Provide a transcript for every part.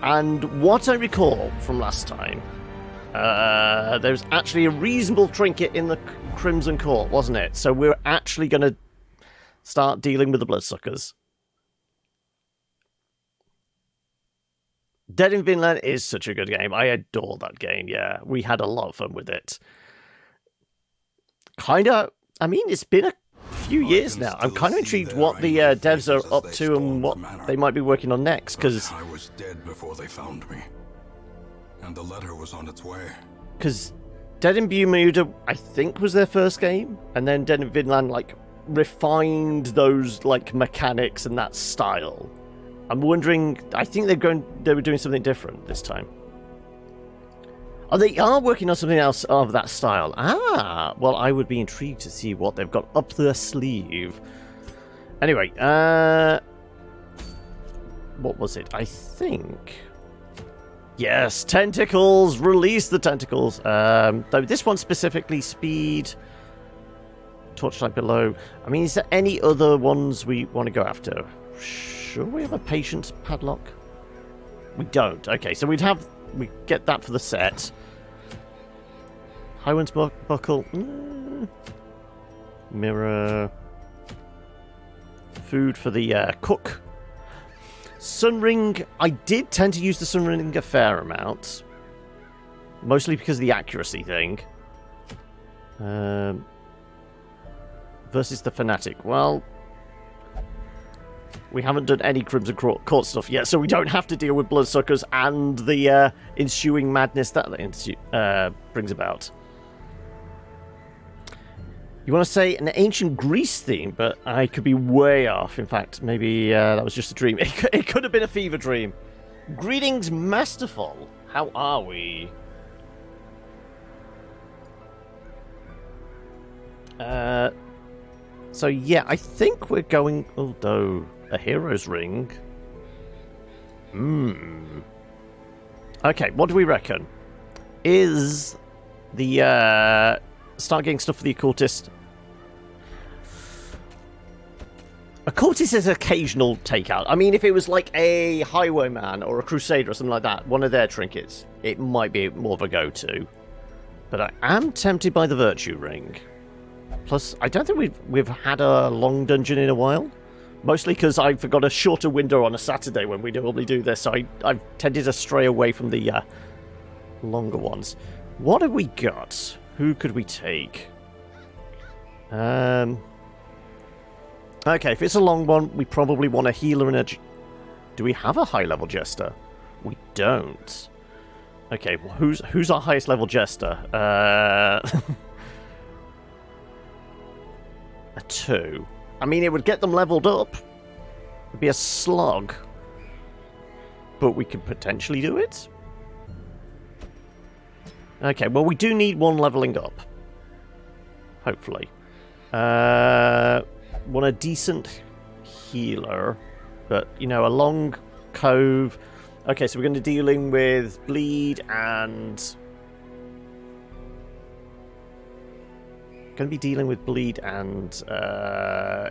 And what I recall from last time, there's actually a reasonable trinket in the Crimson Court, wasn't it? So we're actually going to start dealing with the bloodsuckers. Dead in Vinland is such a good game. I adore that game, yeah. We had a lot of fun with it. It's been a few years now. I'm kind of intrigued what the devs are up to and what they might be working on next, because I was dead before they found me, and the letter was on its way. Because Dead in Bermuda, I think, was their first game, and then Dead in Vinland refined those mechanics and that style. I'm wondering. I think they were doing something different this time. Oh, they are working on something else of that style. Ah, well, I would be intrigued to see what they've got up their sleeve. Anyway, what was it? I think... Yes, tentacles! Release the tentacles! Though this one specifically, speed... Torchlight below. I mean, is there any other ones we want to go after? Sure, we have a patience padlock? We don't. Okay, so we get that for the set. Highwind's buckle. Mirror. Food for the cook. Sunring. I did tend to use the sunring a fair amount. Mostly because of the accuracy thing. Versus the fanatic. Well, we haven't done any Crimson Court stuff yet, so we don't have to deal with bloodsuckers and the ensuing madness that brings about. You want to say an ancient Greece theme, but I could be way off. In fact, maybe that was just a dream. It could have been a fever dream. Greetings, Masterful. How are we? So yeah, I think we're going... Although, a hero's ring. Okay, what do we reckon? Is the... start getting stuff for the occultist. Occultist is an occasional takeout. I mean, if it was like a highwayman or a crusader or something like that, one of their trinkets, it might be more of a go-to. But I am tempted by the virtue ring. Plus, I don't think we've had a long dungeon in a while. Mostly because I forgot a shorter window on a Saturday when we normally do this, so I've tended to stray away from the longer ones. What have we got? Who could we take? Okay, if it's a long one, we probably want a healer and a... Do we have a high-level jester? We don't. Okay, well, who's our highest level jester? A 2. I mean, it would get them leveled up. It'd be a slog. But we could potentially do it. Okay, well, we do need one leveling up. Hopefully. Want a decent healer. But, you know, a long cove. Okay, so we're going to be dealing with bleed and...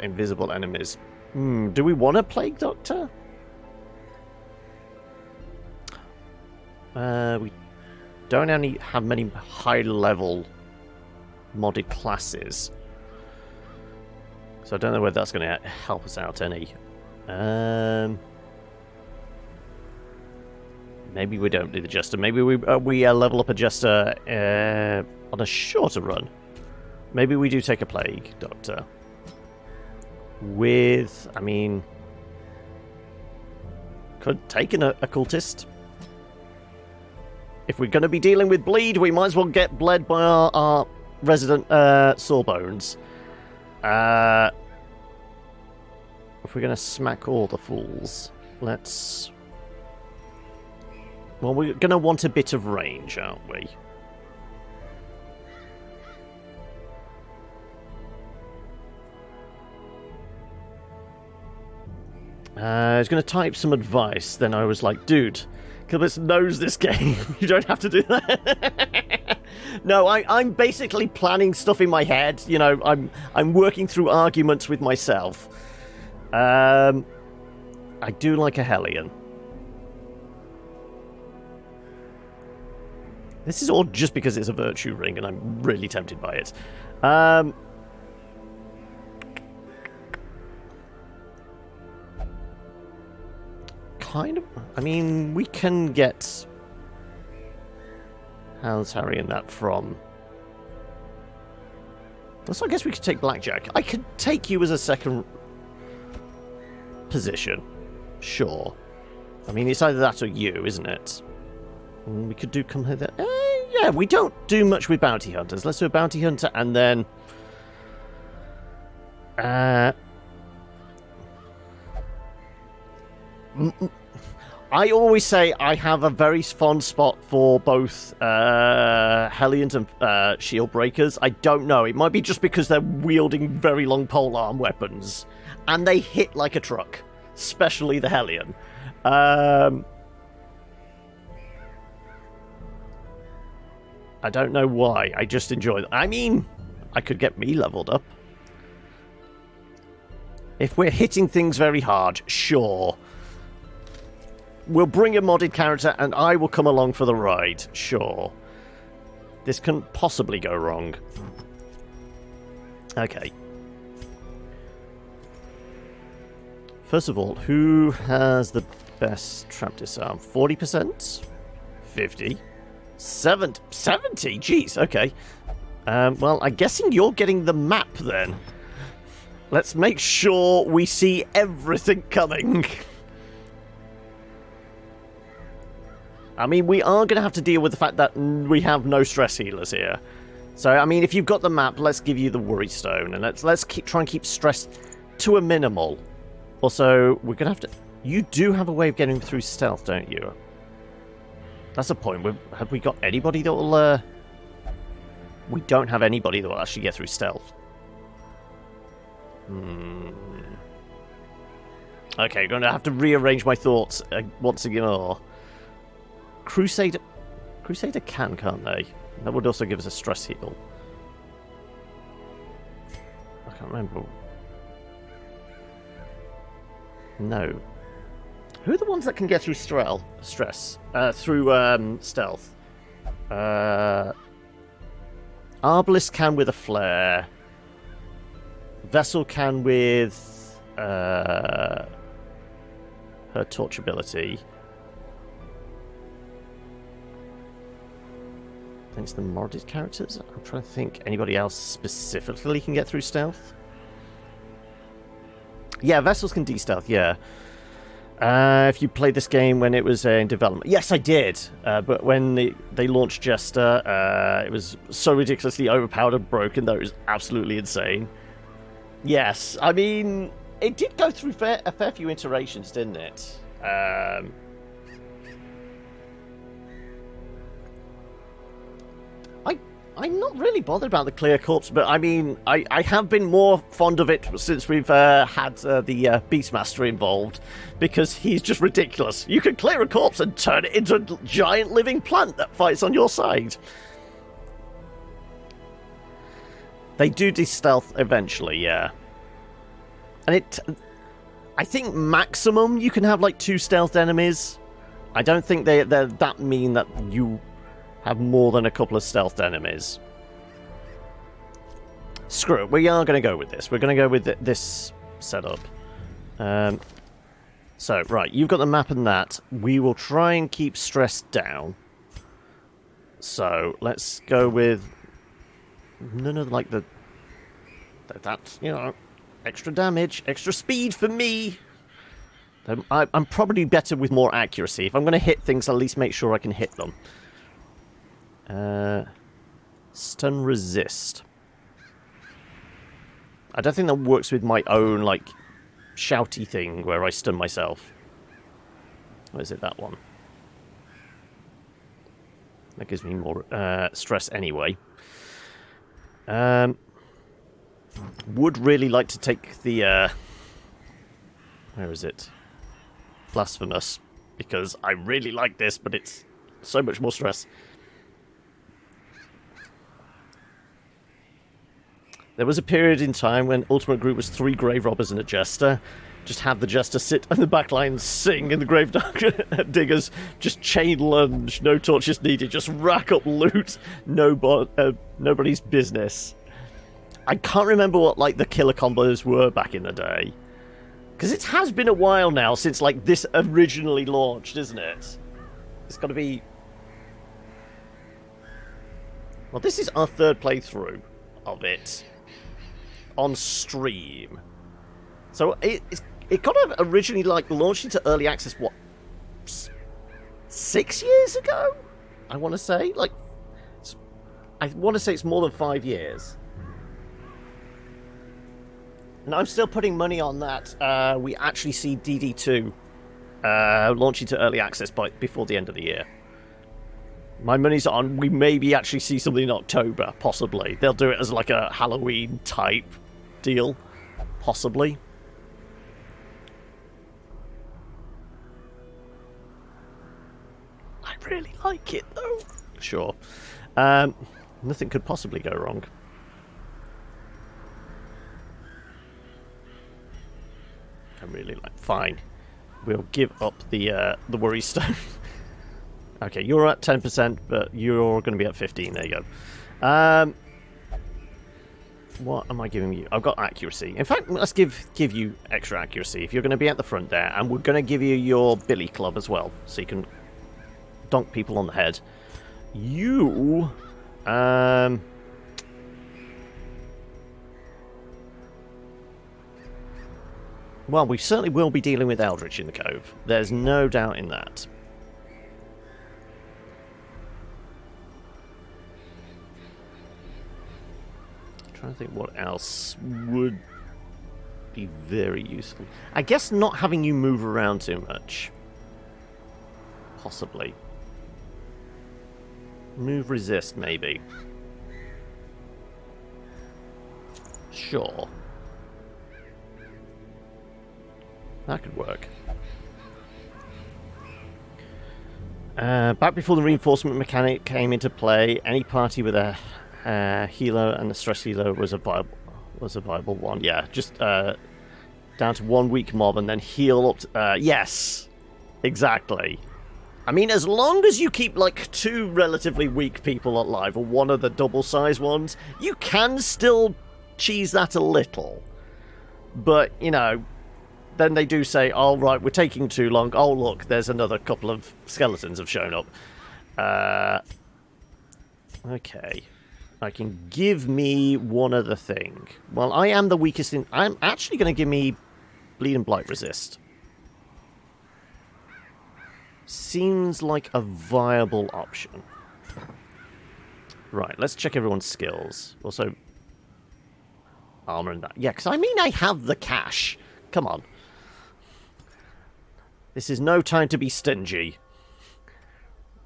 invisible enemies. Do we want a Plague Doctor? We don't have many high-level modded classes. So I don't know whether that's going to help us out any. Maybe we don't do the Jester. Maybe we level up a Jester on a shorter run. Maybe we do take a Plague Doctor. With, I mean... Could take an occultist. If we're going to be dealing with bleed, we might as well get bled by our resident Sawbones. If we're going to smack all the fools, let's... Well, we're going to want a bit of range, aren't we? I was going to type some advice, then I was like, dude, Kilbits knows this game. You don't have to do that. No, I'm basically planning stuff in my head. You know, I'm working through arguments with myself. I do like a Hellion. This is all just because it's a virtue ring, and I'm really tempted by it. Kind of. I mean, we can get Hans, Harry, and that from. So I guess we could take Blackjack. I could take you as a second position. Sure. I mean, it's either that or you, isn't it? We could do come hither. Yeah, we don't do much with bounty hunters. Let's do a bounty hunter and then. I always say I have a very fond spot for both Hellions and shield breakers. I don't know. It might be just because they're wielding very long polearm weapons. And they hit like a truck. Especially the Hellion. I don't know why. I just enjoy them. I mean, I could get me leveled up. If we're hitting things very hard, sure. We'll bring a modded character and I will come along for the ride, sure. This couldn't possibly go wrong. Okay. First of all, who has the best trap disarm? 40%? 50? 70? Jeez, okay. Well, I'm guessing you're getting the map then. Let's make sure we see everything coming. I mean, we are going to have to deal with the fact that we have no stress healers here. So, I mean, if you've got the map, let's give you the worry stone. And let's try and keep stress to a minimal. Also, we're going to have to... You do have a way of getting through stealth, don't you? That's a point. Have we got anybody that will... We don't have anybody that will actually get through stealth. Okay, going to have to rearrange my thoughts once again. Oh. Crusader can't they? That would also give us a stress heal. I can't remember. No. Who are the ones that can get through stress? Through stealth. Arbalist can with a flare. Vessel can with her torch ability. I think it's the modded characters. I'm trying to think. Anybody else specifically can get through stealth? Yeah, vessels can de-stealth, yeah. If you played this game when it was in development. Yes, I did. But when they launched Jester, it was so ridiculously overpowered and broken that it was absolutely insane. Yes, I mean, it did go through a fair few iterations, didn't it? I'm not really bothered about the clear corpse, but I mean, I have been more fond of it since we've had the Beastmaster involved, because he's just ridiculous. You can clear a corpse and turn it into a giant living plant that fights on your side. They do de-stealth eventually, yeah. And I think maximum you can have like 2 stealth enemies. I don't think they're that mean that you have more than a couple of stealth enemies. Screw it, we are going to go with this. We're going to go with this setup. So, right, you've got the map and that. We will try and keep stress down. So, let's go with none of like that, you know, extra damage, extra speed for me. I'm probably better with more accuracy. If I'm going to hit things, at least make sure I can hit them. Stun resist. I don't think that works with my own, like, shouty thing where I stun myself. Or is it that one? That gives me more stress anyway. Would really like to take the... where is it? Blasphemous. Because I really like this, but it's so much more stress. There was a period in time when Ultimate Group was 3 Grave Robbers and a Jester. Just have the jester sit in the back line and sing in the Gravedigger Diggers. Just chain lunge, no torches needed. Just rack up loot. Nobody's business. I can't remember what like the killer combos were back in the day. Because it has been a while now since like this originally launched, isn't it? It's got to be... Well, this is our third playthrough of it on stream. So it kind of originally like launched into early access, what, 6 years ago? I want to say, like, I want to say it's more than 5 years. And I'm still putting money on that. We actually see DD2 launch into early access before the end of the year. My money's on we maybe actually see something in October, possibly. They'll do it as like a Halloween type deal, possibly. I really like it though. Sure. Nothing could possibly go wrong. I really like. Fine. We'll give up the worry stone. Okay, you're at 10%, but you're going to be at 15. There you go. What am I giving you? I've got accuracy. In fact, let's give you extra accuracy if you're going to be at the front there, and we're going to give you your billy club as well, so you can donk people on the head. You, well, we certainly will be dealing with Eldritch in the Cove. There's no doubt in that. Trying to think what else would be very useful. I guess not having you move around too much. Possibly. Move resist, maybe. Sure. That could work. Back before the reinforcement mechanic came into play, any party with a healer and a stress healer was a viable one. Yeah, just down to one weak mob and then heal up to, yes, exactly. I mean, as long as you keep like two relatively weak people alive or one of the double-sized ones, you can still cheese that a little. But, you know, then they do say, oh, right, we're taking too long. Oh, look, there's another couple of skeletons have shown up. Okay. I can give me one other thing. Well, I am the weakest in... I'm actually going to give me Bleed and Blight Resist. Seems like a viable option. Right, let's check everyone's skills. Also, armor and that. Yeah, because I mean I have the cash. Come on. This is no time to be stingy.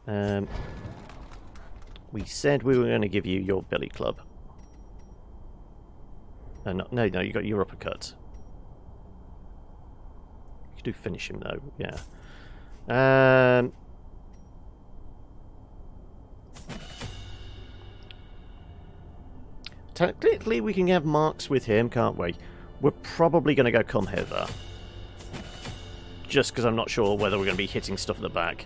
We said we were going to give you your billy club. No, you got your uppercut. You could do finish him though, yeah. Technically we can have marks with him, can't we? We're probably going to go come hither. Just because I'm not sure whether we're going to be hitting stuff at the back.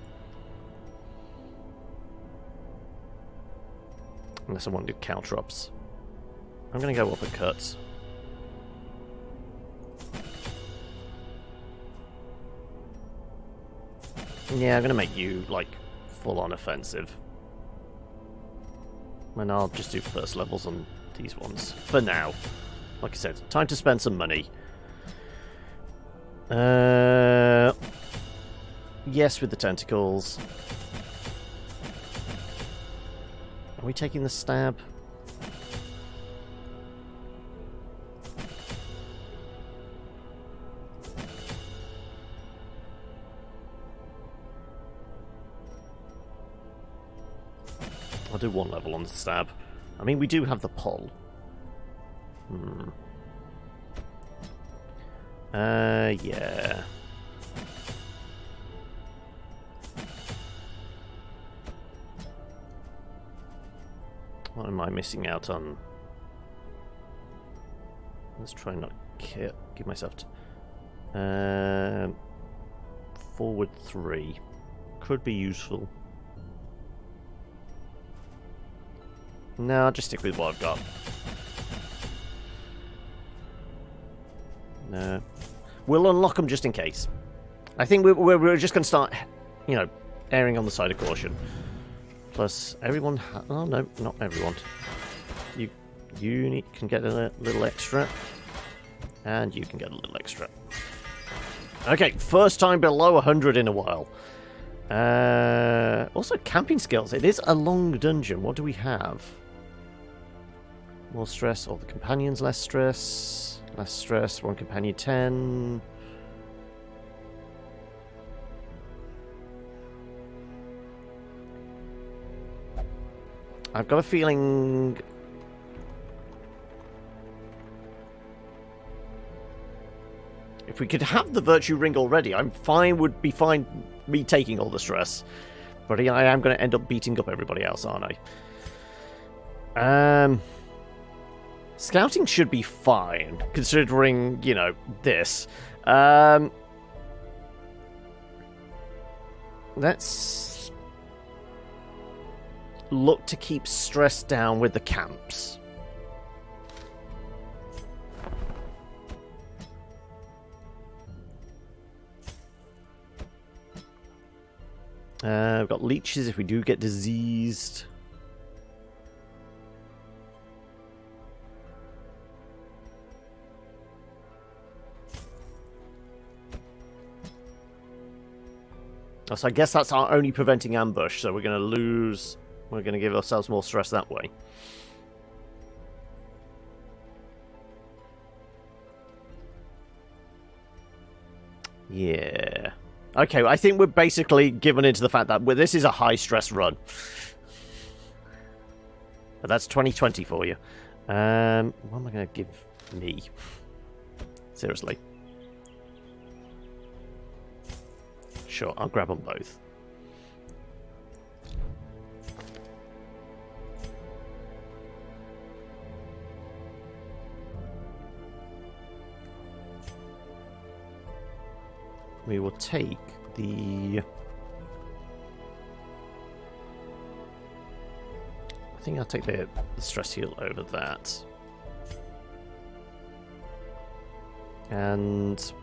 Unless I wanted caltrops. I'm going to go uppercuts. Yeah, I'm going to make you, like, full-on offensive. And I'll just do first levels on these ones. For now. Like I said, time to spend some money. Yes, with the tentacles. Are we taking the stab? I'll do one level on the stab. I mean, we do have the pull. Yeah. What am I missing out on? Let's try not give myself Forward 3. Could be useful. No, I'll just stick with what I've got. No. We'll unlock them just in case. I think we're just going to start, you know, erring on the side of caution. Plus, everyone... oh, no, not everyone. You can get a little extra. And you can get a little extra. Okay, first time below 100 in a while. Also, camping skills. It is a long dungeon. What do we have? More stress. All the companions less stress. Less stress. One companion 10. I've got a feeling... if we could have the virtue ring already, would be fine me taking all the stress. But I am going to end up beating up everybody else, aren't I? Scouting should be fine, considering, you know, this. Let's look to keep stress down with the camps. We've got leeches if we do get diseased. So I guess that's our only preventing ambush, so we're going to lose... we're going to give ourselves more stress that way. Yeah... okay, I think we're basically given into the fact that this is a high-stress run. But that's 2020 for you. What am I going to give me? Seriously. Sure, I'll grab them both. We will take the... I think I'll take the stress heal over that. And...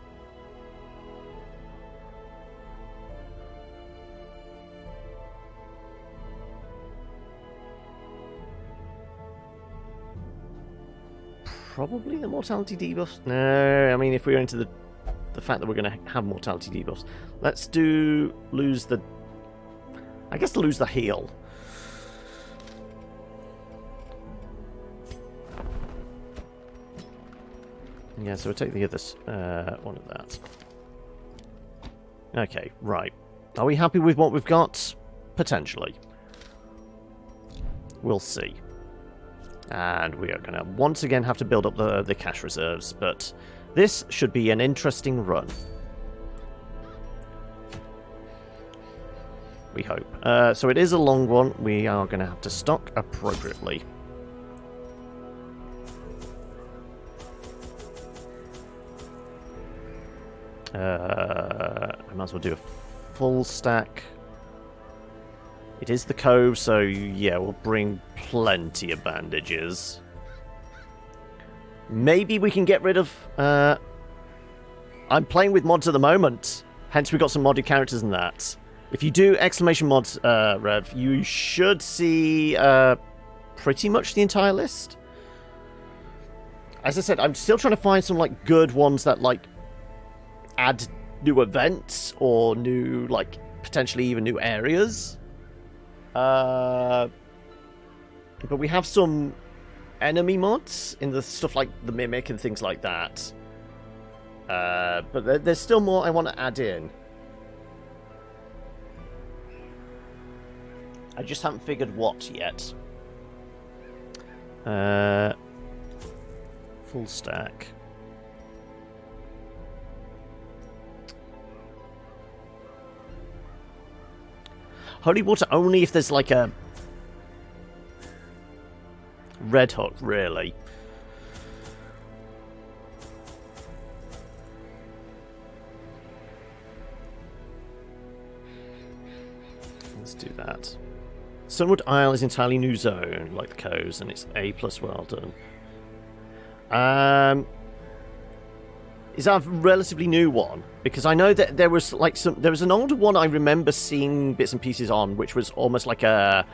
probably the mortality debuffs? No, I mean, if we're into the fact that we're going to have mortality debuffs. Let's lose the... I guess lose the heal. Yeah, so we'll take the other one of that. Okay, right. Are we happy with what we've got? Potentially. We'll see. And we are going to once again have to build up the cash reserves, but this should be an interesting run. We hope. So it is a long one. We are going to have to stock appropriately. I might as well do a full stack. It is the cove, so yeah, we'll bring plenty of bandages. Maybe we can get rid of... I'm playing with mods at the moment, hence we got some modded characters and that. If you do exclamation mods, Rev, you should see pretty much the entire list. As I said, I'm still trying to find some like good ones that like add new events or new, like, potentially even new areas. But we have some enemy mods in the stuff like the Mimic and things like that. But there's still more I want to add in. I just haven't figured what yet. Full stack. Holy water only if there's like a red hook, really. do that. Sunwood Isle is entirely new zone, like the coves, and it's A+, well done. Is that a relatively new one? Because I know that there was like there was an older one I remember seeing bits and pieces on, which was almost like a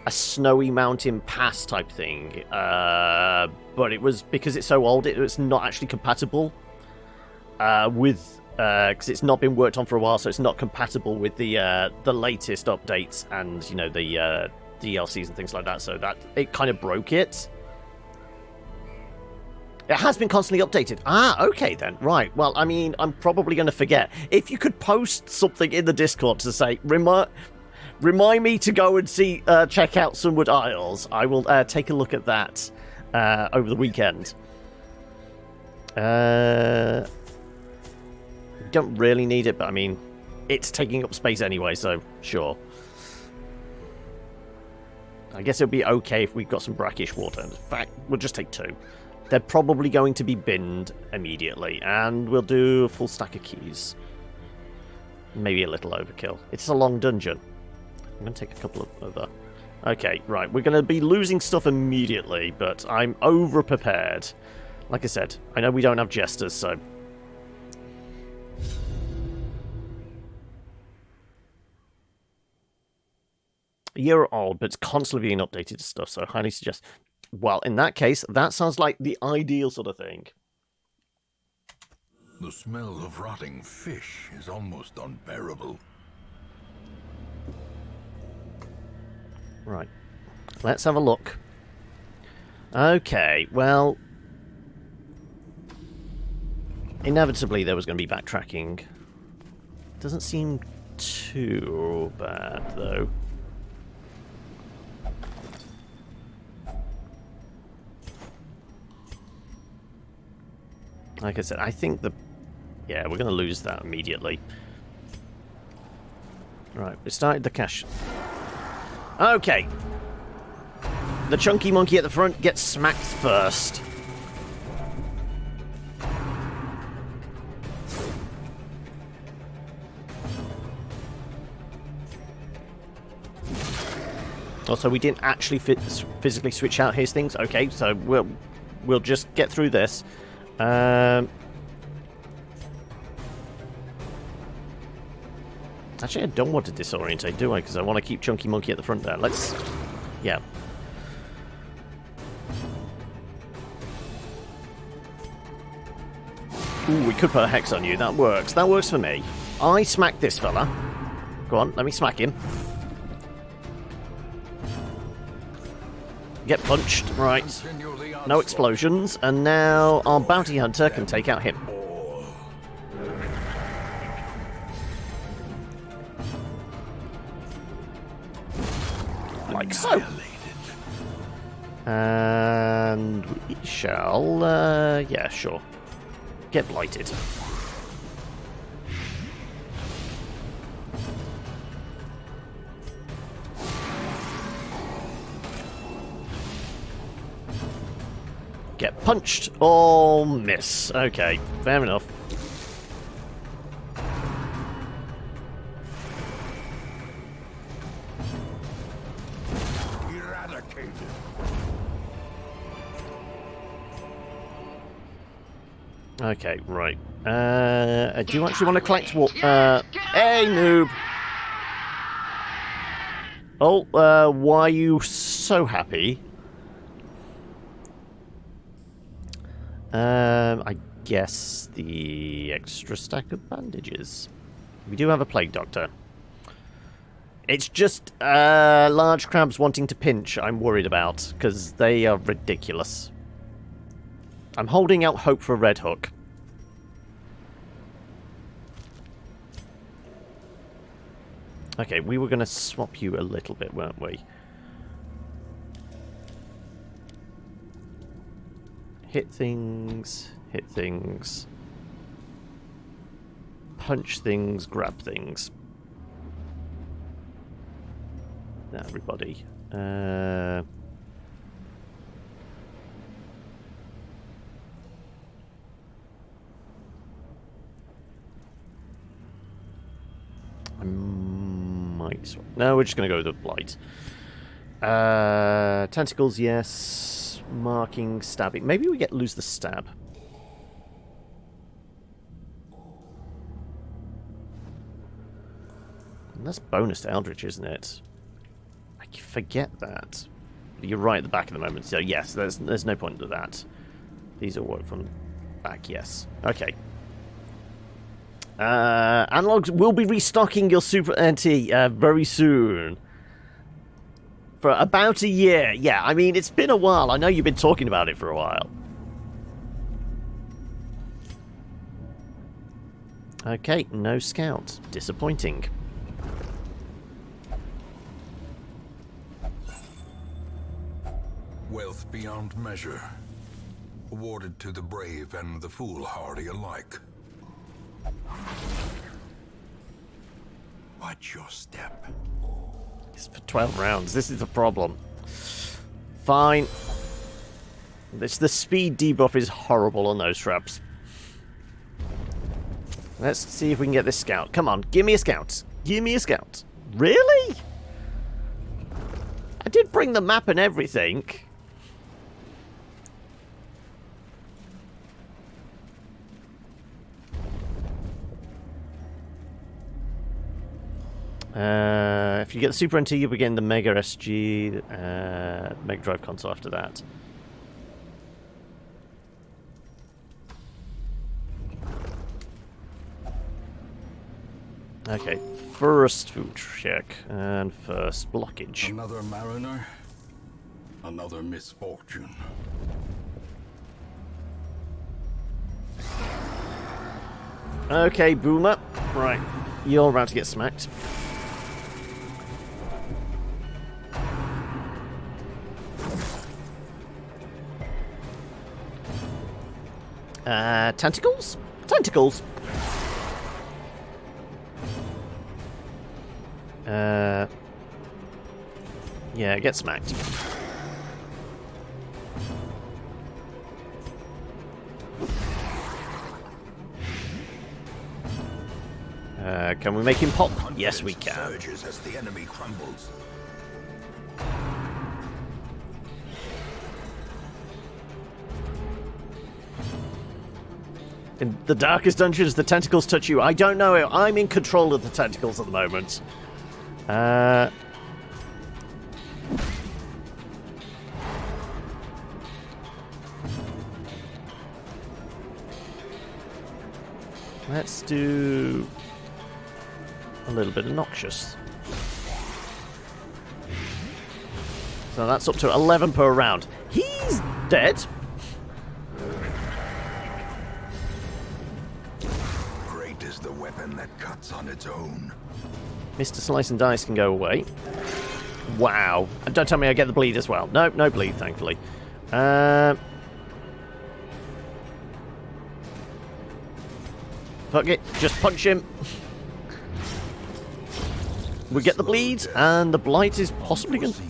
snowy mountain pass type thing. But it was, because it's so old, it was not actually compatible with, because it's not been worked on for a while, so it's not compatible with the latest updates and, you know, the DLCs and things like that. So that it kind of broke it. It has been constantly updated. Ah, okay then. Right. Well, I mean, I'm probably going to forget. If you could post something in the Discord to say, remind me to go and see, check out Sunwood Isles, I will take a look at that over the weekend. We don't really need it, but I mean, it's taking up space anyway, so sure. I guess it'll be okay if we've got some brackish water. In fact, we'll just take 2. They're probably going to be binned immediately, and we'll do a full stack of keys. Maybe a little overkill. It's a long dungeon. I'm going to take a couple of other... Okay, right. We're going to be losing stuff immediately, but I'm over-prepared. Like I said, I know we don't have jesters, so... A year old, but it's constantly being updated to stuff, so I highly suggest... Well, in that case, that sounds like the ideal sort of thing. The smell of rotting fish is almost unbearable. Right. Let's have a look. Okay, well... Inevitably, there was going to be backtracking. Doesn't seem too bad, though. Like I said, I think the... Yeah, we're going to lose that immediately. Right, we started the cache. Okay. The chunky monkey at the front gets smacked first. Also, we didn't actually physically switch out his things. Okay, so we'll just get through this. Actually, I don't want to disorientate, do I? Because I want to keep Chunky Monkey at the front there. Let's... Yeah. Ooh, we could put a hex on you. That works. That works for me. I smack this fella. Go on, let me smack him. Get punched. Right. No explosions. And now our bounty hunter can take out him. Like so. And we shall, yeah, sure. Get blighted. Get punched or miss. Okay, fair enough. Okay, right. I do actually want to collect what... hey, noob! Oh, why are you so happy? I guess the extra stack of bandages. We do have a plague doctor. It's just large crabs wanting to pinch I'm worried about, because they are ridiculous. I'm holding out hope for a red hook. Okay, we were going to swap you a little bit, weren't we? Hit things, punch things, grab things. Everybody. I might This one. No, we're just going to go with the blight. Tentacles, yes. Marking, stabbing. Maybe we lose the stab. And that's bonus to Eldritch, isn't it? I forget that. But you're right at the back at the moment, so yes, there's no point to that. These all work from back, yes. Okay. Analogs will be restocking your Super NT very soon. For about a year. Yeah, I mean, it's been a while. I know you've been talking about it for a while. Okay, no scout. Disappointing. Wealth beyond measure. Awarded to the brave and the foolhardy alike. Watch your step. It's for 12 rounds. This is the problem. Fine. The speed debuff is horrible on those traps. Let's see if we can get this scout. Come on, give me a scout. Give me a scout. Really? I did bring the map and everything. If you get the Super NT, you'll be getting the Mega SG, Mega Drive console after that. Okay, first food check, and first blockage. Another mariner, another misfortune. Okay, Boomer. Right, you're about to get smacked. Tentacles? Tentacles! Yeah, get smacked. Can we make him pop? Yes, we can. Surges as the enemy crumbles. In the darkest dungeons, the tentacles touch you. I don't know. I'm in control of the tentacles at the moment. Let's do a little bit of noxious. So that's up to 11 per round. He's dead. Great is the weapon that cuts on its own. Mr. Slice and Dice can go away. Wow. And don't tell me I get the bleed as well. No, no bleed, thankfully. Fuck it. Just punch him. We get the bleed, and the blight is possibly going to...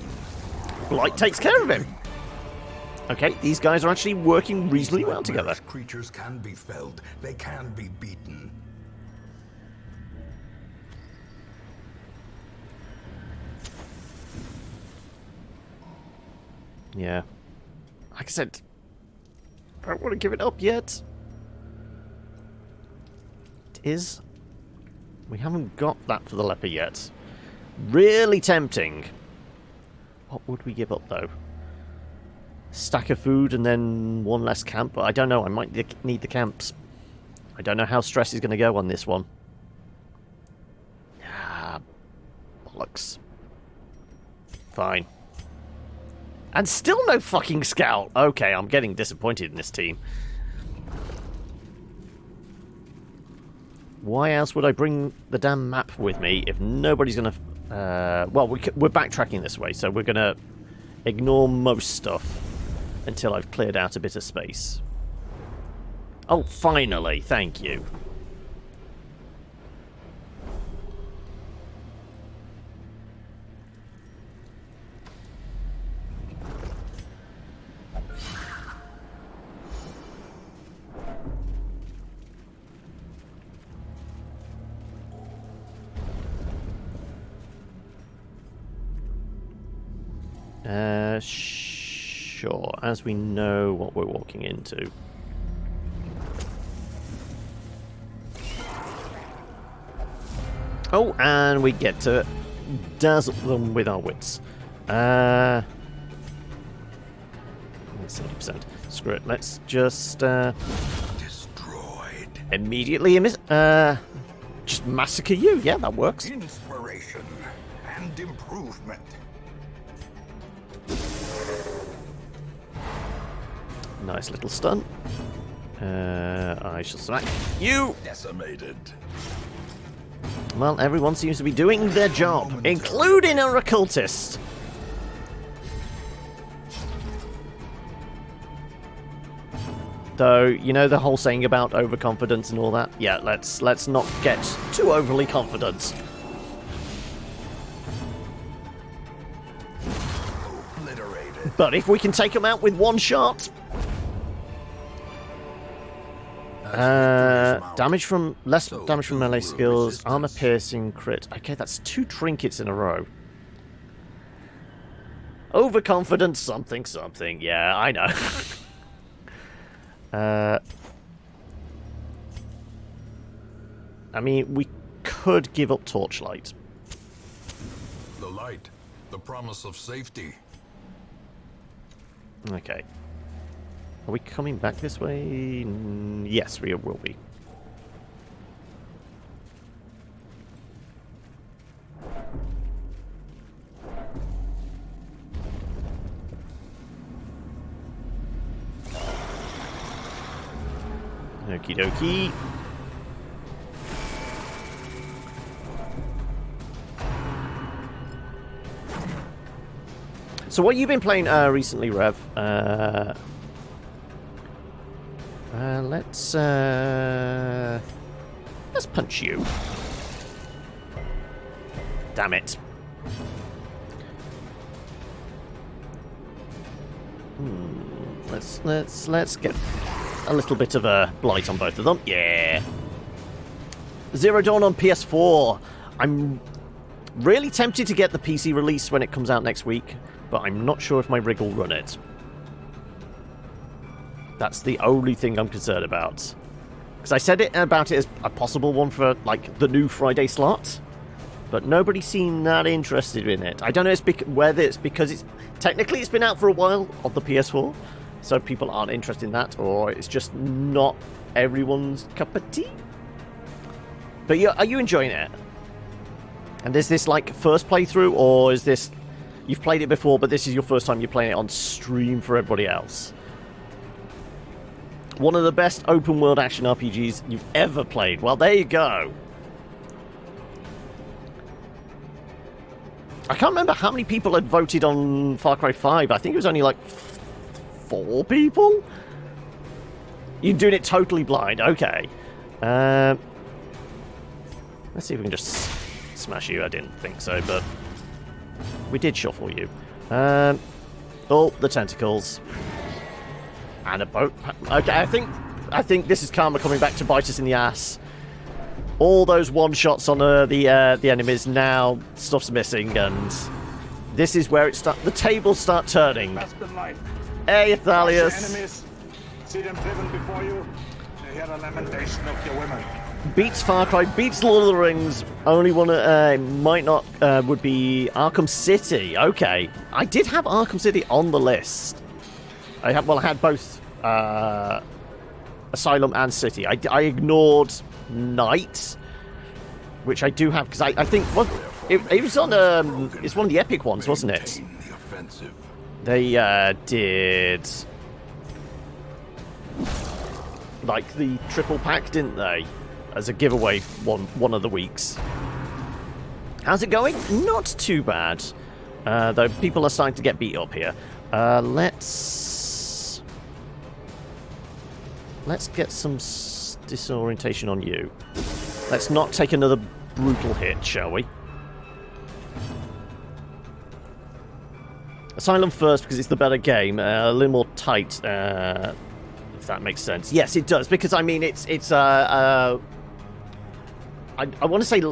Blight takes care of him. Okay, these guys are actually working reasonably well together. Creatures can be felled. They can be beaten. Yeah. Like I said, I don't want to give it up yet. It is. We haven't got that for the leper yet. Really tempting. What would we give up, though? Stack of food and then one less camp? I don't know. I might need the camps. I don't know how stress is going to go on this one. Ah, bollocks. Fine. And still no fucking scout. Okay, I'm getting disappointed in this team. Why else would I bring the damn map with me if nobody's going to... well, we're backtracking this way, so we're going to ignore most stuff until I've cleared out a bit of space. Oh, finally. Thank you. Sure, as we know what we're walking into. Oh, and we get to dazzle them with our wits. 70%. Screw it. Let's just Destroyed. immediately just massacre you. Yeah, that works. Inspiration and improvement. Nice little stun. I shall smack you. Decimated. Well, everyone seems to be doing their job, including our occultist. Though, you know the whole saying about overconfidence and all that? Yeah, let's not get too overly confident. Obliterated. But if we can take them out with one shot... damage from... less damage from melee skills, armor piercing, crit. Okay, that's 2 trinkets in a row. Overconfidence, something, something. Yeah, I know. I mean, we could give up Torchlight. The light, the promise of safety. Okay. Are we coming back this way? Yes, we will be. Okie dokie. So what you've been playing recently, Rev? Let's punch you. Damn it. Let's get a little bit of a blight on both of them. Yeah. Zero Dawn on PS4. I'm really tempted to get the PC release when it comes out next week, but I'm not sure if my rig will run it. That's the only thing I'm concerned about. Because I said it about it as a possible one for, like, the new Friday slot, but nobody seemed that interested in it. I don't know whether it's because it's... Technically, it's been out for a while on the PS4, so people aren't interested in that, or it's just not everyone's cup of tea. But yeah, are you enjoying it? And is this, like, first playthrough, or is this... You've played it before, but this is your first time you're playing it on stream for everybody else? One of the best open-world action RPGs you've ever played. Well, there you go. I can't remember how many people had voted on Far Cry 5. I think it was only like 4 people? You're doing it totally blind. Okay. Let's see if we can just smash you. I didn't think so, but we did shuffle you. Oh, the tentacles. And a boat. Okay, I think this is karma coming back to bite us in the ass. All those one-shots on the enemies, now stuff's missing, and this is where the tables start turning. Hey, Athalius. Enemies, see them driven before you. They hear the lamentation of your women. Beats Far Cry, beats Lord of the Rings. Only one might not would be Arkham City. Okay, I did have Arkham City on the list. I had both Asylum and City. I ignored Night, which I do have because I think it was on it's one of the epic ones, wasn't it? The offensive. They did like the triple pack, didn't they? As a giveaway one of the weeks. How's it going? Not too bad. Though people are starting to get beat up here. Let's get some disorientation on you. Let's not take another brutal hit, shall we? Asylum first because it's the better game. A little more tight, if that makes sense. Yes, it does, because I mean it's I want to say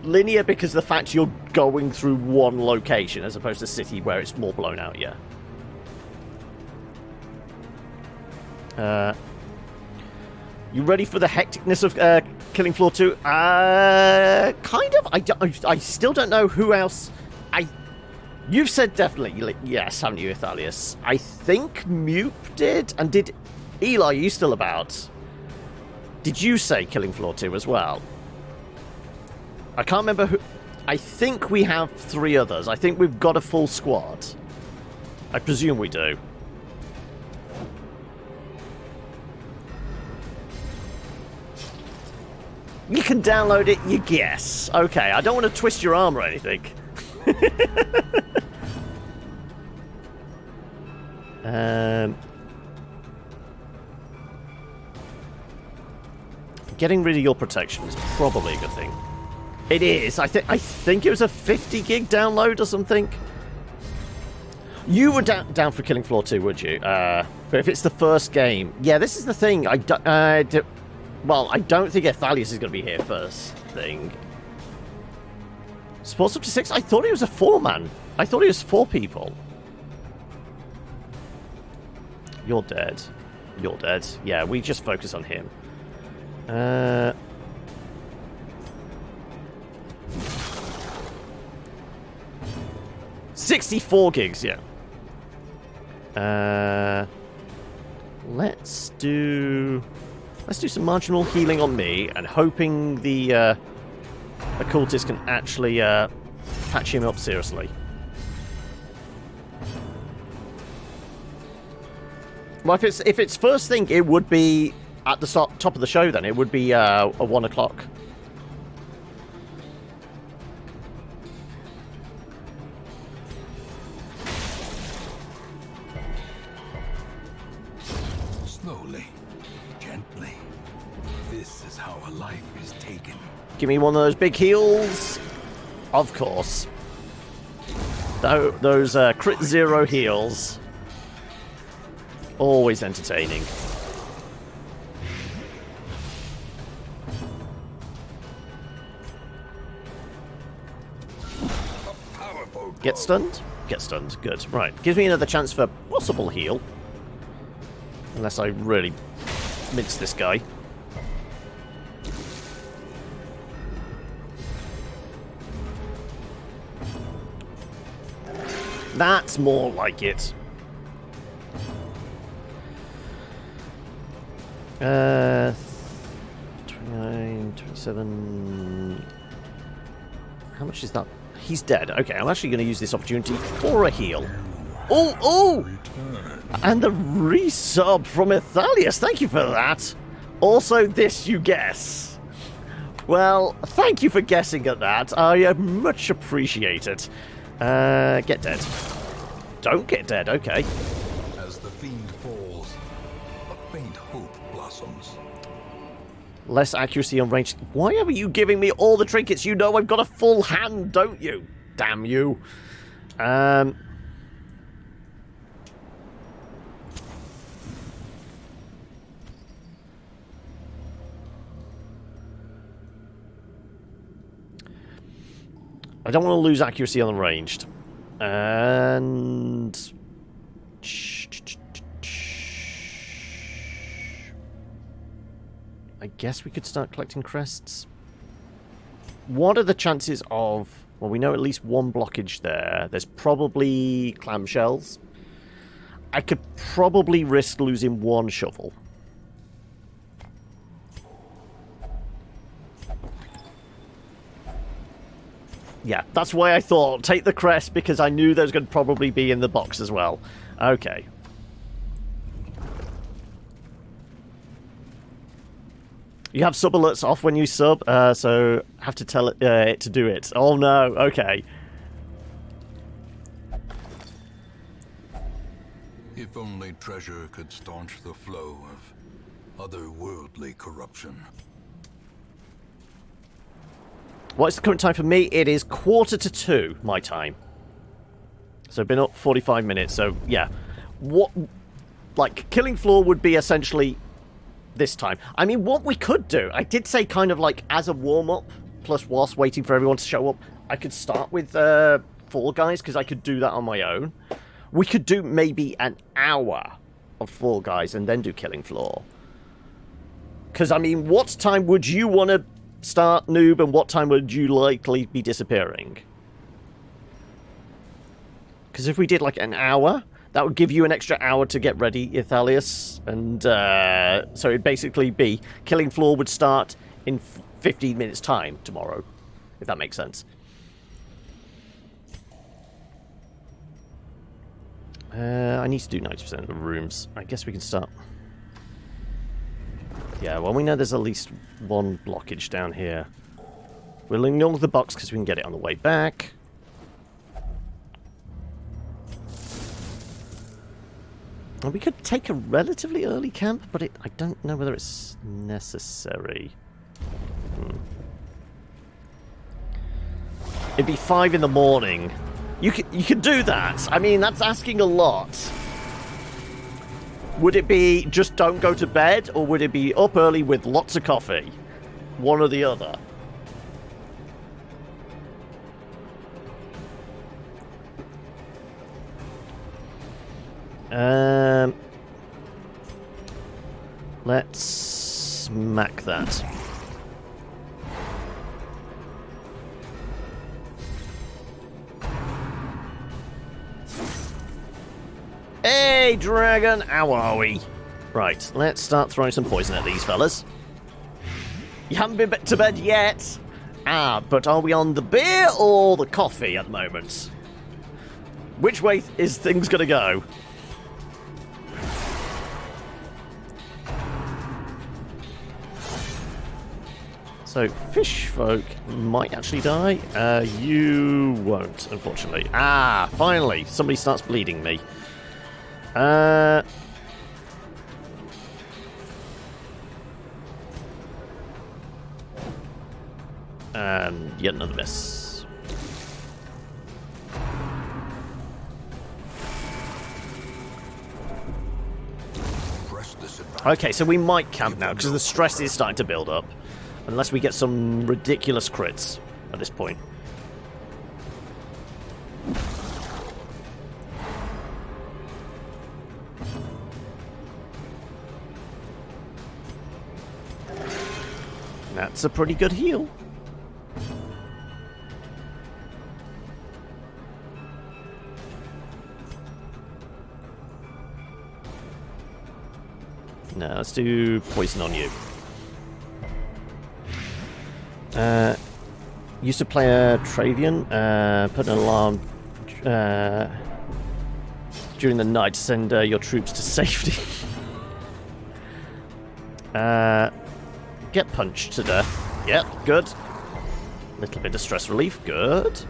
linear because of the fact you're going through one location as opposed to City where it's more blown out, yeah. You ready for the hecticness of Killing Floor 2? Kind of. I still don't know who else. You've said definitely yes, haven't you, Athalius? I think Mupe did, and did Eli? Are you still about? Did you say Killing Floor 2 as well? I can't remember who. I think we have 3 others. I think we've got a full squad. I presume we do. You can download it, you guess. Okay, I don't want to twist your arm or anything. Getting rid of your protection is probably a good thing. It is. I think it was a 50 gig download or something. You were down for Killing Floor 2, would you? But if it's the first game, yeah, this is the thing. Well, I don't think Athalius is going to be here first thing. Sports up to 6? I thought he was a 4-man. I thought he was 4 people. You're dead. You're dead. Yeah, we just focus on him. 64 gigs, yeah. Let's do some marginal healing on me, and hoping the occultist can actually patch him up seriously. Well, if it's first thing, it would be at the top of the show. Then it would be a 1 o'clock. Slowly, gently. This is how a life is taken. Give me one of those big heals. Of course. Those crit 0 heals. Always entertaining. Get stunned? Get stunned. Good. Right. Gives me another chance for possible heal. Unless I really mince this guy. That's more like it. 29, 27... How much is that? He's dead. Okay, I'm actually going to use this opportunity for a heal. Oh, oh! And the resub from Athalius. Thank you for that. Also, this you guess. Well, thank you for guessing at that. I much appreciate it. Get dead. Don't get dead, okay. As the fiend falls, a faint hope blossoms. Less accuracy on range. Why are you giving me all the trinkets? You know I've got a full hand, don't you? Damn you. I don't want to lose accuracy on the ranged. And... I guess we could start collecting crests. What are the chances of... Well, we know at least one blockage there. There's probably clamshells. I could probably risk losing one shovel. Yeah, that's why I thought take the crest, because I knew those would probably be in the box as well. Okay. You have sub alerts off when you sub, so have to tell it to do it. Oh no, okay. If only treasure could staunch the flow of otherworldly corruption. What's the current time for me? It is 1:45 my time. So I've been up 45 minutes, so yeah. What, like, Killing Floor would be essentially this time. I mean, what we could do, I did say kind of like as a warm-up, plus whilst waiting for everyone to show up, I could start with Fall Guys, because I could do that on my own. We could do maybe an hour of Fall Guys and then do Killing Floor. Because, I mean, what time would you want to start, Noob, and what time would you likely be disappearing? Because if we did, like, an hour, that would give you an extra hour to get ready, Ithalius. And so it'd basically be Killing Floor would start in 15 minutes' time tomorrow, if that makes sense. I need to do 90% of the rooms. I guess we can start. Yeah, well, we know there's at least one blockage down here. We'll ignore the box because we can get it on the way back. And we could take a relatively early camp, but I don't know whether it's necessary. It'd be 5 in the morning. You could do that. I mean, that's asking a lot. Would it be just don't go to bed, or would it be up early with lots of coffee? One or the other. Let's smack that. Hey, dragon! How are we? Right, let's start throwing some poison at these fellas. You haven't been to bed yet. But are we on the beer or the coffee at the moment? Which way is things gonna go? So, fish folk might actually die. You won't, unfortunately. Finally, somebody starts bleeding me. And yet another miss. Okay, so we might camp now, because the stress is starting to build up. Unless we get some ridiculous crits at this point. That's a pretty good heal. Now let's do poison on you. Used to play a Travian, put an alarm during the night to send your troops to safety. Get punched to death. Yep, good. Little bit of stress relief, good.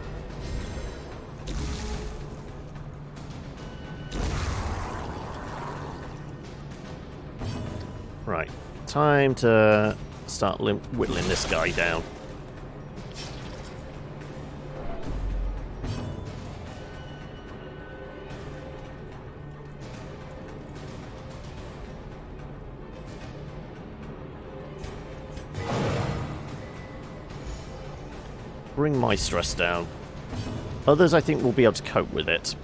Right, time to start whittling this guy down. Bring my stress down. Others, I think, will be able to cope with it.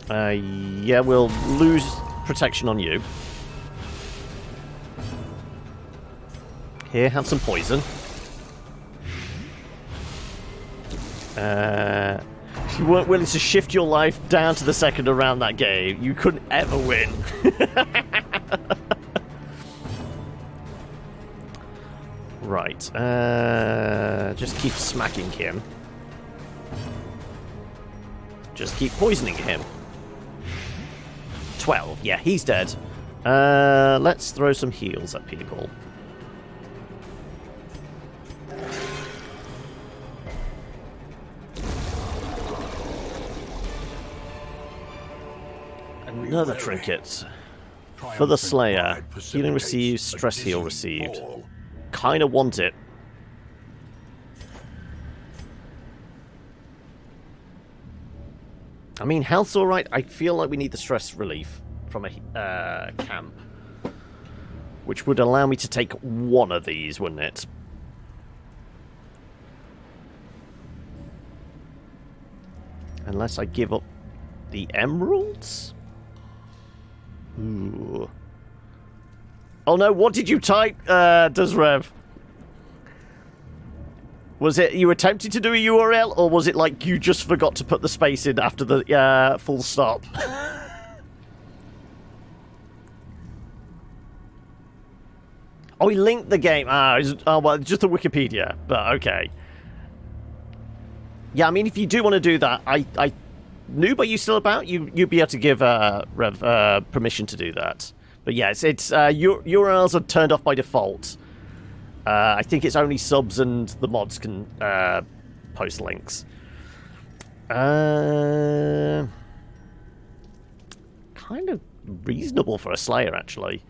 Yeah, we'll lose protection on you. Here, have some poison. If you weren't willing to shift your life down to the second around that game, you couldn't ever win. Right, just keep smacking him. Just keep poisoning him. 12, yeah, he's dead. Let's throw some heals at people. Another trinket. For the Slayer. Healing received, stress heal received. Kinda want it. I mean, health's alright. I feel like we need the stress relief from a camp. Which would allow me to take one of these, wouldn't it? Unless I give up the emeralds? Ooh. Oh no, what did you type, Does Rev? Was it you attempted to do a URL, or was it like you just forgot to put the space in after the full stop? Oh, he linked the game. Oh, well, just the Wikipedia, but okay. Yeah, I mean, if you do want to do that, Noob, are you still about? You'd be able to give Rev permission to do that. But yes, it's URLs are turned off by default. I think it's only subs and the mods can post links. Kind of reasonable for a Slayer, actually.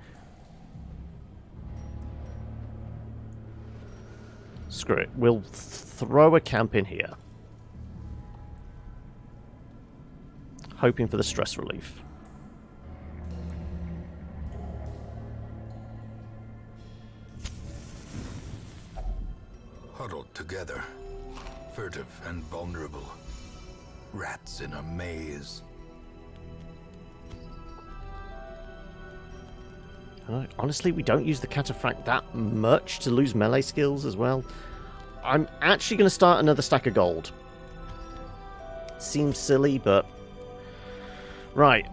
Screw it. We'll throw a camp in here. Hoping for the stress relief. Huddled together, furtive and vulnerable. Rats in a maze. Honestly, we don't use the cataphract that much to lose melee skills as well. I'm actually going to start another stack of gold. Seems silly, but... Right,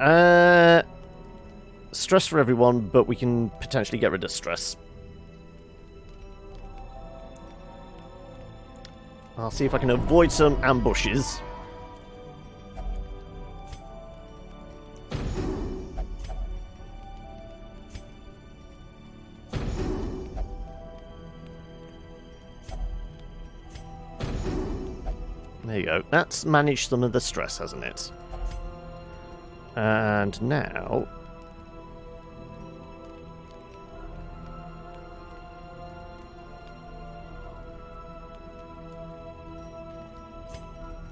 stress for everyone, but we can potentially get rid of stress. I'll see if I can avoid some ambushes. There you go. That's managed some of the stress, hasn't it? And now...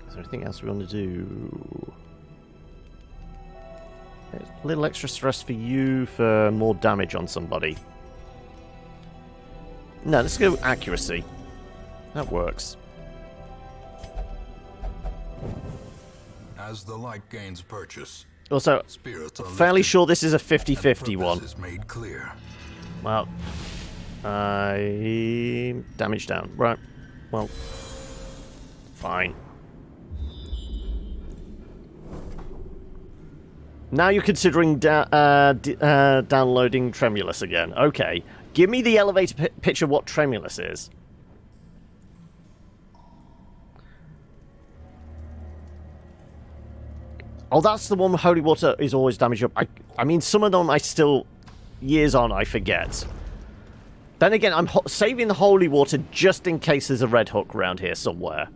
Is there anything else we want to do? A little extra stress for you for more damage on somebody. No, let's go accuracy. That works. As the light gains purchase, Also, spirits are fairly lifted sure this is a and 50-50 one. purpose is made clear. Well, damage down. Right. Well, fine. Now you're considering downloading Tremulous again. Okay. Give me the elevator pitch of what Tremulous is. Oh, that's the one where holy water is always damaged up. I mean, some of them I still, years on, I forget. Then again, I'm saving the holy water just in case there's a red hook around here somewhere.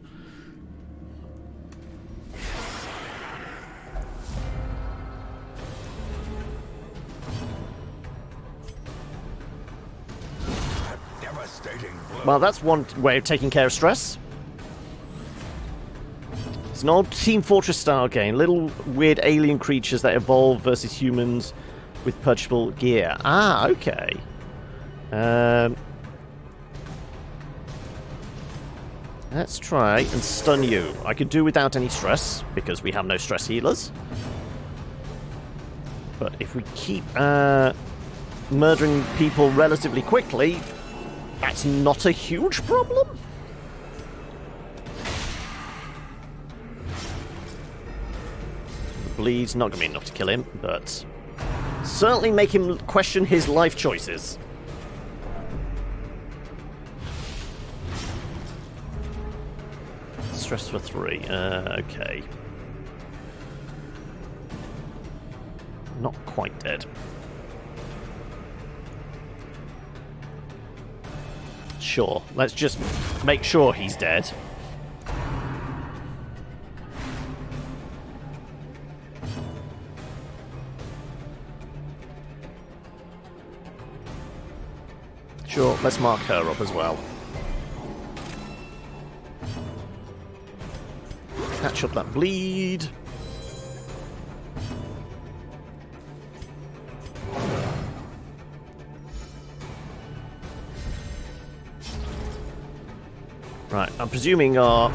Devastating blow. Well, that's one way of taking care of stress. It's an old Team Fortress style game. Little weird alien creatures that evolve versus humans with purchasable gear. Ah, okay. Let's try and stun you. I could do without any stress, because we have no stress healers. But if we keep murdering people relatively quickly, that's not a huge problem. Bleed's not going to be enough to kill him, but certainly make him question his life choices. Stress for 3. Okay. Not quite dead. Sure, let's just make sure he's dead. Sure, let's mark her up as well. Catch up that bleed. Right, I'm presuming our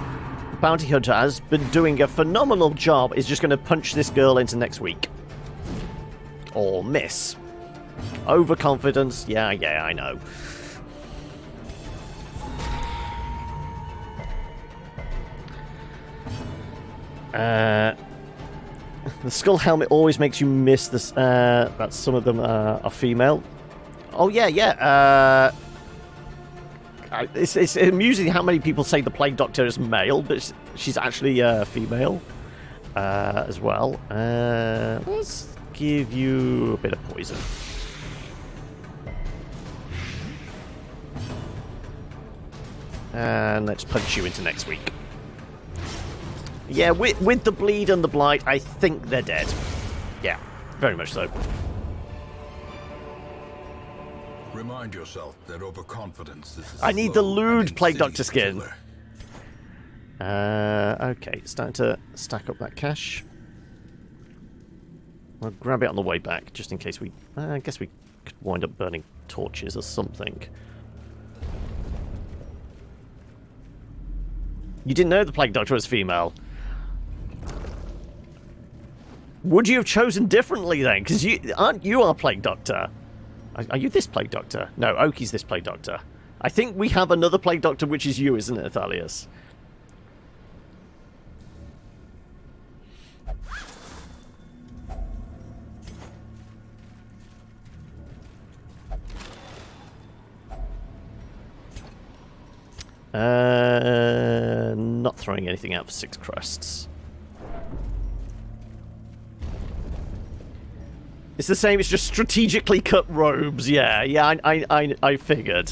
bounty hunter has been doing a phenomenal job is just going to punch this girl into next week. Or miss. Overconfidence. Yeah, I know. The skull helmet always makes you miss this. That some of them are female. Oh yeah. It's amusing how many people say the Plague Doctor is male, but she's actually female as well. Let's give you a bit of poison. And let's punch you into next week. Yeah, with the bleed and the blight, I think they're dead. Yeah, very much so. Remind yourself that overconfidence is I need the lewd Plague Doctor skin. Okay, starting to stack up that cash. I'll grab it on the way back, just in case we... I guess we could wind up burning torches or something. You didn't know the Plague Doctor was female. Would you have chosen differently then? Because aren't you our Plague Doctor? Are you this Plague Doctor? No, Oki's this Plague Doctor. I think we have another Plague Doctor, which is you, isn't it, Athalius? Not throwing anything out for 6 crests. It's the same, it's just strategically cut robes. Yeah, I figured.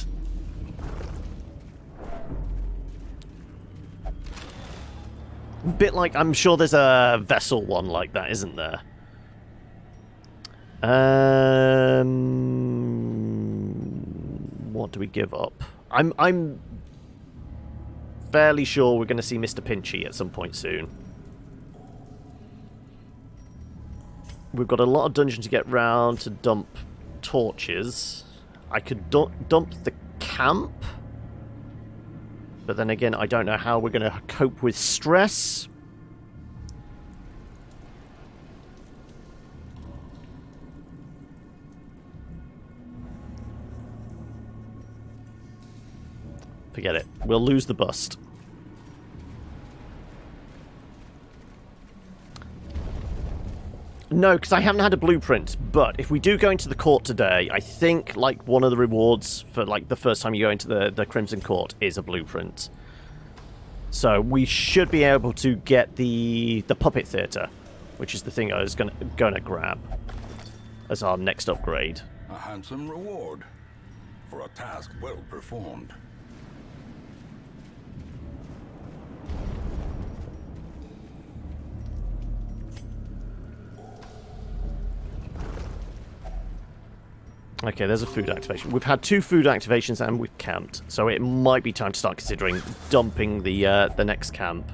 A bit like, I'm sure there's a vessel one like that, isn't there? What do we give up? I'm fairly sure we're going to see Mr. Pinchy at some point soon. We've got a lot of dungeon to get round to dump torches. I could dump the camp. But then again, I don't know how we're going to cope with stress. Forget it. We'll lose the bust. No, because I haven't had a blueprint, but if we do go into the court today, I think, like, one of the rewards for, like, the first time you go into the Crimson Court is a blueprint. So we should be able to get the Puppet Theatre, which is the thing I was gonna grab as our next upgrade. A handsome reward for a task well performed. Okay, there's a food activation. We've had 2 food activations and we've camped, so it might be time to start considering dumping the next camp.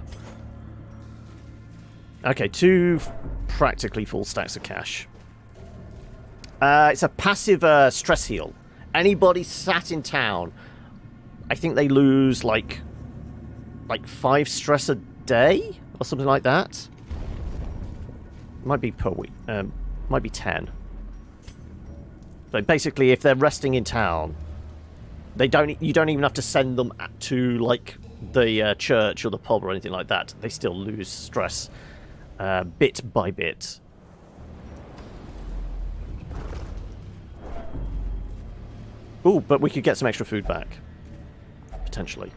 Okay, 2 practically full stacks of cash. It's a passive stress heal. Anybody sat in town, I think they lose like 5 stress a day or something like that. Might be per week. Might be 10. So basically, if they're resting in town, you don't even have to send them to like the church or the pub or anything like that. They still lose stress bit by bit. Ooh, but we could get some extra food back. Potentially.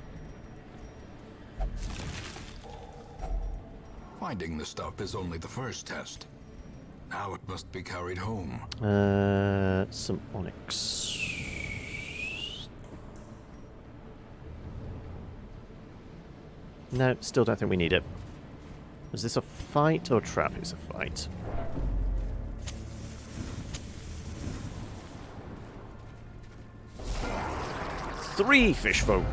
Finding the stuff is only the first test. Now it must be carried home. Some onyx. No, still don't think we need it. Is this a fight or a trap? It's a fight. Three fish folk.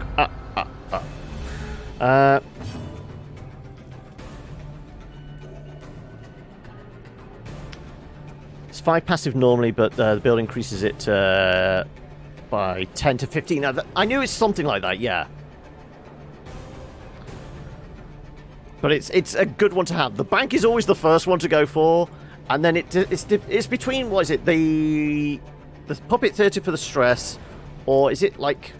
It's 5 passive normally, but the build increases it by 10 to 15. I knew it's something like that, yeah. But it's a good one to have. The bank is always the first one to go for, and then it's between, what is it, the puppet theatre for the stress, or is it like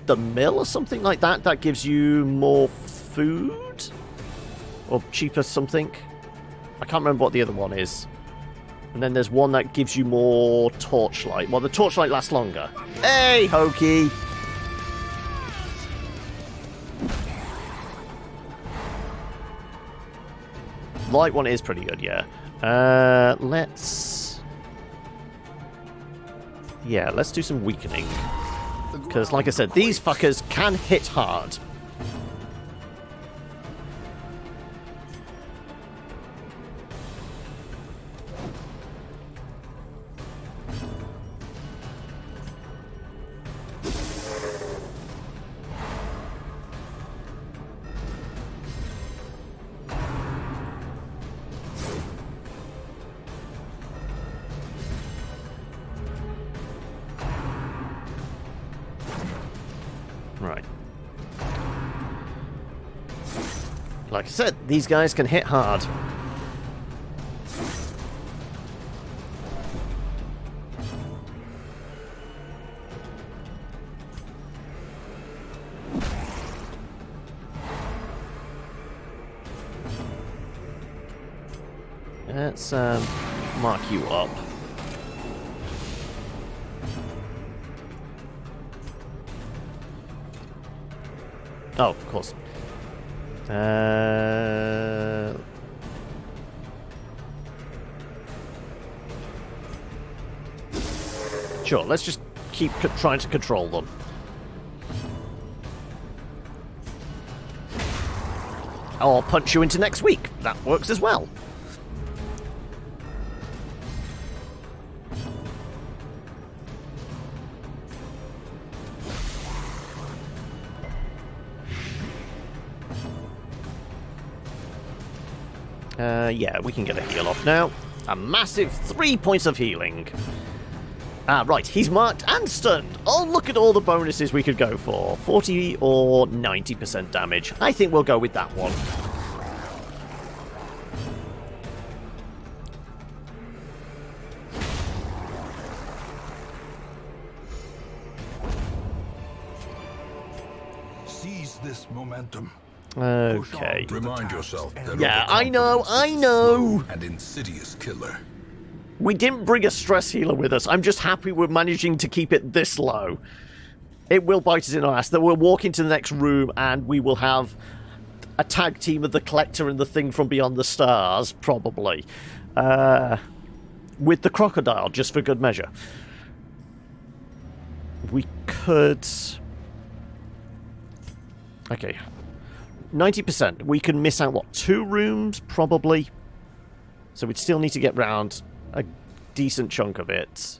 the mill or something like that that gives you more food? Or cheaper something? I can't remember what the other one is. And then there's one that gives you more torchlight. Well, the torchlight lasts longer. Hey, Hokey! Light one is pretty good, yeah. Let's do some weakening. Because, like I said, these fuckers can hit hard. Right. Like I said, these guys can hit hard. Let's mark you up. Oh, of course. Sure, let's just keep trying to control them. I'll punch you into next week. That works as well. Yeah, we can get a heal off now. A massive 3 points of healing. Right, he's marked and stunned. Oh, look at all the bonuses we could go for. 40 or 90% damage. I think we'll go with that one. Seize this momentum. Okay. Remind yourself that Yeah, I know. and insidious killer. We didn't bring a stress healer with us. I'm just happy we're managing to keep it this low. It will bite us in our ass. Then we'll walk into the next room and we will have a tag team of the Collector and the Thing from Beyond the Stars, probably. With the Crocodile, just for good measure. We could... Okay. 90%. We can miss out, what, 2 rooms, probably? So we'd still need to get round a decent chunk of it.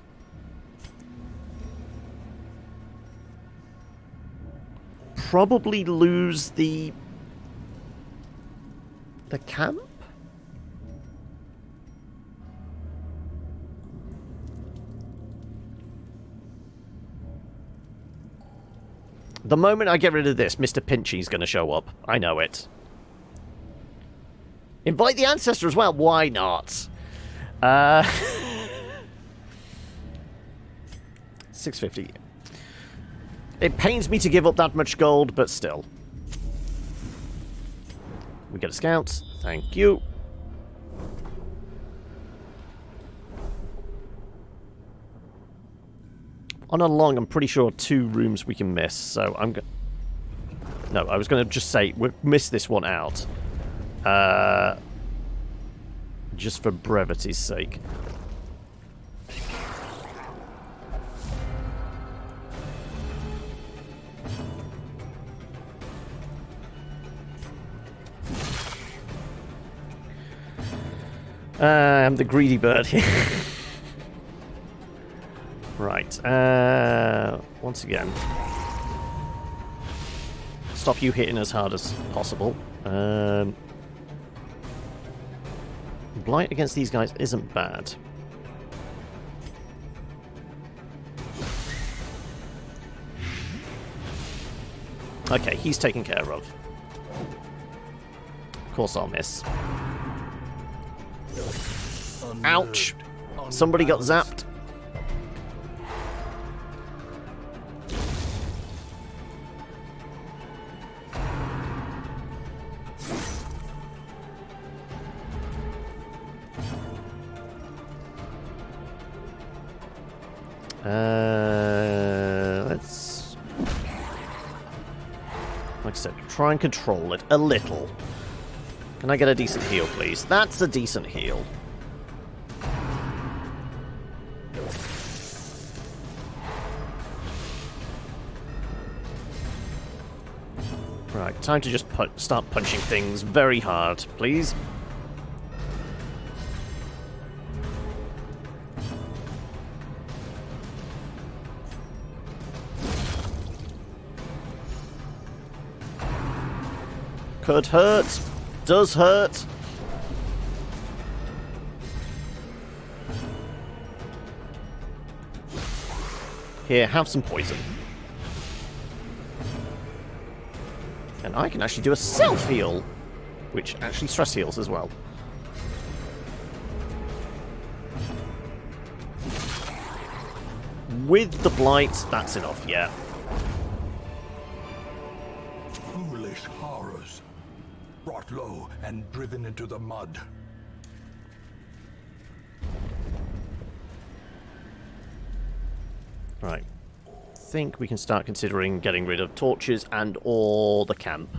Probably lose the camp? The moment I get rid of this, Mr. Pinchy's going to show up. I know it. Invite the Ancestor as well. Why not? 650. It pains me to give up that much gold, but still. We get a scout. Thank you. On a long, I'm pretty sure 2 rooms we can miss, so I'm going... No, I was going to just say, we'll miss this one out. Just for brevity's sake. I'm the greedy bird here. Right, once again. Stop you hitting as hard as possible. Blight against these guys isn't bad. Okay, he's taken care of. course I'll miss. Ouch! Somebody got zapped. Let's... Like I said, try and control it a little. Can I get a decent heal, please? That's a decent heal. Right, time to just start punching things very hard, please. Could hurt. Does hurt. Here, have some poison. And I can actually do a self-heal, which actually stress heals as well. With the blight, that's enough, yeah. Foolish horrors, brought low and driven into the mud. Right. Think we can start considering getting rid of torches and or the camp.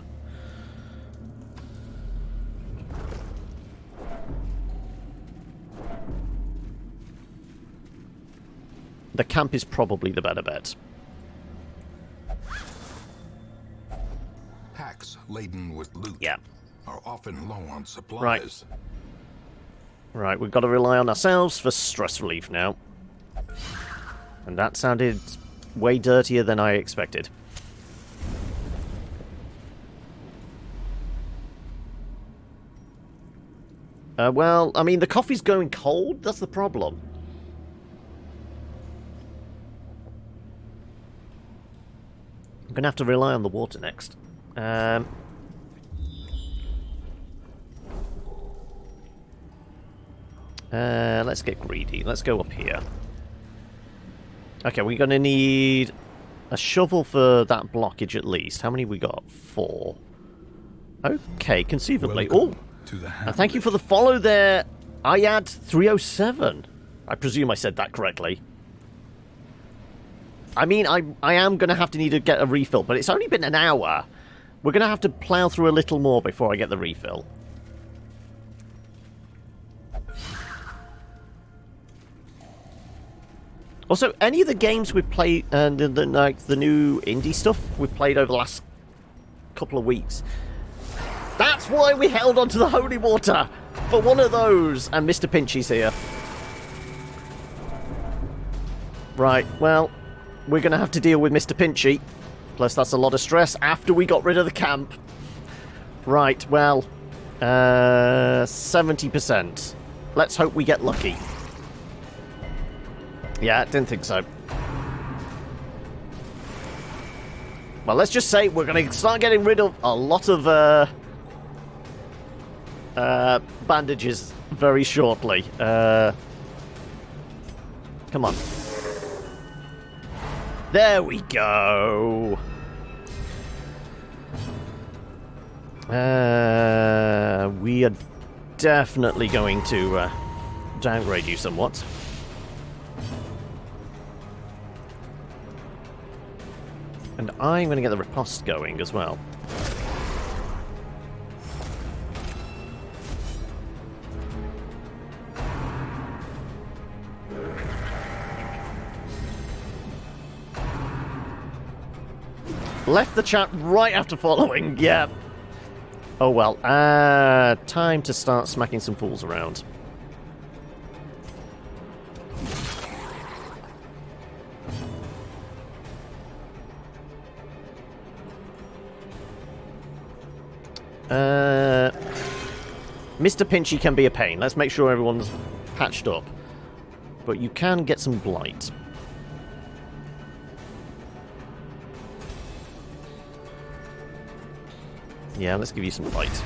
The camp is probably the better bet. Packs laden with loot Yeah. are often low on supplies. Right, we've got to rely on ourselves for stress relief now. And that sounded way dirtier than I expected. Well, I mean, the coffee's going cold. That's the problem. I'm going to have to rely on the water next. Let's get greedy. Let's go up here. Okay, we're going to need a shovel for that blockage at least. How many we got? 4. Okay, conceivably. Oh, thank you for the follow there. Ayad 307. I presume I said that correctly. I mean, I am going to have to need to get a refill, but it's only been an hour. We're going to have to plow through a little more before I get the refill. Also, any of the games we've played, and like the new indie stuff we've played over the last couple of weeks, that's why we held onto the holy water for one of those. And Mr. Pinchy's here. Right, well, we're going to have to deal with Mr. Pinchy. Plus, that's a lot of stress after we got rid of the camp. Right, well, 70%. Let's hope we get lucky. Yeah, didn't think so. Well, let's just say we're going to start getting rid of a lot of bandages very shortly. Come on. There we go. We are definitely going to downgrade you somewhat. And I'm going to get the riposte going as well. Left the chat right after following, yeah. Oh well, time to start smacking some fools around. Mr. Pinchy can be a pain. Let's make sure everyone's patched up. But you can get some blight. Yeah, let's give you some blight.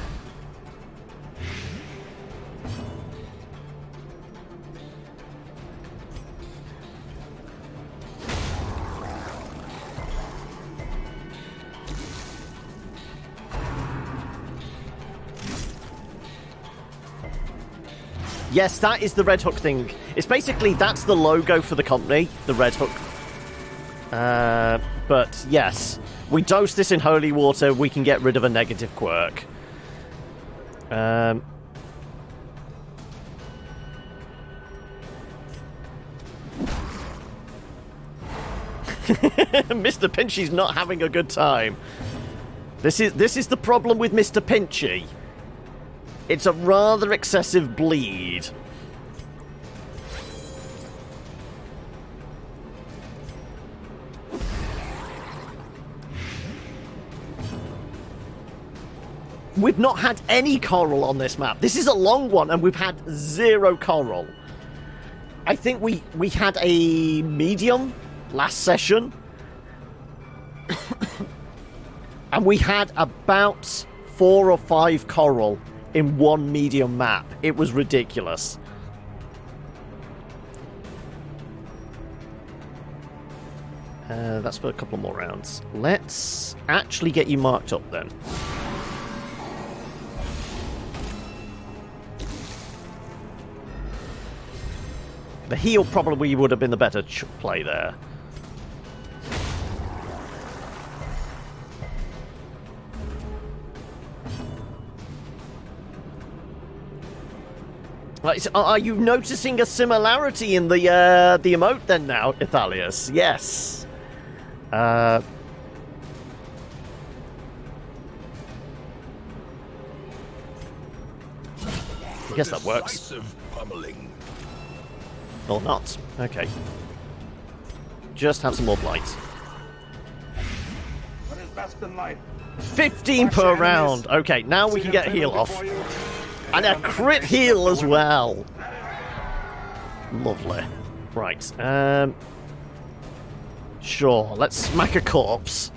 Yes, that is the Red Hook thing. It's basically, that's the logo for the company, the Red Hook. But yes, we dose this in holy water, we can get rid of a negative quirk. Mr. Pinchy's not having a good time. This is the problem with Mr. Pinchy. It's a rather excessive bleed. We've not had any coral on this map. This is a long one, and we've had 0 coral. I think we had a medium last session. And we had about 4 or 5 coral in one medium map. It was ridiculous. That's for a couple more rounds. Let's actually get you marked up then. The heal probably would have been the better play there. Right, so are you noticing a similarity in the emote then now, Ithalius? Yes. I guess that works. Or not. Okay. Just have some more blight. What is best in life? 15 per round. Okay, now we can get a heal off. And a crit heal as well. Lovely. Right. Sure, let's smack a corpse.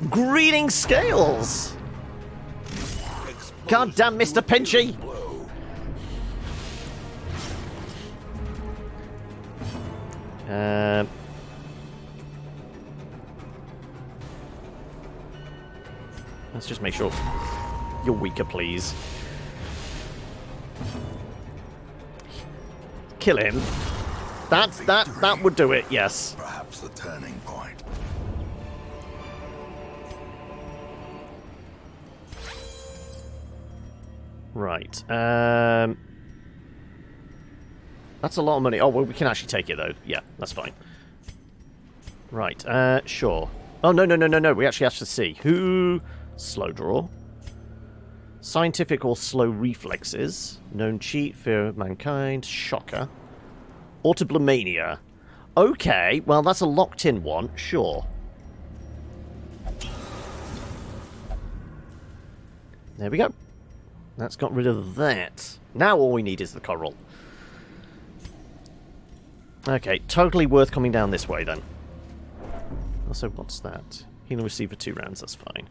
Greeting scales. Goddamn, Mr. Pinchy. Let's just make sure you're weaker, please. Kill him. That would do it, yes. Perhaps the turning point. Right. That's a lot of money. Oh, well, we can actually take it, though. Yeah, that's fine. Right. Sure. Oh, no. We actually have to see. Who... Slow draw. Scientific or slow reflexes. Known cheat. Fear of mankind. Shocker. Autoblomania. Okay, well, that's a locked-in one. Sure. There we go. That's got rid of that. Now all we need is the coral. Okay, totally worth coming down this way, then. Also, what's that? Healing receive for 2 rounds, that's fine.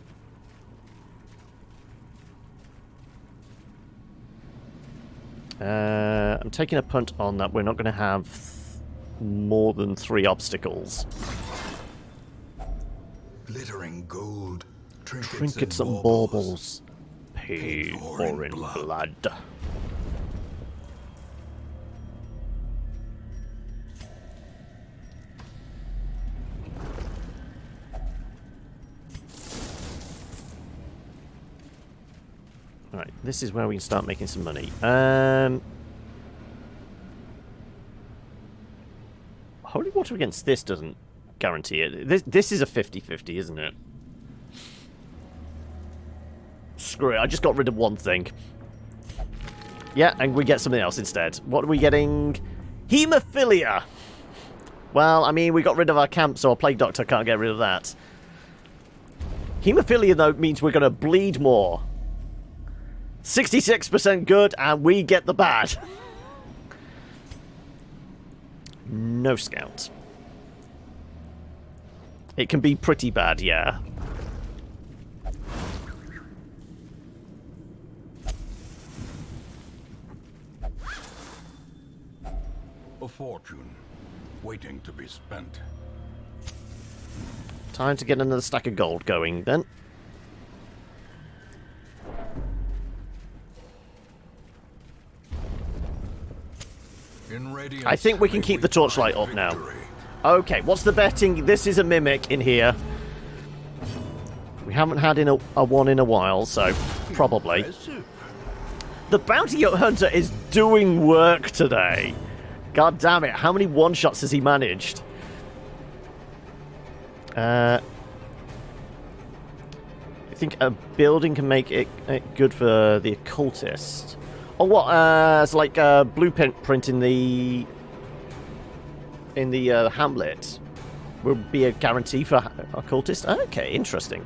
I'm taking a punt on that. We're not going to have more than 3 obstacles. Glittering gold, trinkets and baubles. Paid for in blood. Right, this is where we can start making some money. Holy water against this doesn't guarantee it. This is a 50-50, isn't it? Screw it, I just got rid of one thing. Yeah, and we get something else instead. What are we getting? Hemophilia! Well, I mean, we got rid of our camp, so our plague doctor can't get rid of that. Hemophilia, though, means we're going to bleed more. 66% good, and we get the bad. No scout. It can be pretty bad, yeah. A fortune, waiting to be spent. Time to get another stack of gold going, then. In radiance, I think we can keep the torchlight up now. victory. Okay, what's the betting? This is a mimic in here. We haven't had a one in a while, so probably. Impressive. The bounty hunter is doing work today. God damn it, how many one-shots has he managed? I think a building can make it good for the occultist. Oh, what? It's like a blueprint in the Hamlet would be a guarantee for occultist. Okay, interesting.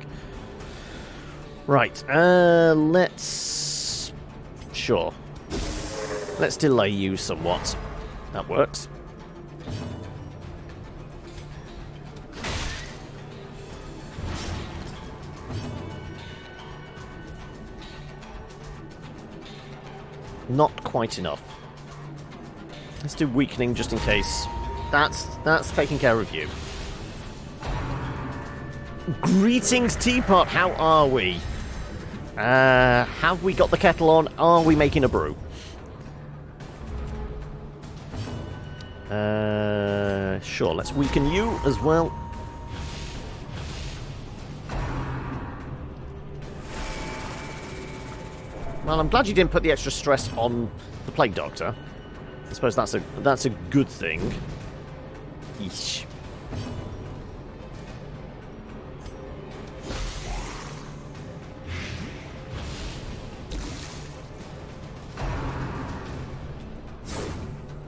Right, let's... Sure. Let's delay you somewhat. That works. Not quite enough. Let's do weakening just in case. That's taking care of you. Greetings, Teapot. How are we? Have we got the kettle on? Are we making a brew? Sure. Let's weaken you as well. Well, I'm glad you didn't put the extra stress on the Plague Doctor. I suppose that's a good thing. Yeesh.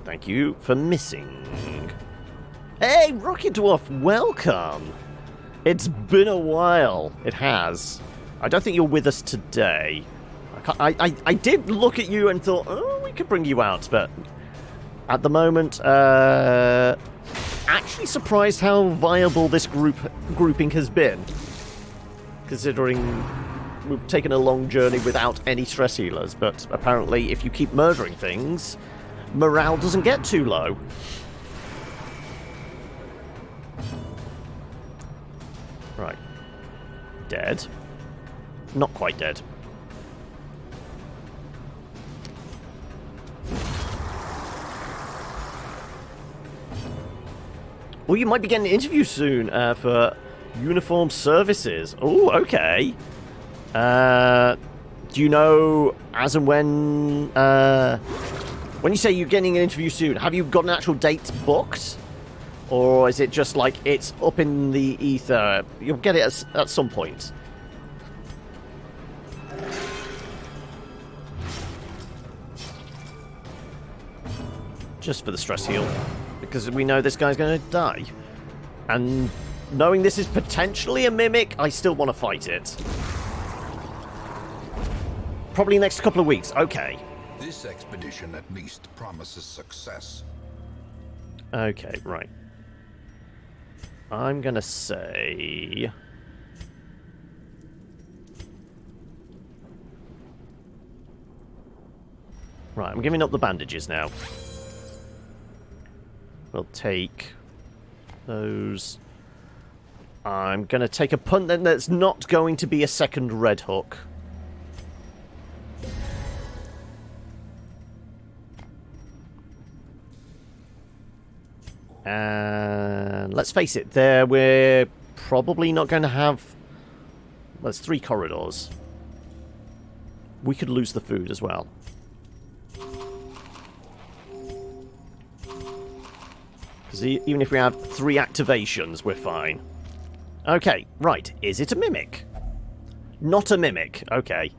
Thank you for missing. Hey, Rocket Dwarf, welcome! It's been a while. It has. I don't think you're with us today. I did look at you and thought, oh, we could bring you out, but at the moment, actually surprised how viable this grouping has been, considering we've taken a long journey without any stress healers. But apparently, if you keep murdering things, morale doesn't get too low. Right. Dead. Not quite dead. Well, you might be getting an interview soon for uniform services. Oh, okay. Do you know as and when you say you're getting an interview soon, have you got an actual date booked? Or is it just like it's up in the ether? You'll get it at some point. Just for the stress heal. Because we know this guy's going to die. And knowing this is potentially a mimic, I still want to fight it. Probably next couple of weeks. Okay. This expedition at least promises success. Okay, right. I'm going to say... Right, I'm giving up the bandages now. We'll take those. I'm going to take a punt then that's not going to be a second red hook. And let's face it, we're probably not going to have... Well, there's 3 corridors. We could lose the food as well. Because even if we have 3 activations, we're fine. Okay, right. Is it a mimic? Not a mimic. Okay.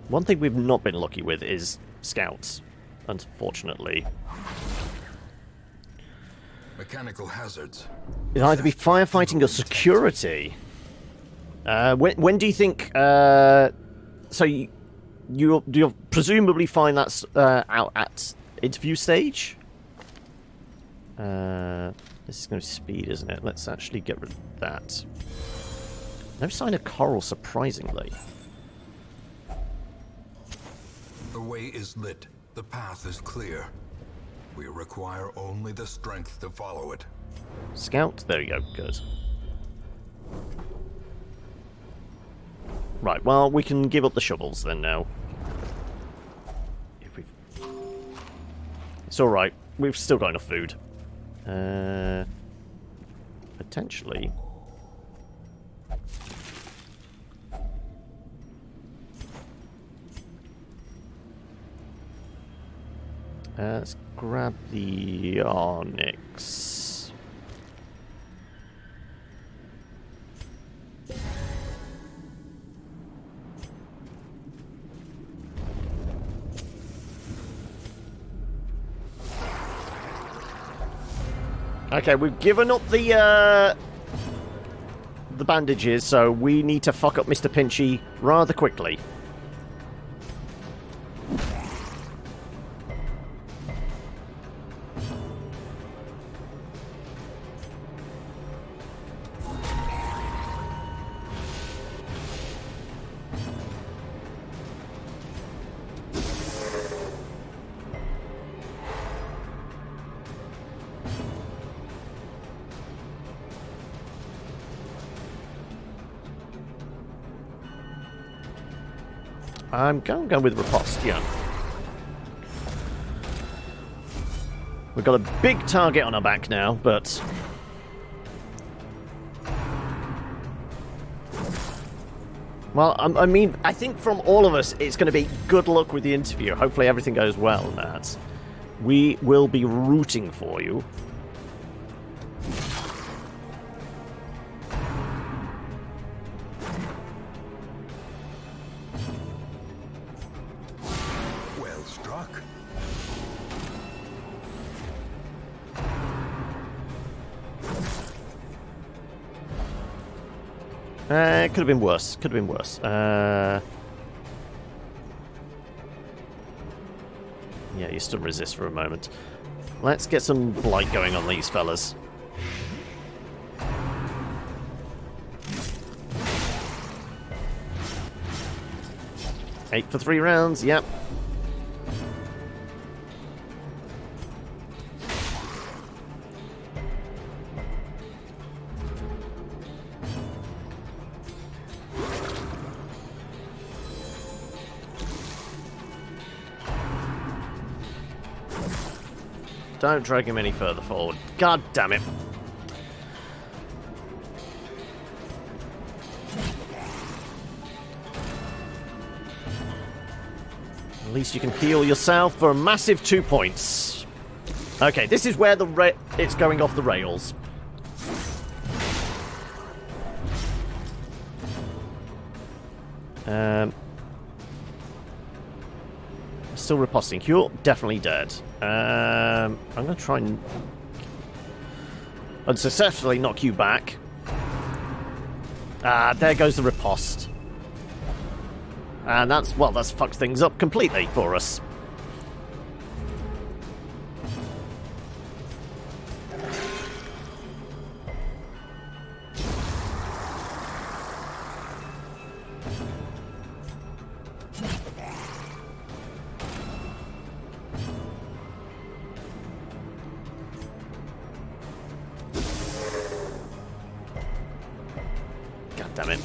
One thing we've not been lucky with is scouts, unfortunately. Mechanical hazards. It'll either be firefighting or security. When do you think... so you'll presumably find that's out at interview stage? This is going to be speed, isn't it? Let's actually get rid of that. No sign of coral, surprisingly. The way is lit. The path is clear. We require only the strength to follow it. Scout, there you go, good. Right, well, we can give up the shovels then now. If we've... It's alright. We've still got enough food. Potentially... let's grab the onyx. Okay, we've given up the bandages, so we need to fuck up Mr. Pinchy rather quickly. I'm going with riposte, yeah. We've got a big target on our back now, but... Well, I mean, I think from all of us, it's going to be good luck with the interview. Hopefully everything goes well, Matt. We will be rooting for you. Could have been worse. Could have been worse. Yeah, you still resist for a moment. Let's get some blight going on these fellas. Eight for 3 rounds, yep. Don't drag him any further forward. God damn it. At least you can heal yourself for a massive 2 points. Okay, this is where it's going off the rails. Still riposting. You're definitely dead. I'm going to try and unsuccessfully knock you back. There goes the riposte. And that's fucked things up completely for us. Damn it.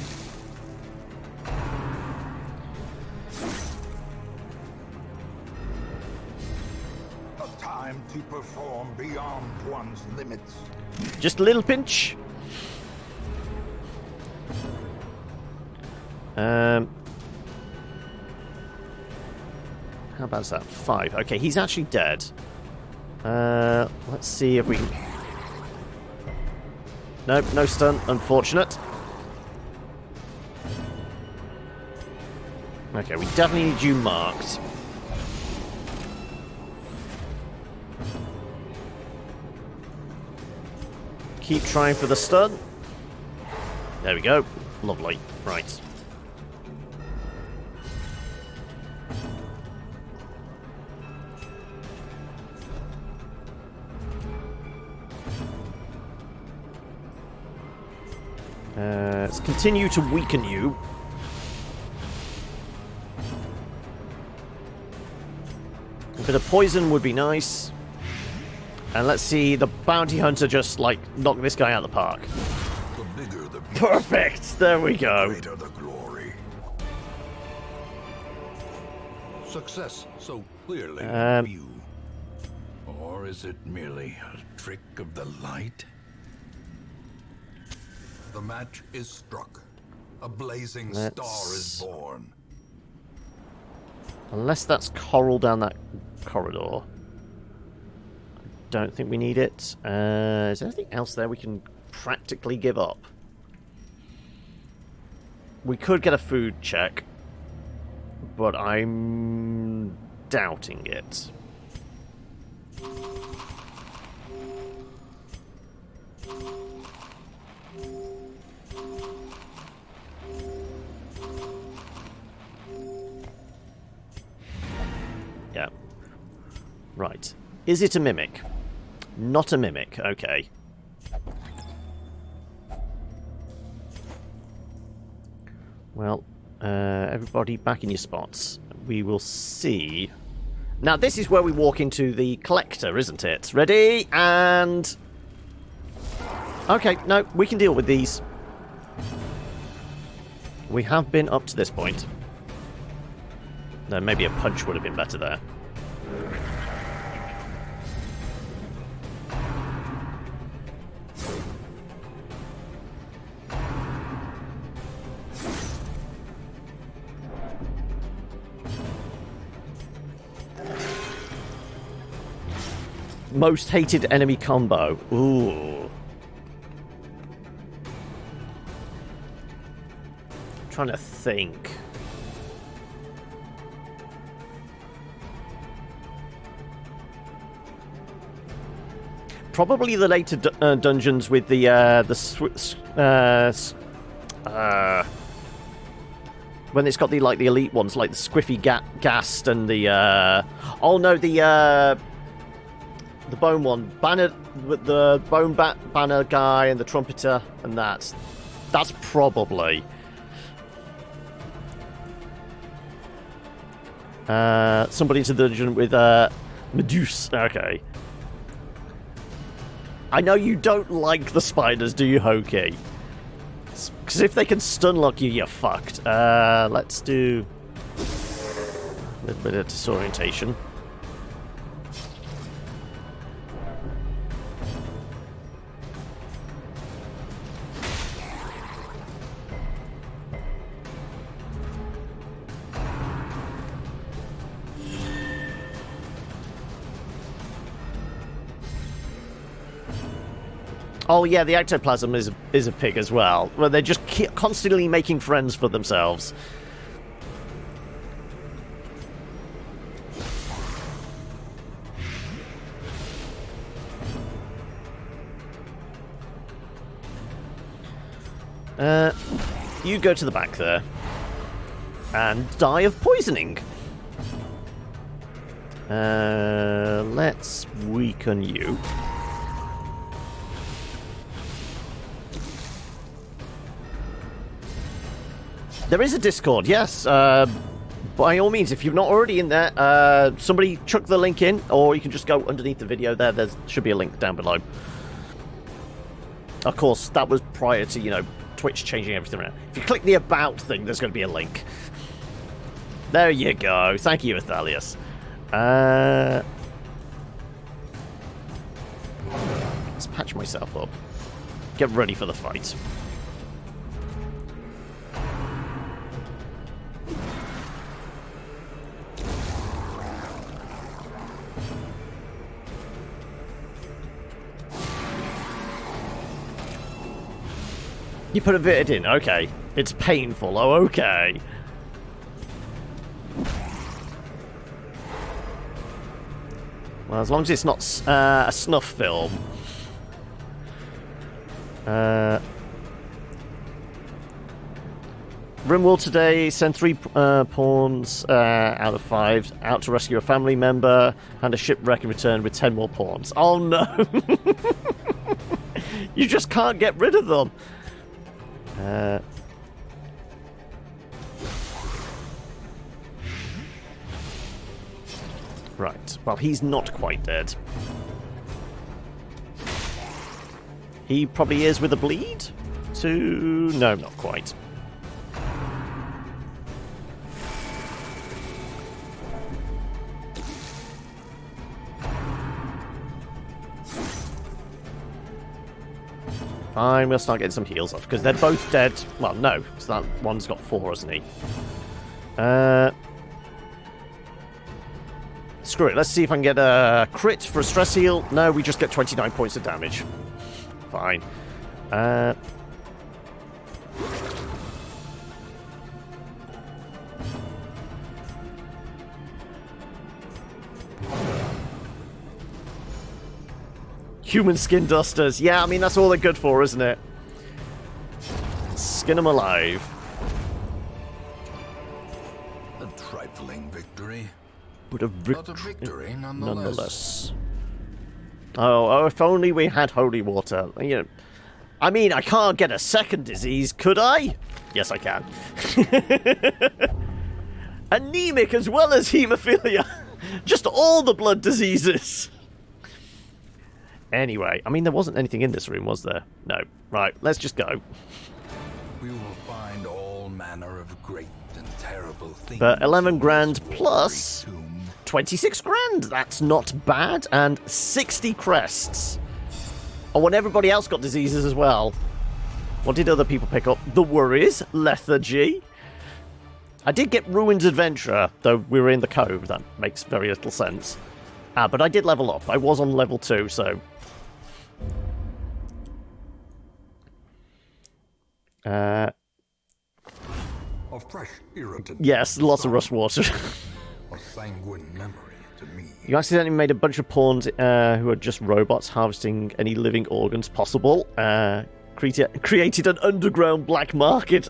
A time to perform beyond one's limits. Just a little pinch. How about that? 5. Okay, he's actually dead. Let's see if we can... Nope, no stun. Unfortunate. Okay, we definitely need you marked. Keep trying for the stun. There we go. Lovely. Right. Let's continue to weaken you. A bit of poison would be nice. And let's see the bounty hunter just, like, knock this guy out of the park. The bigger the Perfect! There we go. Greater the glory. Success so clearly in view. Or is it merely a trick of the light? The match is struck. A blazing star is born. Unless that's coral down that corridor. I don't think we need it. Is there anything else there we can practically give up? We could get a food check, but I'm doubting it. Yeah. Right. Is it a mimic? Not a mimic. Okay. Well, everybody back in your spots. We will see. Now, this is where we walk into the collector, isn't it? Ready? And... Okay, no, we can deal with these. We have been up to this point. No, maybe a punch would have been better there. Most hated enemy combo. Ooh. Trying to think. Probably the later dungeons with the when it's got the elite ones, like the Squiffy Gast and the oh no, the bone one, banner with the bone banner guy and the trumpeter, and that's probably somebody into the dungeon with Meduse. Okay. I know you don't like the spiders, do you, Hokey? Because if they can stun lock you, you're fucked. Let's do a little bit of disorientation. Oh yeah, the ectoplasm is a pig as well. Well, they're just constantly making friends for themselves. You go to the back there and die of poisoning. Let's weaken you. There is a Discord, yes. By all means, if you're not already in there, somebody chuck the link in, or you can just go underneath the video there. There should be a link down below. Of course, that was prior to, you know, Twitch changing everything around. If you click the About thing, there's going to be a link. There you go. Thank you, Athalius. Let's patch myself up. Get ready for the fight. You put a bit in, okay. It's painful, oh okay. Well, as long as it's not a snuff film. Rimworld today, send 3 pawns out of 5 out to rescue a family member and a shipwreck and return with 10 more pawns. Oh no! You just can't get rid of them! Right, well, he's not quite dead. He probably is with a bleed, 2? No, not quite. Fine, we'll start getting some heals off, because they're both dead. Well, no, because that one's got 4, hasn't he? Screw it, let's see if I can get a crit for a stress heal. No, we just get 29 points of damage. Fine. Human skin dusters. Yeah, I mean, that's all they're good for, isn't it? Skin them alive. A trifling victory. But a victory nonetheless. Oh, if only we had holy water. You know, I mean, I can't get a second disease, could I? Yes, I can. Anemic as well as haemophilia. Just all the blood diseases. Anyway, I mean, there wasn't anything in this room, was there? No. Right, let's just go. We will find all manner of great and terrible things. But 11 grand plus 26 grand. That's not bad. And 60 crests. Oh, and everybody else got diseases as well. What did other people pick up? The worries, lethargy. I did get Ruined Adventurer, though we were in the cove. That makes very little sense. But I did level up. I was on level 2, so... A fresh irritant. Yes, lots of rust water. A sanguine memory to me. You accidentally made a bunch of pawns who are just robots harvesting any living organs possible. Created an underground black market.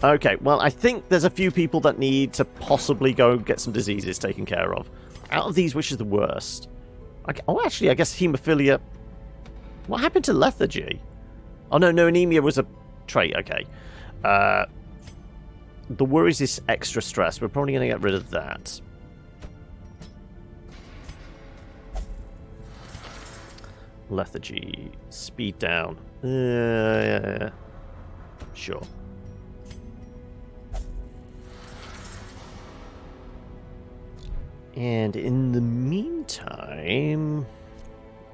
Okay, well, I think there's a few people that need to possibly go get some diseases taken care of. Out of these, which is the worst? Oh, actually, I guess haemophilia... What happened to lethargy? Oh, no, anemia was a trait, okay. The worries is extra stress. We're probably going to get rid of that. Lethargy. Speed down. Sure. And in the meantime...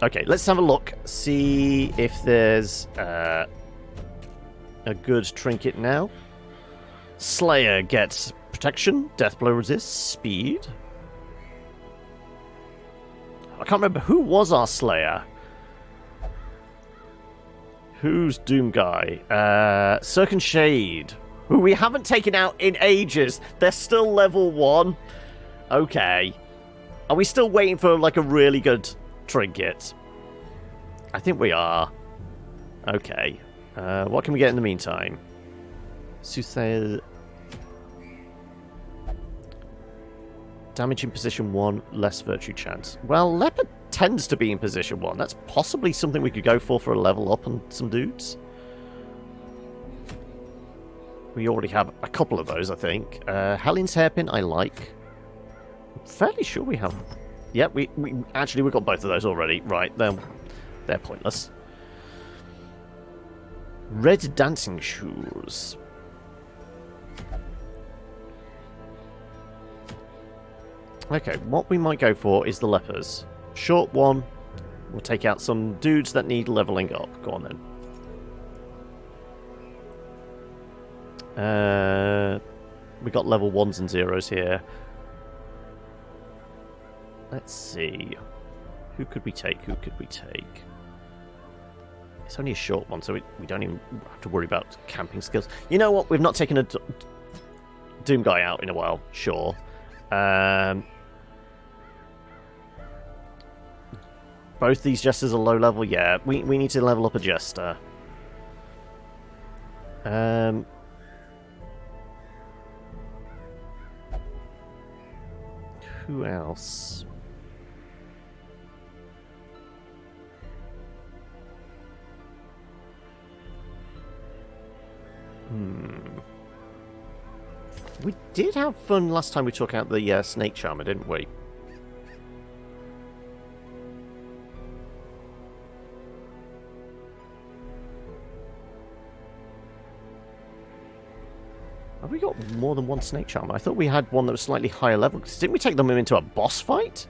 Okay, let's have a look. See if there's a good trinket now. Slayer gets protection. Deathblow resists. Speed. I can't remember. Who was our Slayer? Who's Doom Guy? Circus Shade. Who we haven't taken out in ages. They're still level 1. Okay. Are we still waiting for, like, a really good trinket? I think we are. Okay. What can we get in the meantime? Soothsayer. Damage in position 1, less virtue chance. Well, Leopard tends to be in position 1. That's possibly something we could go for a level up on some dudes. We already have a couple of those, I think. Hellion's Hairpin, I like. I'm fairly sure we have... Yep, we actually, we've got both of those already. Right, they're pointless. Red Dancing Shoes. Okay, what we might go for is the lepers. Short one. We'll take out some dudes that need leveling up. Go on then. We got level 1s and 0s here. Let's see. Who could we take? It's only a short one, so we don't even have to worry about camping skills. You know what? We've not taken a Doom Guy out in a while. Sure. Both these Jesters are low level. Yeah, we need to level up a Jester. Who else? We did have fun last time we took out the Snake Charmer, didn't we? Have we got more than one snake charmer? I thought we had one that was slightly higher level. Didn't we take them into a boss fight?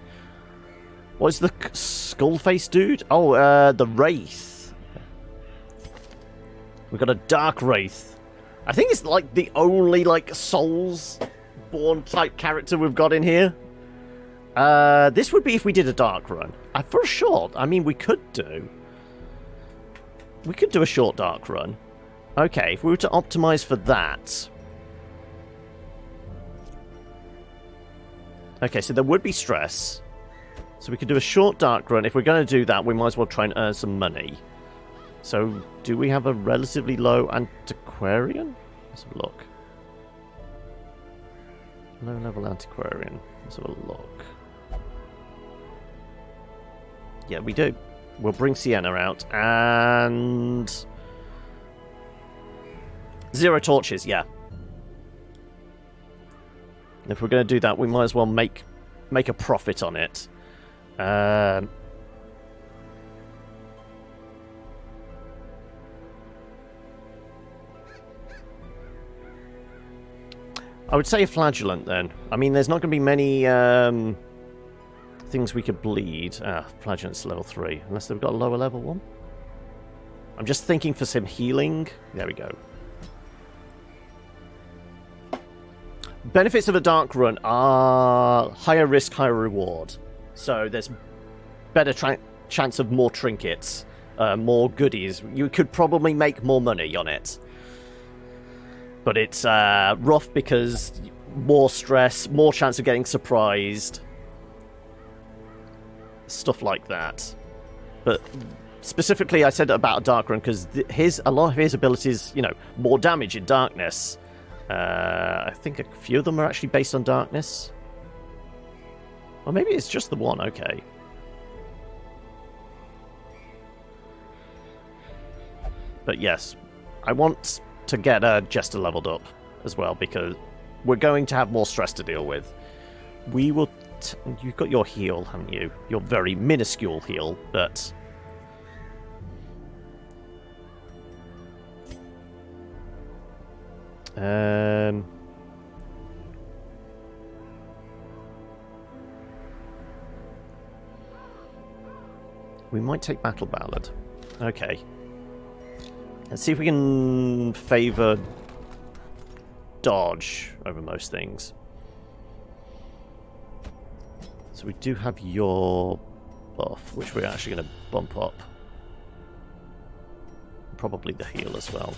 What is the skull face dude? Oh, the Wraith. We've got a Dark Wraith. I think it's like the only like Souls-born type character we've got in here. This would be if we did a dark run. For a short, I mean, we could do a short dark run. Okay, if we were to optimize for that. Okay, so there would be stress. So we could do a short dark run. If we're going to do that, we might as well try and earn some money. So, do we have a relatively low antiquarian? Let's have a look. Low level antiquarian. Let's have a look. Yeah, we do. We'll bring Sienna out and 0 torches, yeah. If we're going to do that, we might as well make a profit on it. I would say a flagellant then. I mean, there's not going to be many things we could bleed. Flagellant's level 3, unless they've got a lower level one. I'm just thinking for some healing. There we go. Benefits of a dark run are higher risk, higher reward. So there's better chance of more trinkets, more goodies. You could probably make more money on it. But it's rough because more stress, more chance of getting surprised. Stuff like that. But specifically I said about a dark run because a lot of his abilities, you know, more damage in darkness. I think a few of them are actually based on darkness. Or maybe it's just the one, okay. But yes, I want to get Jester leveled up as well, because we're going to have more stress to deal with. We will... You've got your heal, haven't you? Your very minuscule heal, but... we might take Battle Ballad. Okay. Let's see if we can favour dodge over most things. So we do have your buff, which we're actually going to bump up. Probably the heal as well.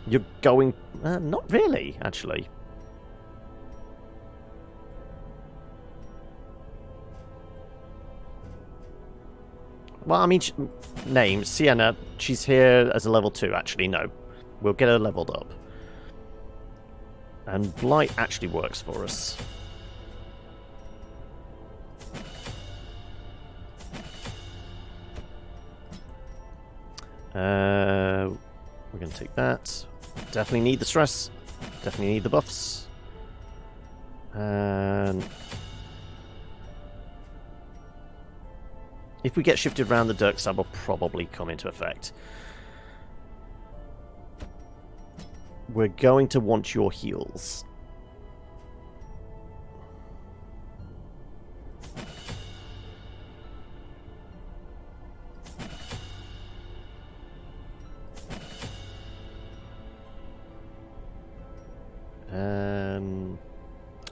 You're going... not really, actually. Well, I mean, name, Sienna, she's here as a level 2, actually, no. We'll get her leveled up. And Blight actually works for us. We're going to take that. Definitely need the stress. Definitely need the buffs. And... if we get shifted around, the Dirk Stab will probably come into effect. We're going to want your heals.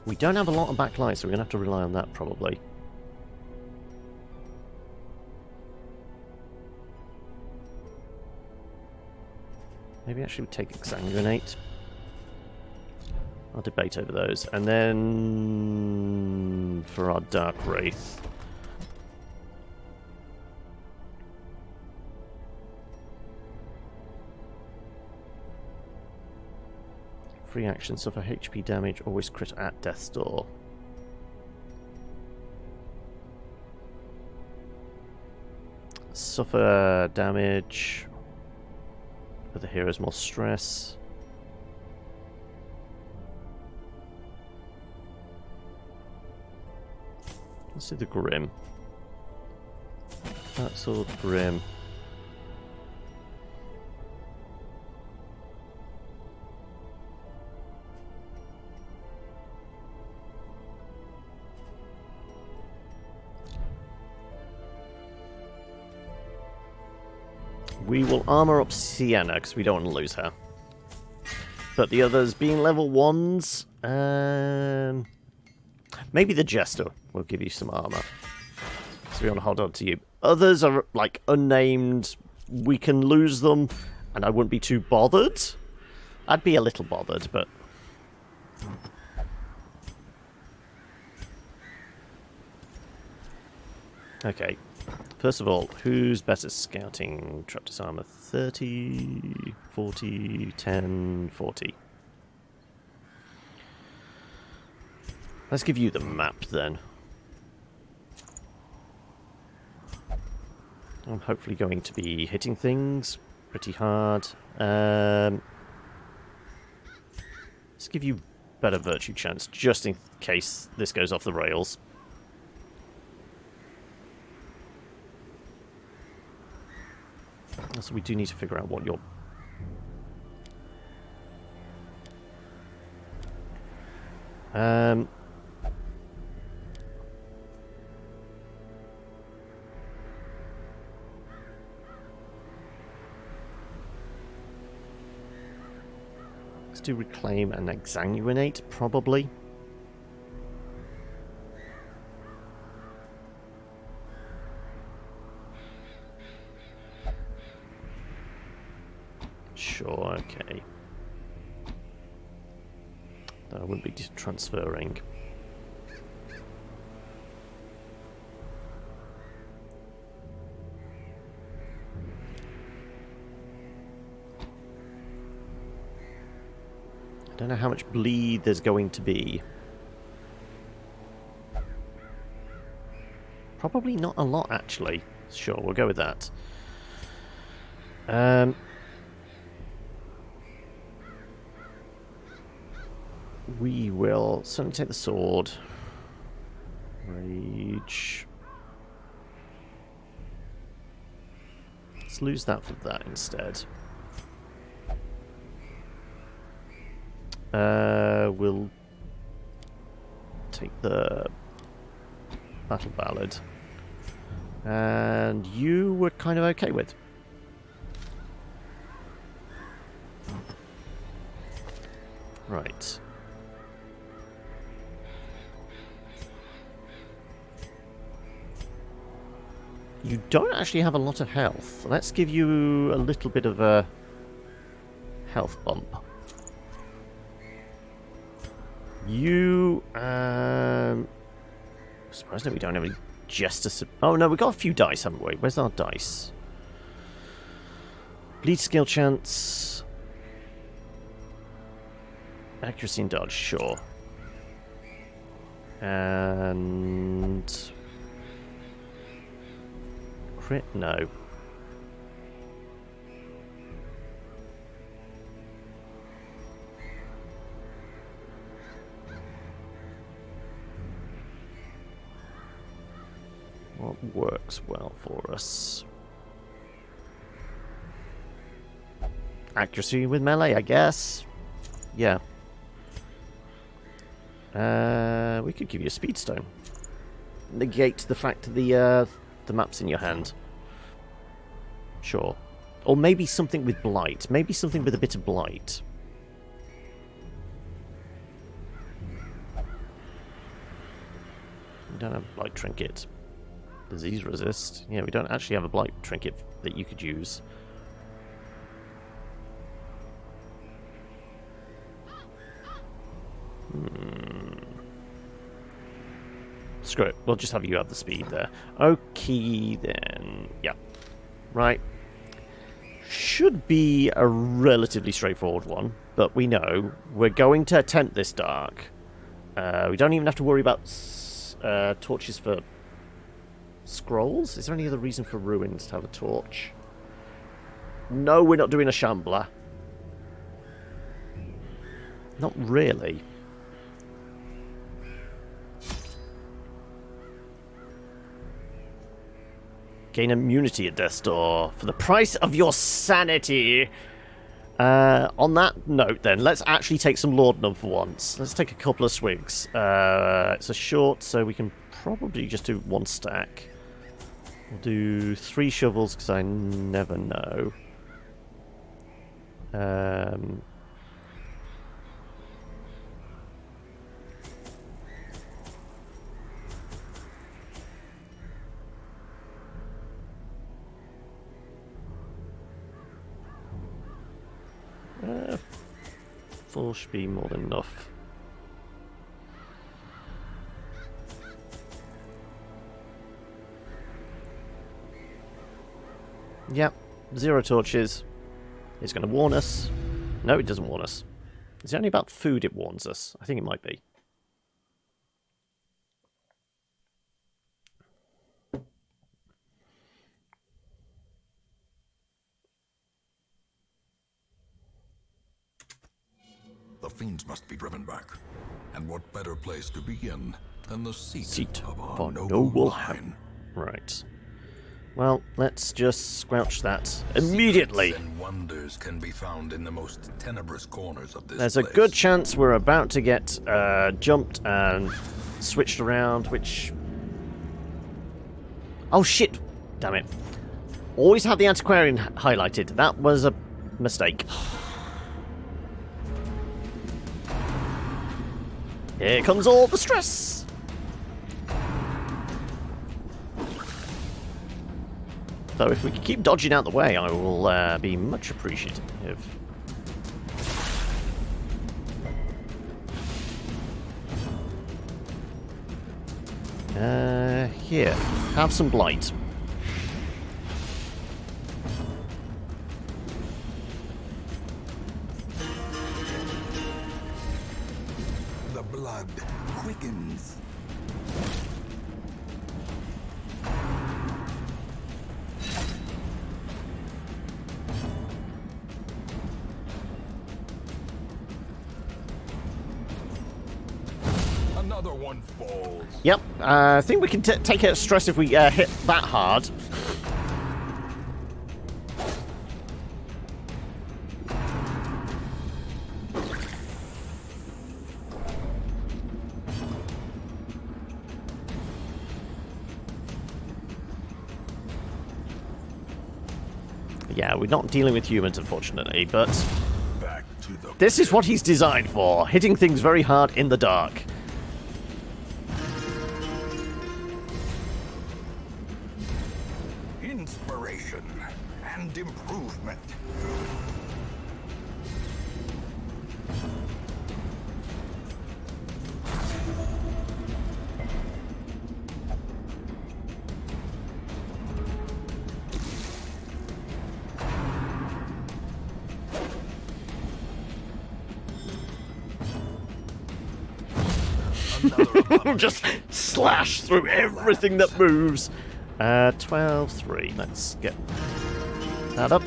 We don't have a lot of backlight, so we're going to have to rely on that probably. Maybe actually take Exsanguinate. I'll debate over those. And then for our Dark Wraith. Free action, suffer HP damage, always crit at death's door. Suffer damage. But the hero's more stress. Let's do the Grim. That's all Grim. We will armor up Sienna, because we don't want to lose her. But the others being level 1s... maybe the Jester will give you some armor. So we want to hold on to you. Others are, like, unnamed. We can lose them, and I wouldn't be too bothered. I'd be a little bothered, but... Okay. First of all, who's better scouting? Trap disarmor 30, 40, 10, 40. Let's give you the map then. I'm hopefully going to be hitting things pretty hard. Let's give you better virtue chance, just in case this goes off the rails. So we do need to figure out what your... Let's do reclaim and exsanguinate, probably. Sure, okay. That wouldn't be transferring. I don't know how much bleed there's going to be. Probably not a lot, actually. Sure, we'll go with that. We will certainly take the sword. Rage. Let's lose that for that instead. We'll take the Battle Ballad. And you were kind of okay with. Right. You don't actually have a lot of health. Let's give you a little bit of a health bump. You, surprised that we don't have any Jester... Oh no, we got a few dice, haven't we? Where's our dice? Bleed skill chance. Accuracy and dodge, sure. And... crit? No. What works well for us? Accuracy with melee, I guess. Yeah. We could give you a speed stone. Negate the fact that the map's in your hand. Sure. Or maybe something with blight. Maybe something with a bit of blight. We don't have a blight trinket. Disease resist. Yeah, we don't actually have a blight trinket that you could use. Screw it. We'll just have you have the speed there. Okay, then. Yeah. Right. Should be a relatively straightforward one, but we know we're going to attempt this dark. We don't even have to worry about torches for scrolls. Is there any other reason for ruins to have a torch? No, we're not doing a shambler. Not really. Gain immunity at death's door for the price of your sanity. On that note, then, let's actually take some laudanum for once. Let's take a couple of swigs. It's a short, so we can probably just do one stack. We'll do 3 shovels because I never know. Four should be more than enough. Yep, 0 torches. It's going to warn us. No, it doesn't warn us. Is it only about food it warns us? I think it might be. The fiends must be driven back. And what better place to begin than the seat of our noble line? Right. Well, let's just squelch that immediately. Secrets and wonders can be found in the most tenebrous corners of this There's a place. good chance we're about to get jumped and switched around, which... Oh, shit! Damn it. Always have the antiquarian highlighted. That was a mistake. Here comes all the stress! Though if we can keep dodging out the way, I will be much appreciative. Here. Have some blight. The blood quickens. Another one falls. Yep, I think we can take out stress if we hit that hard. Yeah, we're not dealing with humans, unfortunately, but Back to the this is what he's designed for, hitting things very hard in the dark. inspiration and improvement. Just slash through everything that moves. 12-3. Let's get that up.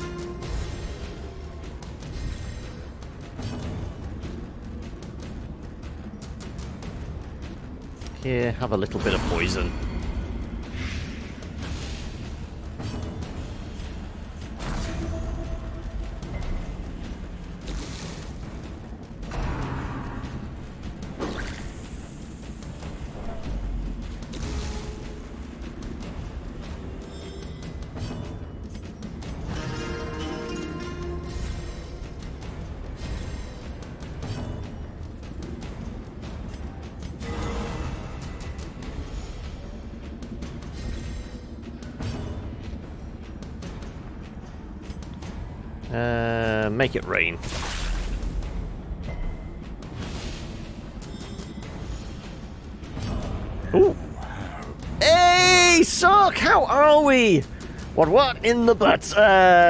Here, have a little bit of poison. Make it rain. Ooh. Hey, Sock, how are we? What in the butt?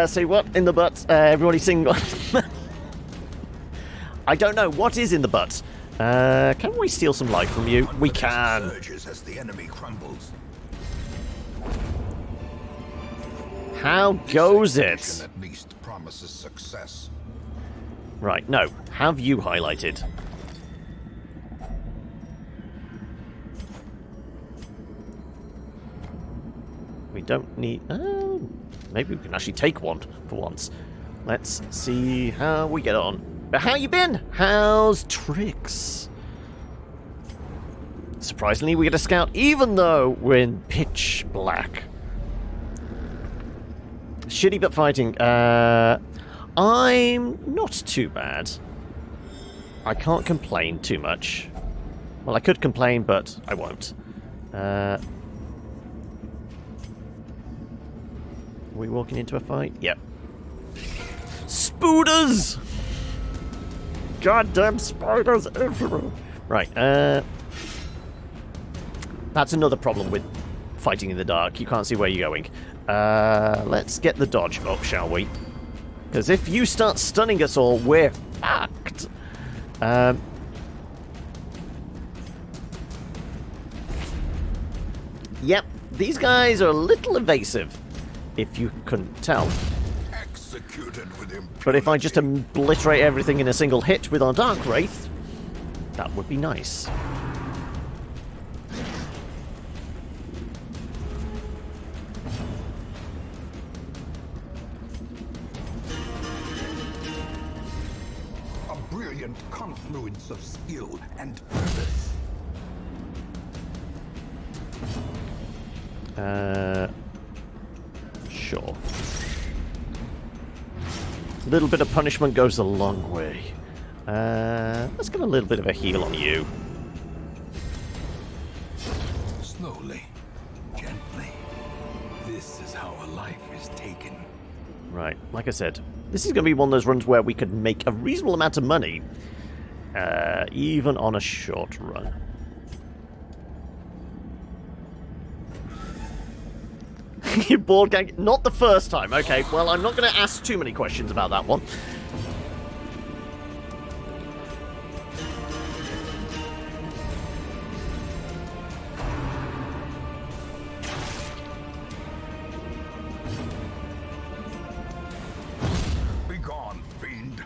Say what in the butt? Everybody sing. I don't know. What is in the butt? Can we steal some life from you? We can. Surges as the enemy crumbles. How goes it? At least promises success. Right, no. Have you highlighted? We don't need... maybe we can actually take one for once. Let's see how we get on. But how you been? How's Tricks? Surprisingly, we get a scout even though we're in pitch black. Shitty but fighting. I'm not too bad. I can't complain too much. Well, I could complain, but I won't. Are we walking into a fight? Yep. Spooders! Goddamn spiders everywhere! Right, that's another problem with fighting in the dark. You can't see where you're going. Let's get the dodge up, shall we? Because if you start stunning us all, we're fucked. Yep, these guys are a little evasive, if you couldn't tell. Executed with impunity. But if I just obliterate everything in a single hit with our Dark Wraith, that would be nice. A brilliant confluence of skill and purpose. Sure. A little bit of punishment goes a long way. Let's get a little bit of a heal on you. Slowly, gently. This is how a life is taken. Right, like I said, this is going to be one of those runs where we could make a reasonable amount of money, even on a short run. You bored gang? Not the first time. Okay, well, I'm not going to ask too many questions about that one. Be gone, fiend.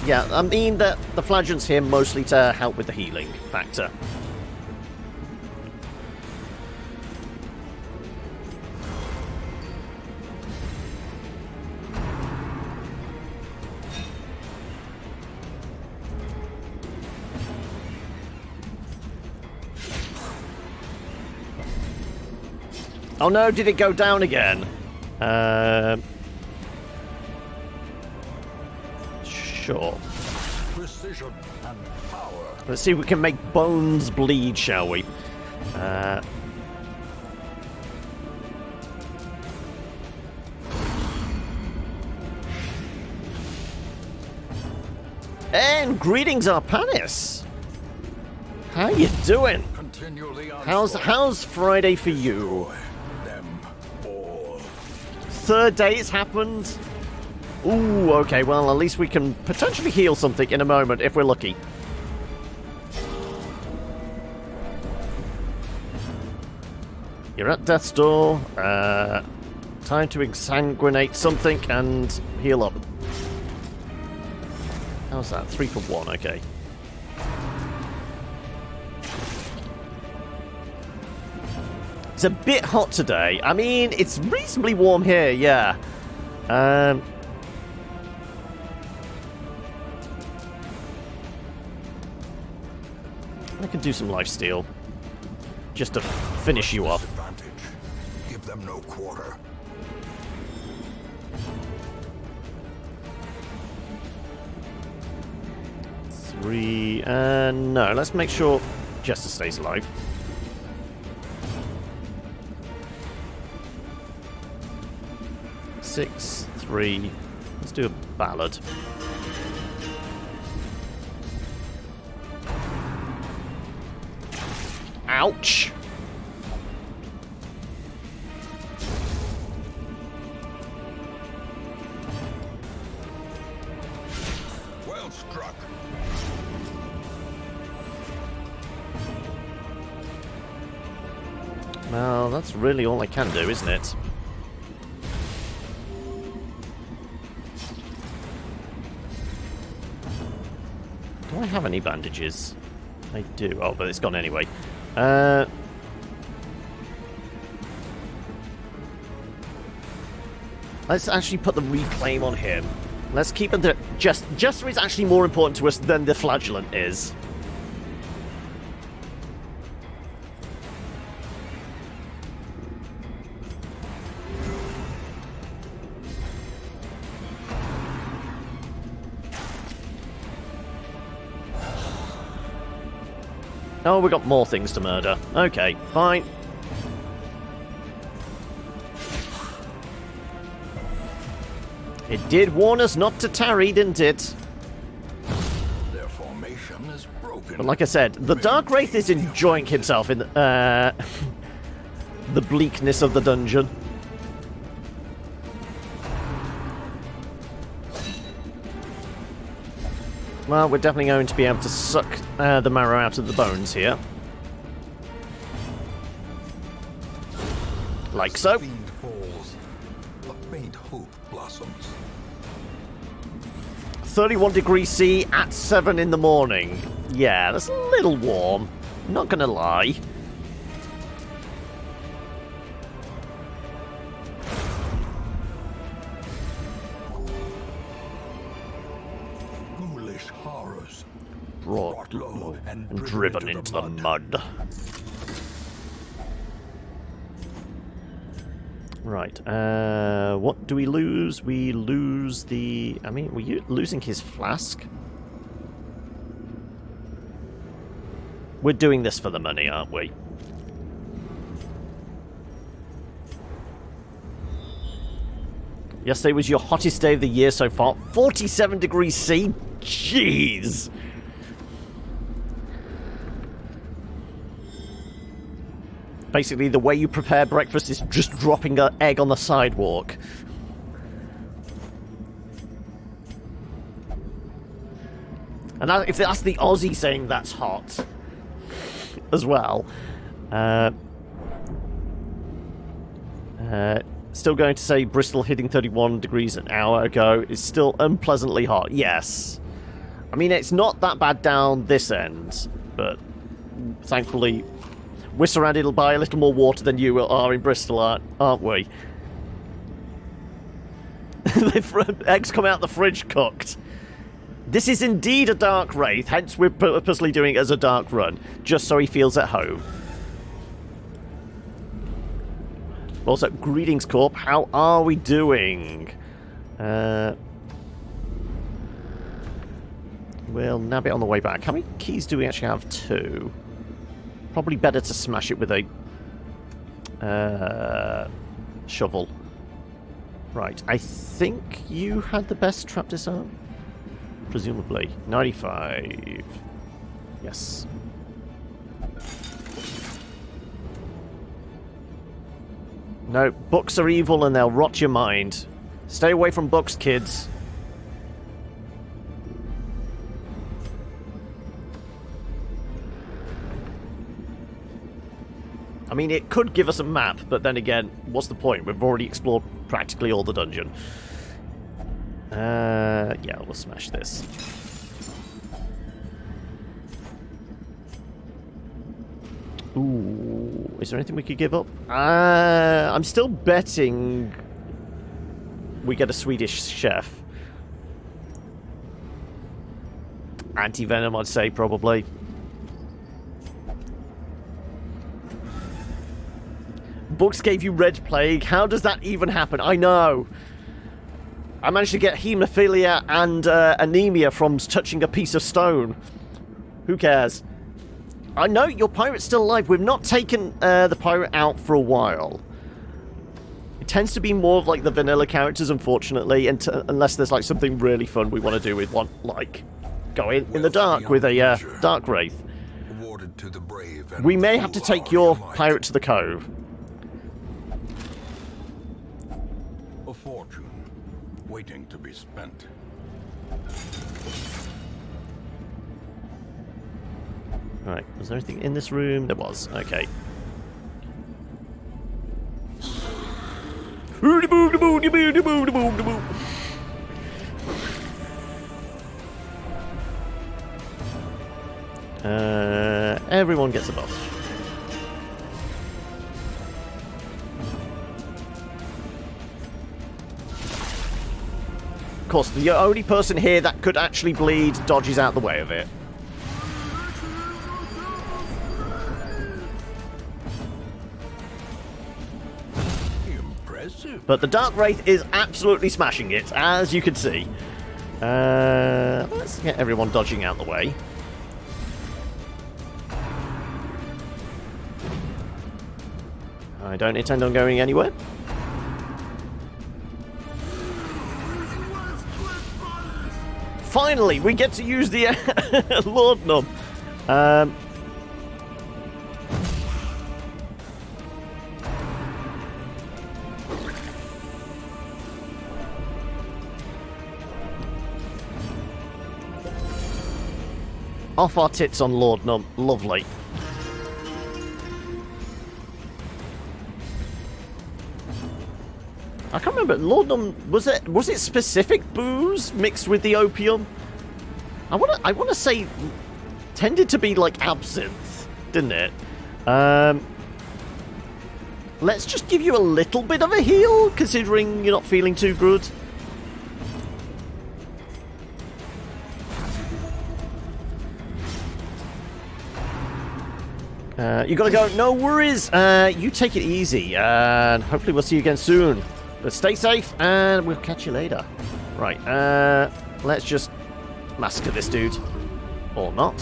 Yeah, I mean that the flagellant's here mostly to help with the healing factor. Oh no, did it go down again? Sure. Precision and power. Let's see if we can make bones bleed, shall we? And greetings, Arpanis. How you doing? Continually How's Friday for you? them all. Third day it's happened. Ooh, okay, well, at least we can potentially heal something in a moment if we're lucky. You're at death's door. Time to exsanguinate something and heal up. How's that? 3 for 1, okay. It's a bit hot today. I mean, it's reasonably warm here, yeah. I can do some lifesteal. Just to finish you off. Advantage. Give them no quarter. Three, no, let's make sure Jester stays alive. Six, 3, let's do a ballad. Ouch! Well struck. Well, that's really all I can do, isn't it? Do I have any bandages? I do. Oh, but it's gone anyway. Let's actually put the reclaim on him. Let's keep it there. Jester is actually more important to us than the flagellant is. Oh, we got more things to murder. Okay, fine. It did warn us not to tarry, didn't it? Their formation is broken. But like I said, the Dark Wraith is enjoying himself in the bleakness of the dungeon. Well, we're definitely going to be able to suck the marrow out of the bones here. Like so. Fiend falls, a faint hope blossoms. 31 degrees C at 7 in the morning. Yeah, that's a little warm. Not gonna lie. Ghoulish horrors. Brought low and driven into the mud. Right, what do we lose? We lose the... I mean, were you losing his flask? We're doing this for the money, aren't we? Yesterday was your hottest day of the year so far. 47 degrees C? Jeez! Basically, the way you prepare breakfast is just dropping an egg on the sidewalk. And that, if that's the Aussie saying that's hot, as well. Still going to say Bristol hitting 31 degrees an hour ago is still unpleasantly hot. Yes. I mean, it's not that bad down this end, but thankfully... we're surrounded by a little more water than you are in Bristol, aren't we? Eggs come out the fridge cooked. This is indeed a Dark Wraith, hence we're purposely doing it as a dark run, just so he feels at home. Also, greetings, Corp. How are we doing? We'll nab it on the way back. How many keys do we actually have? 2. Probably better to smash it with a shovel. Right, I think you had the best trap disarm? Presumably. 95. Yes. No, books are evil and they'll rot your mind. Stay away from books, kids. I mean, it could give us a map, but then again, what's the point? We've already explored practically all the dungeon. Yeah, we'll smash this. Ooh, is there anything we could give up? I'm still betting we get a Swedish chef. Anti-venom, I'd say, probably. Books gave you red plague. How does that even happen? I know. I managed to get haemophilia and anemia from touching a piece of stone. Who cares? I know your pirate's still alive. We've not taken the pirate out for a while. It tends to be more of like the vanilla characters, unfortunately, unless there's like something really fun we want to do with one, like going in the dark with a Dark Wraith. We may have to take your pirate to the cove. A fortune waiting to be spent. Right, was there anything in this room? There was, okay. Everyone gets a buff. Of course, the only person here that could actually bleed dodges out the way of it. Impressive. But the Dark Wraith is absolutely smashing it, as you can see. Let's get everyone dodging out the way. I don't intend on going anywhere. Finally, we get to use the laudanum. Off our tits on laudanum. Lovely. I can't remember. Laudanum, was it specific booze mixed with the opium? I wanna say tended to be like absinthe, didn't it? Let's just give you a little bit of a heal, considering you're not feeling too good. You gotta go. No worries. You take it easy, and hopefully we'll see you again soon. But stay safe, and we'll catch you later. Right. Let's just massacre this dude, or not.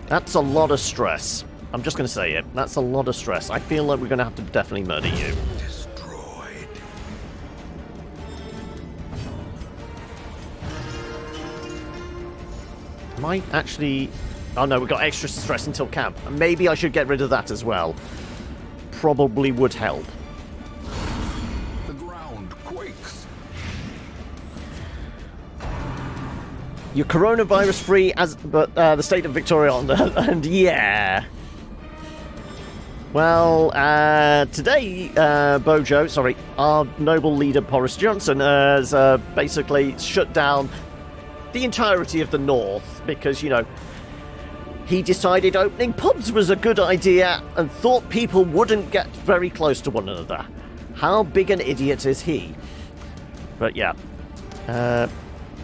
That's a lot of stress. I'm just gonna say it. That's a lot of stress. I feel like we're gonna have to definitely murder you. Might actually... Oh no, we've got extra stress until camp. Maybe I should get rid of that as well. Probably would help. The ground quakes. You're coronavirus free, but the state of Victoria on and yeah. Well, today, Bojo, sorry, our noble leader Boris Johnson has basically shut down the entirety of the north because, you know, he decided opening pubs was a good idea and thought people wouldn't get very close to one another. How big an idiot is he? But yeah.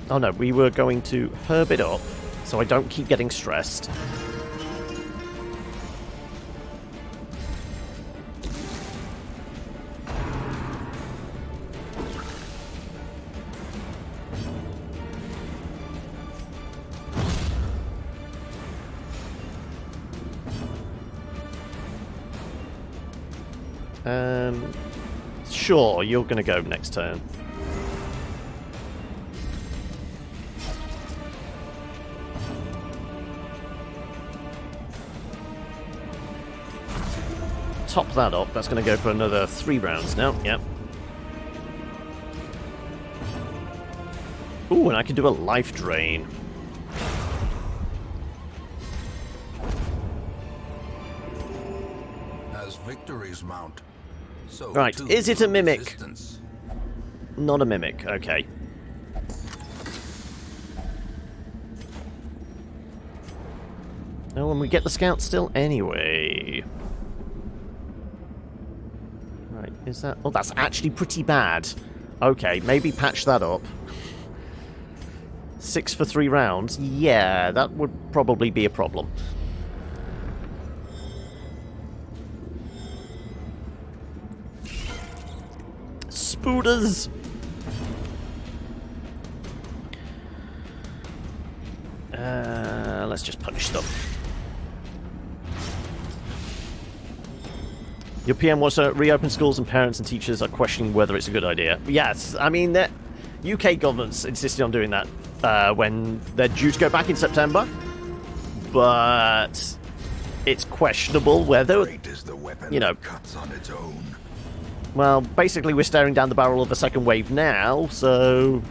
Oh no, we were going to herb it up so I don't keep getting stressed. Sure, you're going to go next turn. Top that up. That's going to go for another 3 rounds now. Yep. Ooh, and I can do a life drain. As victories mount, so right, too is it a mimic? resistance. Not a mimic, okay. Oh, and we get the scout still anyway. Right, is that... Oh, that's actually pretty bad. Okay, maybe patch that up. 6 for 3 rounds? Yeah, that would probably be a problem. Spooters! Let's just punish them. Your PM wants to reopen schools and parents and teachers are questioning whether it's a good idea. Yes, I mean, the UK government's insisted on doing that when they're due to go back in September. But it's questionable whether, Great is the weapon you know... that cuts on its own. Well, basically we're staring down the barrel of a second wave now, so...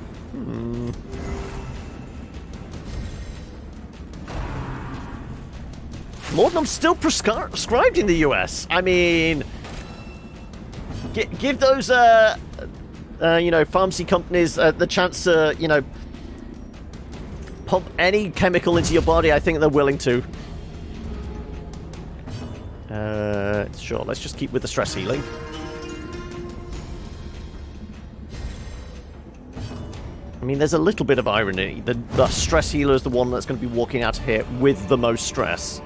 Laudanum's still prescribed in the US. I mean... Give those, you know, pharmacy companies the chance to, you know, pump any chemical into your body. I think they're willing to. Sure, let's just keep with the stress healing. I mean, there's a little bit of irony. The stress healer is the one that's going to be walking out of here with the most stress.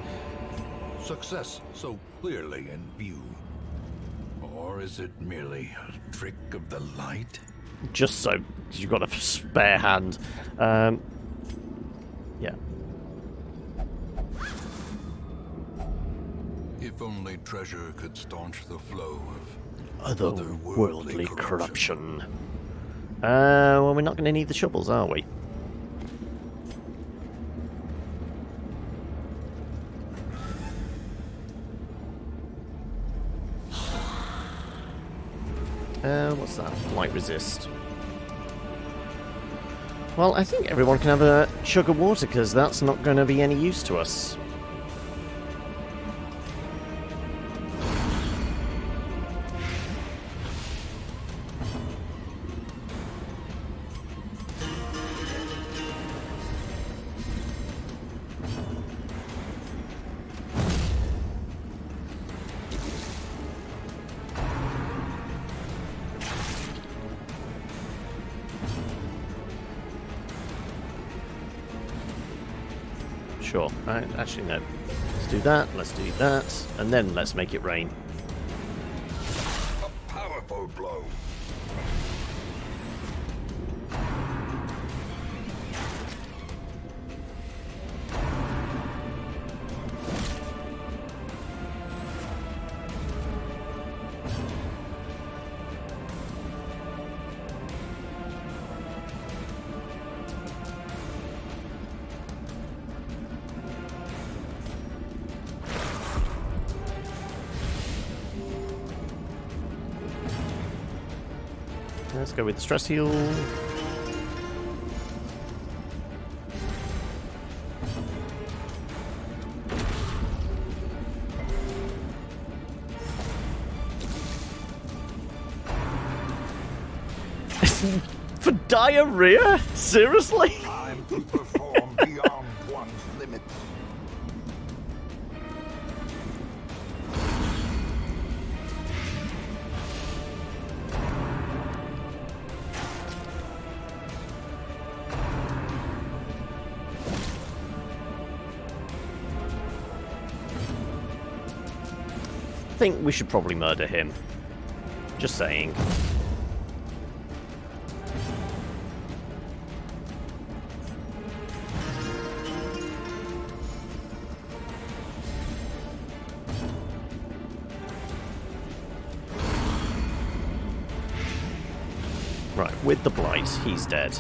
Success so clearly in view. Or is it merely a trick of the light? Just so you've got a spare hand. Yeah. If only treasure could staunch the flow of Otherworldly corruption. Well, we're not going to need the shovels, are we? What's that? Light resist. Well, I think everyone can have a chug of water, because that's not going to be any use to us. Sure. Actually, no. Let's do that, let's do that, and then let's make it rain. a powerful blow. Let's go with the stress heal. For diarrhea? Seriously? Time to perform beyond one's limits. I think we should probably murder him. Just saying. Right, with the blight, he's dead.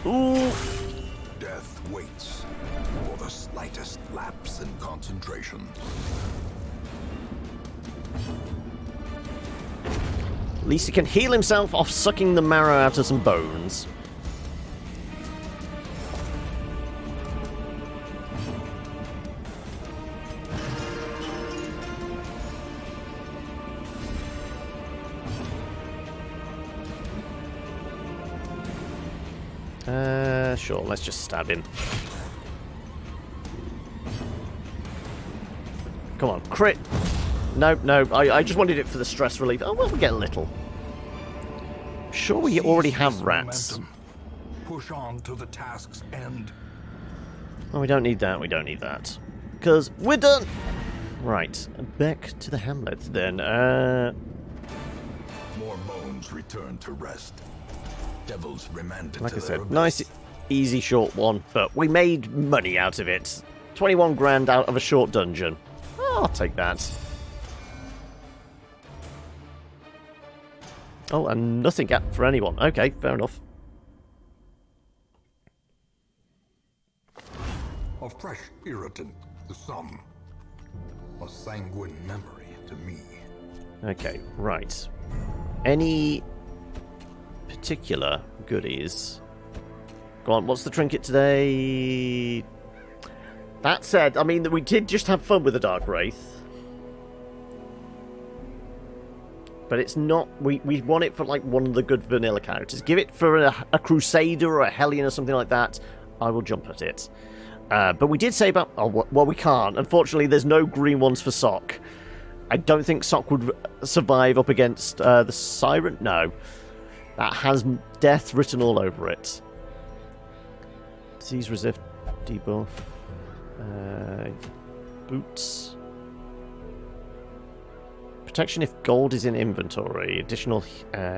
Ooh! Death waits for the slightest lapse in concentration. At least he can heal himself off sucking the marrow out of some bones. Sure, let's just stab him. Come on, crit! No, I just wanted it for the stress relief. Oh, well, we get a little. Sure, we already have rats. Momentum. Push on to the task's end. Oh, we don't need that, we don't need that. Because we're done! Right, back to the hamlet then. More bones return to rest. Devils remanded Like to I their said, abyss. nice, easy, short one, but we made money out of it. 21 grand out of a short dungeon. Oh, I'll take that. Oh, and nothing gap for anyone. Okay, fair enough. A fresh irritant to some. A sanguine memory to me. Okay, right. Any particular goodies? Go on, what's the trinket today? That said, I mean, we did just have fun with the Dark Wraith. But it's not... We want it for, like, one of the good vanilla characters. Give it for a Crusader or a Hellion or something like that. I will jump at it. But we did say about... Oh, well, we can't. Unfortunately, there's no green ones for Sock. I don't think Sock would survive up against the Siren. No. That has death written all over it. Disease resist debuff. Boots. Protection if gold is in inventory. Additional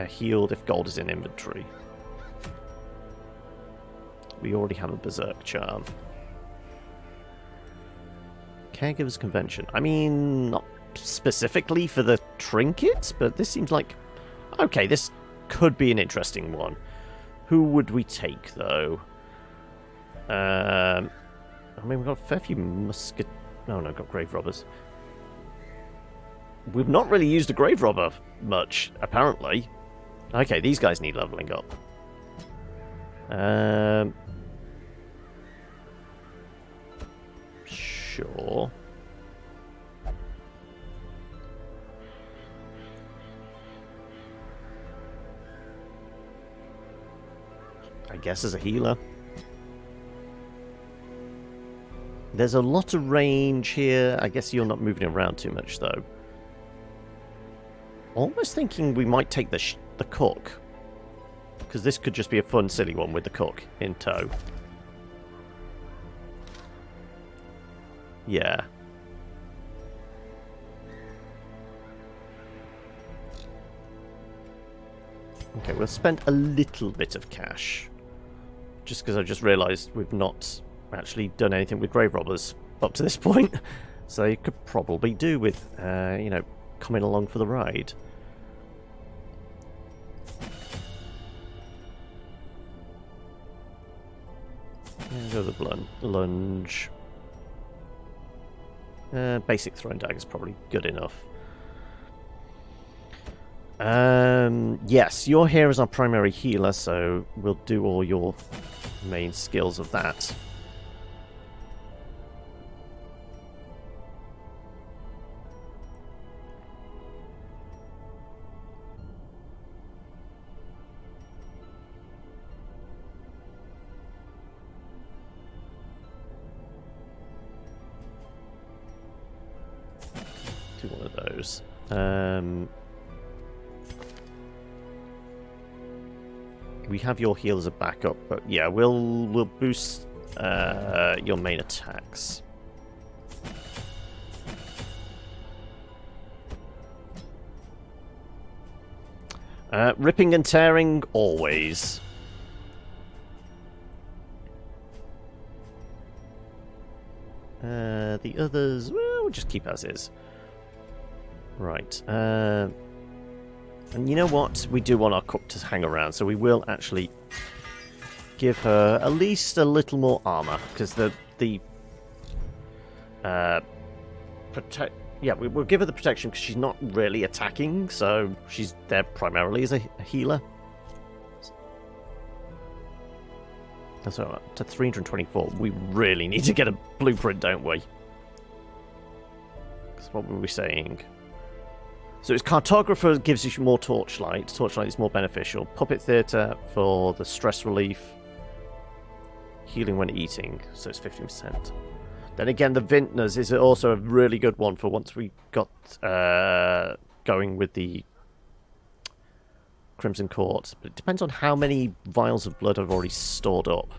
healed if gold is in inventory. We already have a Berserk Charm. Caregivers Convention. I mean, not specifically for the trinket, but this seems like... Okay, this could be an interesting one. Who would we take, though? I mean, we've got a fair few musket... No, no, got grave robbers. We've not really used a grave robber much, apparently. Okay, these guys need leveling up. Sure. I guess as a healer. There's a lot of range here. I guess you're not moving around too much, though. Almost thinking we might take the cook. Because this could just be a fun, silly one with the cook in tow. Yeah. Okay, we'll spend a little bit of cash. Just because I just realised we've not actually done anything with grave robbers up to this point. So you could probably do with, you know, coming along for the ride. Go the lunge. Basic throwing dagger is probably good enough. Yes, you're here as our primary healer, so we'll do all your main skills of that. Do one of those. We have your heal as a backup, but yeah, we'll boost your main attacks. Ripping and tearing, always. The others, well, we'll just keep as is. Right. And you know what? We do want our cook to hang around, so we will actually give her at least a little more armor, because we'll give her the protection because she's not really attacking, so she's there primarily as a healer. So to 324, we really need to get a blueprint, don't we? Because what were we saying? So it's cartographer gives you more torchlight. Torchlight is more beneficial. Puppet theatre for the stress relief. Healing when eating, so it's 15%. Then again, the vintners is also a really good one for once we got going with the Crimson Court. But it depends on how many vials of blood I've already stored up.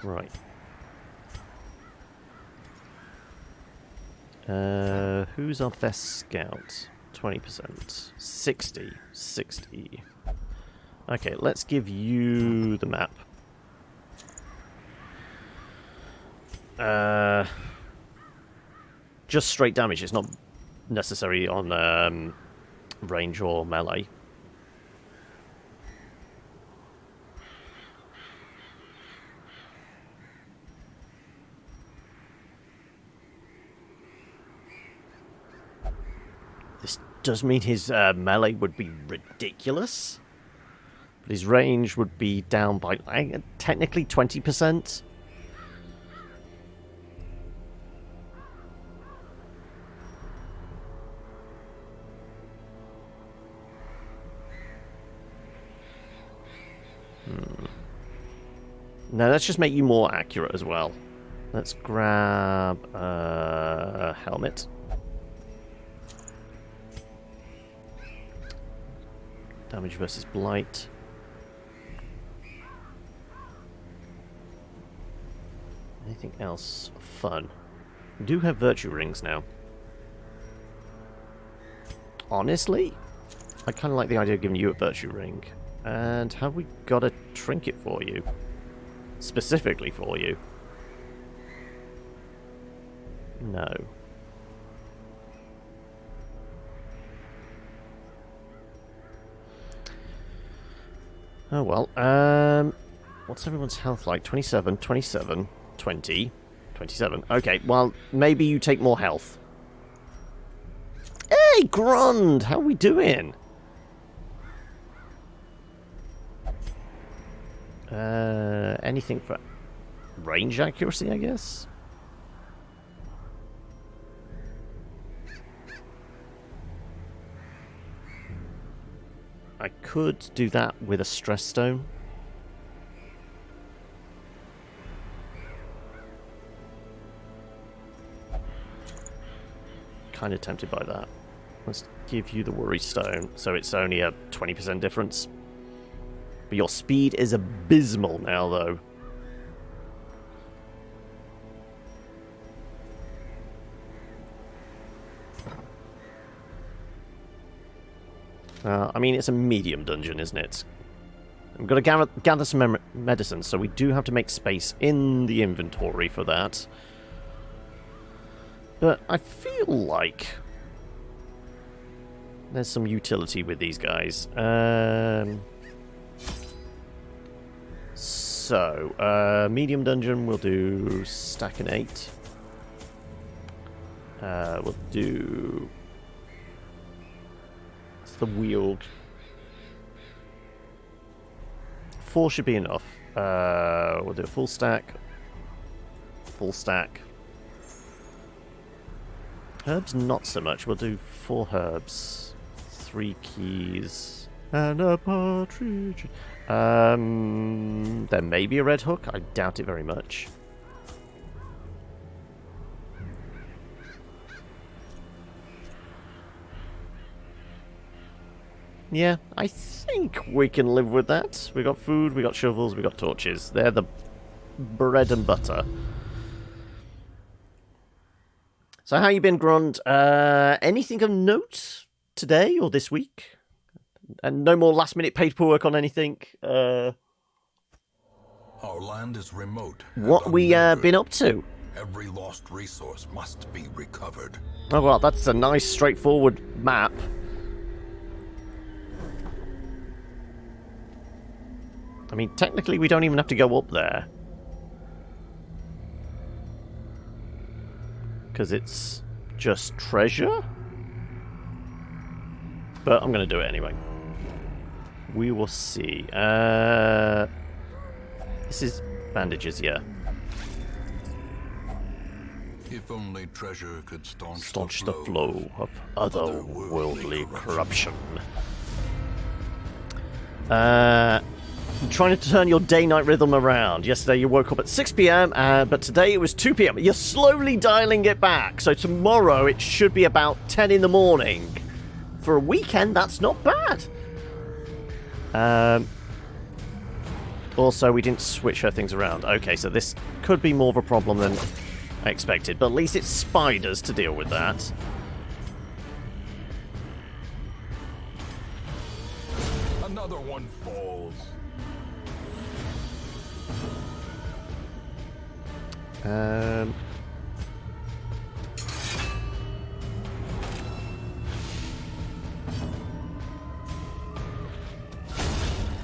Right. Who's our best scout? 20%. 60. Okay, let's give you the map. Just straight damage. It's not necessary on range or melee. This does mean his melee would be ridiculous, but his range would be down by technically 20%. No, let's just make you more accurate as well. Let's grab a helmet. Damage versus blight. Anything else fun? We do have virtue rings now. Honestly, I kind of like the idea of giving you a virtue ring. And have we got a trinket for you? Specifically for you. No. Oh well. What's everyone's health like? 27, 27, 20, 27. Okay, well, maybe you take more health. Hey, Grund! How are we doing? Anything for range accuracy, I guess? I could do that with a stress stone. Kind of tempted by that. Let's give you the worry stone, so it's only a 20% difference. But your speed is abysmal now, though. I mean, it's a medium dungeon, isn't it? We've got to gather some medicine, so we do have to make space in the inventory for that. But I feel like there's some utility with these guys. Medium dungeon, we'll do stack and 8. We'll do... What's the wield? 4 should be enough. We'll do a full stack. Full stack. Herbs, not so much. We'll do 4 herbs. 3 keys. And a partridge. There may be a red hook. I doubt it very much. Yeah, I think we can live with that. We got food, we got shovels, we got torches. They're the bread and butter. So how you been, Grund? Anything of note today or this week? And no more last-minute paperwork on anything? Our land is remote. What we been up to? Every lost resource must be recovered. Oh, well, that's a nice, straightforward map. I mean, technically, we don't even have to go up there. Because it's just treasure? But I'm going to do it anyway. We will see. This is bandages, yeah. If only treasure could staunch the flow of otherworldly corruption. Trying to turn your day-night rhythm around. Yesterday you woke up at 6 PM, but today it was 2 PM. You're slowly dialing it back, so tomorrow it should be about 10 in the morning. For a weekend, that's not bad. Also, we didn't switch her things around. Okay, so this could be more of a problem than I expected, but at least it's spiders to deal with that. Another one falls.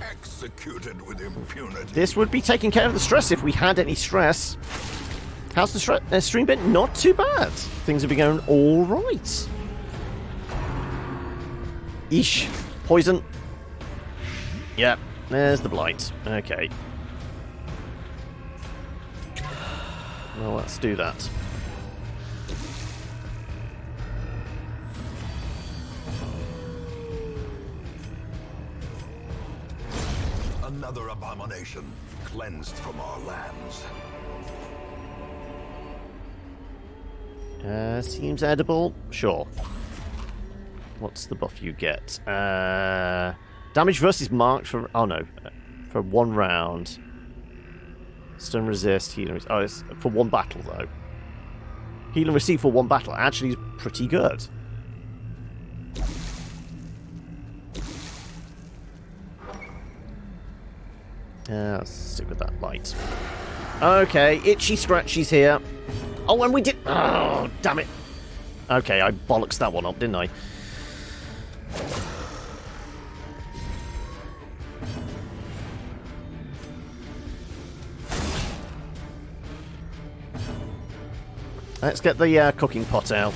Executed with impunity. This would be taking care of the stress if we had any stress. How's the stream been? Not too bad. Things have been going all right. Eesh. Poison. Yep. There's the blight. Okay. Well, let's do that. Another abomination cleansed from our lands. Seems edible. Sure. What's the buff you get? Damage versus marked for... Oh, no. For 1 round. Stun resist, heal and receive. Oh, it's for 1 battle, though. Heal and receive for 1 battle actually is pretty good. Let's stick with that light. Okay, itchy scratchy's here. Oh, and we did... Oh, damn it. Okay, I bollocks that one up, didn't I? Let's get the cooking pot out.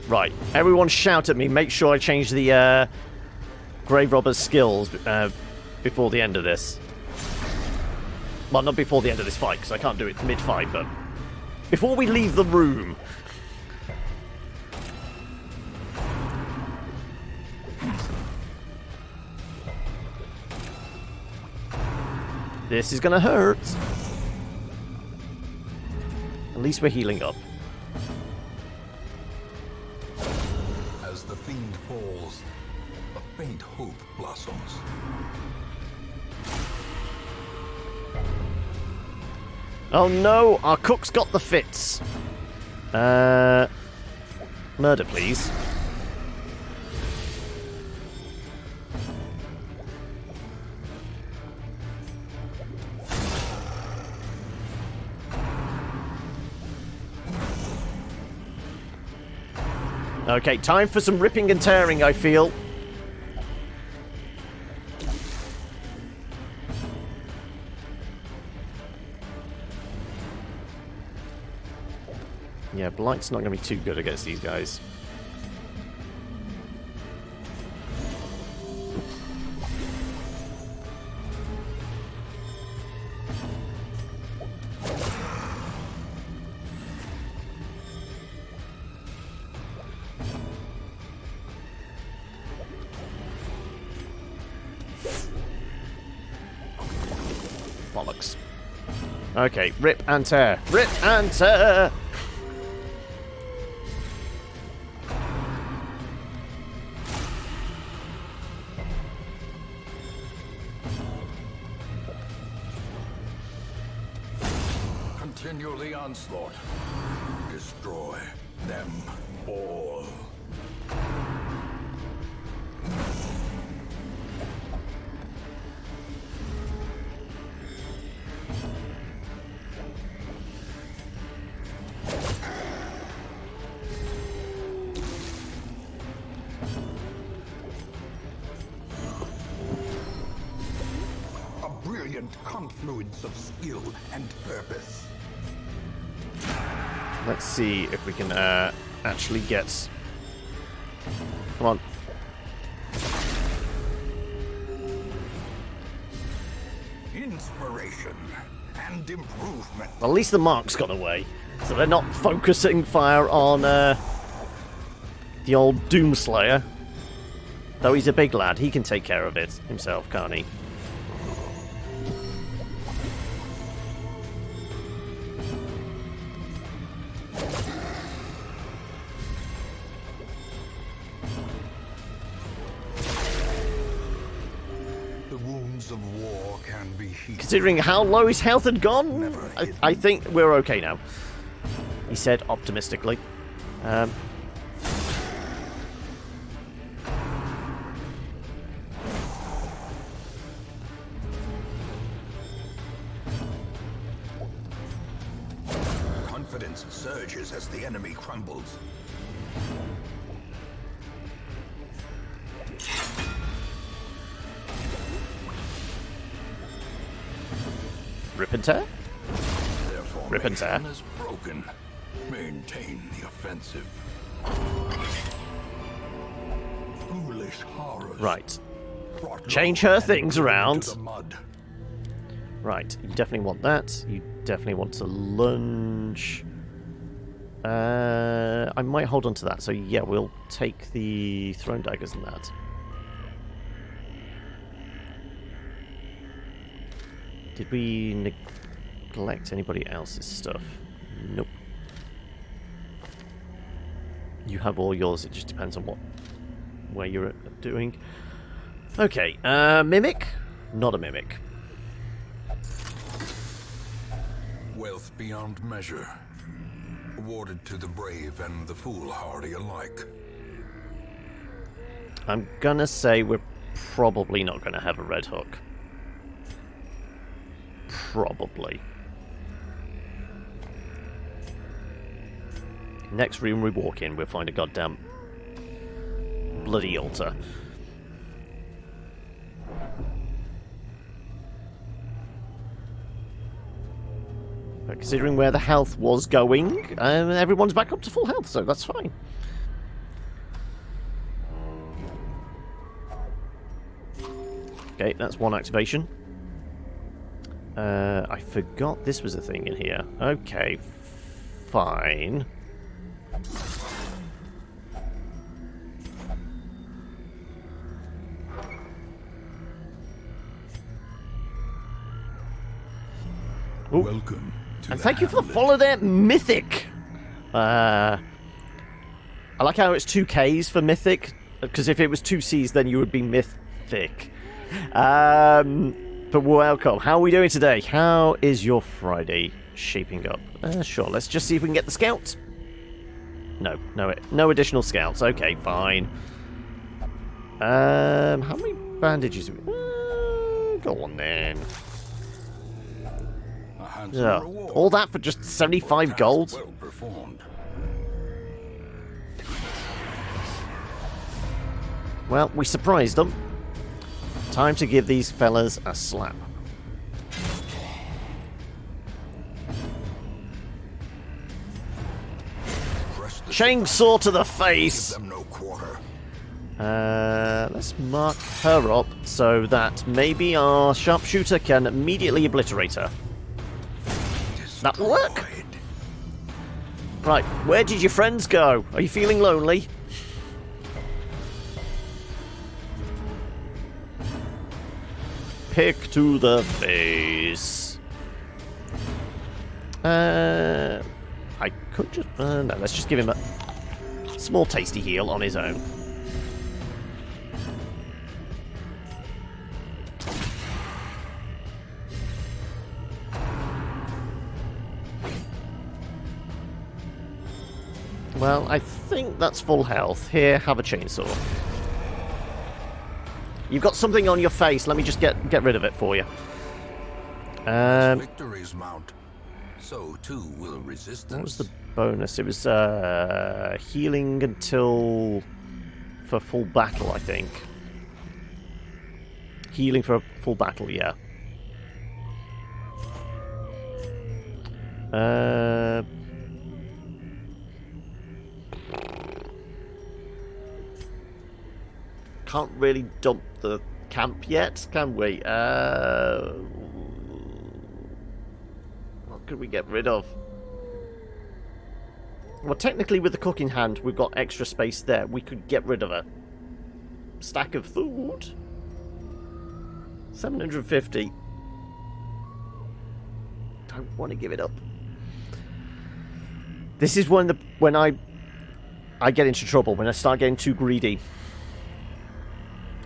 Right, everyone shout at me. Make sure I change the Grave Robber's skills before the end of this. Well, not before the end of this fight, because I can't do it mid-fight, but before we leave the room. This is gonna hurt. At least we're healing up. As the fiend falls, a faint hope blossoms. Oh no, our cook's got the fits. Murder, please. Okay, time for some ripping and tearing, I feel. Yeah, Blight's not going to be too good against these guys. Bollocks. Okay, rip and tear. Rip and tear! Continue the onslaught. Destroy them all. A brilliant confluence of skill and purpose. Let's see if we can actually get... Come on. Inspiration and improvement. Well, at least the mark's gone away. So they're not focusing fire on the old Doomslayer. Though he's a big lad, he can take care of it himself, can't he? Of war can be healed. Considering how low his health had gone, I think we're okay now. He said optimistically. Confidence surges as the enemy crumbles. Rip and tear? Their Rip and tear. formation is broken. Maintain the offensive. Foolish horrors. Right. Brought Change low her and things into around. the mud. Right, you definitely want that. You definitely want to lunge. I might hold on to that. So yeah, we'll take the thrown daggers and that. Did we neglect anybody else's stuff? Nope. You have all yours, it just depends on where you're doing. Okay, mimic? Not a mimic. Wealth beyond measure. Awarded to the brave and the foolhardy alike. I'm gonna say we're probably not going to have a red hook. Probably. Next room we walk in, we'll find a goddamn bloody altar. But considering where the health was going, everyone's back up to full health, so that's fine. Okay, that's one activation. I forgot this was a thing in here. Okay, fine. Ooh. Welcome to And the thank you for the hamlet. follow there, Mythic. I like how it's 2 Ks for Mythic, because if it was 2 Cs, then you would be Mythic. But welcome. How are we doing today? How is your Friday shaping up? Sure, let's just see if we can get the scouts. No additional scouts. Okay, fine. How many bandages? Go on then. A handsome reward. All that for just 75 gold? Well performed. Well, we surprised them. Time to give these fellas a slap. Chainsaw to the face! Give them no quarter. Let's mark her up so that maybe our sharpshooter can immediately obliterate her. That will work. Destroyed. Right, where did your friends go? Are you feeling lonely? Pick to the face. I could just... no, let's just give him a small tasty heal on his own. Well, I think that's full health. Here, have a chainsaw. You've got something on your face. Let me just get rid of it for you. Victories mount. So too will resistance. What was the bonus? It was healing until... for full battle, I think. Healing for a full battle, yeah. Can't really dump the camp yet, can we? What could we get rid of? Well, technically with the cook in hand, we've got extra space there. We could get rid of a stack of food. 750. Don't want to give it up. This is when I get into trouble, when I start getting too greedy.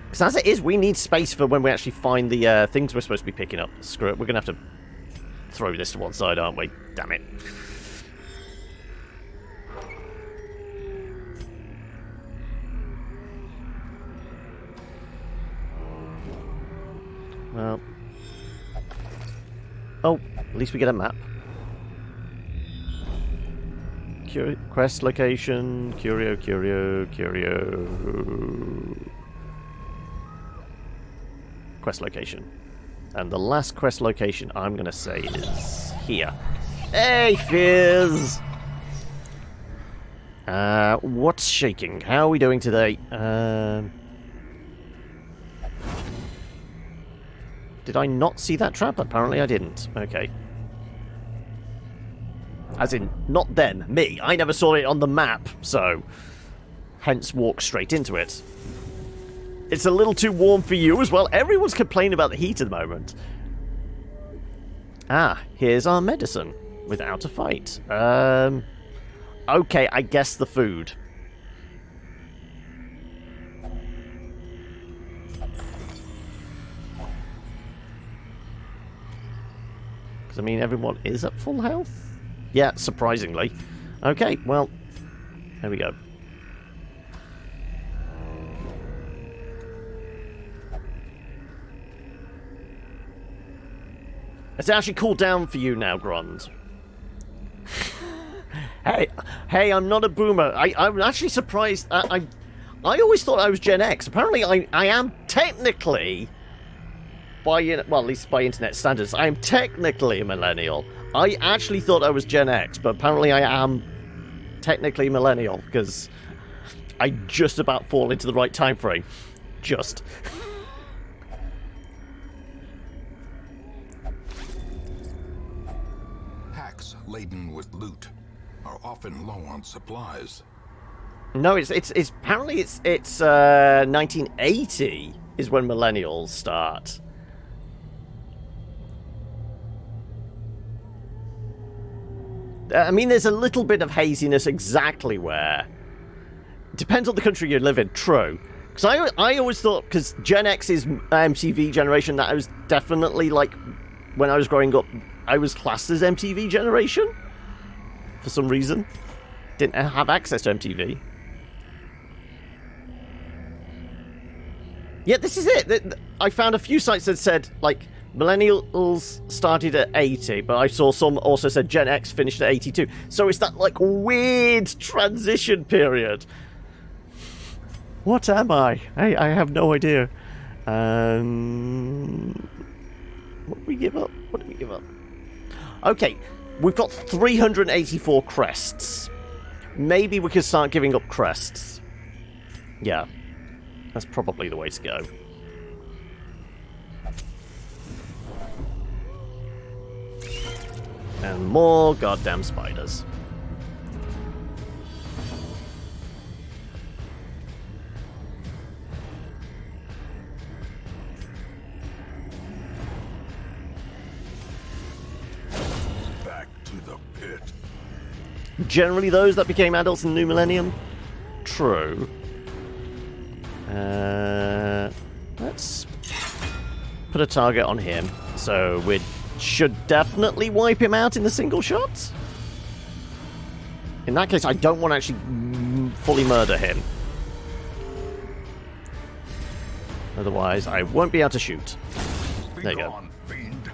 Because as it is, we need space for when we actually find the things we're supposed to be picking up. Screw it, we're going to have to throw this to one side, aren't we? Damn it. Well. Oh, at least we get a map. Quest location, curio. Quest location. And the last quest location I'm going to say is here. Hey, Fizz! What's shaking? How are we doing today? Did I not see that trap? Apparently I didn't. Okay. As in, not them, me. I never saw it on the map, so... hence walk straight into it. It's a little too warm for you as well. Everyone's complaining about the heat at the moment. Ah, here's our medicine. Without a fight. Okay, I guess the food. Because, I mean, everyone is at full health? Yeah, surprisingly. Okay, well, there we go. Has it actually cooled down for you now, Grond? Hey, I'm not a boomer. I'm actually surprised. I always thought I was Gen X. Apparently, I am technically, well, at least by internet standards, I am technically a millennial. I actually thought I was Gen X, but apparently I am technically millennial, because I just about fall into the right time frame. Just. Packs laden with loot are often low on supplies. No, it's apparently it's 1980 is when millennials start. I mean, there's a little bit of haziness exactly where. It depends on the country you live in, true. Because I always thought, because Gen X is MTV generation, that I was definitely, like, when I was growing up, I was classed as MTV generation. For some reason. Didn't have access to MTV. Yeah, this is it. I found a few sites that said, like, millennials started at 80, but I saw some also said Gen X finished at 82. So it's that, like, weird transition period. What am I? I have no idea. What did we give up? What did we give up? Okay, we've got 384 crests. Maybe we could start giving up crests. Yeah. That's probably the way to go. And more goddamn spiders. Back to the pit. Generally those that became adults in the new millennium? True. Let's put a target on him. So we should definitely wipe him out in the single shot. In that case, I don't want to actually fully murder him. Otherwise, I won't be able to shoot. There you go. Fiend.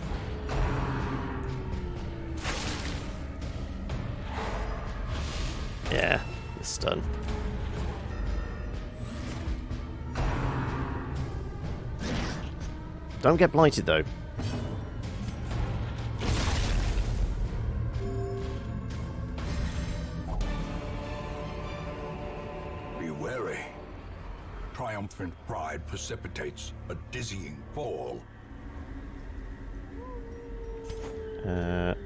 Yeah, it's done. Don't get blighted, though. Be wary. Triumphant pride precipitates a dizzying fall. So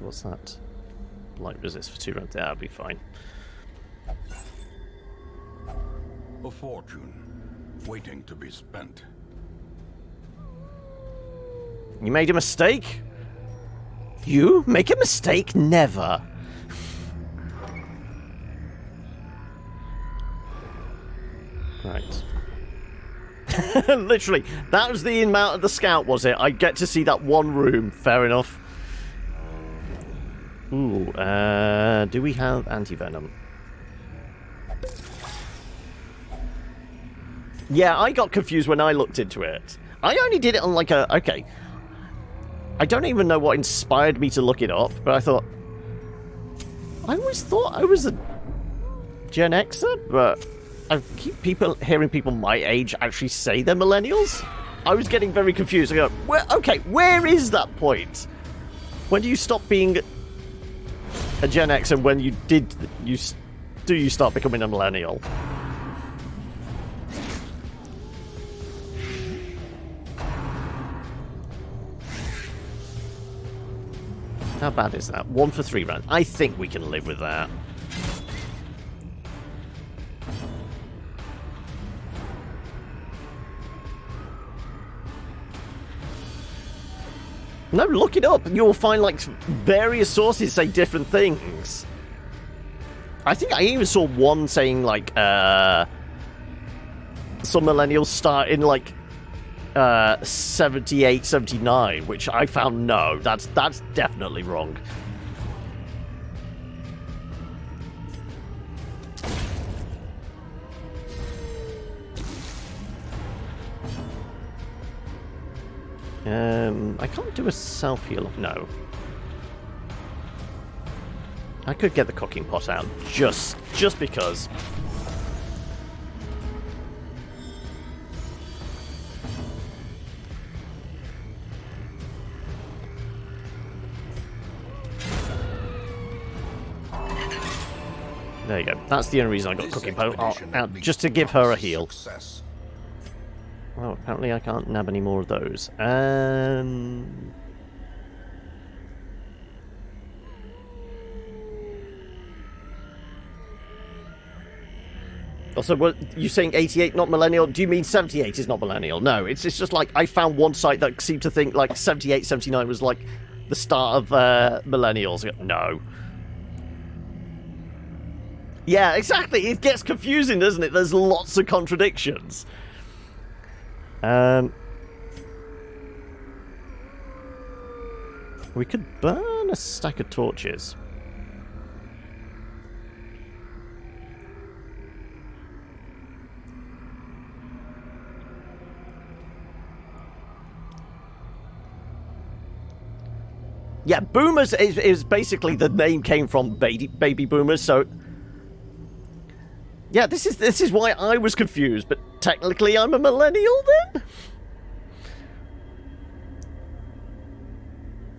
what's that? Blight resist for 2 rounds. That'll be fine. A fortune waiting to be spent. You made a mistake? You make a mistake? Never. Right. Literally, that was the amount of the scout, was it? I get to see that one room. Fair enough. Ooh, do we have anti-venom? Yeah, I got confused when I looked into it. I only did it on like a... Okay. I don't even know what inspired me to look it up, but I thought... I always thought I was a Gen Xer, but I keep hearing people my age actually say they're millennials. I was getting very confused. I go, where is that point? When do you stop being a Gen X, and when do you start becoming a millennial? How bad is that? 1 for 3 rounds. I think we can live with that. No, look it up. You'll find, like, various sources say different things. I think I even saw one saying, like, some millennials start in, like, 78, 79, which I found no. That's definitely wrong. I can't do a self-heal. No. I could get the cooking pot out, just because. There you go. That's the only reason I got cooking pot out, just to give her a heal. Oh, apparently I can't nab any more of those. Also, what you saying 88 not millennial? Do you mean 78 is not millennial? No, it's just like I found one site that seemed to think like 78, 79 was like the start of millennials. No. Yeah, exactly. It gets confusing, doesn't it? There's lots of contradictions. We could burn a stack of torches. Yeah, boomers is basically the name came from baby boomers, so yeah, this is why I was confused, but technically I'm a millennial then?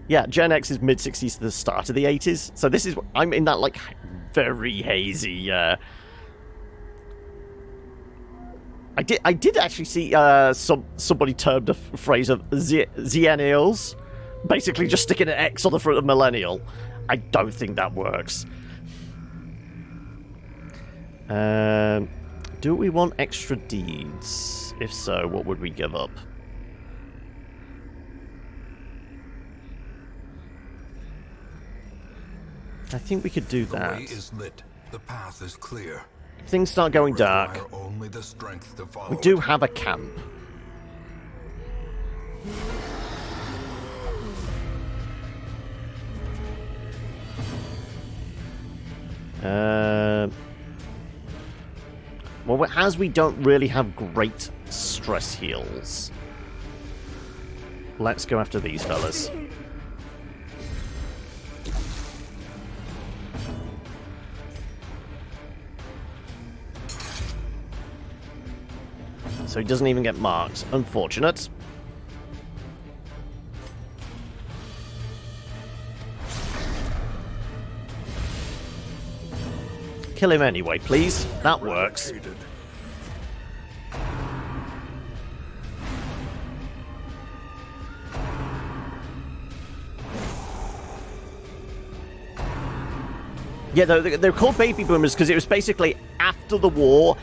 Yeah, Gen X is mid-60s to the start of the 80s, so this is, I'm in that like very hazy I did actually see somebody termed a phrase of Xennials, basically just sticking an X on the front of millennial. I don't think that works. Do we want extra deeds? If so, what would we give up? I think we could do that. The way is lit. The path is clear. If things start going dark, only the strength to follow. we do have a camp. Well, as we don't really have great stress heals, let's go after these fellas. So he doesn't even get marked. Unfortunate. Kill him anyway, please. That works. Yeah, they're called baby boomers because it was basically after the war.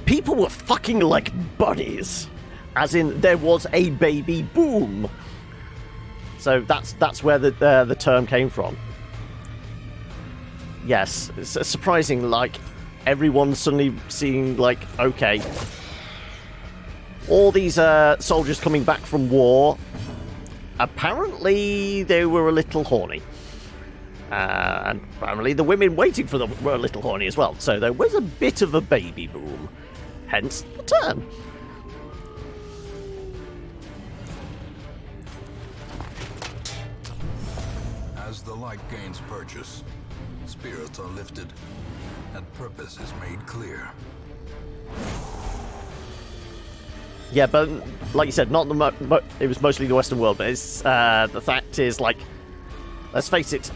People were fucking like bunnies, as in there was a baby boom. So that's where the term came from. Yes, it's surprising. Like everyone's suddenly seeing like, okay, all these soldiers coming back from war. Apparently, they were a little horny. And apparently the women waiting for them were a little horny as well. So there was a bit of a baby boom. Hence the term. As the light gains purchase, spirits are lifted, and purpose is made clear. Yeah, but like you said, not the it was mostly the Western world. But it's the fact is, like, let's face it,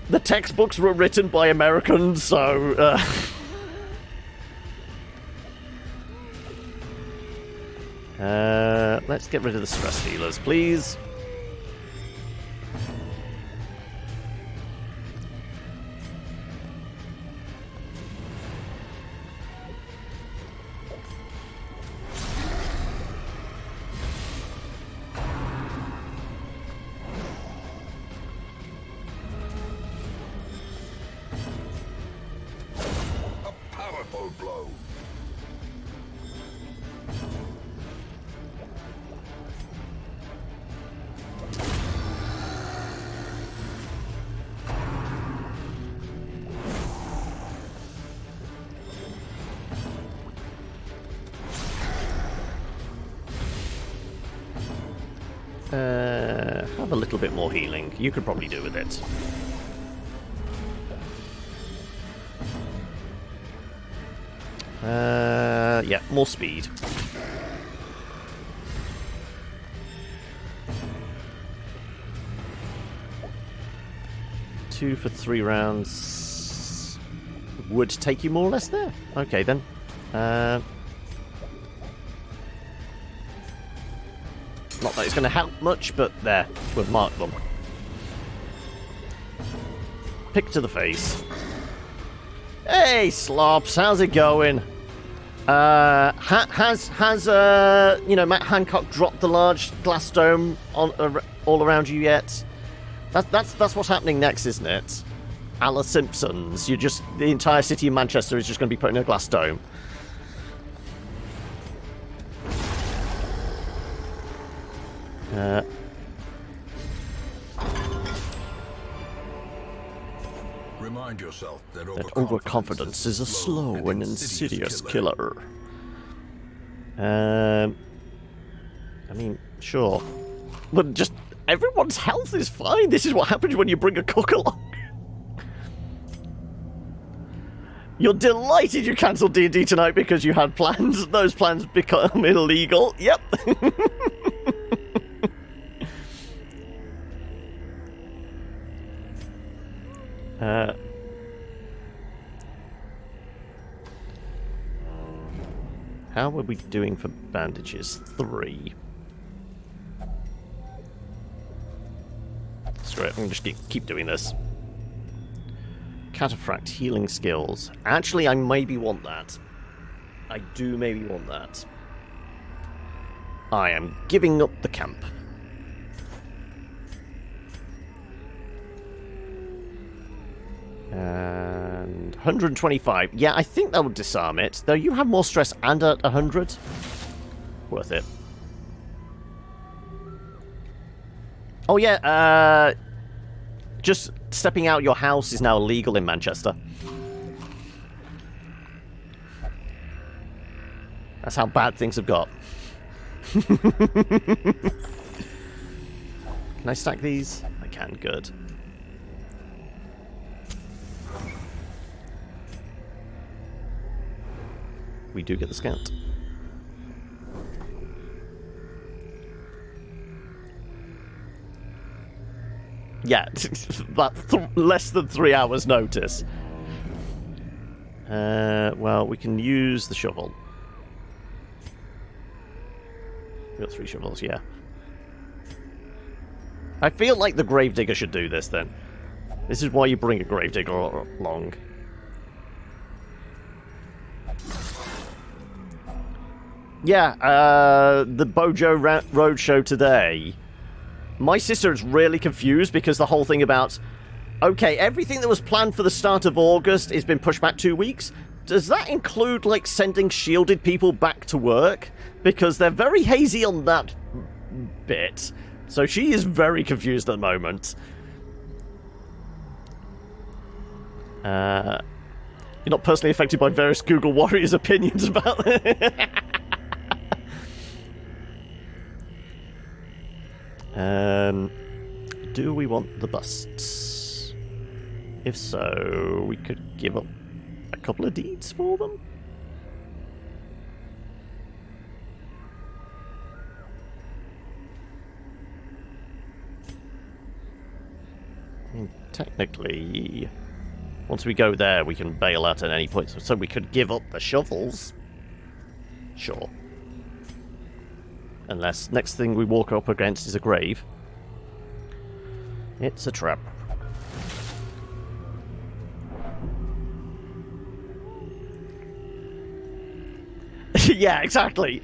the textbooks were written by Americans, so. Let's get rid of the stress healers, please. A powerful blow. Have a little bit more healing. You could probably do with it. Yeah, more speed. Two for 3 rounds would take you more or less there. Okay, then. Not that it's going to help much, but there. We've marked them. Pick to the face. Hey, Slops, how's it going? Has Matt Hancock dropped the large glass dome on all around you yet? That's what's happening next, isn't it? A la Simpsons. The entire city of Manchester is just going to be put in a glass dome. Remind yourself that overconfidence is a slow and insidious killer. I mean, sure. But just everyone's health is fine. This is what happens when you bring a cook along. You're delighted you cancelled D&D tonight because you had plans. Those plans become illegal. Yep. How are we doing for bandages? 3. Screw it, I'm going to just keep doing this. Cataphract healing skills. Actually, I maybe want that. I do maybe want that. I am giving up the camp. And 125. Yeah, I think that would disarm it. Though you have more stress and at 100. Worth it. Oh yeah, just stepping out your house is now illegal in Manchester. That's how bad things have got. Can I stack these? I can, good. We do get the scout. Yeah, that less than 3 hours notice. Well, we can use the shovel. We got 3 shovels, yeah. I feel like the gravedigger should do this then. This is why you bring a gravedigger along. Yeah, the Bojo Roadshow today. My sister is really confused because the whole thing about, okay, everything that was planned for the start of August has been pushed back 2 weeks. Does that include, like, sending shielded people back to work? Because they're very hazy on that bit. So she is very confused at the moment. You're not personally affected by various Google Warriors' opinions about it. Do we want the busts? If so, we could give up a couple of deeds for them. I mean, technically, once we go there, we can bail out at any point. So we could give up the shovels. Sure. Unless next thing we walk up against is a grave. It's a trap. Yeah, exactly.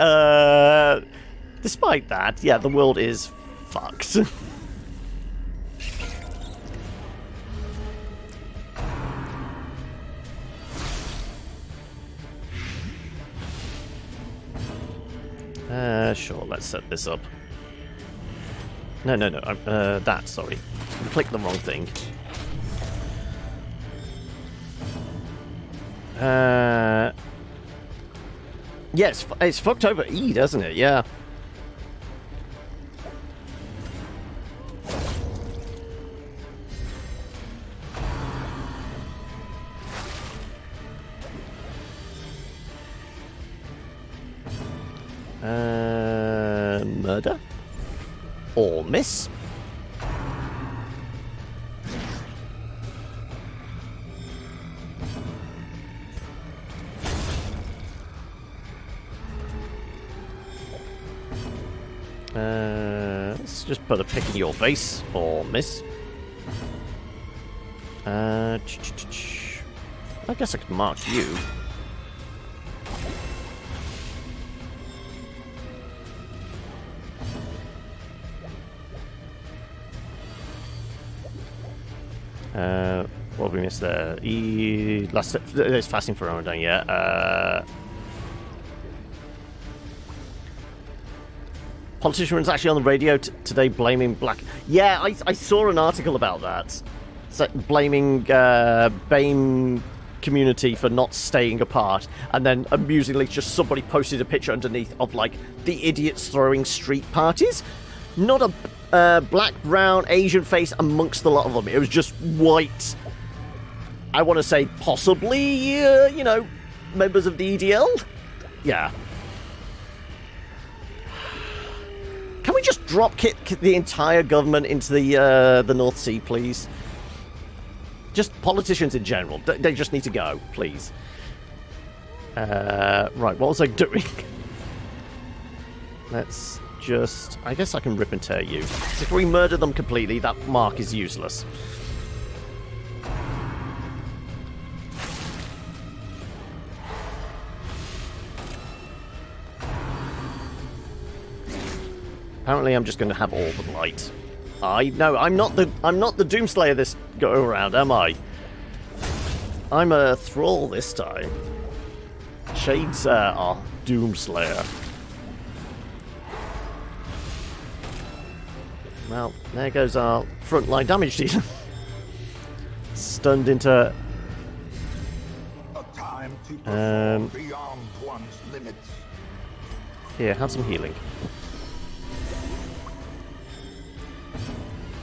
Despite that, yeah, the world is fucked. Sure, let's set this up. No, that, sorry. I clicked the wrong thing. Yeah, it's fucked over E, doesn't it? Yeah. murder. Or miss. Let's just put a pick in your face, or miss. I guess I could mark you. What have we missed there? It's fasting for Ramadan, yeah. Politician was actually on the radio today blaming black... Yeah, I saw an article about that. Blaming BAME community for not staying apart. And then, amusingly, just somebody posted a picture underneath of, like, the idiots throwing street parties. Not a black, brown, Asian face amongst the lot of them. It was just white. I want to say possibly, you know, members of the EDL? Yeah. Can we just drop kick the entire government into the North Sea, please? Just politicians in general. They just need to go, please. Right, what was I doing? Let's just... I guess I can rip and tear you. If we murder them completely, that mark is useless. Apparently, I'm just going to have all the blight. No, I'm not the Doomslayer this go around, am I? I'm a thrall this time. Shades are Doomslayer. Well, there goes our frontline damage dealer. Stunned into. A time to perform beyond one's limits. Here, have some healing.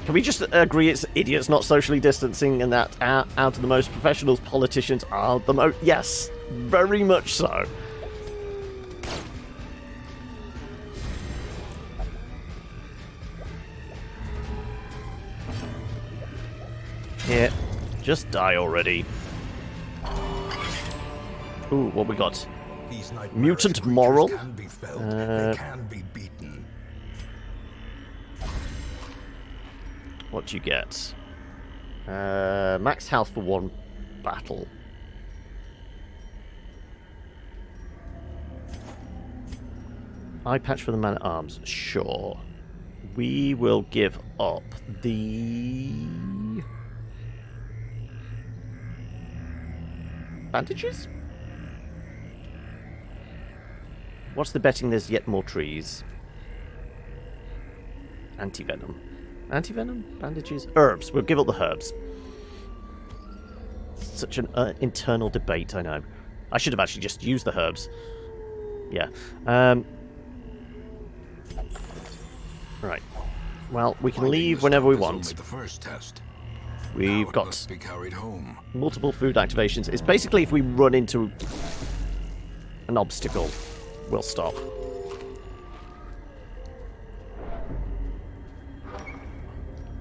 Can we just agree it's idiots not socially distancing and that out of the most professional politicians are the most... Yes, very much so. Here, just die already. Ooh, what we got? Mutant moral. Can be felt, they can be beaten. What do you get? Max health for one battle. Eye patch for the man at arms. Sure. We will give up the bandages? What's the betting there's yet more trees? Anti-venom. Anti-venom? Bandages? Herbs. We'll give up the herbs. Such an internal debate, I know. I should have actually just used the herbs. Yeah. Right. Well, we can leave whenever we want. The first test. We've got must be carried home. multiple food activations. It's basically if we run into an obstacle, we'll stop.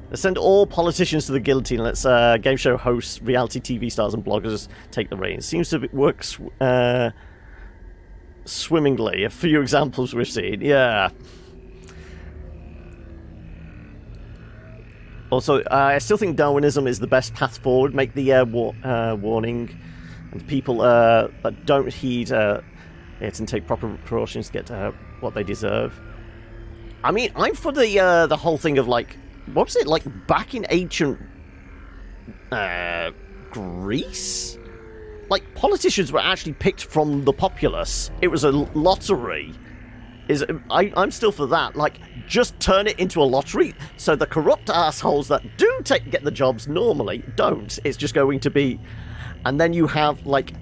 Let's send all politicians to the guillotine. Let's game show hosts, reality TV stars, and bloggers take the reins. Seems to work swimmingly. A few examples we've seen. Yeah. Also, I still think Darwinism is the best path forward. Make the warning, and people that don't heed it and take proper precautions get what they deserve. I mean, I'm for the whole thing of like. What was it like back in ancient Greece? Like, politicians were actually picked from the populace. It was a lottery. I'm still for that. Like, just turn it into a lottery so the corrupt assholes that do get the jobs normally don't. It's just going to be... And then you have, like...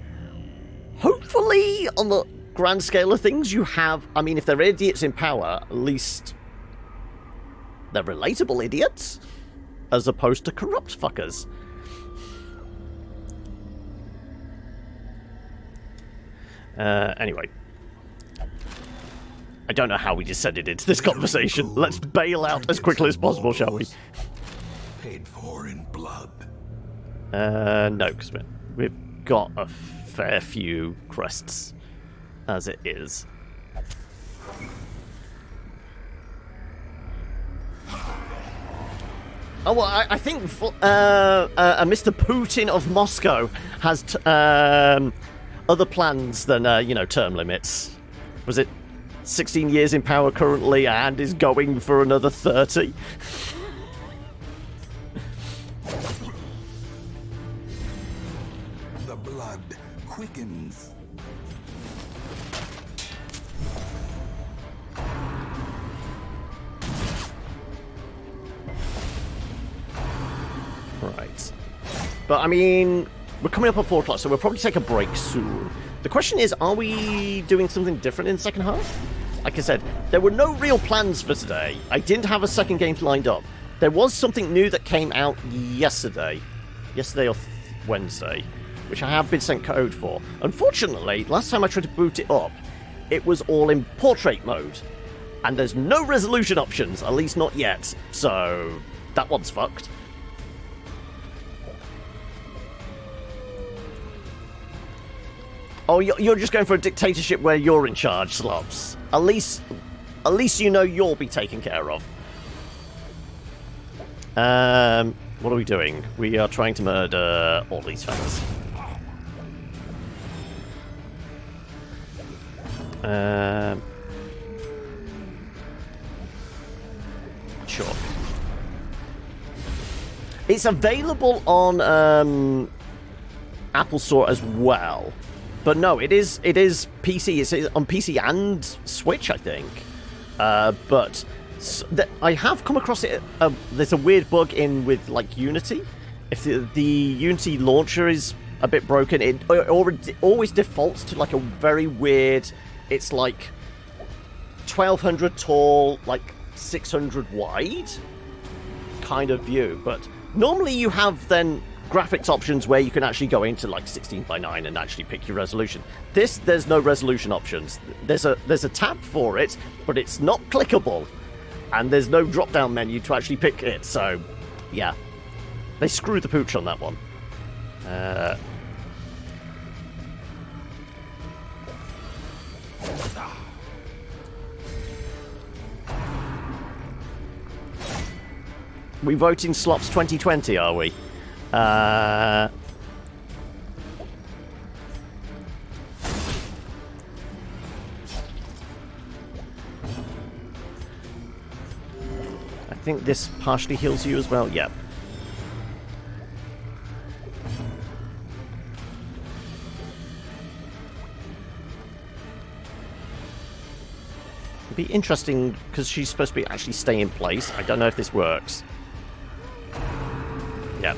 Hopefully, on the grand scale of things, you have... I mean, if they're idiots in power, at least... They're relatable idiots, as opposed to corrupt fuckers. Anyway. I don't know how we descended into this conversation. Let's bail out as quickly as possible, shall we? Paid for in blood. No, because we've got a fair few crests as it is. Oh, well, I think Mr. Putin of Moscow has other plans than, term limits. Was it 16 years in power currently and is going for another 30? The blood quickens. Right. But, I mean, we're coming up at 4 o'clock, so we'll probably take a break soon. The question is, are we doing something different in the second half? Like I said, there were no real plans for today. I didn't have a second game lined up. There was something new that came out yesterday. Yesterday or Wednesday. Which I have been sent code for. Unfortunately, last time I tried to boot it up, it was all in portrait mode. And there's no resolution options, at least not yet. So, that one's fucked. Oh, you're just going for a dictatorship where you're in charge, Slops. At least you know you'll be taken care of. What are we doing? We are trying to murder all these fellas. Sure. It's available on Apple Store as well. But no, it is PC. It's on PC and Switch, I think. But I have come across it. There's a weird bug in with like Unity. If the Unity launcher is a bit broken, it always defaults to like a very weird. It's like 1200 tall, like 600 wide kind of view. But normally you have then graphics options where you can actually go into like 16:9 and actually pick your resolution. There's no resolution options. There's a tab for it, but it's not clickable, and there's no drop down menu to actually pick it. So yeah, they screwed the pooch on that one. We voting Slops 2020, are we? I think this partially heals you as well. Yep. It'd be interesting because she's supposed to be actually stay in place. I don't know if this works. Yep.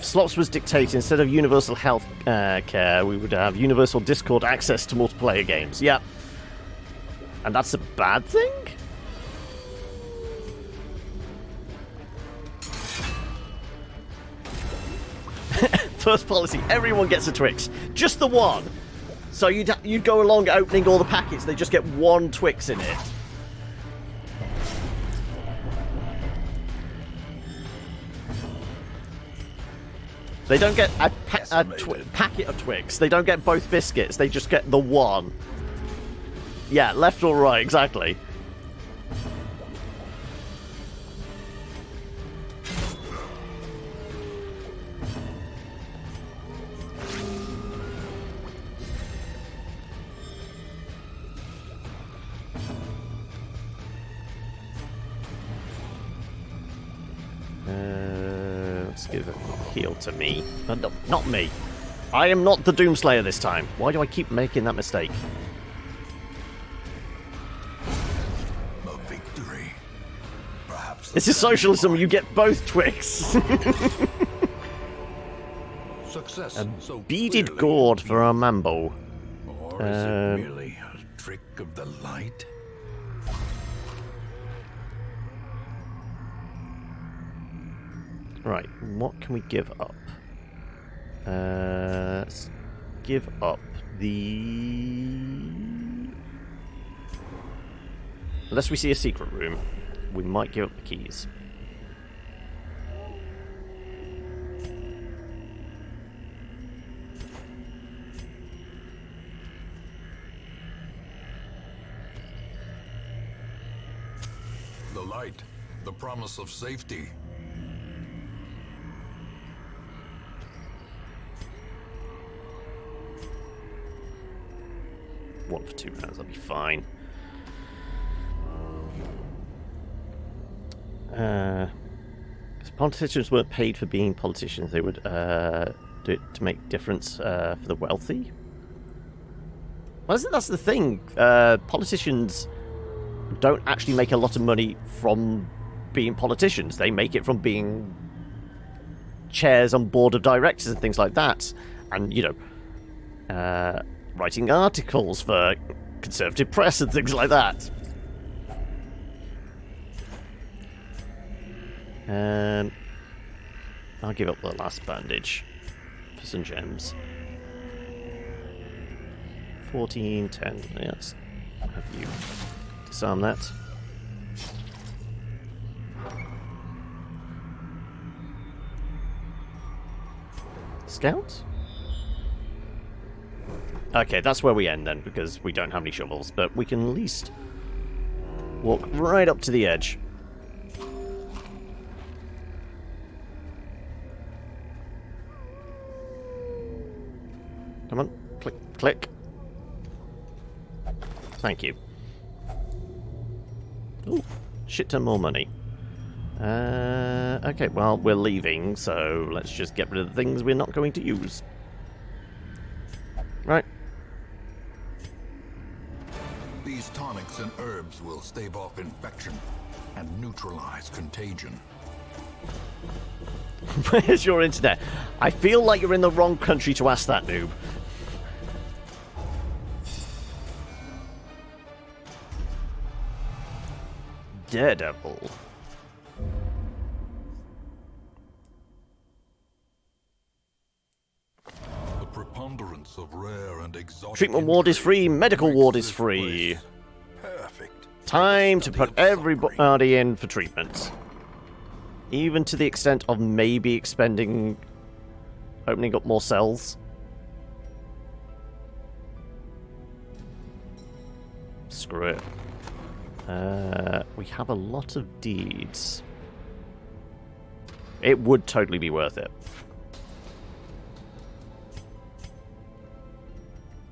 Slops was dictated instead of universal health care, we would have universal Discord access to multiplayer games. Yep. And that's a bad thing? First policy, everyone gets a Twix. Just the one. So you'd go along opening all the packets, they just get one Twix in it. They don't get a packet of Twix. They don't get both biscuits. They just get the one. Yeah, left or right, exactly. Let's give a heal to me. No, not me. I am not the Doomslayer this time. Why do I keep making that mistake? This is socialism, you get both Twix. success so Beaded clearly gourd in for our mambo. Or is it merely a trick of the light? Right, what can we give up? Let's give up the... Unless we see a secret room, we might give up the keys. The light, the promise of safety. One for £2, that'll be fine. If politicians weren't paid for being politicians, they would do it to make difference for the wealthy. Well, that's the thing. Politicians don't actually make a lot of money from being politicians. They make it from being chairs on board of directors and things like that. And, you know, writing articles for conservative press and things like that. I'll give up the last bandage for some gems. 14, 10. Yes. Have you disarm that? Scout? Okay, that's where we end then, because we don't have any shovels, but we can at least walk right up to the edge. Come on, click, click. Thank you. Ooh, shit ton more money. Okay, well, we're leaving, so let's just get rid of the things we're not going to use. Right. These tonics and herbs will stave off infection and neutralize contagion. Where's your internet? I feel like you're in the wrong country to ask that, noob. Daredevil. The preponderance of rare and exotic Treatment ward is free, medical makes ward is this free. place perfect. Time to Study put of everybody in for treatment. Even to the extent of maybe opening up more cells. Screw it. We have a lot of deeds. It would totally be worth it.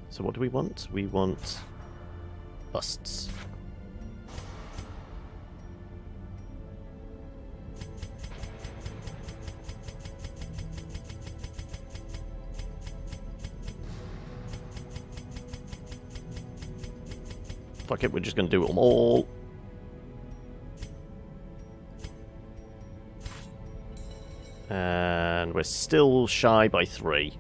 So what do we want? We want busts. Fuck it, we're just going to do them all. And we're still shy by 3.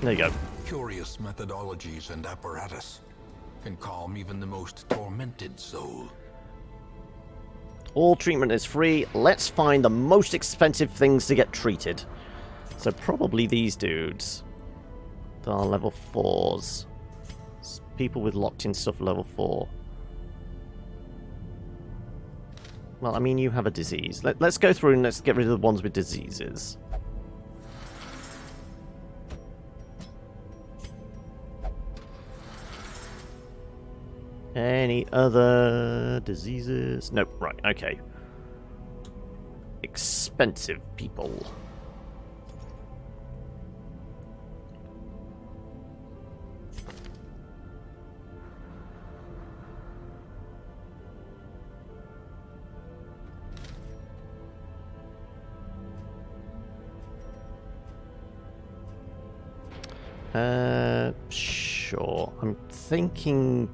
There you go. Curious methodologies and apparatus can calm even the most tormented soul. All treatment is free. Let's find the most expensive things to get treated. So probably these dudes. They are level 4s. People with locked-in stuff level 4. Well, I mean, you have a disease. Let's go through and let's get rid of the ones with diseases. Any other diseases? Nope, right, okay. Expensive people. Sure. I'm thinking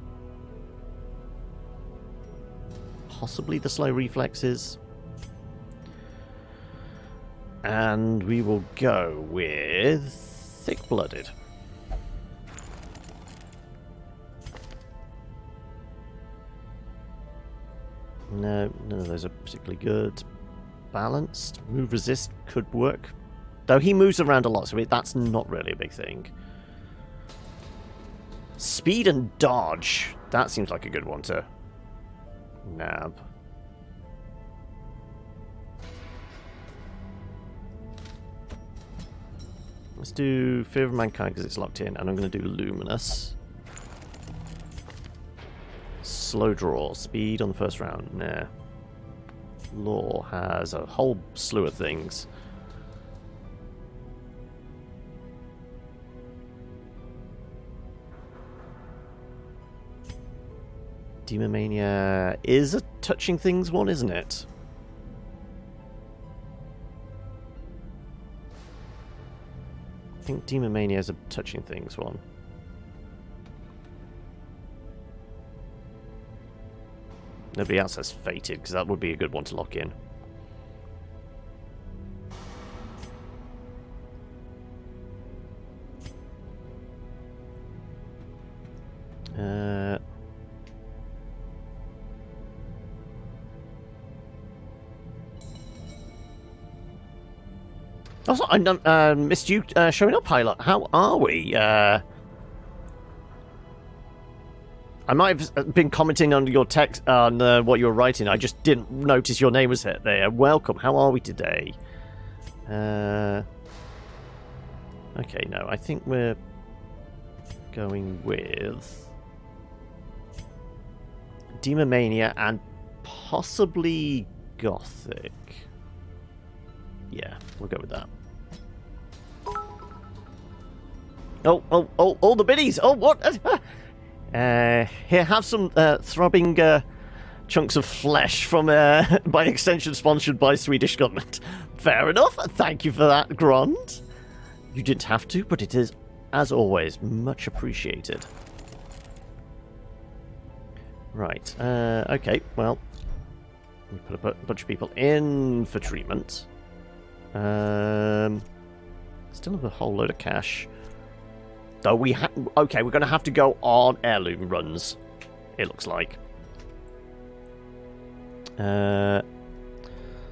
possibly the slow reflexes. And we will go with thick-blooded. No, none of those are particularly good. Balanced. Move resist could work. Though he moves around a lot, so that's not really a big thing. Speed and dodge. That seems like a good one to nab. Let's do Fear of Mankind because it's locked in, and I'm going to do Luminous. Slow draw. Speed on the first round. Nah. Law has a whole slew of things. Demomania is a touching things one, isn't it? I think Demomania is a touching things one. Nobody else has Fated, because that would be a good one to lock in. Also, I missed you showing up, Pilot. How are we? I might have been commenting on your text on what you were writing. I just didn't notice your name was there. Welcome. How are we today? Okay, no, I think we're going with Demomania and possibly Gothic. Yeah, we'll go with that. Oh, all the biddies! Oh, what? Here, have some throbbing chunks of flesh from, by extension, sponsored by Swedish government. Fair enough. Thank you for that, Grond. You didn't have to, but it is, as always, much appreciated. Right. Okay, well, we put a bunch of people in for treatment. Still have a whole load of cash. Though we okay, we're going to have to go on heirloom runs, it looks like. So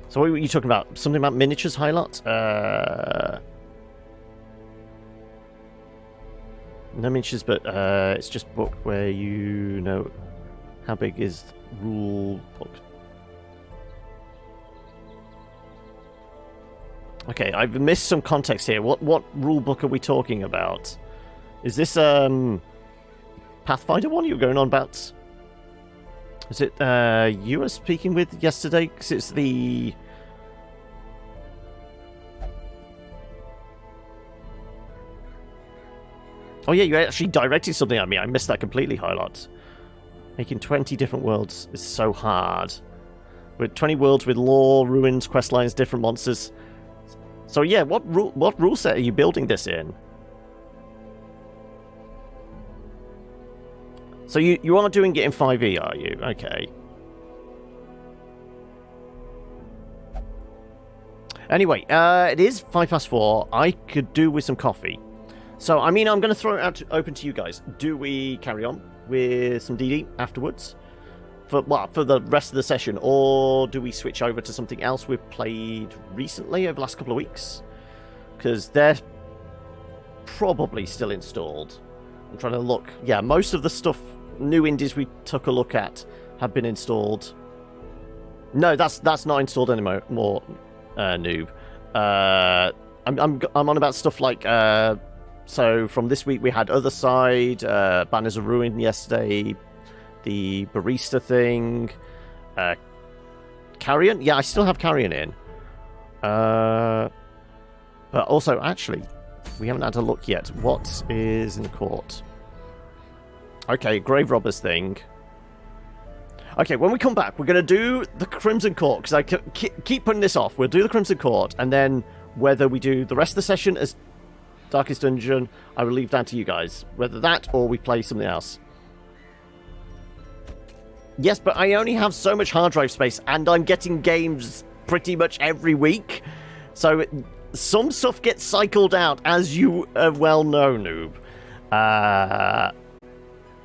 what were you talking about? Something about miniatures, Hylot? No miniatures, but it's just book where you know how big is rule book. Okay, I've missed some context here. What rule book are we talking about? Is this Pathfinder one you were going on about? Is it you were speaking with yesterday? Because it's the... Oh yeah, you actually directed something at me. I missed that completely, Hylot. Making 20 different worlds is so hard. With 20 worlds with lore, ruins, quest lines, different monsters. So yeah, what rule set are you building this in? So you are doing it in 5e, are you? Okay. Anyway, it is 4:05. I could do with some coffee. So, I mean, I'm going to throw it out open to you guys. Do we carry on with some DD afterwards? For the rest of the session? Or do we switch over to something else we've played recently over the last couple of weeks? Because they're probably still installed. I'm trying to look. Yeah, most of the stuff, new indies we took a look at, have been installed. No, that's not installed anymore, noob. I'm on about stuff like... so from this week we had Other Side, Banners of Ruin yesterday, the Barista thing, Carrion. Yeah, I still have Carrion in. But also, actually, we haven't had a look yet. What is in the court? Okay, Grave Robbers thing. Okay, when we come back, we're going to do the Crimson Court, because I keep putting this off. We'll do the Crimson Court, and then whether we do the rest of the session as Darkest Dungeon, I will leave that to you guys. Whether that or we play something else. Yes, but I only have so much hard drive space, and I'm getting games pretty much every week. So some stuff gets cycled out, as you well know, noob.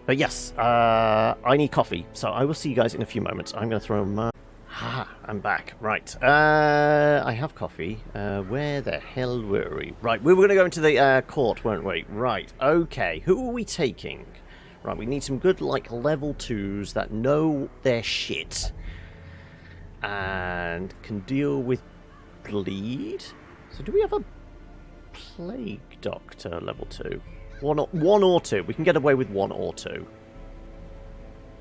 But yes, I need coffee, so I will see you guys in a few moments. I'm going to throw my... I'm back. Right. I have coffee. Where the hell were we? Right, we were going to go into the court, weren't we? Right, okay. Who are we taking? Right, we need some good, like, level 2s that know their shit. And can deal with bleed. So do we have a plague doctor level 2? One or two. We can get away with 1 or 2.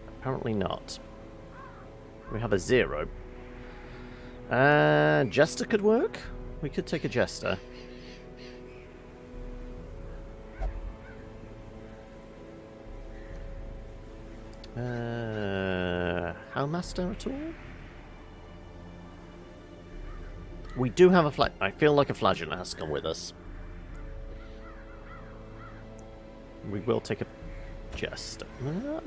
Apparently not. We have a 0. Jester could work. We could take a Jester. Hellmaster at all? We do have a I feel like a flagellant has to come with us. We will take a Jester.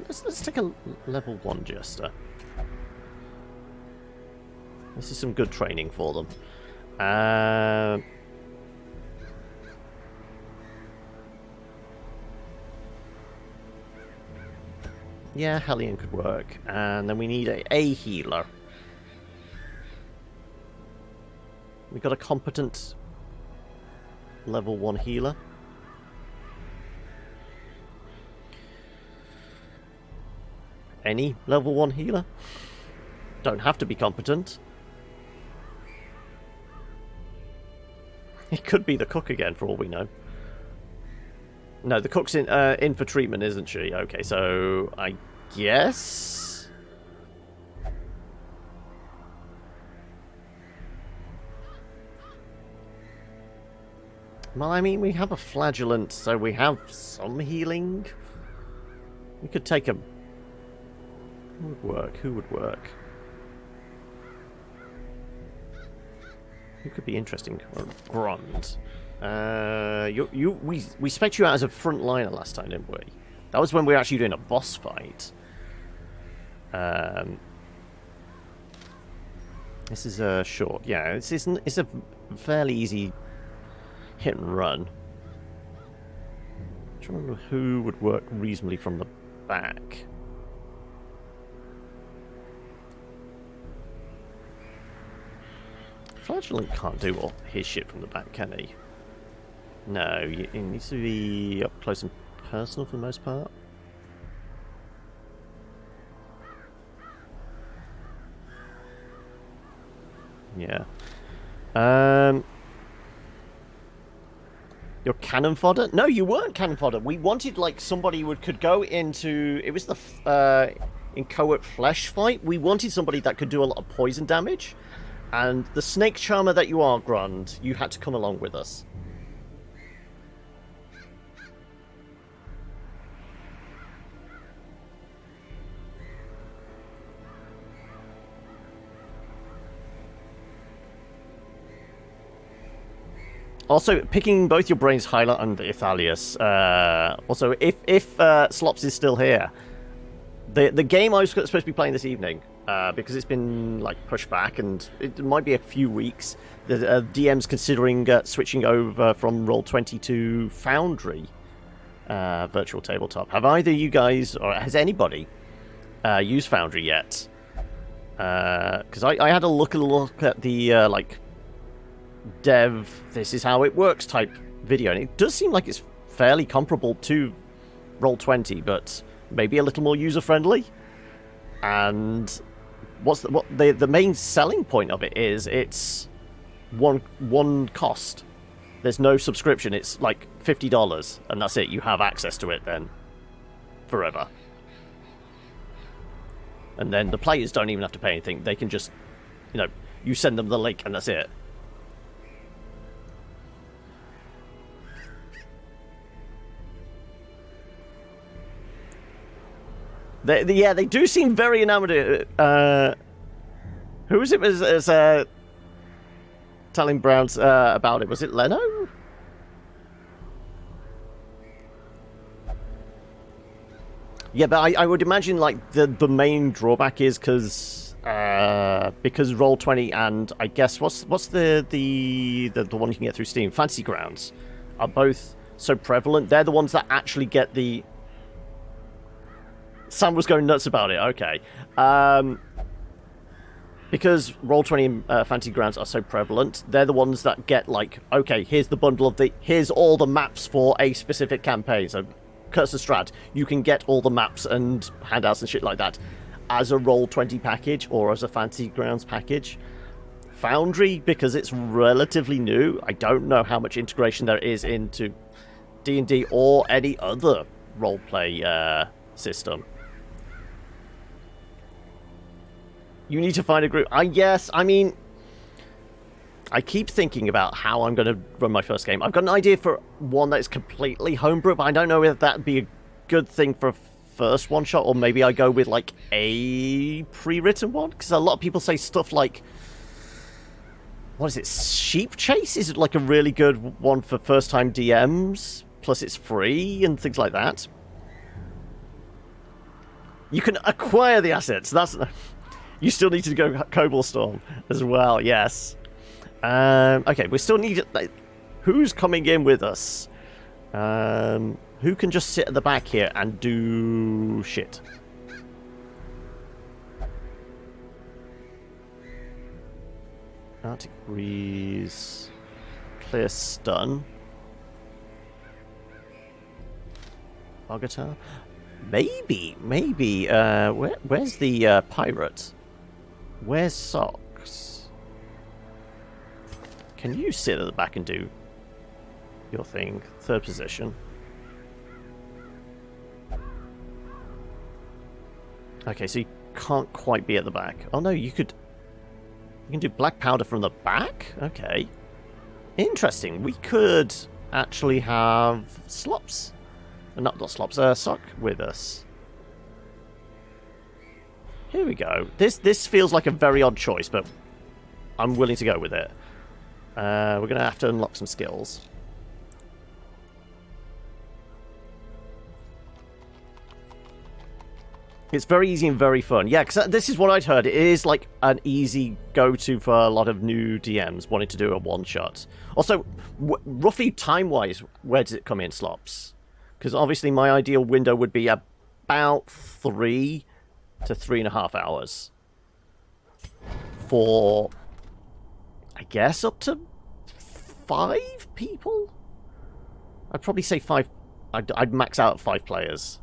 Let's take a level 1 Jester. This is some good training for them. Yeah, Hellion could work. And then we need a healer. We got a competent level 1 healer. Any level 1 healer? Don't have to be competent. It could be the cook again, for all we know. No, the cook's in for treatment, isn't she? Okay, so I guess... Well, I mean, we have a flagellant, so we have some healing. We could take a... Who would work? Who would work? Who could be interesting? Grund. We spec'd you out as a frontliner last time, didn't we? That was when we were actually doing a boss fight. This is a short. Yeah, it's a fairly easy hit and run. I'm trying to remember who would work reasonably from the back. Flagellant can't do all his shit from the back, can he? No, it needs to be up close and personal for the most part. Yeah. You're cannon fodder? No, you weren't cannon fodder. We wanted, like, somebody who could go into... It was the... in Coat Flesh fight, we wanted somebody that could do a lot of poison damage. And the snake charmer that you are, Grund, you had to come along with us. Also, picking both your brains, Hyla and Ithalius. Also, if Slops is still here, the game I was supposed to be playing this evening, because it's been like pushed back and it might be a few weeks, the DM's considering switching over from Roll20 to Foundry virtual tabletop. Have either you guys, or has anybody, used Foundry yet? Because I had a look at the like dev, this is how it works type video, and it does seem like it's fairly comparable to Roll20, but maybe a little more user friendly. And what the main selling point of it is, it's one cost. There's no subscription. It's like $50, and that's it. You have access to it then forever. And then the players don't even have to pay anything. They can just, you send them the link, and that's it. They do seem very enamored. Who was it was telling Browns about it? Was it Leno? Yeah, but I would imagine like the main drawback is because Roll20 and I guess what's the one you can get through Steam, Fantasy Grounds, are both so prevalent. They're the ones that actually get the. Sam was going nuts about it. Okay, because Roll20 and Fantasy Grounds are so prevalent, they're the ones that get like, okay, here's the bundle of here's all the maps for a specific campaign. So, Curse of Strahd, you can get all the maps and handouts and shit like that as a Roll20 package or as a Fantasy Grounds package. Foundry, because it's relatively new, I don't know how much integration there is into D&D or any other roleplay system. You need to find a group. Yes, I mean, I keep thinking about how I'm going to run my first game. I've got an idea for one that is completely homebrew, but I don't know if that'd be a good thing for a first one-shot, or maybe I go with, like, a pre-written one, because a lot of people say stuff like, what is it, Sheep Chase is like a really good one for first-time DMs, plus it's free and things like that. You can acquire the assets. That's you still need to go Cobblestorm as well. Yes. Okay, we still need. Who's coming in with us? Who can just sit at the back here and do shit? Arctic Breeze. Clear Stun. Bogota. Maybe. Where's the pirate? Where's Socks? Can you sit at the back and do your thing? Third position. Okay, so you can't quite be at the back. Oh no, you could. You can do black powder from the back? Okay. Interesting. We could actually have Slops. Not Slops, Sock with us. Here we go. This feels like a very odd choice, but I'm willing to go with it. We're going to have to unlock some skills. It's very easy and very fun. Yeah, because this is what I'd heard. It is like an easy go-to for a lot of new DMs wanting to do a one-shot. Also, roughly time-wise, where does it come in, Slops? Because obviously my ideal window would be about 3 to 3.5 hours. For, I guess, up to 5 people? I'd probably say 5. I'd max out at 5 players.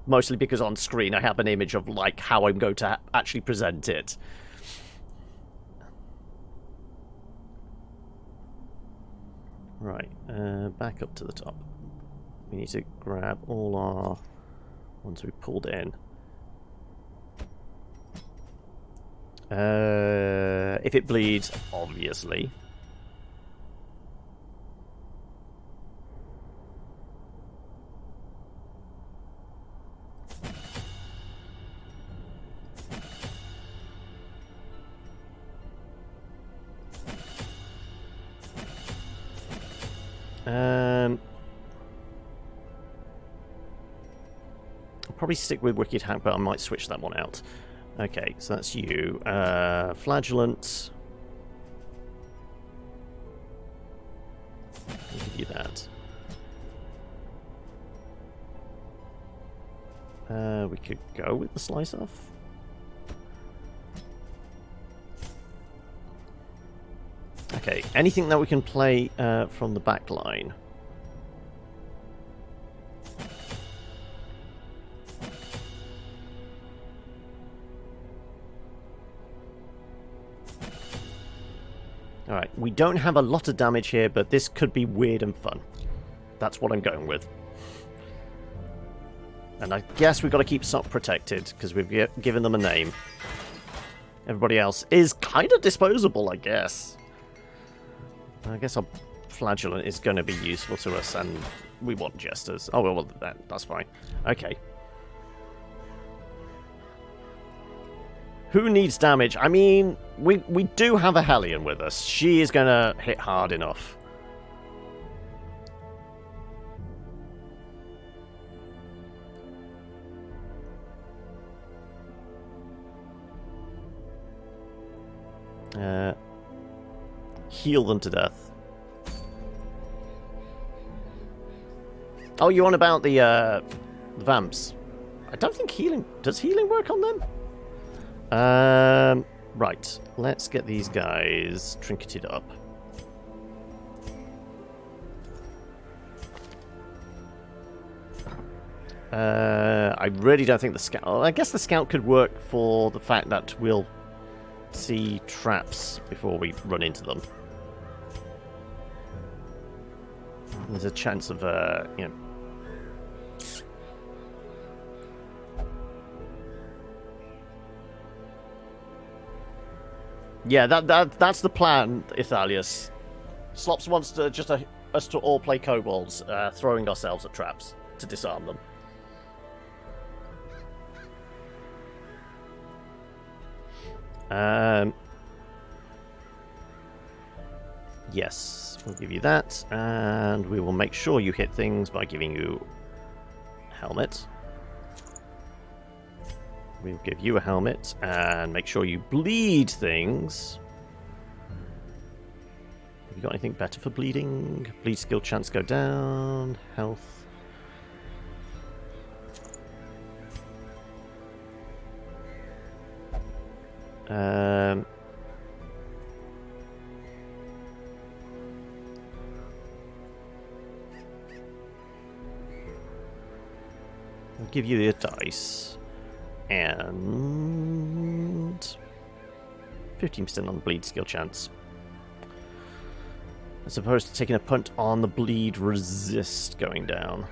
Mostly because on screen I have an image of like how I'm going to actually present it. Right, back up to the top. We need to grab all our ones we pulled in. If it bleeds, obviously. I'll probably stick with Wicked Hack, but I might switch that one out. Okay, so that's you. Flagellant. I'll give you that. We could go with the slice off. Okay, anything that we can play from the back line. Alright, we don't have a lot of damage here, but this could be weird and fun. That's what I'm going with. And I guess we've got to keep Sock protected, because we've given them a name. Everybody else is kind of disposable, I guess. I guess our Flagellant is going to be useful to us, and we want Jesters. Oh, well, that's fine. Okay. Who needs damage? I mean, we do have a Hellion with us. She is going to hit hard enough. Heal them to death. Oh, you on about the vamps? I don't think healing... Does healing work on them? Right. Let's get these guys trinketed up. I really don't think the scout... I guess the scout could work for the fact that we'll see traps before we run into them. There's a chance of, you know... Yeah, that's the plan, Ithalius. Slops wants to just us to all play kobolds, throwing ourselves at traps to disarm them. Yes, we'll give you that, and we will make sure you hit things by giving you a helmet. We'll give you a helmet, and make sure you bleed things. Have you got anything better for bleeding? Bleed skill chance go down. Health. I'll give you the dice. And 15% on the bleed skill chance. As opposed to taking a punt on the bleed resist going down.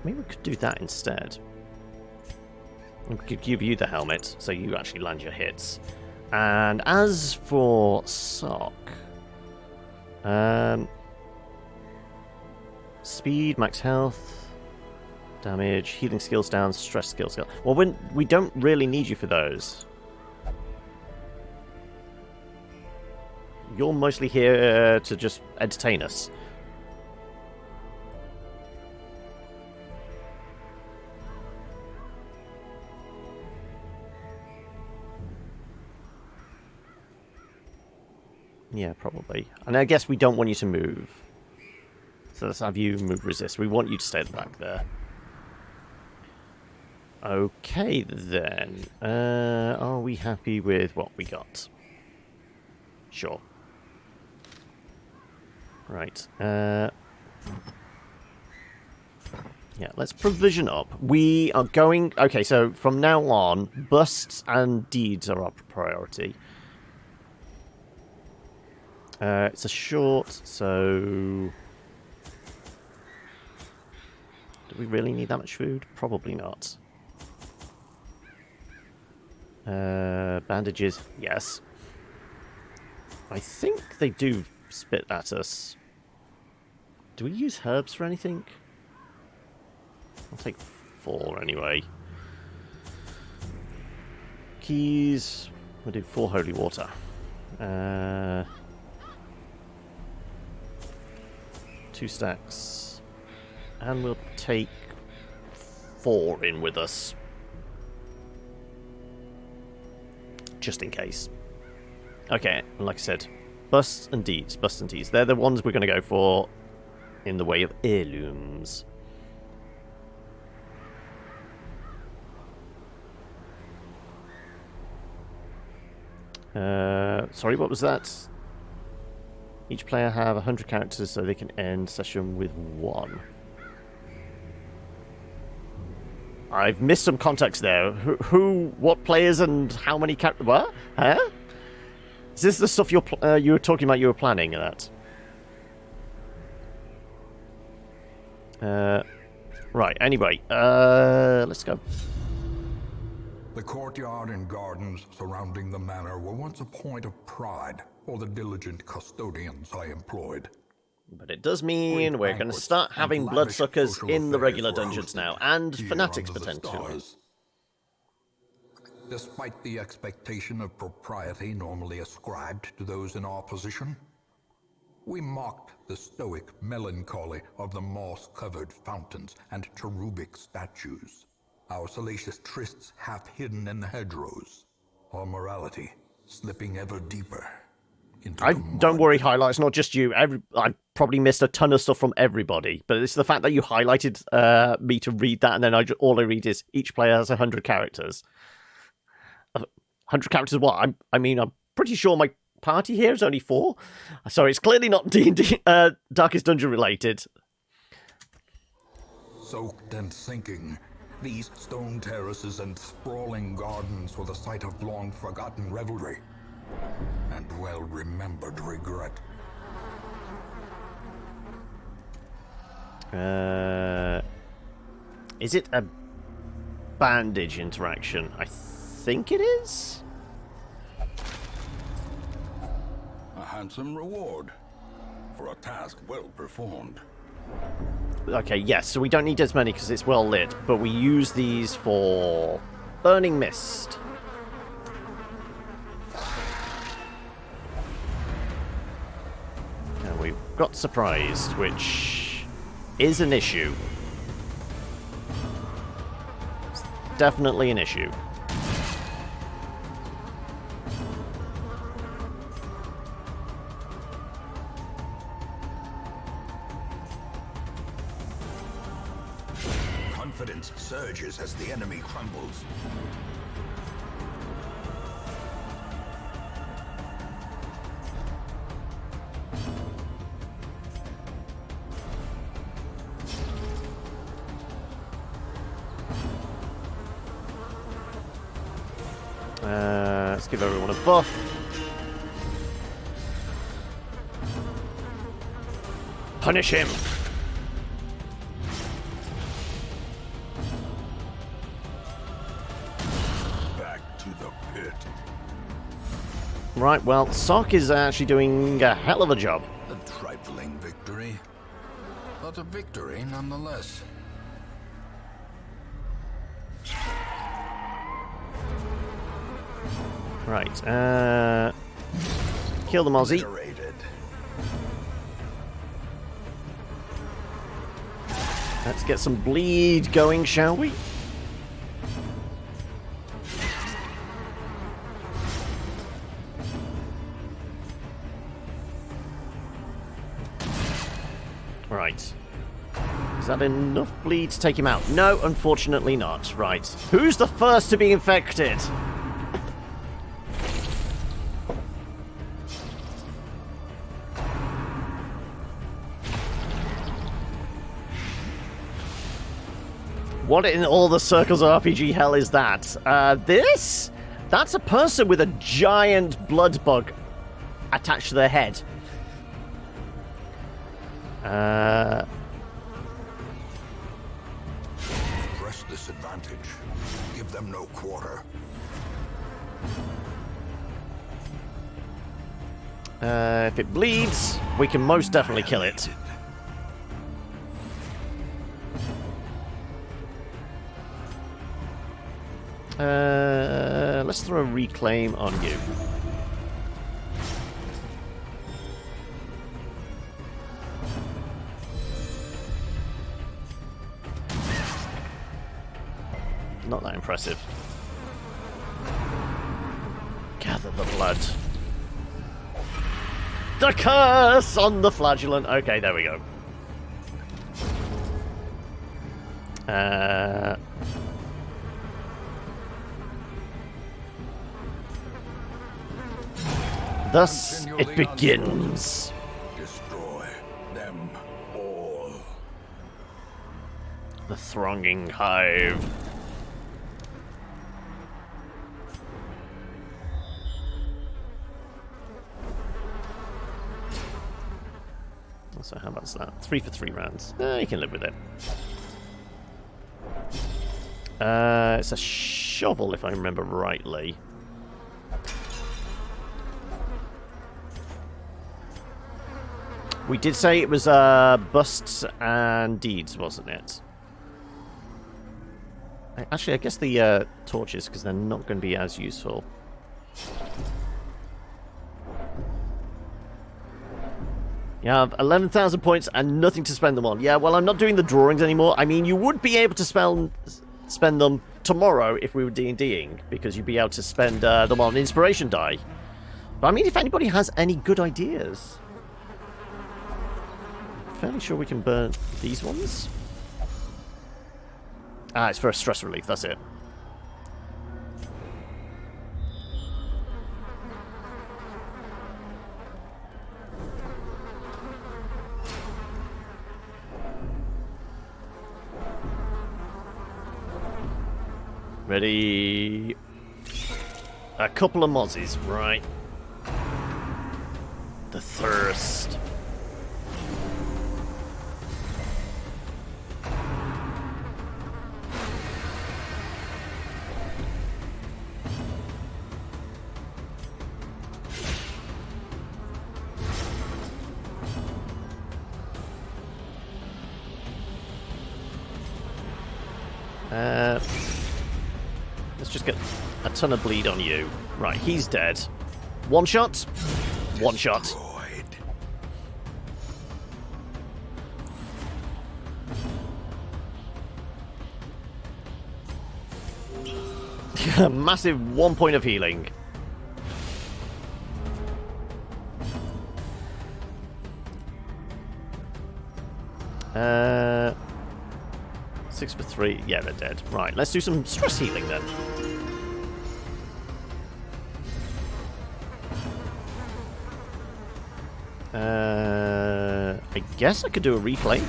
Maybe we could do that instead. We could give you the helmet, so you actually land your hits. And as for Sock... speed, max health, damage, healing skills down, stress skills down. Well, we don't really need you for those. You're mostly here to just entertain us. Yeah, probably. And I guess we don't want you to move. So let's have you move resist. We want you to stay at the back there. Okay, then. Are we happy with what we got? Sure. Right. Yeah, let's provision up. We are going... Okay, so from now on, busts and deeds are our priority. It's a short, so... Do we really need that much food? Probably not. Bandages, yes. I think they do spit at us. Do we use herbs for anything? I'll take 4 anyway. Keys. We'll do 4 holy water. 2 stacks. And we'll take 4 in with us. Just in case. Okay, like I said, busts and deeds. Busts and deeds. They're the ones we're going to go for in the way of heirlooms. Sorry, what was that? Each player have 100 characters so they can end session with 1. I've missed some context there. Who, what players and how many characters? What? Huh? Is this the stuff you were talking about you were planning that? Right, anyway, let's go. The courtyard and gardens surrounding the manor were once a point of pride for the diligent custodians I employed. But it does mean we're going to start having bloodsuckers in the regular dungeons now, and fanatics potentially. Despite the expectation of propriety normally ascribed to those in our position, We mocked the stoic melancholy of the moss-covered fountains and cherubic statues. Our salacious trysts half hidden in the hedgerows. Our morality slipping ever deeper into the mud. Don't worry, Highlight, it's not just you. I probably missed a ton of stuff from everybody, but it's the fact that you highlighted me to read that, and then all I read is each player has 100 characters. 100 characters what? I'm pretty sure my party here is only 4. So it's clearly not D&D, Darkest Dungeon related. Soaked and sinking, these stone terraces and sprawling gardens were the site of long-forgotten revelry and well-remembered regret. Is it a bandage interaction? I think it is. A handsome reward for a task well performed. Okay, yes, so we don't need as many because it's well lit, but we use these for Burning Mist. And we've got Surprised, which is an issue. It's definitely an issue. Confidence surges as the enemy crumbles. Let's give everyone a buff. Punish him! Back to the pit. Right, well, Sock is actually doing a hell of a job. A trifling victory, but a victory nonetheless. Right, kill the Mozzie. Iterated. Let's get some bleed going, shall we? Right. Is that enough bleed to take him out? No, unfortunately not. Right. Who's the first to be infected? What in all the circles of RPG hell is that? This? That's a person with a giant blood bug attached to their head. Press this advantage. Give them no quarter. If it bleeds, we can most definitely kill it. Let's throw a reclaim on you. Not that impressive. Gather the blood. The curse on the flagellant. Okay, there we go. Thus it begins. Destroy them all. The thronging hive. So how about that? 3 for 3 rounds. You can live with it. It's a shovel, if I remember rightly. We did say it was busts and deeds, wasn't it? Actually, I guess the torches, because they're not going to be as useful. You have 11,000 points and nothing to spend them on. Yeah, well, I'm not doing the drawings anymore. I mean, you would be able to spend them tomorrow if we were D&Ding, because you'd be able to spend them on inspiration die. But I mean, if anybody has any good ideas... I'm fairly sure we can burn these ones. Ah, it's for a stress relief, that's it. Ready? A couple of mozzies, right. The thirst. Let's just get a ton of bleed on you. Right, he's dead. One shot. One shot. Massive 1 point of healing. Uh, 6 for 3. Yeah, they're dead. Right, let's do some stress healing then. I guess I could do a replay.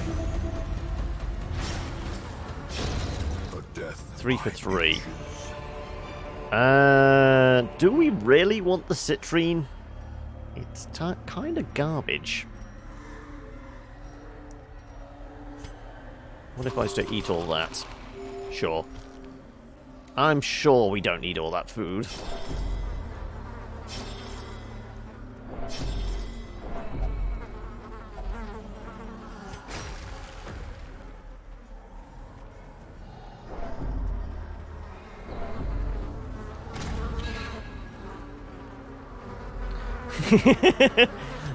3 for 3. Do we really want the citrine? It's kind of garbage. What if I was to eat all that? Sure. I'm sure we don't need all that food.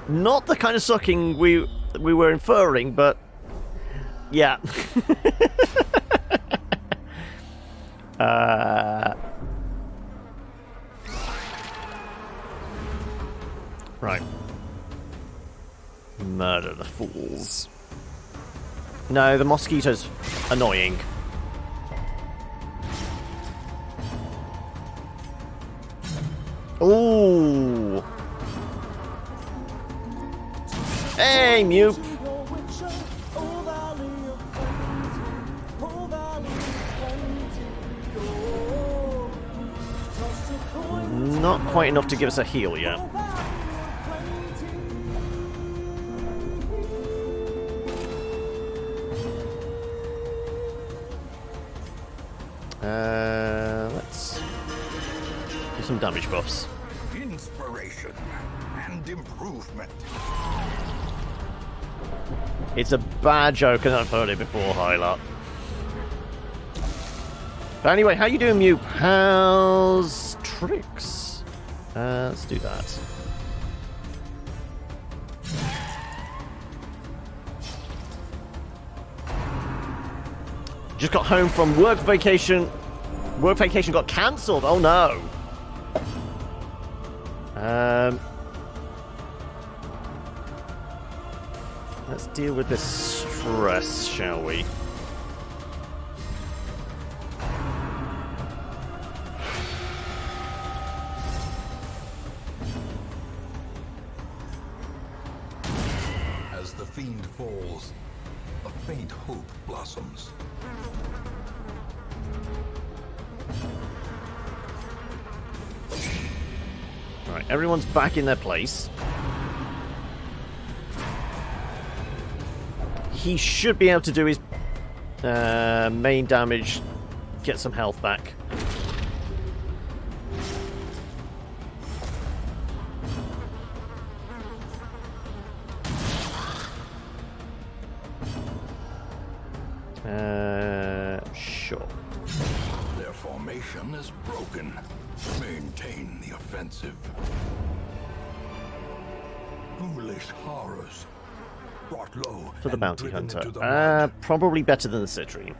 Not the kind of sucking we were inferring, but yeah. Right. Murder the fools. No, the mosquito's annoying. Ooh. Hey, Mew. Not quite enough to give us a heal yet. Let's do some damage buffs. Inspiration and improvement. It's a bad joke, and I've heard it before, Hyla. But anyway, how you doing, Mew? How's tricks? Let's do that. Just got home from work vacation. Work vacation got cancelled. Oh no. Let's deal with this stress, shall we? As the fiend falls, a faint hope blossoms. Right, everyone's back in their place. He should be able to do his main damage, get some health back. Sure. Their formation is broken. Maintain the offensive. Foolish horrors. brought low For the and bounty driven hunter. into the mud. Probably better than the citrine.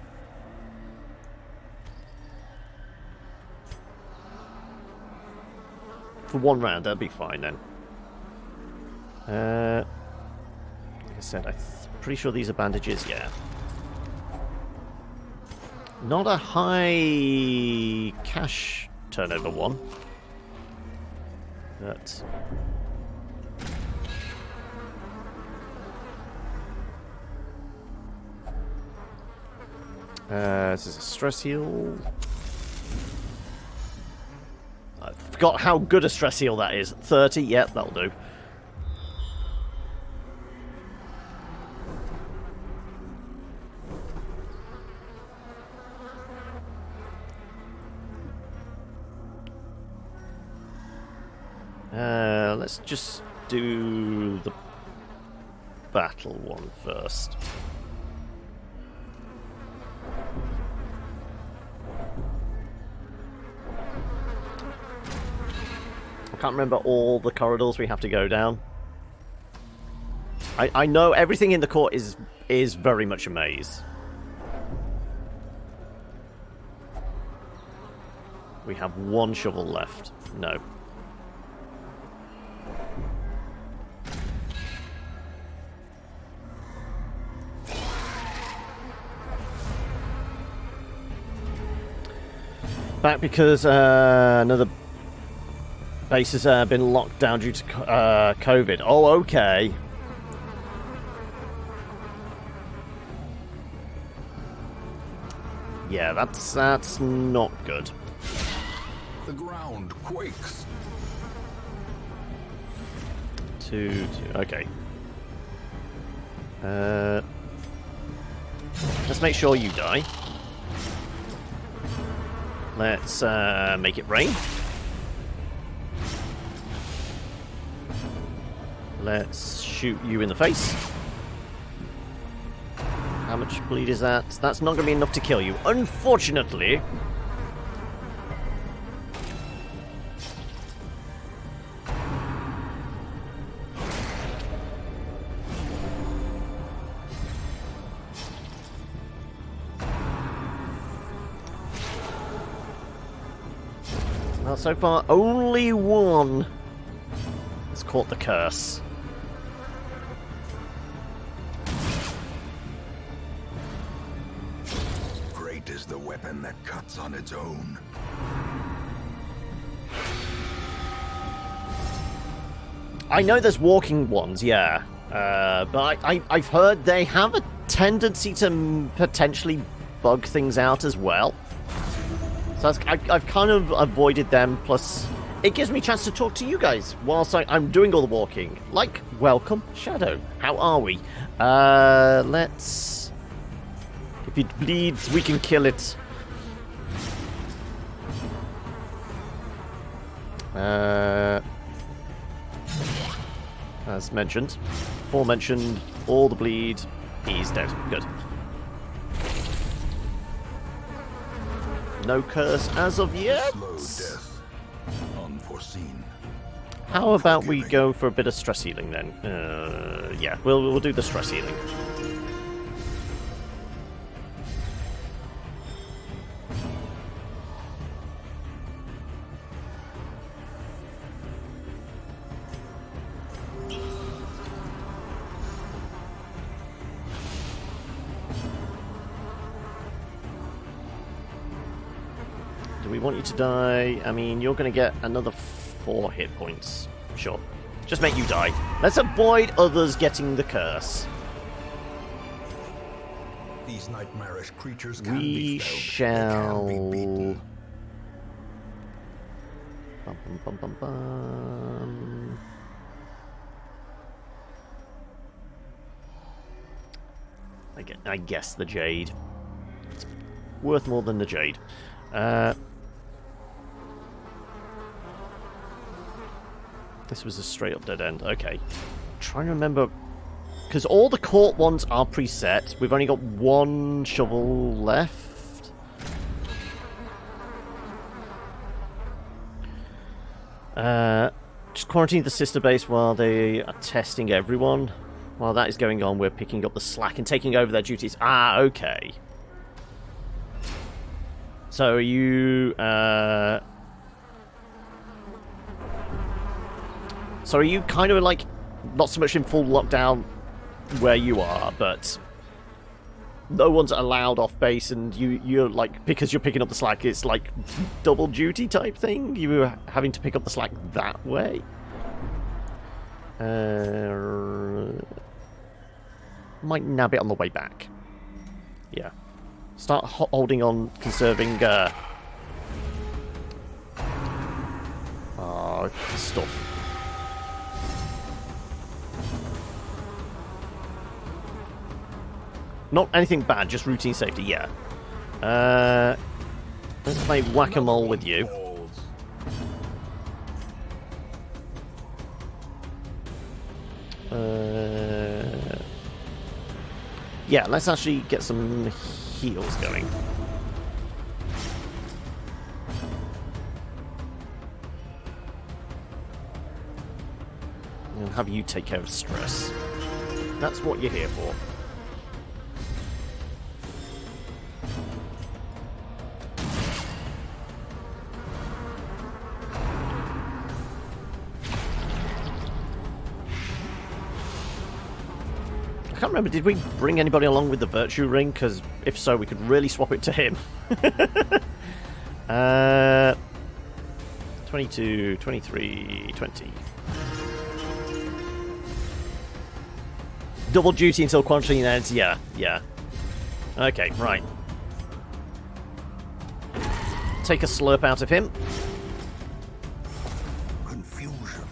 For 1 round, that'd be fine then. Like I said, I'm pretty sure these are bandages, yeah. Not a high cash turnover one. But... this is a stress heal. I forgot how good a stress heal that is. 30, yep, that'll do. Let's just do the battle one first. I can't remember all the corridors we have to go down. I know everything in the court is very much a maze. We have 1 shovel left. No. Back because another base has been locked down due to COVID. Oh, okay. Yeah, that's not good. The ground quakes. 2, 2. Okay. Let's make sure you die. Let's make it rain. Let's shoot you in the face. How much bleed is that? That's not going to be enough to kill you, unfortunately. Well, so far, only 1 has caught the curse. Great is the weapon that cuts on its own. I know there's walking ones, yeah. But I've heard they have a tendency to potentially bug things out as well. So I've kind of avoided them, plus it gives me a chance to talk to you guys whilst I'm doing all the walking. Like, welcome, Shadow. How are we? Let's... If it bleeds, we can kill it. As mentioned, aforementioned, all the bleed, he's dead. Good. No curse as of yet. Slow death. Unforeseen. How about we go for a bit of stress healing then? Yeah, we'll do the stress healing. Do we want you to die? I mean, you're going to get another 4 hit points. Sure. Just make you die. Let's avoid others getting the curse. These nightmarish creatures can We be felled. shall... They can be beaten. Bum, bum, bum, bum, bum. I guess the jade. It's worth more than the jade. This was a straight up dead end. Okay. Trying to remember, because all the court ones are preset. We've only got 1 shovel left. Just quarantine the sister base while they are testing everyone. While that is going on, we're picking up the slack and taking over their duties. Ah, okay. So are you... So are you kind of like, not so much in full lockdown where you are, but no one's allowed off base, and you're like, because you're picking up the slack, it's like double duty type thing? You're having to pick up the slack that way? Might nab it on the way back. Yeah. Start holding on, conserving stuff. Not anything bad, just routine safety, yeah. Let's play whack-a-mole with you. Yeah, let's actually get some heals going. And have you take care of stress. That's what you're here for. I can't remember, did we bring anybody along with the virtue ring? Because if so, we could really swap it to him. 22, 23, 20. Double duty until quarantine ends, yeah. Okay, right. Take a slurp out of him. Confusion,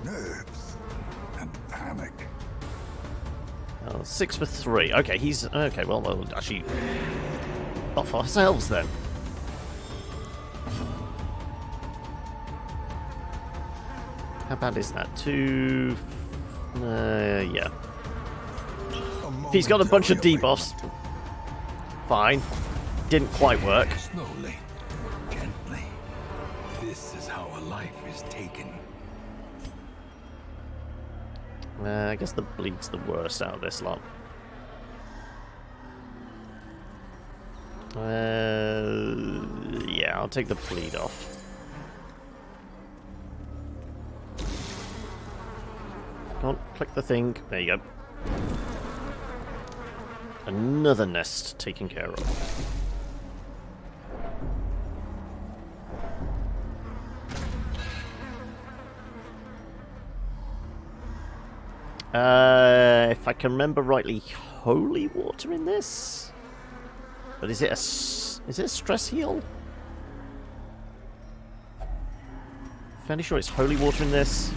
nerves, and panic. 6 for 3. Okay, he's... Okay, well, we'll actually... off ourselves, then. How bad is that? 2... yeah. If he's got a bunch of debuffs... Fine. Didn't quite work. Slowly, gently. This is how a life is taken. I guess the bleed's the worst out of this lot. Yeah, I'll take the bleed off. Come on, click the thing. There you go. Another nest taken care of. If I can remember rightly, holy water in this? But is it a stress heal? Fairly sure it's holy water in this.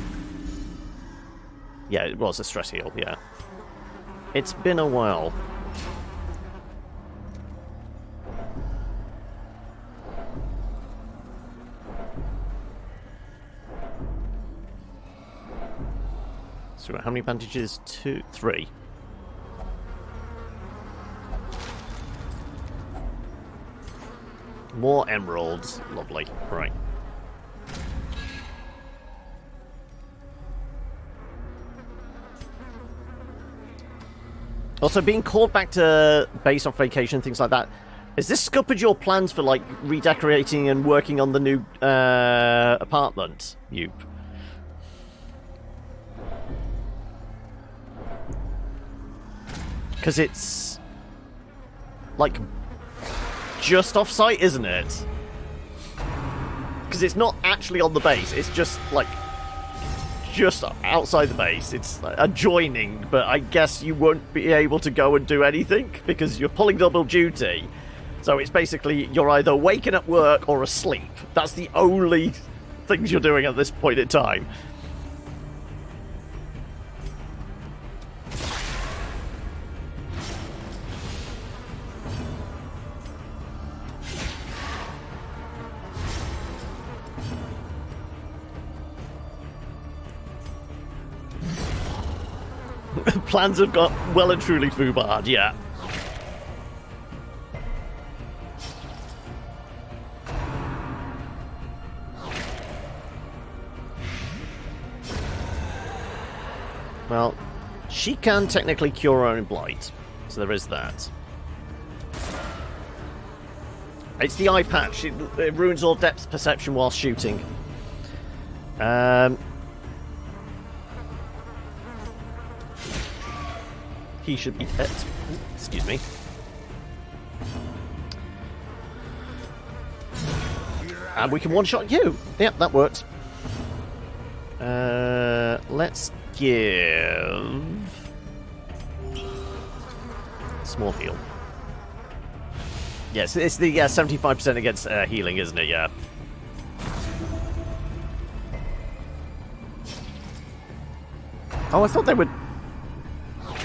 Yeah, it was a stress heal, yeah. It's been a while. So how many bandages? 2, 3. More emeralds. Lovely. Right. Also, being called back to base off vacation, things like that, has this scuppered your plans for, like, redecorating and working on the new apartment, you? Because it's, like, just off-site, isn't it? Because it's not actually on the base, it's just, like, just outside the base. It's adjoining, but I guess you won't be able to go and do anything because you're pulling double duty. So it's basically you're either waking at work or asleep. That's the only things you're doing at this point in time. Plans have got well and truly foobarred, yeah. Well, she can technically cure her own blight. So there is that. It's the eye patch. It ruins all depth perception while shooting. He should be dead. Excuse me. And we can one-shot you. Yep, that works. Let's give... small heal. Yes, it's the 75% against healing, isn't it? Yeah. Oh, I thought they would...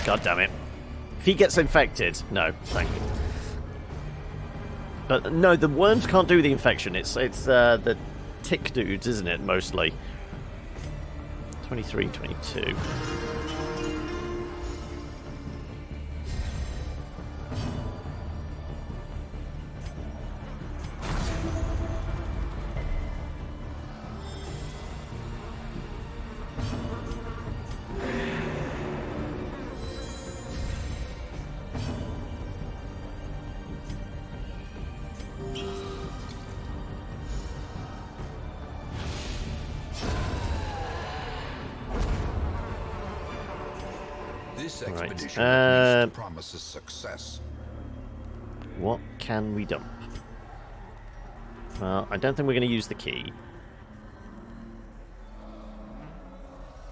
God damn it. If he gets infected... No, thank you. But no, the worms can't do the infection. It's the tick dudes, isn't it, mostly? 23, 22. This Right, expedition at least promises success. What can we dump? Well, I don't think we're going to use the key.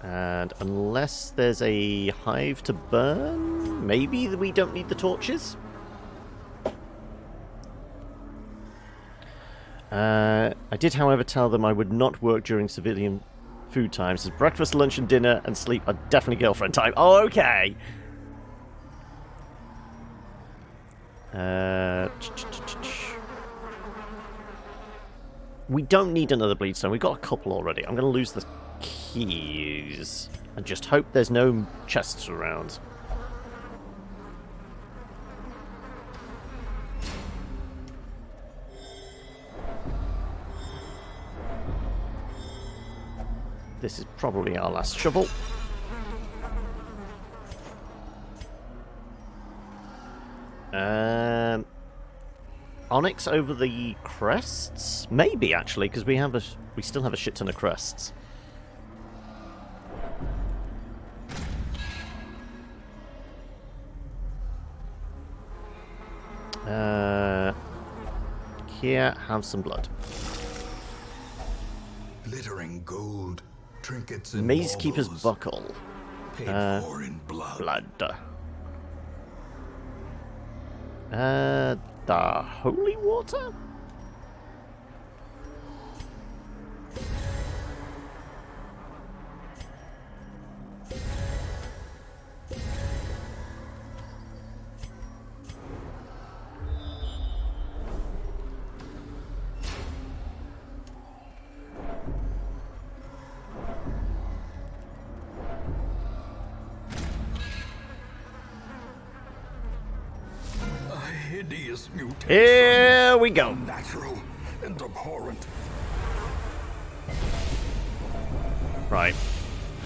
And unless there's a hive to burn, maybe we don't need the torches? I did, however, tell them I would not work during civilian food times, as breakfast, lunch, and dinner and sleep are definitely girlfriend time. Oh, okay! We don't need another bleedstone. We've got a couple already. I'm going to lose the keys and just hope there's no chests around. This is probably our last shovel. Onyx over the crests? Maybe, actually, because we still have a shit ton of crests. Here, have some blood. Glittering gold, trinkets and Maze Keeper's baubles, Buckle. paid for in blood. The holy water? Hideous mutation. Here we go. Unnatural and abhorrent. Right.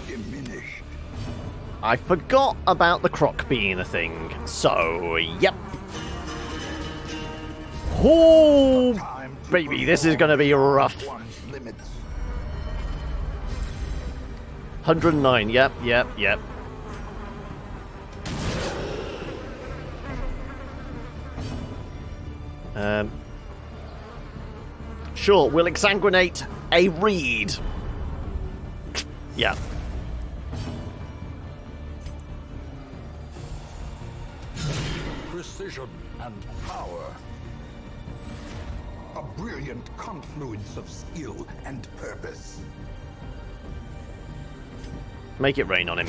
Diminished. I forgot about the croc being a thing. So, yep. Oh, baby, this is going to be rough. 109, yep. Sure, we'll exsanguinate a reed. Yeah. Precision and power. A brilliant confluence of skill and purpose. Make it rain on him.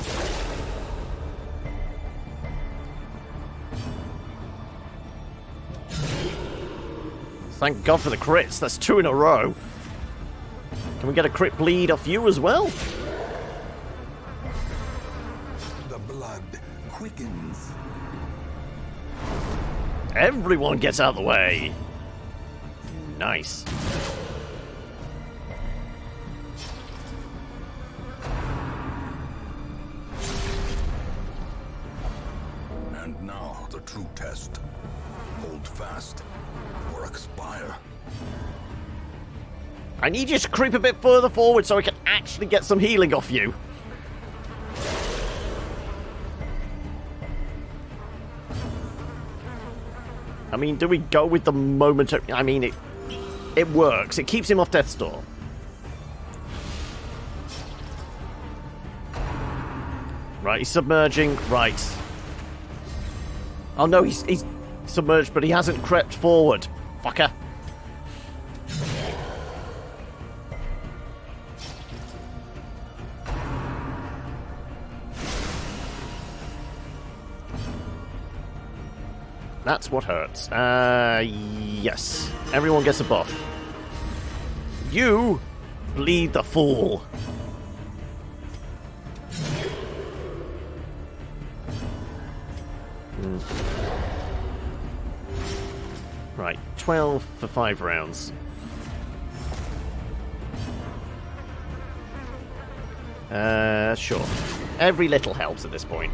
Thank God for the crits. That's 2 in a row. Can we get a crit bleed off you as well? The blood quickens. Everyone gets out of the way. Nice. true test. Hold fast, or expire. I need you to creep a bit further forward so I can actually get some healing off you. I mean, do we go with the momentary... I mean, it works. It keeps him off death's door. Right, he's submerging. Right. Oh no, he's submerged, but he hasn't crept forward. Fucker. That's what hurts. Yes. Everyone gets a buff. You bleed the fool. Right, 12 for 5 rounds. Sure. Every little helps at this point.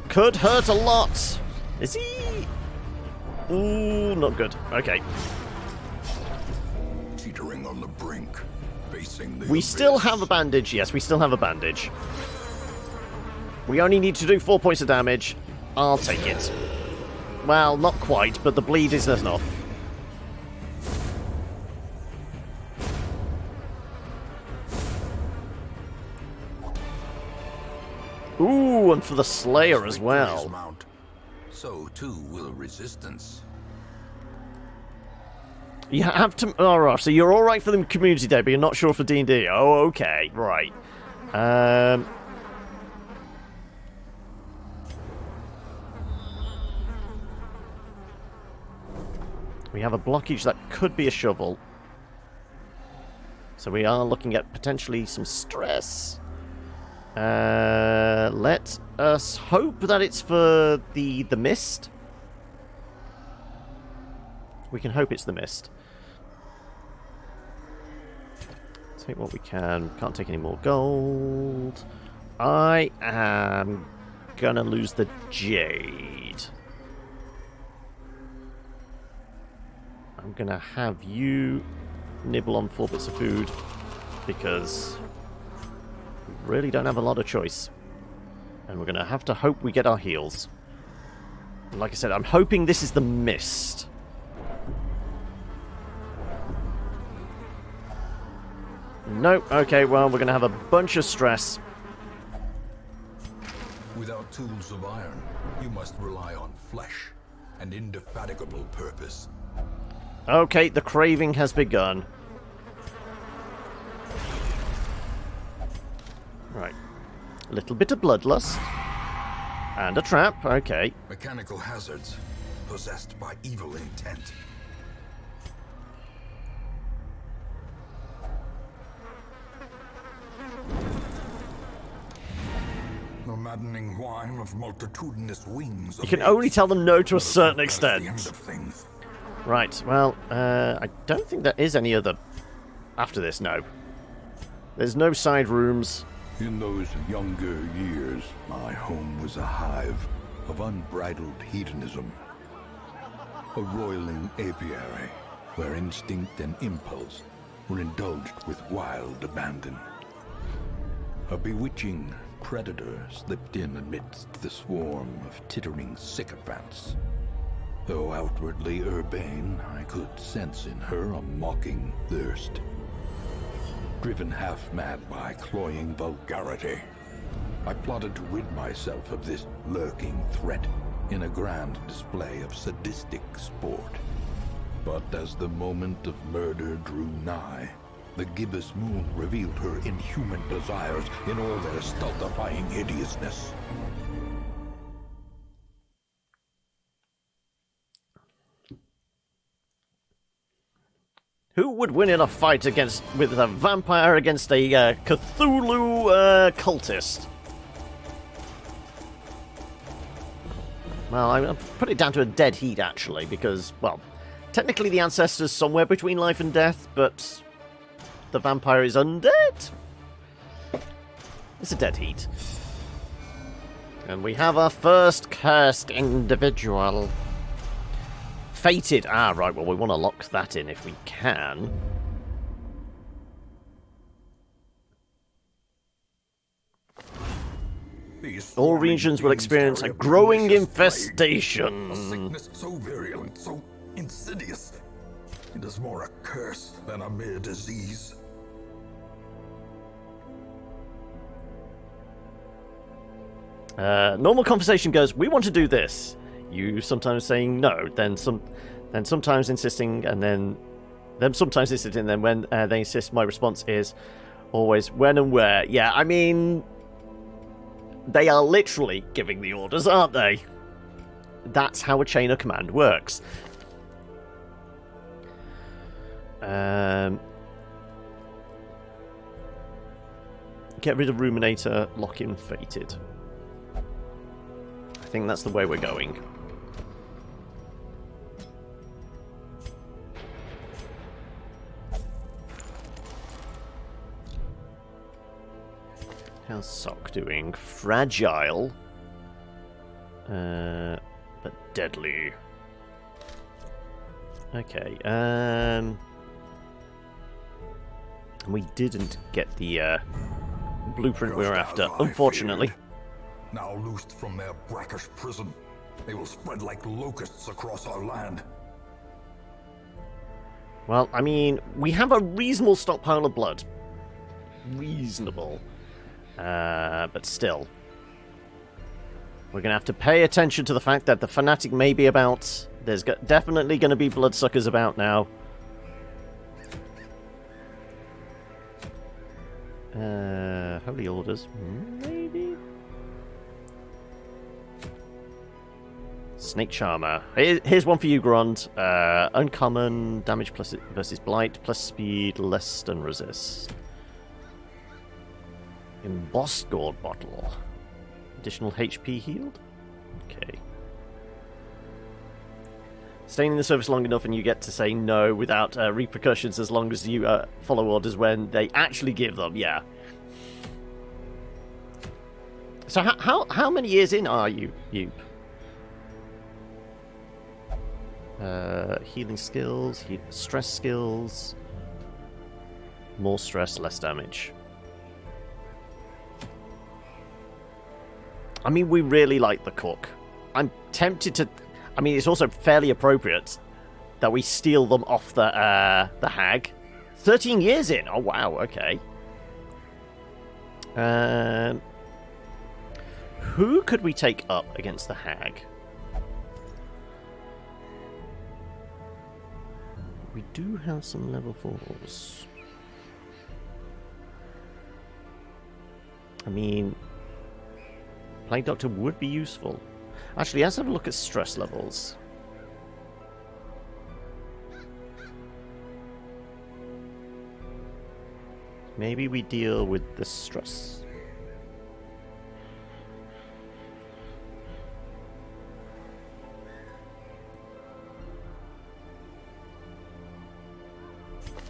Could hurt a lot. Is he? Ooh, not good. Okay. Teetering on the brink, facing the We still abyss. have a bandage. Yes, we still have a bandage. We only need to do 4 points of damage. I'll take it. Well, not quite, but the bleed is enough. Ooh, and for the Slayer as well. Mount. So too will resistance. You have to... Alright, so you're alright for the Community Day, but you're not sure for D&D. Oh, okay. Right. We have a blockage that could be a shovel. So we are looking at potentially some stress. Let us hope that it's for the mist. We can hope it's the mist. Take what we can. Can't take any more gold. I am gonna lose the jade. I'm gonna have you nibble on 4 bits of food because we really don't have a lot of choice. And we're gonna have to hope we get our heals. And like I said, I'm hoping this is the mist. Nope. Okay, well, we're gonna have a bunch of stress. Without tools of iron, you must rely on flesh and indefatigable purpose. Okay, the craving has begun. Right. A little bit of bloodlust. And a trap, okay. Mechanical hazards, possessed by evil intent. The maddening whine of multitudinous wings. You can only tell them no to a certain That's the end extent. of things. Right, well, I don't think there is any other... After this, no. There's no side rooms. In those younger years, my home was a hive of unbridled hedonism. A roiling apiary where instinct and impulse were indulged with wild abandon. A bewitching predator slipped in amidst the swarm of tittering sycophants. Though outwardly urbane, I could sense in her a mocking thirst. Driven half-mad by cloying vulgarity, I plotted to rid myself of this lurking threat in a grand display of sadistic sport. But as the moment of murder drew nigh, the gibbous moon revealed her inhuman desires in all their stultifying hideousness. Who would win in a fight with a vampire against a Cthulhu cultist? Well, I'll put it down to a dead heat, actually, because, well, technically the Ancestor's somewhere between life and death, but the vampire is undead? It's a dead heat. And we have our first cursed individual. Fated. Ah, right. Well, we want to lock that in if we can. All regions will experience a growing infestation. A sickness so virulent, so insidious. It is more a curse than a mere disease. Normal conversation goes, we want to do this. You sometimes saying no, then sometimes insisting, and then them sometimes insisting, and then when they insist, my response is always when and where. Yeah, I mean, they are literally giving the orders, aren't they? That's how a chain of command works. Get rid of Ruminator, lock in Fated. I think that's the way we're going. How's Sock doing? Fragile. But deadly. Okay, we didn't get the blueprint we were after, unfortunately. Now loosed from their brackish prison, they will spread like locusts across our land. Well, I mean, we have a reasonable stockpile of blood. Reasonable. But still. We're going to have to pay attention to the fact that the fanatic may be about. There's definitely going to be bloodsuckers about now. Holy orders. Maybe? Snake Charmer. Here's one for you, Grond. Uncommon, damage plus versus blight, plus speed, less stun resist. Embossed gourd bottle. Additional HP healed? Okay. Staying in the service long enough and you get to say no without repercussions as long as you follow orders when they actually give them, yeah. So how many years in are you, healing skills, stress skills. More stress, less damage. I mean, we really like the cook. I'm tempted to... I mean, it's also fairly appropriate that we steal them off the hag. 13 years in! Oh, wow, okay. Who could we take up against the hag? We do have some level 4s. I mean... Plague Doctor would be useful. Actually, let's have a look at stress levels. Maybe we deal with the stress.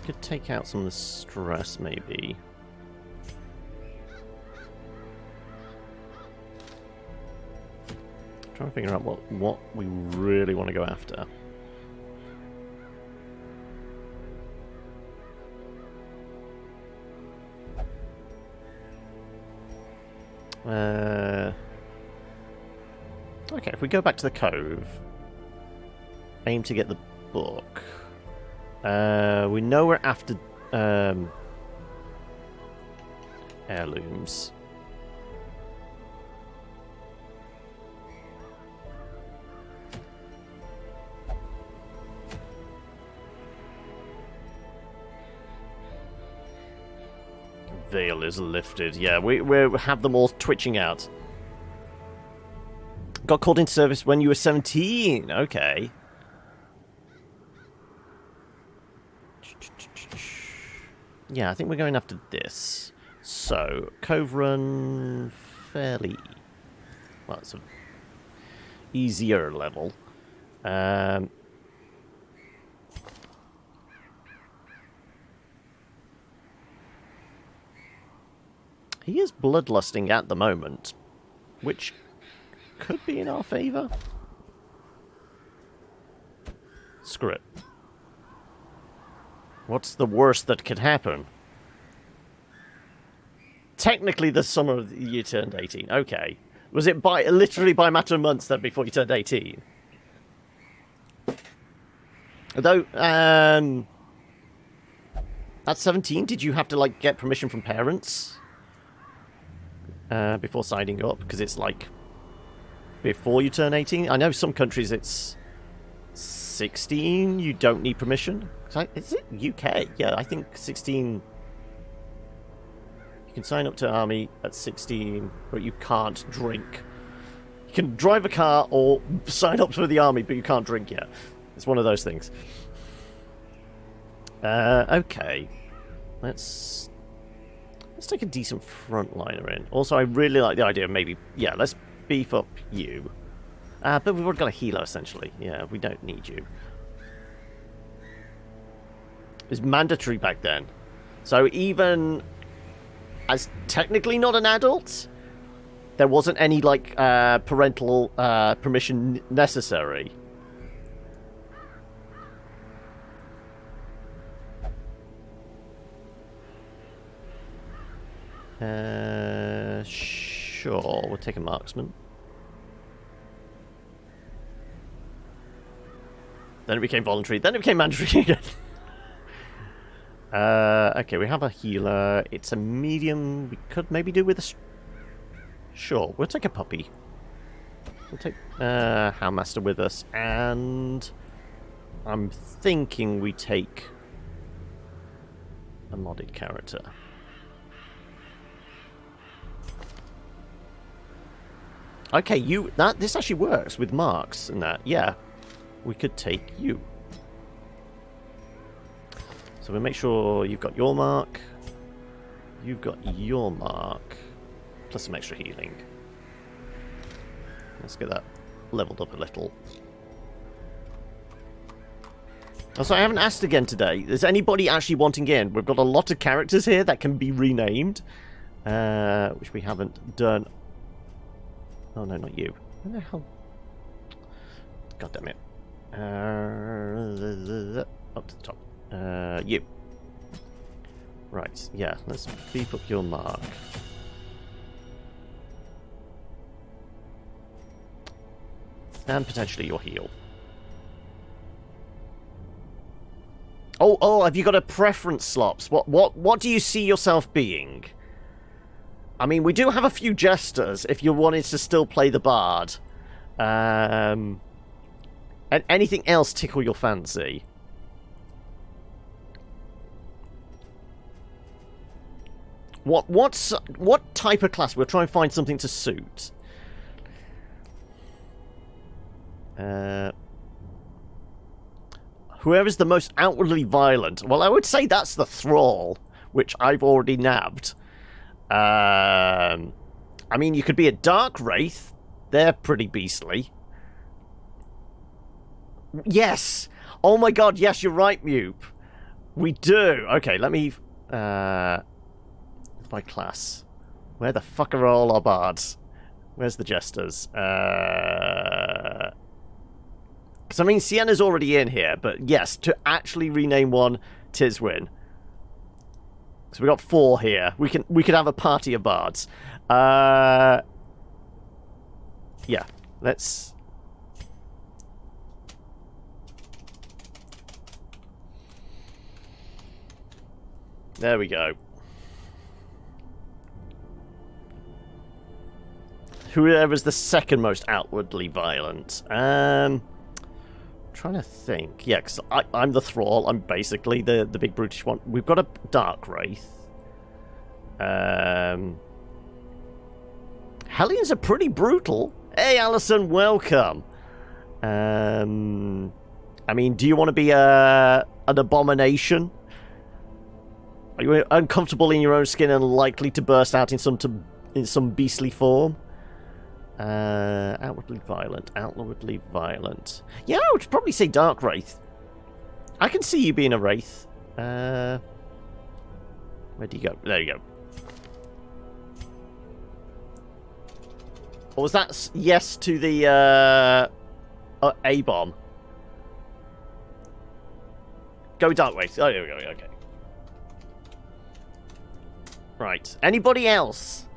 Could take out some of the stress, maybe. Trying to figure out what we really want to go after. Okay, if we go back to the cove, aim to get the book. We know we're after heirlooms. Veil is lifted. Yeah, we have them all twitching out. Got called into service when you were 17. Okay. Yeah, I think we're going after this. So, Cove Run, fairly... Well, it's an easier level. He is bloodlusting at the moment, which could be in our favour. Screw it. What's the worst that could happen? Technically, the summer you turned 18. Okay. Was it literally by a matter of months then before you turned 18? Although, at 17, did you have to, like, get permission from parents? Before signing up? Because it's, like, before you turn 18? I know some countries it's 16, you don't need permission. Is it UK? Yeah, I think 16... You can sign up to army at 16, but you can't drink. You can drive a car or sign up for the army, but you can't drink yet. It's one of those things. Okay. Let's take a decent frontliner in. Also, I really like the idea of maybe... Yeah, let's beef up you. But we've already got a healer, essentially. Yeah, we don't need you. It was mandatory back then. So even... as technically not an adult, there wasn't any, like, parental permission necessary. Sure, we'll take a marksman. Then it became voluntary, then it became mandatory again. Okay, we have a healer. It's a medium. We could maybe do with a... Sure, we'll take a puppy. We'll take Houndmaster with us, and I'm thinking we take a modded character. Okay, this actually works with marks and that. Yeah, we could take you. So we'll make sure you've got your mark, you've got your mark, plus some extra healing. Let's get that leveled up a little. Also, I haven't asked again today. Is anybody actually wanting in? We've got a lot of characters here that can be renamed, which we haven't done. Oh no, not you. Where the hell? God damn it. Up to the top. You. Right, yeah, let's beef up your mark. And potentially your heal. Oh, have you got a preference, Slops? What do you see yourself being? I mean, we do have a few jesters if you wanted to still play the bard. And anything else tickle your fancy? What type of class? We'll try and find something to suit. Whoever's the most outwardly violent. Well, I would say that's the thrall, which I've already nabbed. I mean, you could be a dark wraith. They're pretty beastly. Yes! Oh my god, yes, you're right, Mupe. We do. Okay, let me... by class. Where the fuck are all our bards? Where's the jesters? Because, I mean, Sienna's already in here, but yes, to actually rename one, Tiswin. So we got 4 here. We could have a party of bards. Yeah, let's... There we go. Whoever's the second most outwardly violent. Trying to think. Yeah, because I'm the thrall. I'm basically the big brutish one. We've got a dark wraith. Hellions are pretty brutal. Hey, Alison, welcome. I mean, do you want to be an abomination? Are you uncomfortable in your own skin and likely to burst out in some beastly form? Outwardly violent. Yeah, I would probably say dark wraith. I can see you being a wraith. Where do you go? There you go. Or was that yes to the A-bomb? Go dark way. Oh, there we go. Okay. Right. Anybody else?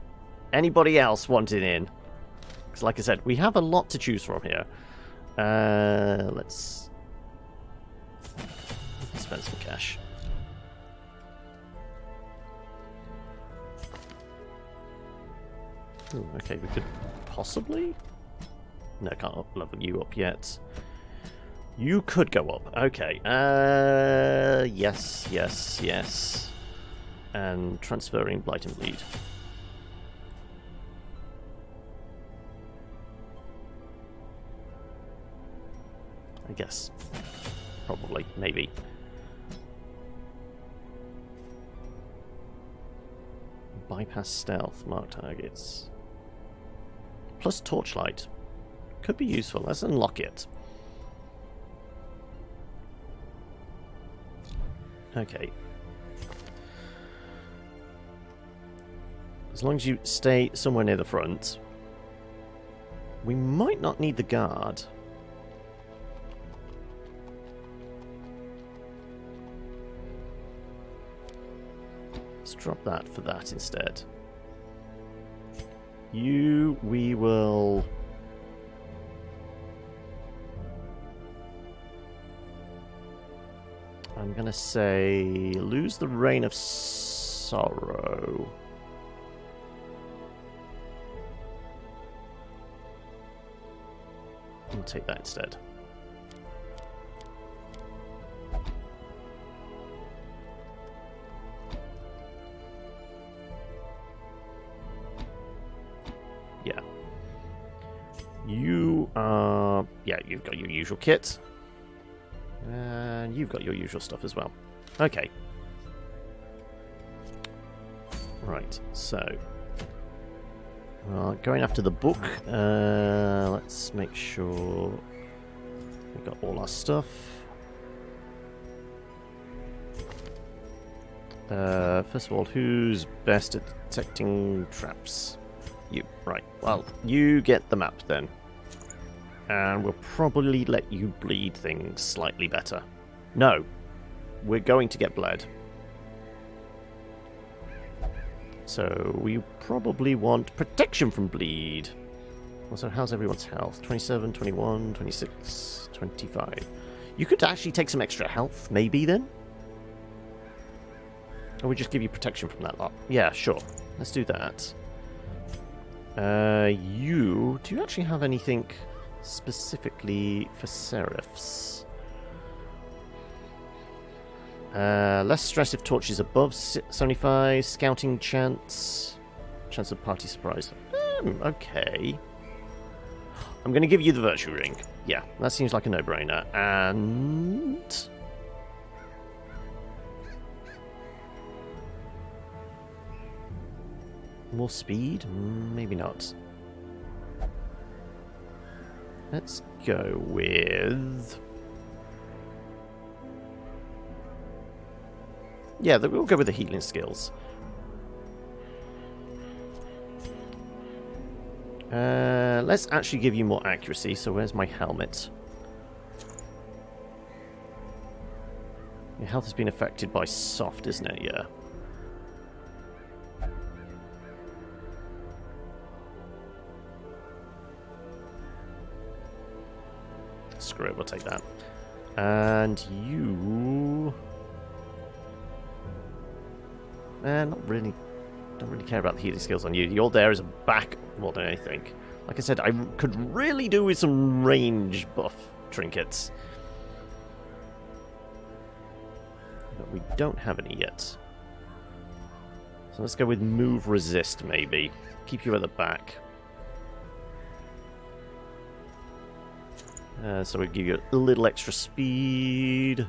Anybody else wanting in? Because like I said, we have a lot to choose from here. Let's spend some cash. Ooh, okay, we could possibly... No, can't level you up yet. You could go up. Okay. Yes, yes, yes. And transferring Blight and Bleed. I guess. Probably. Maybe. Bypass stealth. Mark targets. Plus torchlight. Could be useful. Let's unlock it. Okay. As long as you stay somewhere near the front. We might not need the guard. Let's drop that for that instead. We will... I'm going to say lose the Reign of Sorrow. We'll take that instead. Yeah. You are... Yeah, you've got your usual kit. And you've got your usual stuff as well. Okay. Right, so... going after the book. Let's make sure we've got all our stuff. First of all, who's best at detecting traps? You. Right, well, you get the map then. And we'll probably let you bleed things slightly better. No, we're going to get bled. So we probably want protection from bleed. Also, how's everyone's health? 27, 21, 26, 25. You could actually take some extra health, maybe, then? Or we just give you protection from that lot? Yeah, sure. Let's do that. Do you actually have anything specifically for Seraphs? Less stress if torch is above 75. Scouting chance. Chance of party surprise. Okay. I'm going to give you the Virtue Ring. Yeah, that seems like a no-brainer. And... more speed? Maybe not. Let's go with... yeah, we'll go with the healing skills. Let's actually give you more accuracy, so where's my helmet? Your health has been affected by soft, isn't it? Yeah. Screw it, we'll take that. And you... not really. Don't really care about the healing skills on you. You're there as a back more than anything. Like I said, I could really do with some range buff trinkets. But we don't have any yet. So let's go with move resist, maybe. Keep you at the back. So we give you a little extra speed.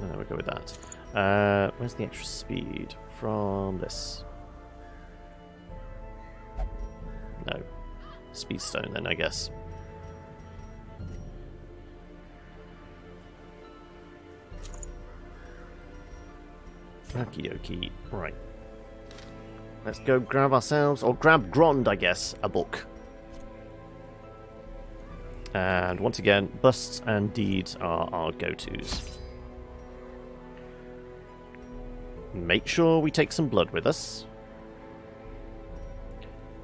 There we go with that. Where's the extra speed? From this. No. Speed stone then, I guess. Okie dokie. Right. Let's go grab ourselves, or grab Grond, I guess, a book. And once again, busts and deeds are our go-tos. Make sure we take some blood with us.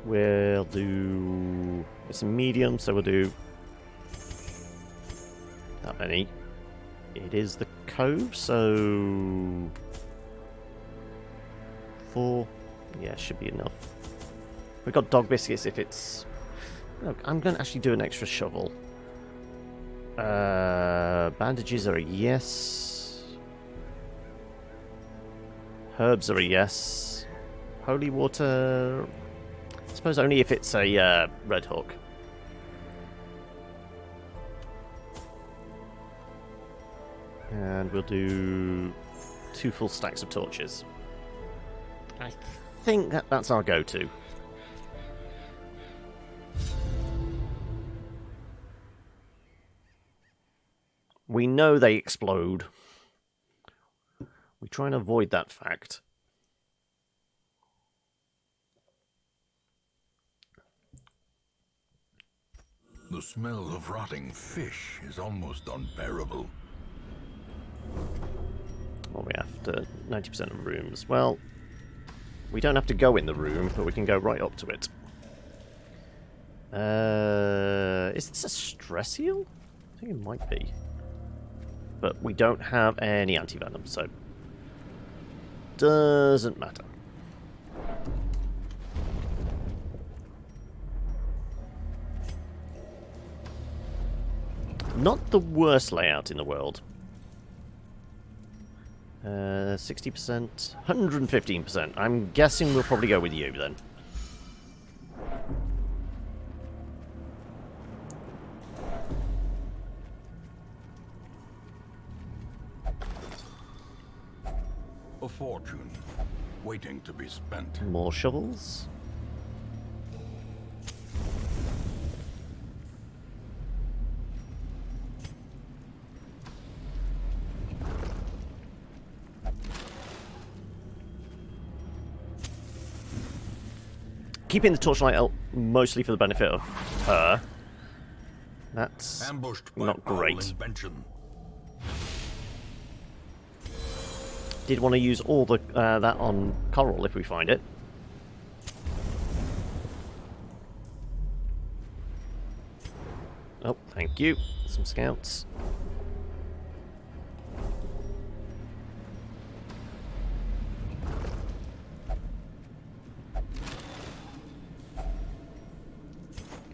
We'll do... It's a medium, so we'll do... that many. It is the cove, so... 4. Yeah, should be enough. We've got dog biscuits if it's... Look, I'm going to actually do an extra shovel. Bandages are a yes. Herbs are a yes. Holy water... I suppose only if it's a red hook. And we'll do 2 full stacks of torches. I think that's our go-to. We know they explode. We try and avoid that fact. The smell of rotting fish is almost unbearable. Well, we have to 90% of rooms. Well, we don't have to go in the room, but we can go right up to it. Is this a stress eel? I think it might be. But we don't have any anti-venom, so doesn't matter. Not the worst layout in the world. 60%, 115%. I'm guessing we'll probably go with you then. A fortune, waiting to be spent. More shovels. Keeping the torchlight out mostly for the benefit of her. That's Ambushed by not great. invention. Did want to use all the that on coral if we find it. Oh, thank you. Some scouts.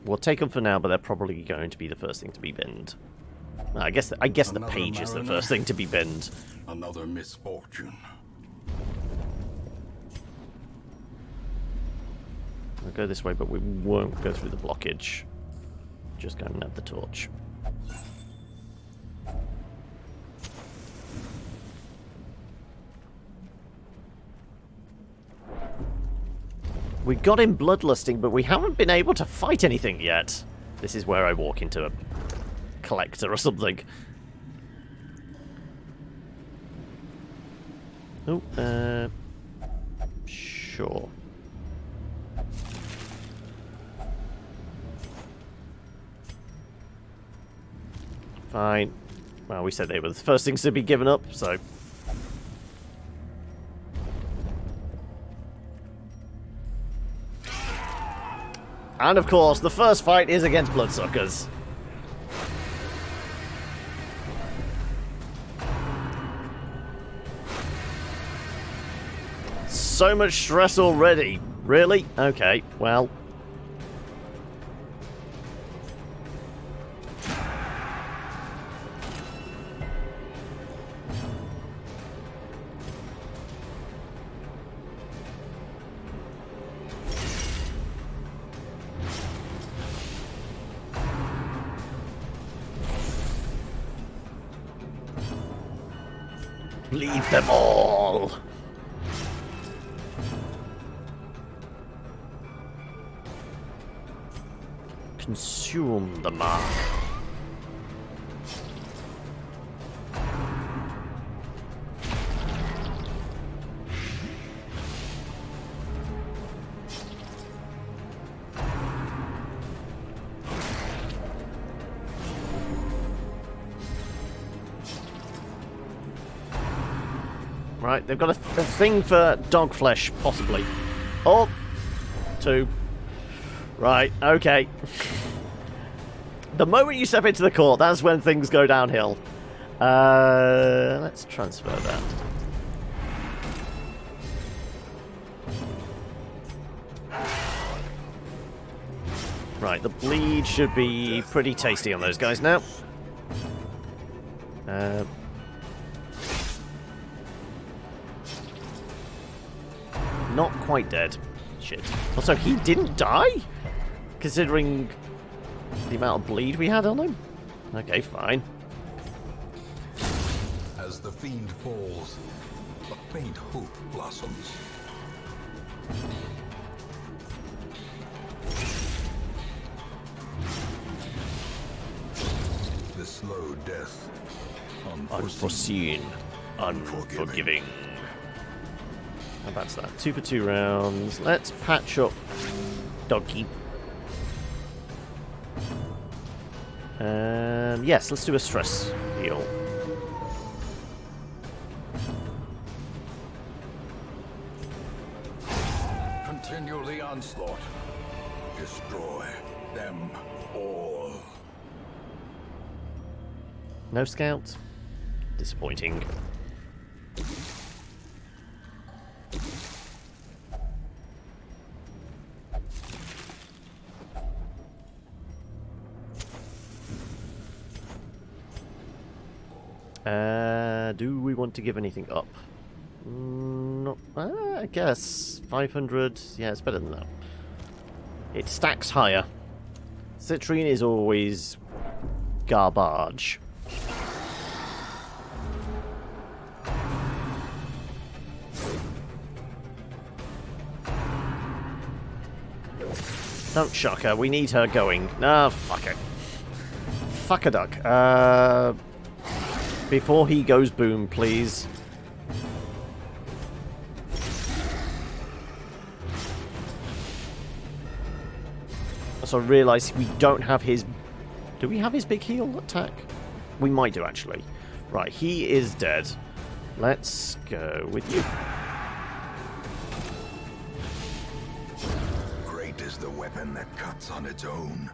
We'll take them for now, but they're probably going to be the first thing to be binned. I guess the page is the first thing to be binned. Another misfortune. We'll go this way, but we won't go through the blockage. Just go and nab the torch. We got him bloodlusting, but we haven't been able to fight anything yet. This is where I walk into a collector or something. Oh, sure. Fine. Well, we said they were the first things to be given up, so... And of course, the first fight is against bloodsuckers. So much stress already. Really? Okay, well... Bleed them all! Consume the mark. Right, they've got a thing for dog flesh, possibly. Oh, 2. Right, okay. The moment you step into the court, that's when things go downhill. Let's transfer that. Right, the bleed should be pretty tasty on those guys now. Not quite dead. Shit. Also, he didn't die? Considering the amount of bleed we had on him? Okay, fine. As the fiend falls, a faint hope blossoms. The slow death, Unforeseen. Unforgiving. How bad's that? 2 for 2 rounds. Let's patch up Doggy. Yes, let's do a stress heal. Continue the onslaught. Destroy them all. No scout? Disappointing. Do we want to give anything up? No, I guess 500. Yeah, it's better than that. It stacks higher. Citrine is always garbage. Don't shock her. We need her going. Ah, fuck it. Fuck a duck. Before he goes boom, please. Also, realise we don't have his... Do we have his big heal attack? We might do, actually. Right, he is dead. Let's go with you. great is the weapon that cuts on its own.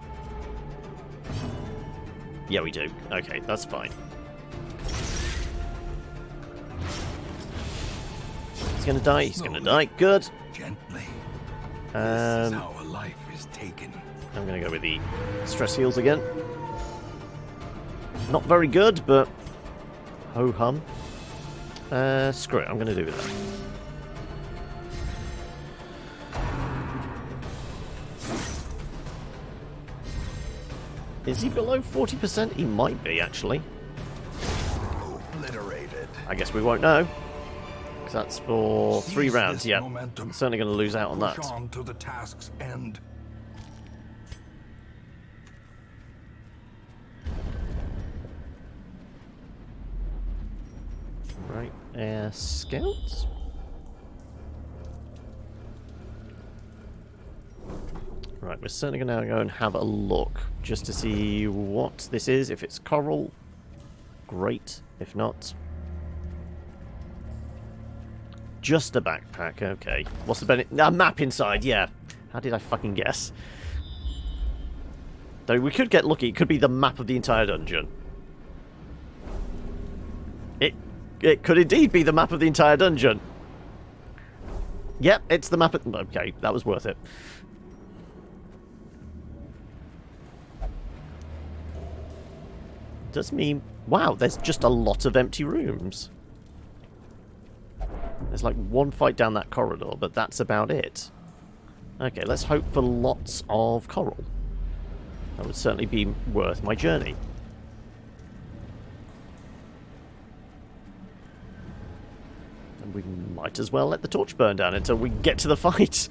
Yeah, we do. Okay, that's fine. He's gonna die. He's gonna die. Good. Gently. This is how a life is taken. I'm gonna go with the stress heals again. Not very good, but ho hum. Screw it. I'm gonna do that. Is he below 40%? He might be, actually. Obliterated. I guess we won't know. Because that's for 3 Seize rounds. this Yeah, momentum. I'm certainly going to lose out on Push that. on to the task's end. Right, scouts? Right, we're certainly going to go and have a look just to see what this is. If it's coral, great. If not, just a backpack. Okay. What's the benefit? A map inside, yeah. How did I fucking guess? Though we could get lucky. It could be the map of the entire dungeon. It could indeed be the map of the entire dungeon. Yep, it's the map of... Okay, that was worth it. Does mean... Wow, there's just a lot of empty rooms. There's like one fight down that corridor, but that's about it. Okay, let's hope for lots of coral. That would certainly be worth my journey. And we might as well let the torch burn down until we get to the fight.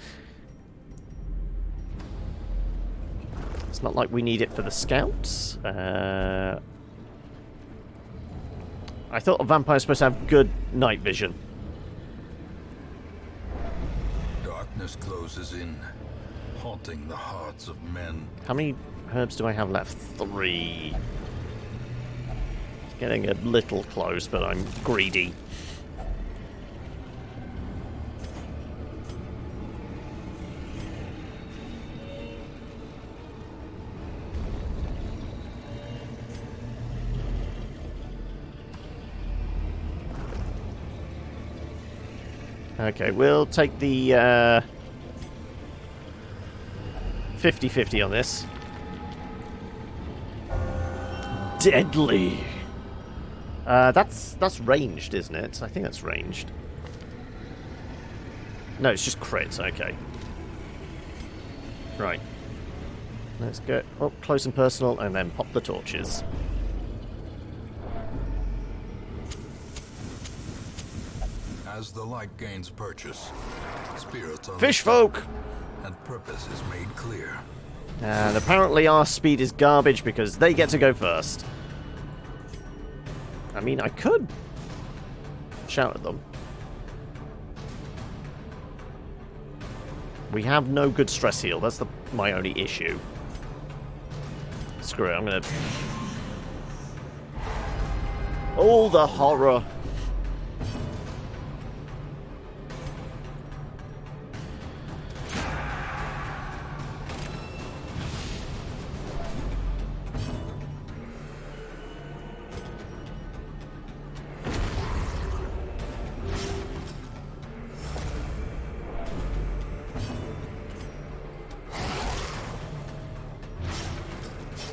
It's not like we need it for the scouts. I thought a vampire was supposed to have good night vision. Darkness closes in, haunting the hearts of men. How many herbs do I have left? 3. Getting a little close, but I'm greedy. Okay, we'll take the 50-50 on this. Deadly. That's ranged, isn't it? I think that's ranged. No, it's just crits. Okay. Right. Let's go up close and personal, and then pop the torches. As the light gains purchase, spirits are Fish folk! and purpose is made clear. And apparently our speed is garbage because they get to go first. I mean, I could shout at them. We have no good stress heal. That's my only issue. Screw it, I'm gonna... Oh, the horror!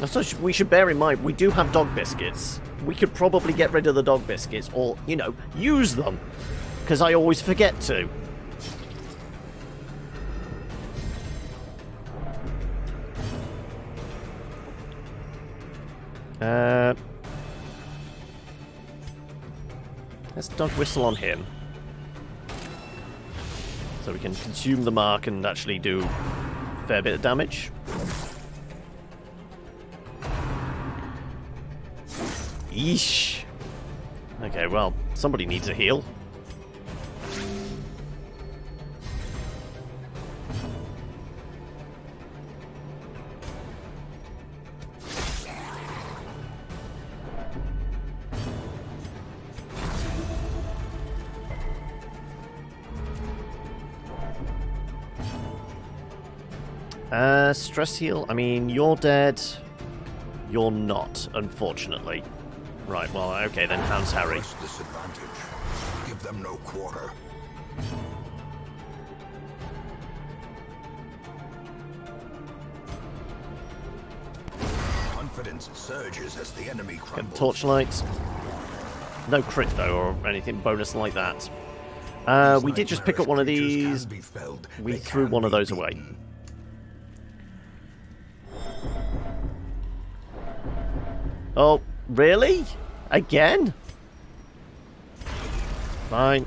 So we should bear in mind, we do have dog biscuits. We could probably get rid of the dog biscuits, or, you know, use them. Because I always forget to. Let's dog whistle on him. So we can consume the mark and actually do a fair bit of damage. Yeesh. Okay, well, somebody needs a heal. Stress heal? I mean, you're dead. You're not, unfortunately. Right, well, okay, then how's Harry? Press disadvantage. Give them no quarter. Confidence surges as the enemy crumbles. Torchlight. No crit, though, or anything bonus like that. We did just pick up one of these. We threw one of those away. Oh, really? Again? Fine.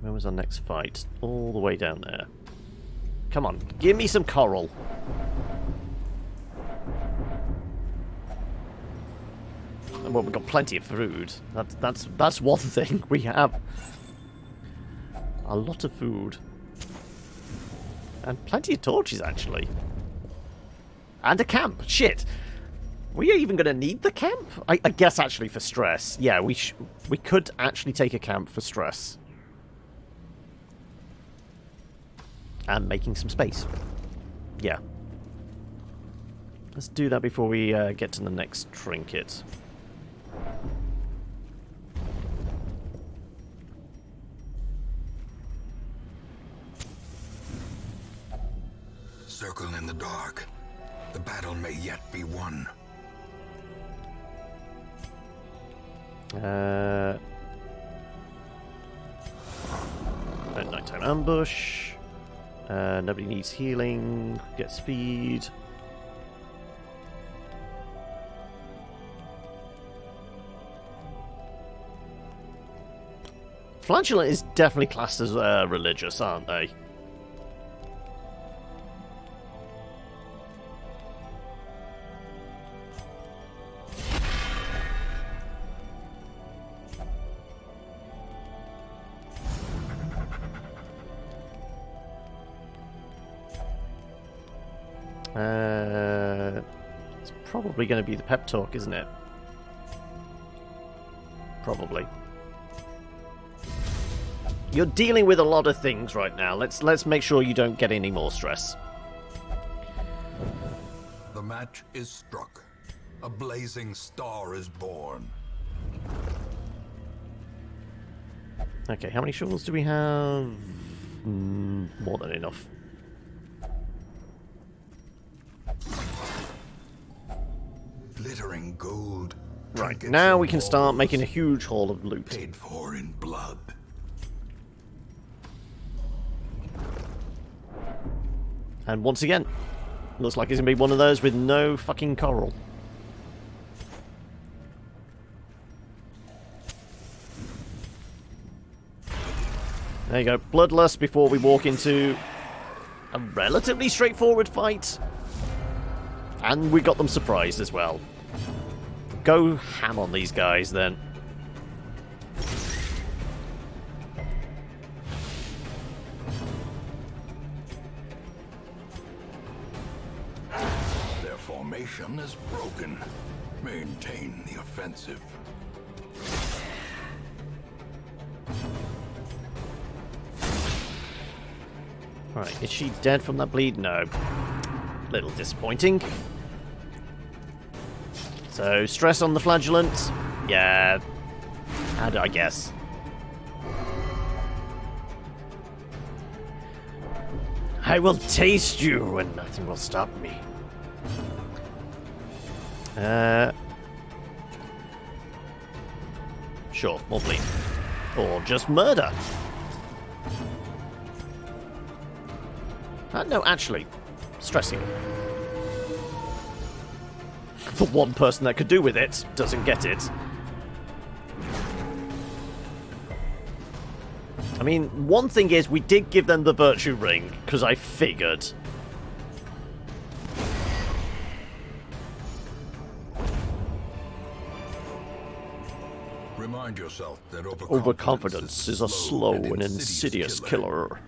Where was our next fight? All the way down there. Come on, give me some coral. Well, we've got plenty of food. That's one thing we have. A lot of food. And plenty of torches, actually. And a camp. Shit. We are even going to need the camp? I guess, actually, for stress. Yeah, we could actually take a camp for stress. And making some space. Yeah. Let's do that before we get to the next trinket. Circle in the dark. The battle may yet be won. Nighttime ambush. Nobody needs healing. Get speed. Flagellant is definitely classed as religious, aren't they? It's probably going to be the pep talk, isn't it? Probably. You're dealing with a lot of things right now. Let's make sure you don't get any more stress. The match is struck. A blazing star is born. Okay, how many shovels do we have? More than enough. Glittering gold. Right, trinkets now and we can start baubles making a huge haul of loot. paid for in blood. And once again, looks like it's going to be one of those with no fucking coral. There you go, bloodlust before we walk into a relatively straightforward fight. And we got them surprised as well. Go ham on these guys then. Their formation is broken. Maintain the offensive. Right, is she dead from that bleed? No. Little disappointing. So, stress on the flagellant. Yeah. How do I guess? I will taste you and nothing will stop me. Sure, more bleed. Or just murder. No, actually, stressing. The one person that could do with it doesn't get it. I mean, one thing is we did give them the virtue ring, because I figured. Remind yourself that Overconfidence is a slow and insidious killer.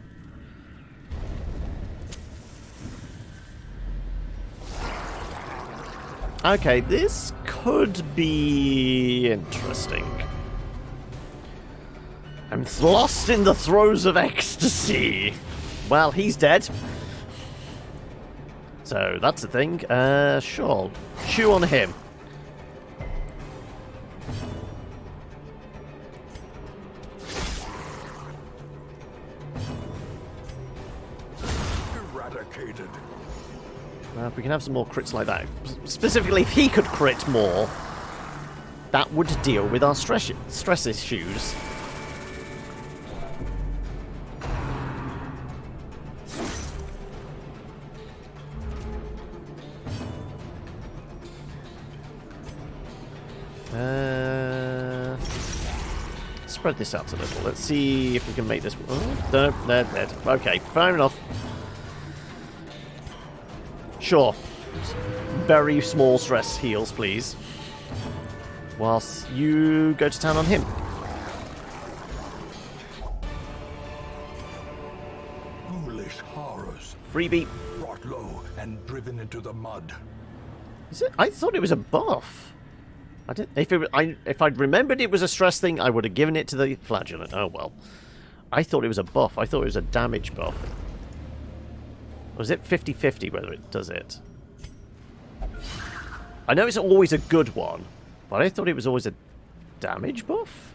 Okay, this could be interesting. I'm lost in the throes of ecstasy. Well, he's dead. So, that's the thing. Sure. Chew on him. eradicated. If we can have some more crits like that. Specifically, if he could crit more, that would deal with our stress issues. Spread this out a little. Let's see if we can make this... Oh, no, they're dead. Okay, fair enough. Sure. Very small stress heals, please. Whilst you go to town on him. Foolish horrors. Freebie. Brought low and driven into the mud. Is it? I thought it was a buff. I didn't. If I'd remembered it was a stress thing, I would have given it to the flagellant. Oh well. I thought it was a buff. I thought it was a damage buff. Was it 50-50 whether it does it? I know it's always a good one, but I thought it was always a damage buff?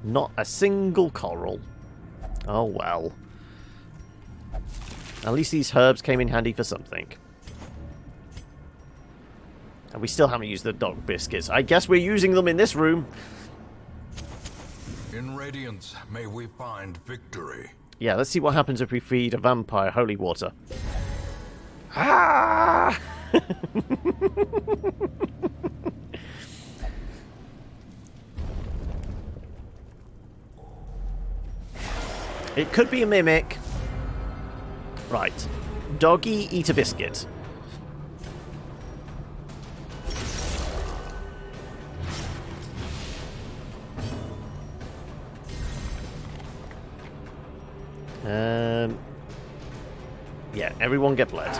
Not a single coral. Oh well. At least these herbs came in handy for something. And we still haven't used the dog biscuits. I guess we're using them in this room. In Radiance, may we find victory. Yeah, let's see what happens if we feed a vampire holy water. Ah! It could be a mimic. Right. Doggy, eat a biscuit. Yeah, everyone get bled.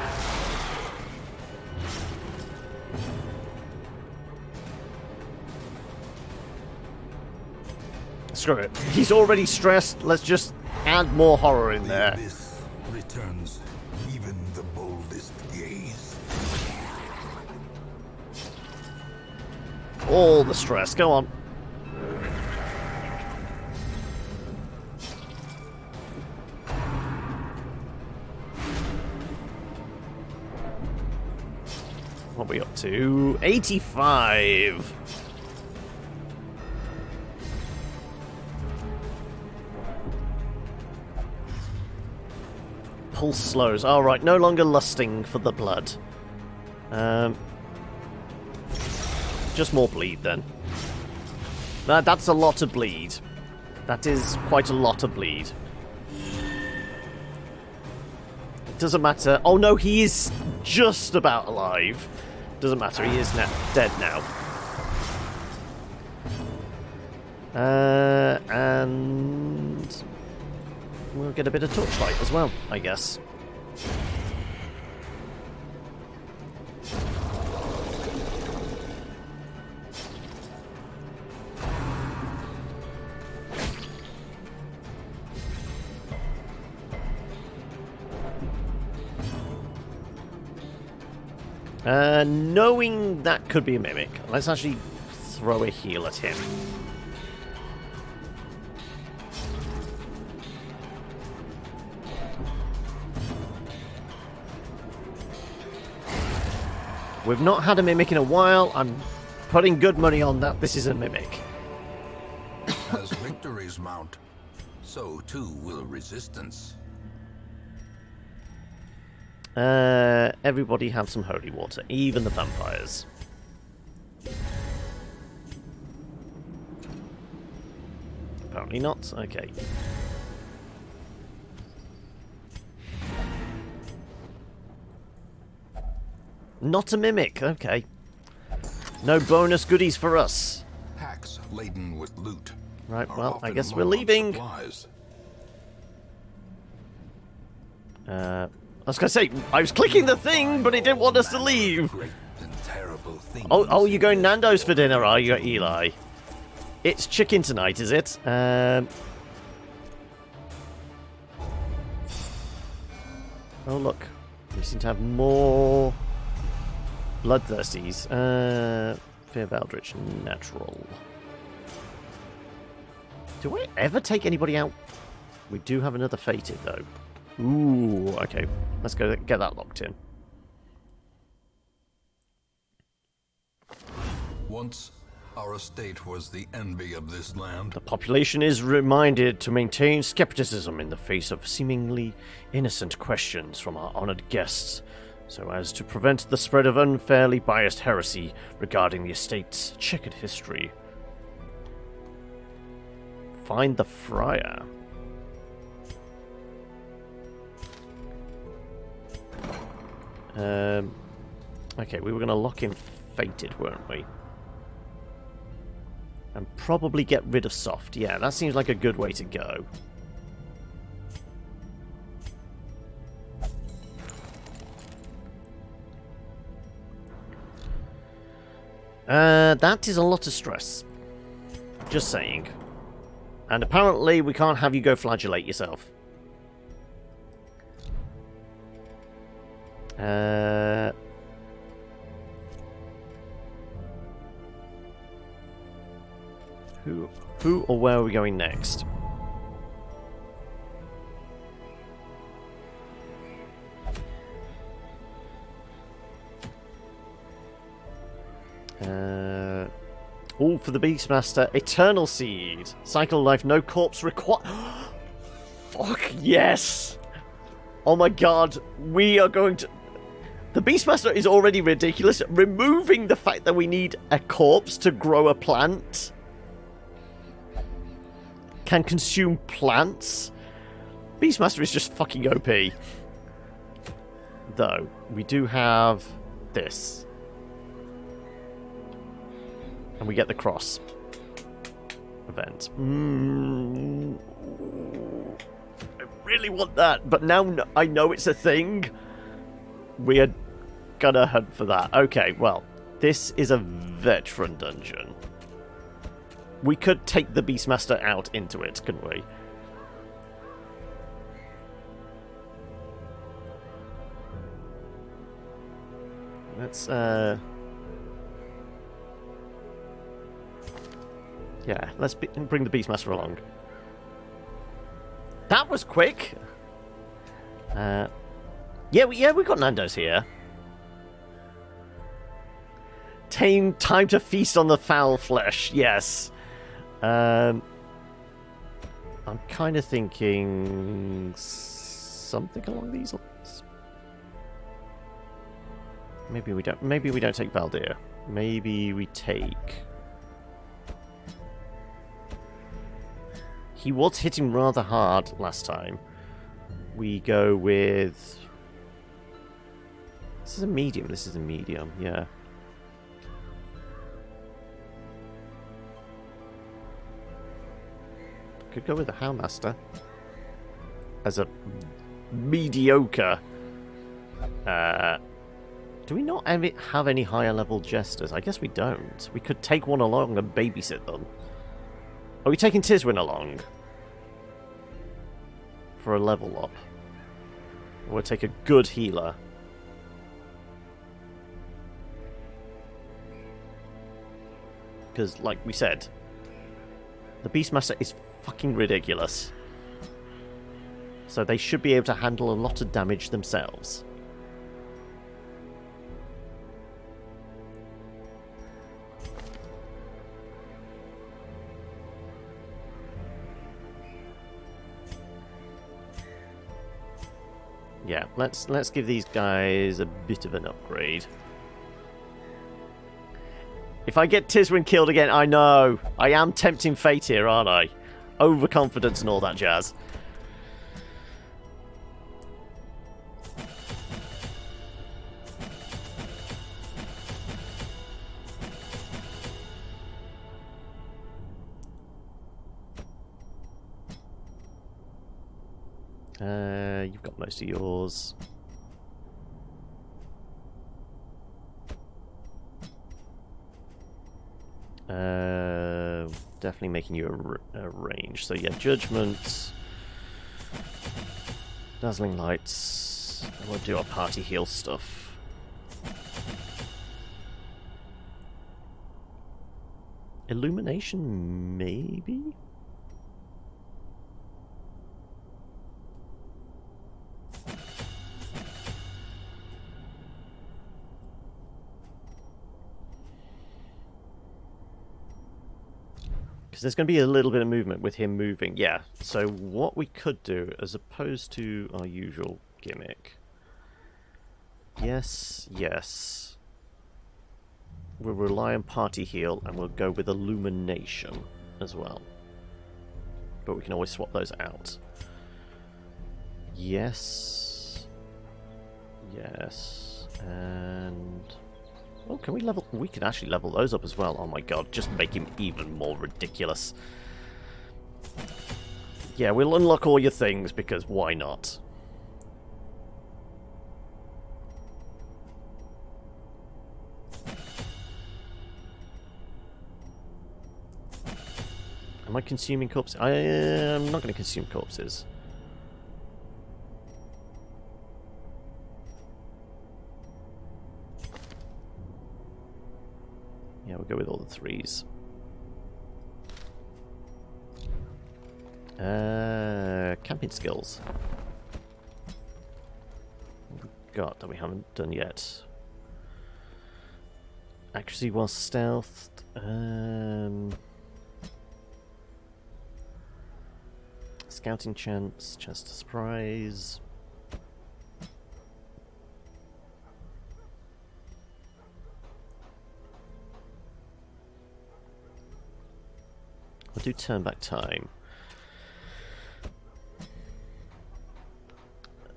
Screw it. He's already stressed. Let's just add more horror in there. The abyss returns even the boldest gaze. all the stress. Go on. What are we up to? 85. Pulse slows. All right, no longer lusting for the blood. Just more bleed then. That's a lot of bleed. That is quite a lot of bleed. It doesn't matter. Oh no, he is just about alive. Doesn't matter, he is dead now. And we'll get a bit of torchlight as well, I guess. Knowing that could be a mimic, let's actually throw a heal at him. We've not had a mimic in a while. I'm putting good money on that this is a mimic. As victories mount, so too will resistance. Everybody have some holy water, even the vampires. Apparently not. Okay. Not a mimic. Okay. No bonus goodies for us. Packs laden with loot. Right, are well, I often guess low we're on leaving. supplies. I was going to say, I was clicking the thing, but it didn't want us to leave. Great and terrible things. Oh, you're going Nando's for dinner, are you, Eli? It's chicken tonight, is it? Oh, look. We seem to have more bloodthirsties. Fear of Eldritch, natural. Do I ever take anybody out? We do have another fated, though. Ooh, okay. Let's go get that locked in. Once, our estate was the envy of this land. The population is reminded to maintain skepticism in the face of seemingly innocent questions from our honored guests, so as to prevent the spread of unfairly biased heresy regarding the estate's checkered history. Find the Friar. Okay, we were going to lock in Fated, weren't we? And probably get rid of Soft. Yeah, that seems like a good way to go. That is a lot of stress. Just saying. And apparently we can't have you go flagellate yourself. Who or where are we going next? All for the Beastmaster. Eternal Seed. Cycle of life, no corpse required. Fuck yes! Oh my god, we are going to... The Beastmaster is already ridiculous. Removing the fact that we need a corpse to grow a plant. Can consume plants. Beastmaster is just fucking OP. Though, we do have this. And we get the cross event. I really want that, but now I know it's a thing. We are gonna hunt for that. Okay, well, this is a veteran dungeon. We could take the Beastmaster out into it, couldn't we? Let's, Yeah, let's bring the Beastmaster along. That was quick. Yeah, we've got Nando's here. Time to feast on the foul flesh. Yes. I'm kind of thinking something along these lines. Maybe we don't. Maybe we don't take Valdir. Maybe we take. He was hitting rather hard last time. We go with. This is a medium. This is a medium. Yeah. Could go with the Houndmaster as a mediocre. Do we not have any higher level jesters? I guess we don't. We could take one along and babysit them. Are we taking Tiswin along? For a level up. Or we'll take a good healer. Because, like we said, the Beastmaster is fucking ridiculous. So they should be able to handle a lot of damage themselves. Yeah, let's give these guys a bit of an upgrade. If I get Tiswin killed again, I know. I am tempting fate here, aren't I? Overconfidence and all that jazz. You've got most of yours. Definitely making you a range. So yeah, Judgment, Dazzling Lights. We'll do our party heal stuff. Illumination, maybe? There's going to be a little bit of movement with him moving. Yeah, so what we could do, as opposed to our usual gimmick... Yes. We'll rely on party heal, and we'll go with illumination as well. But we can always swap those out. Yes, and... Oh, can we level... We can actually level those up as well. Oh my god, just make him even more ridiculous. Yeah, we'll unlock all your things, because why not? Am I consuming corpses? I'm not going to consume corpses. Yeah, we'll go with all the threes. Camping skills. What have we got that we haven't done yet? Accuracy while stealthed. Scouting chance to surprise. We'll do turn back time.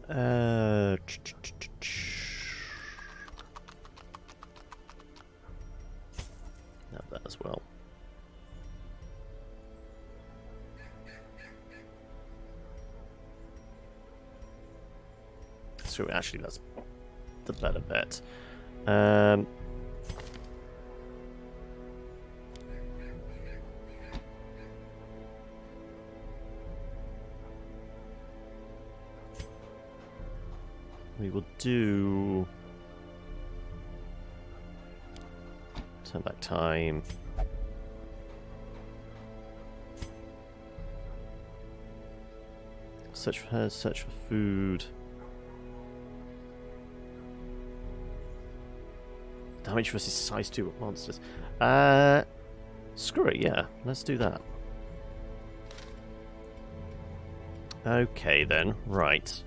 Have that as well. So actually, that's the better bet. We will do turn back time. Search for her, search for food. Damage versus size 2 of monsters. Screw it, yeah. Let's do that. Okay then, right.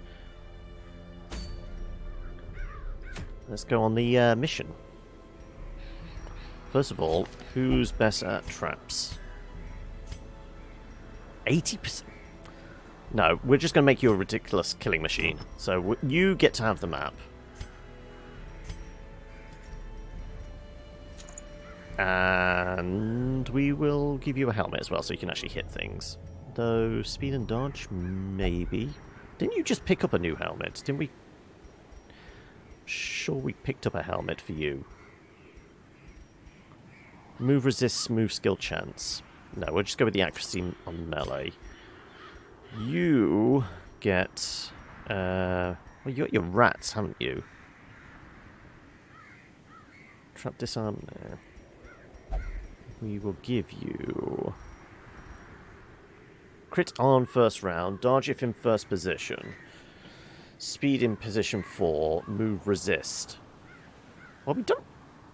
Let's go on the mission. First of all, who's best at traps? 80%? No, we're just going to make you a ridiculous killing machine. So you get to have the map. And we will give you a helmet as well, so you can actually hit things. Though, speed and dodge, maybe. Didn't you just pick up a new helmet? Didn't we? Sure, we picked up a helmet for you. Move resist, move skill chance. No, we'll just go with the accuracy on melee. You get... well, you got your rats, haven't you? Trap disarm, no. We will give you... Crit on first round, dodge if in first position. Speed in position 4, move resist. Well, we don't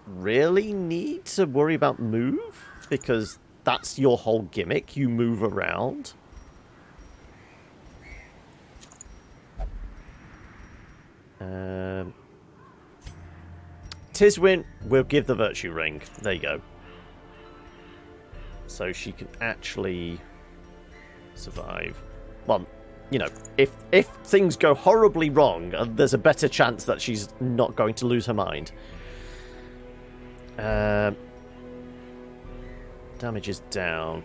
really need to worry about move, because that's your whole gimmick, you move around. Tiswin will give the virtue ring. There you go. So she can actually survive. Well, you know, if things go horribly wrong, there's a better chance that she's not going to lose her mind. Damage is down.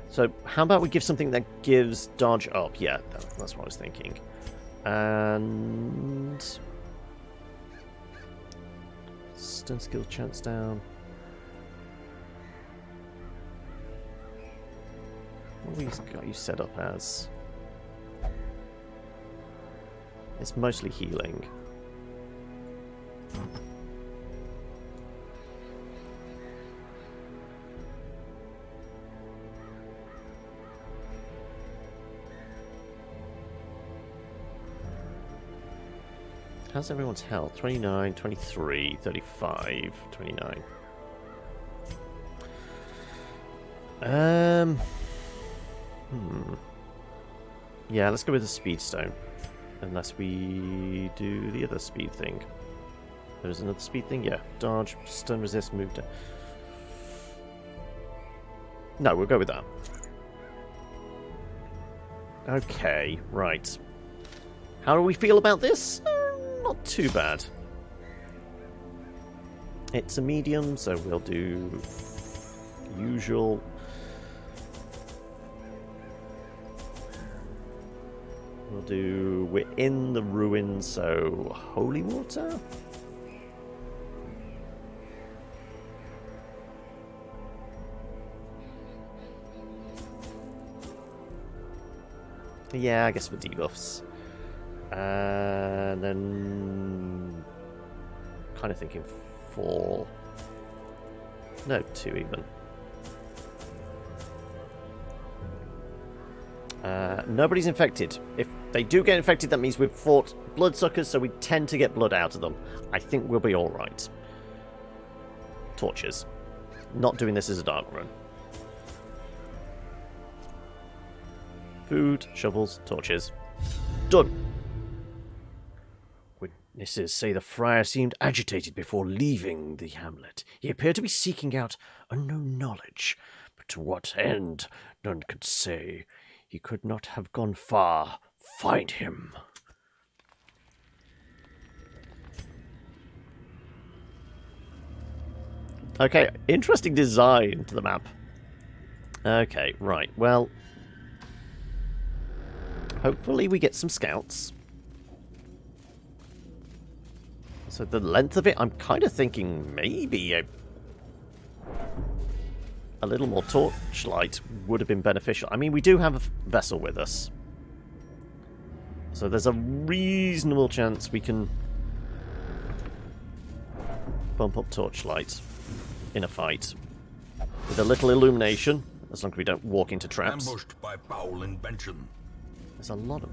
So how about we give something that gives dodge up? Yeah, that's what I was thinking. And stun skill chance down. What have we got you set up as? It's mostly healing. How's everyone's health? 29, 23, 35, 29. Yeah, let's go with the speed stone. Unless we do the other speed thing. There's another speed thing? Yeah. Dodge, stun resist, move down. No, we'll go with that. Okay, right. How do we feel about this? Not too bad. It's a medium, so we'll do usual. We'll do, we're in the ruins, so holy water? Yeah, I guess for debuffs. And then kind of thinking 4. No, 2 even. Nobody's infected. If they do get infected, that means we've fought bloodsuckers, so we tend to get blood out of them. I think we'll be alright. Torches. Not doing this as a dark run. Food, shovels, torches. Done. Witnesses say the friar seemed agitated before leaving the hamlet. He appeared to be seeking out unknown knowledge, but to what end, none could say. He could not have gone far. Find him. Okay, interesting design to the map. Okay, right, well... hopefully we get some scouts. So the length of it, I'm kind of thinking maybe a little more torchlight would have been beneficial. I mean, we do have a vessel with us. So there's a reasonable chance we can bump up torchlight in a fight. With a little illumination, as long as we don't walk into traps. Ambushed by foul invention. There's a lot of...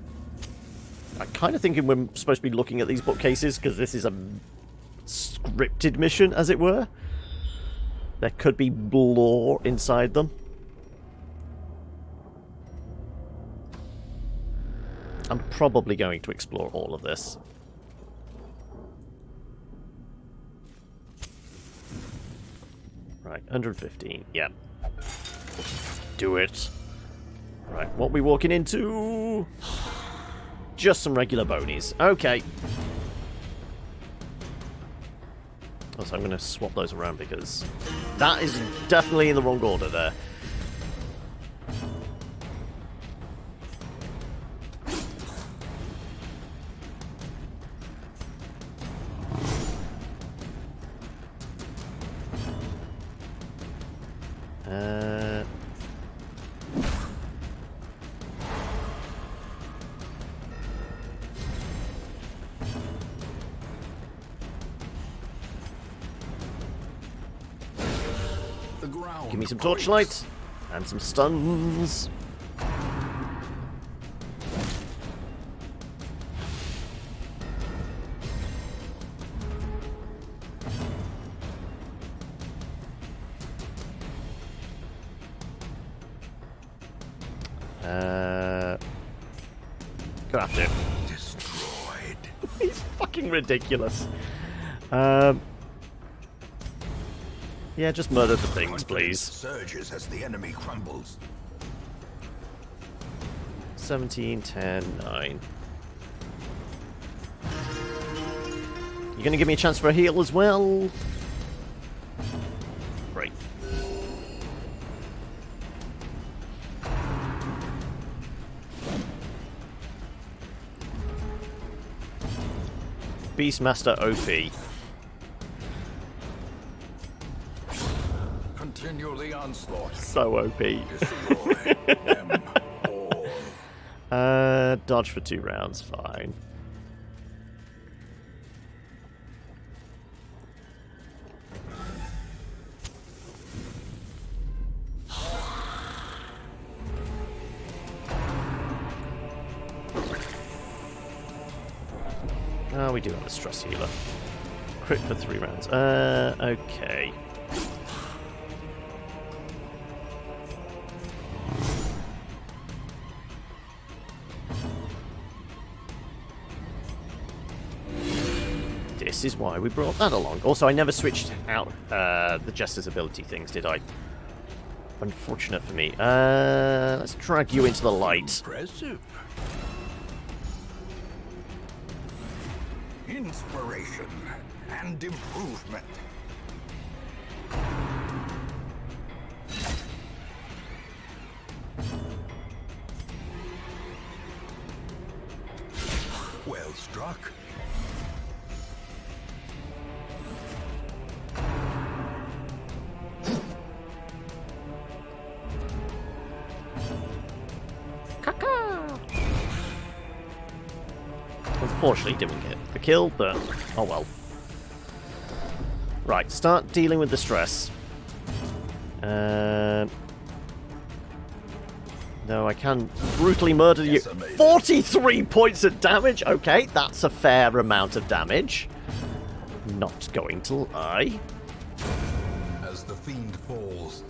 I'm kind of thinking we're supposed to be looking at these bookcases, because this is a scripted mission, as it were. There could be lore inside them. I'm probably going to explore all of this. Right, 115, yeah. Do it. Right, what are we walking into? Just some regular bonies. Okay. Also, I'm going to swap those around because that is definitely in the wrong order there. Give me some torchlight and some stuns. Go after him. Destroyed. He's fucking ridiculous. Yeah, just murder the things, please. Surges as the enemy crumbles. 17, 10, 9. You gonna give me a chance for a heal as well? Great. Beastmaster OP. Continue the onslaught. So OP. Destroy them all. Dodge for 2 rounds, fine. Oh, we do have a stress healer. Crit for 3 rounds. Okay. This is why we brought that along. Also, I never switched out the Jester's ability things, did I? Unfortunate for me. Let's drag you into the light. Impressive. Inspiration and improvement. Well struck. Unfortunately, didn't get the kill, but oh well. Right, start dealing with the stress. No, I can brutally murder you. 43 points of damage? Okay, that's a fair amount of damage. Not going to lie. As the fiend falls,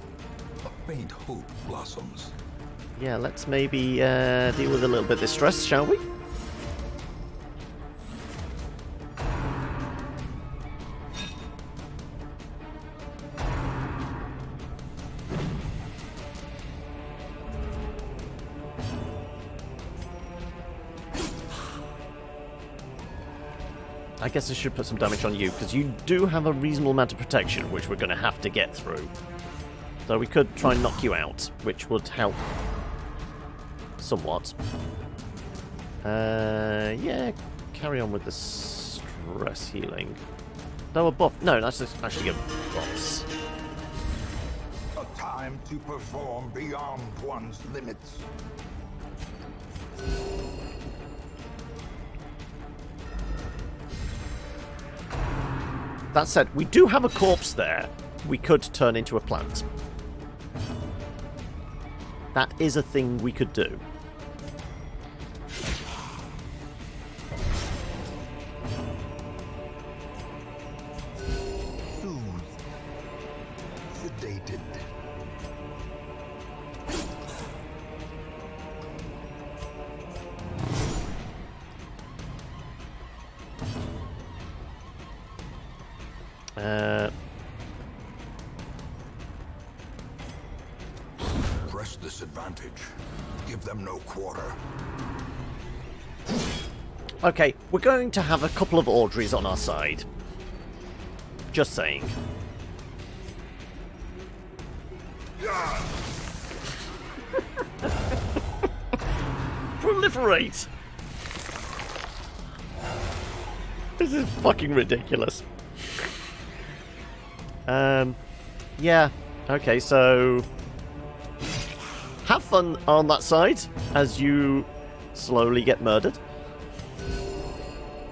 a faint hope blossoms. Yeah, let's maybe deal with a little bit of this stress, shall we? I guess I should put some damage on you, because you do have a reasonable amount of protection, which we're going to have to get through. So we could try and knock you out, which would help somewhat. Yeah, carry on with the stress healing. No, a buff. No, that's actually a boss. A time to perform beyond one's limits. That said, we do have a corpse there. We could turn into a plant. That is a thing we could do. Soothed. Sedated. Press this advantage. Give them no quarter. Okay, we're going to have a couple of Audreys on our side. Just saying. Proliferate! This is fucking ridiculous. Yeah. Okay, so... have fun on that side as you slowly get murdered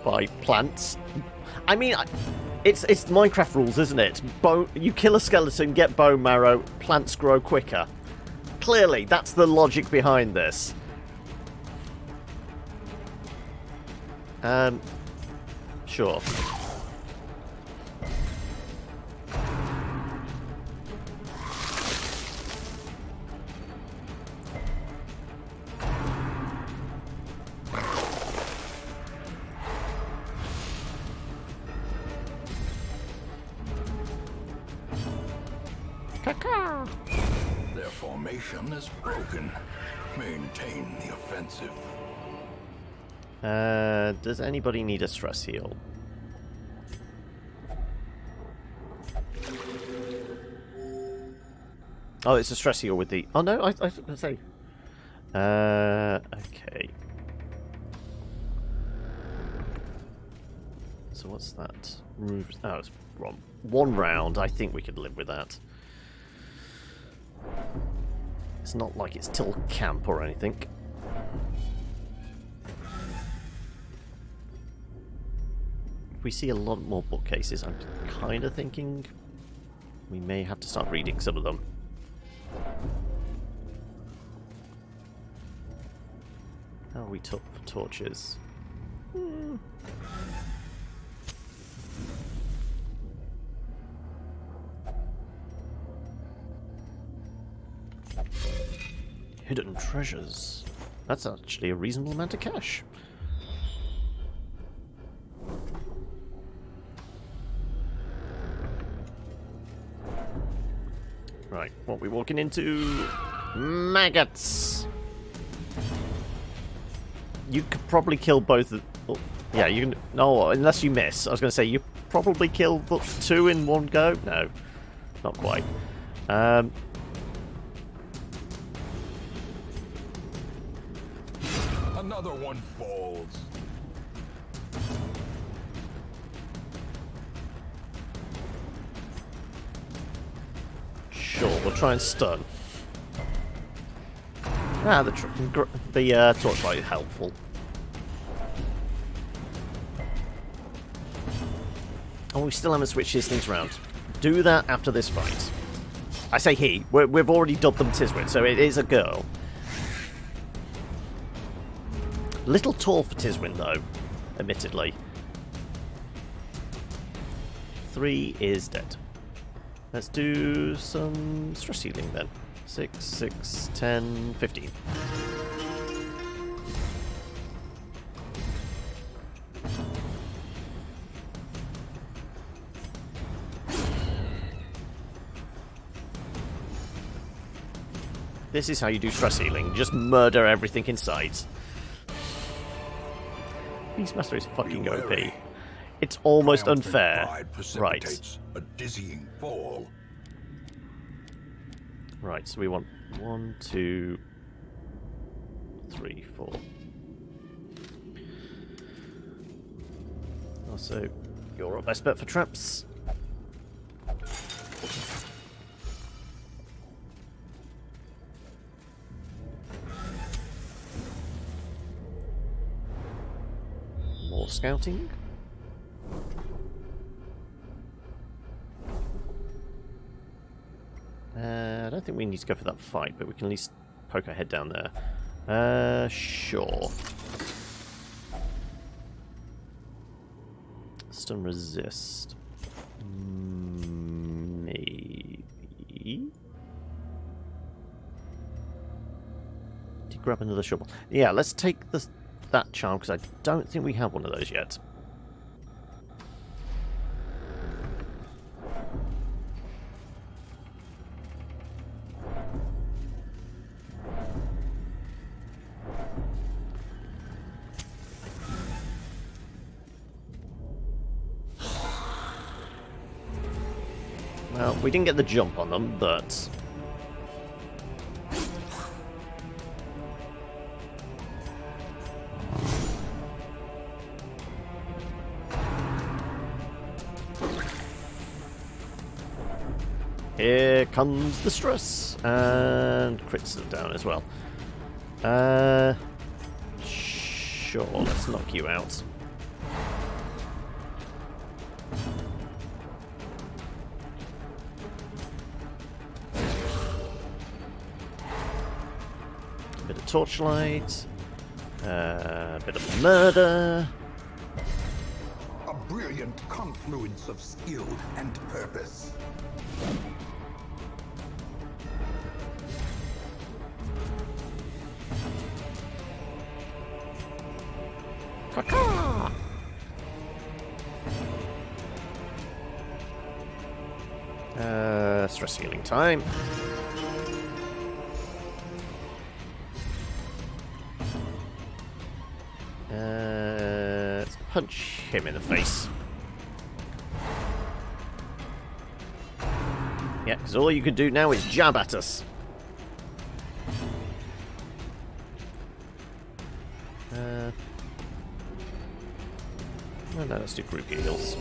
by plants. I mean, it's Minecraft rules, isn't it? You kill a skeleton, get bone marrow, plants grow quicker. Clearly, that's the logic behind this. Sure. Their formation is broken. Maintain the offensive. Does anybody need a stress heal? Oh, it's a stress heal with the... Oh, no, I was going to say... okay. So what's that? Oh, it's wrong. 1 round. I think we could live with that. It's not like it's till camp or anything. If we see a lot more bookcases, I'm kind of thinking we may have to start reading some of them. How are we took for torches? Hidden treasures. That's actually a reasonable amount of cash. Right, what are we walking into? Maggots! You could probably kill both of... Oh, yeah, you can... No, unless you miss. I was going to say, you probably kill 2 in one go? No, not quite. Another one falls. Sure, we'll try and stun. Ah, the torchlight is helpful. Oh, we still haven't switched these things around. Do that after this fight. I say he. We've already dubbed them Tiswin, so it is a girl. Little tall for Tiswin, though, admittedly. 3 is dead. Let's do some stress healing then. 6, 6, 10, 15. This is how you do stress healing. Just murder everything in sight. Beastmaster is fucking OP. It's almost unfair. Right. A dizzying fall. Right, so we want 1, 2, 3, 4. Also, you're our best bet for traps. More scouting. I don't think we need to go for that fight, but we can at least poke our head down there? Sure. Stun resist. Maybe. Did you grab another shovel? Yeah, let's take that charm because I don't think we have one of those yet. Well, we didn't get the jump on them, but... Here comes the stress, and crits are down as well. Sure, let's knock you out. Bit of torchlight, bit of murder. A brilliant confluence of skill and purpose. Caca! Stress healing time. Let's punch him in the face. Yeah, because all you can do now is jab at us. No, let's do group heals.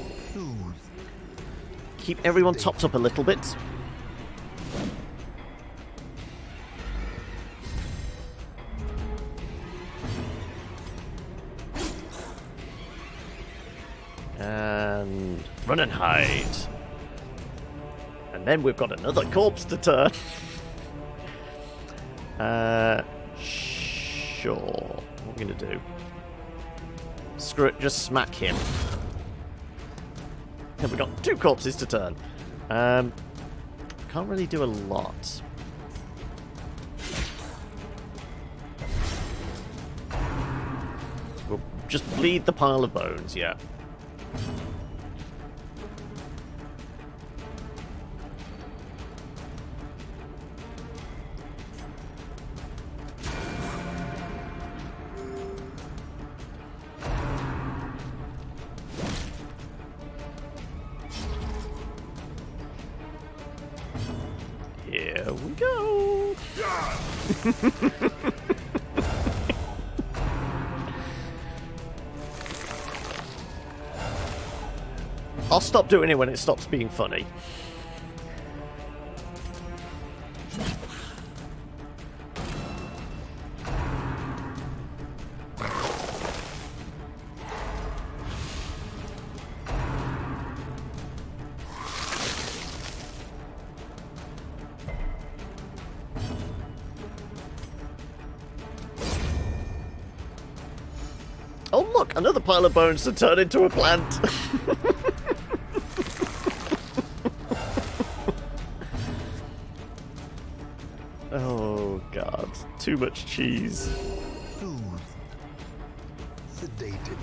Keep everyone topped up a little bit. And run and hide. And then we've got another corpse to turn. Sure. What are we going to do? Screw it, just smack him. And we've got 2 corpses to turn. Can't really do a lot. We'll just bleed the pile of bones, yeah. Here we go. I'll stop doing it when it stops being funny. Oh look, another pile of bones to turn into a plant. Oh god, too much cheese. Soothed. Sedated.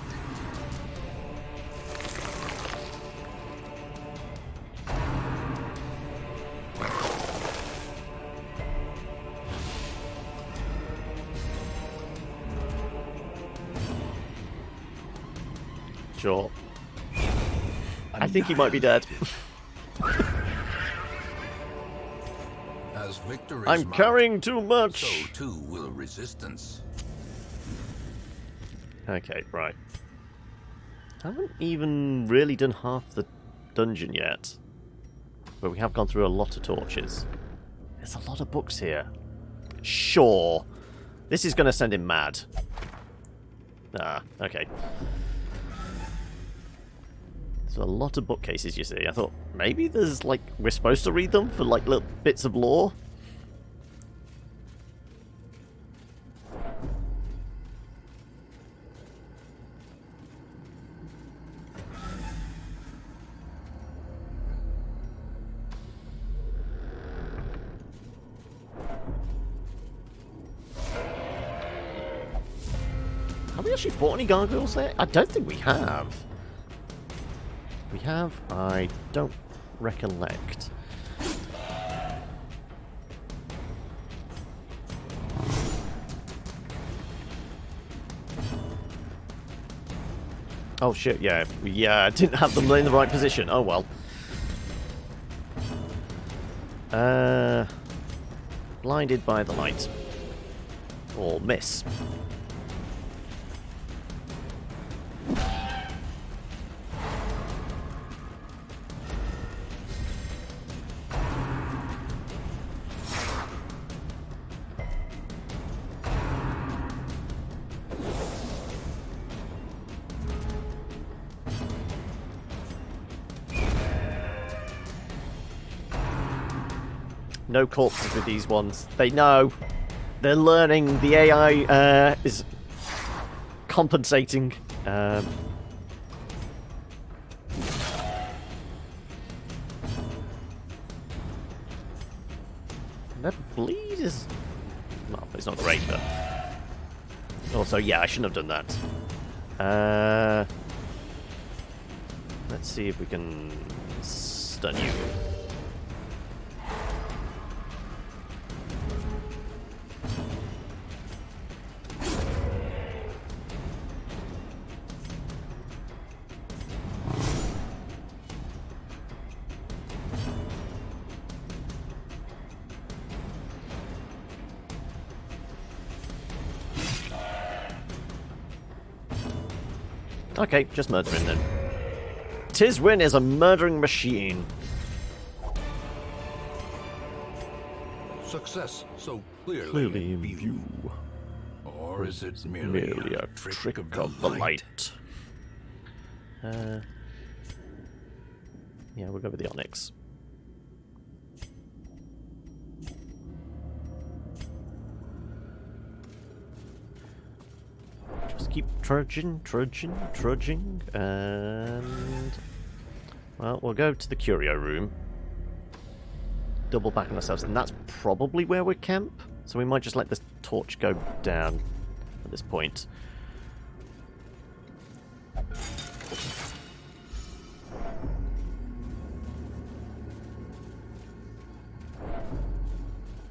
Sure. I think he might be dead. As victory I'm carrying too much. so too will resistance. Okay, right. Haven't even really done half the dungeon yet. But we have gone through a lot of torches. There's a lot of books here. Sure. This is going to send him mad. Ah, okay. So a lot of bookcases, you see. I thought, maybe there's, like, we're supposed to read them for, like, little bits of lore? Have we actually fought any gargoyles there? I don't think we have. We have? I don't recollect. Oh shit, yeah. I didn't have them in the right position. Oh well. Blinded by the light. Or miss. No corpses with these ones. They know. They're learning. The AI is compensating. That bleed is... Well, it's not great, but... Also, yeah, I shouldn't have done that. Let's see if we can stun you. Okay, just murdering then. Tiswin is a murdering machine. Success so clearly, Clearly in in view. view. Or is it merely A trick of the light. Yeah, we'll go with the Onyx. Just keep trudging, and... Well, we'll go to the curio room. Double back on ourselves, and that's probably where we camp. So we might just let this torch go down at this point.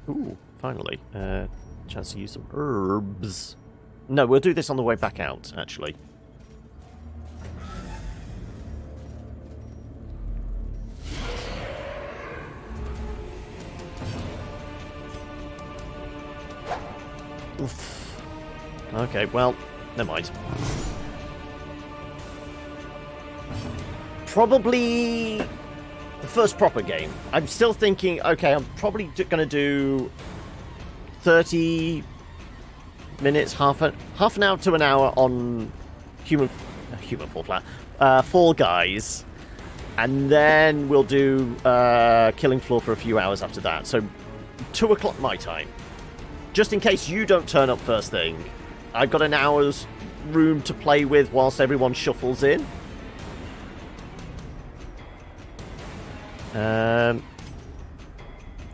Ooh, finally. Chance to use some herbs. No, we'll do this on the way back out, actually. Oof. Okay, well, never mind. Probably the first proper game. I'm still thinking, okay, I'm probably going to do 30 minutes, half an hour to an hour on Fall Guys, and then we'll do Killing Floor for a few hours after that. So 2 o'clock my time. Just in case you don't turn up first thing, I've got an hour's room to play with whilst everyone shuffles in.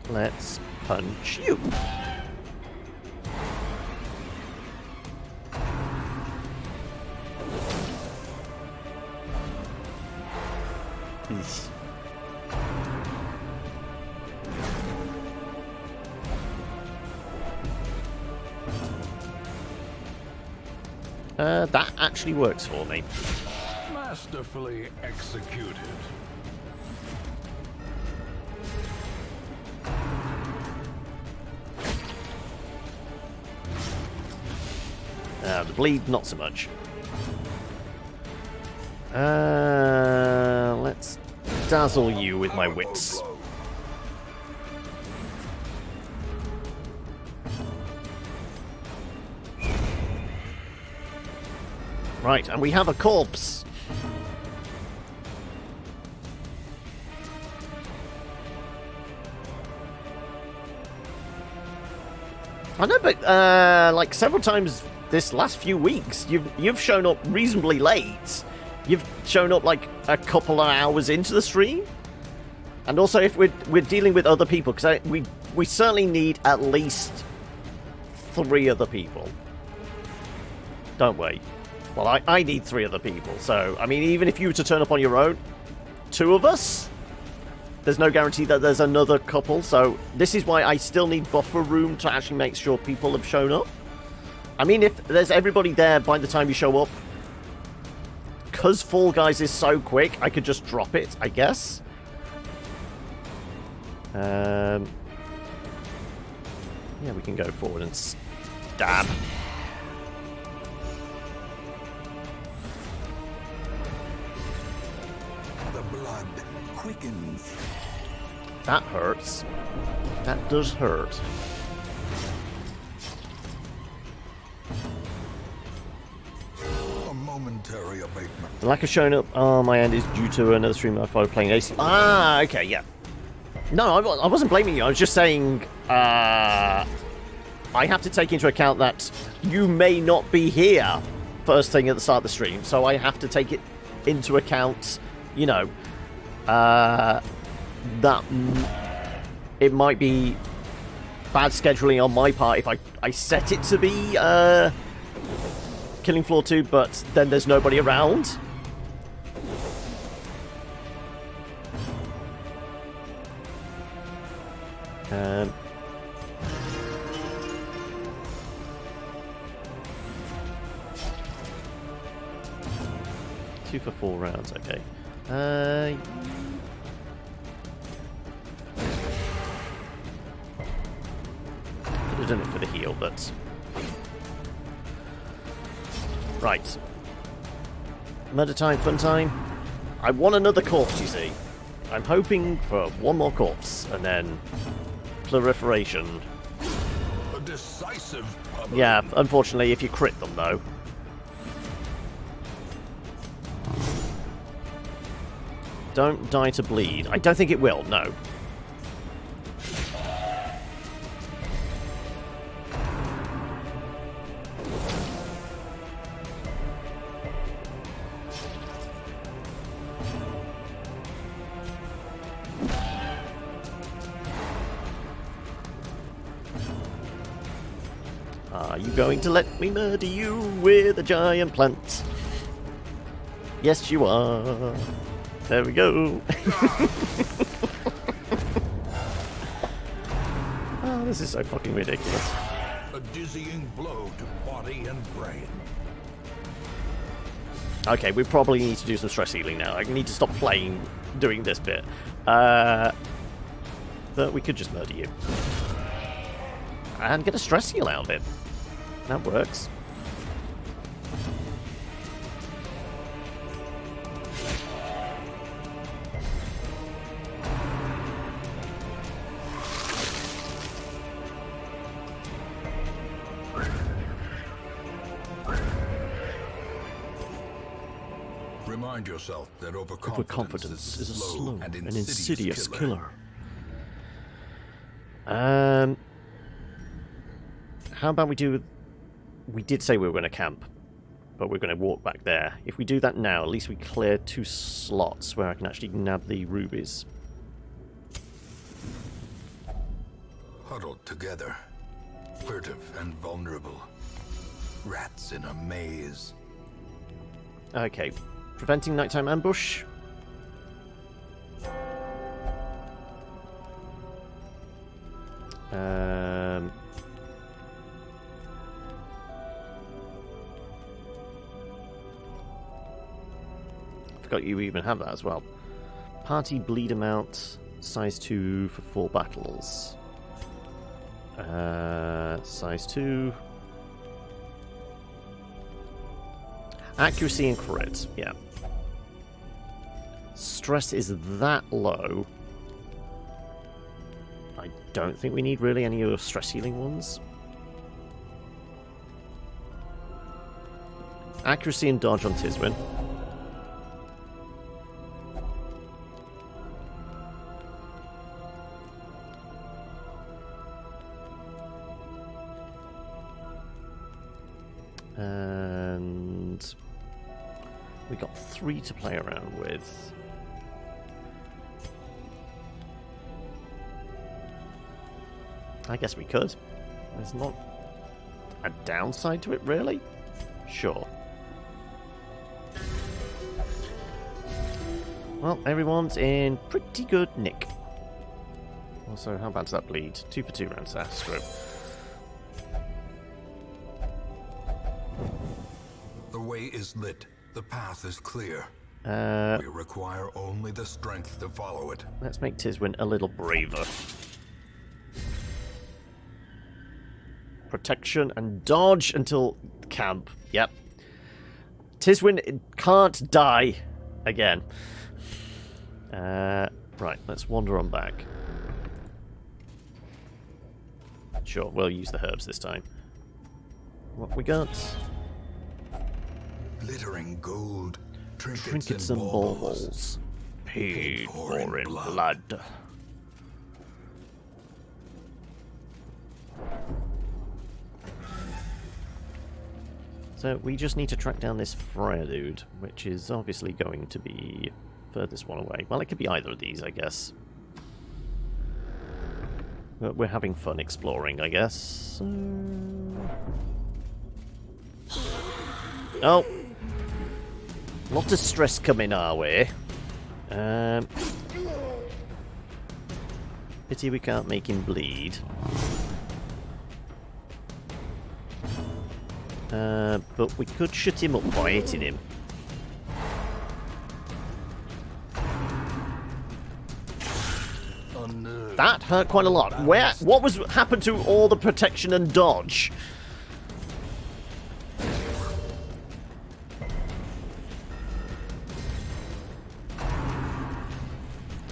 Let's punch you. That actually works for me. Masterfully executed. The bleed, not so much. Let's dazzle you with my wits. Right, and we have a corpse. I know, but like several times this last few weeks, you've shown up reasonably late. You've shown up like a couple of hours into the stream, and also if we're dealing with other people, because we certainly need at least 3 other people. don't we? Well, I need 3 other people, so, I mean, even if you were to turn up on your own, 2 of us? There's no guarantee that there's another couple, so this is why I still need buffer room to actually make sure people have shown up. I mean, if there's everybody there by the time you show up, because Fall Guys is so quick, I could just drop it, I guess. Yeah, we can go forward and stab. The blood quickens. That hurts. That does hurt. A momentary abatement. The lack of showing up on my end is due to another stream I followed playing AC. Ah, okay, yeah. No, I wasn't blaming you. I was just saying I have to take into account that you may not be here first thing at the start of the stream, so I have to take it into account, you know, that it might be bad scheduling on my part if I set it to be Killing Floor 2, but then there's nobody around. Two for 4 rounds, okay. Could have done it for the heal, but... Right. Murder time, fun time. I want another corpse, you see. I'm hoping for one more corpse, and then... proliferation. A decisive pummeling. Yeah, unfortunately, if you crit them, though. Don't die to bleed. I don't think it will, no. Are you going to let me murder you with a giant plant? Yes, you are. There we go. Oh, this is so fucking ridiculous. A dizzying blow to body and brain. Okay, we probably need to do some stress healing now. I need to stop playing doing this bit. But we could just murder you. And get a stress heal out of it. That works. Remind yourself that Overconfidence is a slow and and insidious killer. How about we do... We did say we were going to camp, but we're going to walk back there. If we do that now, at least we clear 2 slots where I can actually nab the rubies. Huddled together, furtive and vulnerable. Rats in a maze. Okay, preventing nighttime ambush. Forgot you even have that as well. Party bleed amount, size 2 for 4 battles. Size 2. Accuracy and crit, yeah. Stress is that low. I don't think we need really any of your stress healing ones. Accuracy and dodge on Tiswin. And we got 3 to play around with. I guess we could. There's not a downside to it, really. Sure. Well, everyone's in pretty good nick. Also, how bad's that bleed? 2 for 2 rounds. That's true. The way is lit. The path is clear. Uh, We require only the strength to follow it. let's make Tiswin a little braver. Protection and dodge until camp. Yep. Tiswin can't die again. Right, let's wander on back. Sure, we'll use the herbs this time. What we got? Glittering gold, Trinkets and baubles. Paid for in blood. So we just need to track down this friar dude, which is obviously going to be furthest one away. Well, it could be either of these, I guess. But we're having fun exploring, I guess. Oh! Lot of stress coming our way. Pity we can't make him bleed. But we could shut him up by hitting him. That hurt quite a lot. What was happened to all the protection and dodge?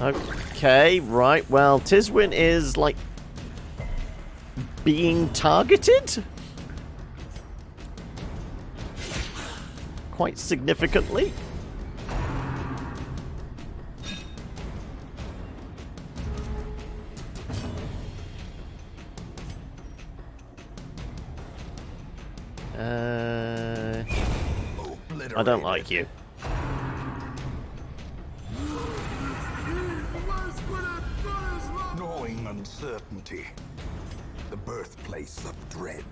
Okay, right. Well, Tiswin is like being targeted quite significantly. I don't like you. Gnawing uncertainty. The birthplace of dread.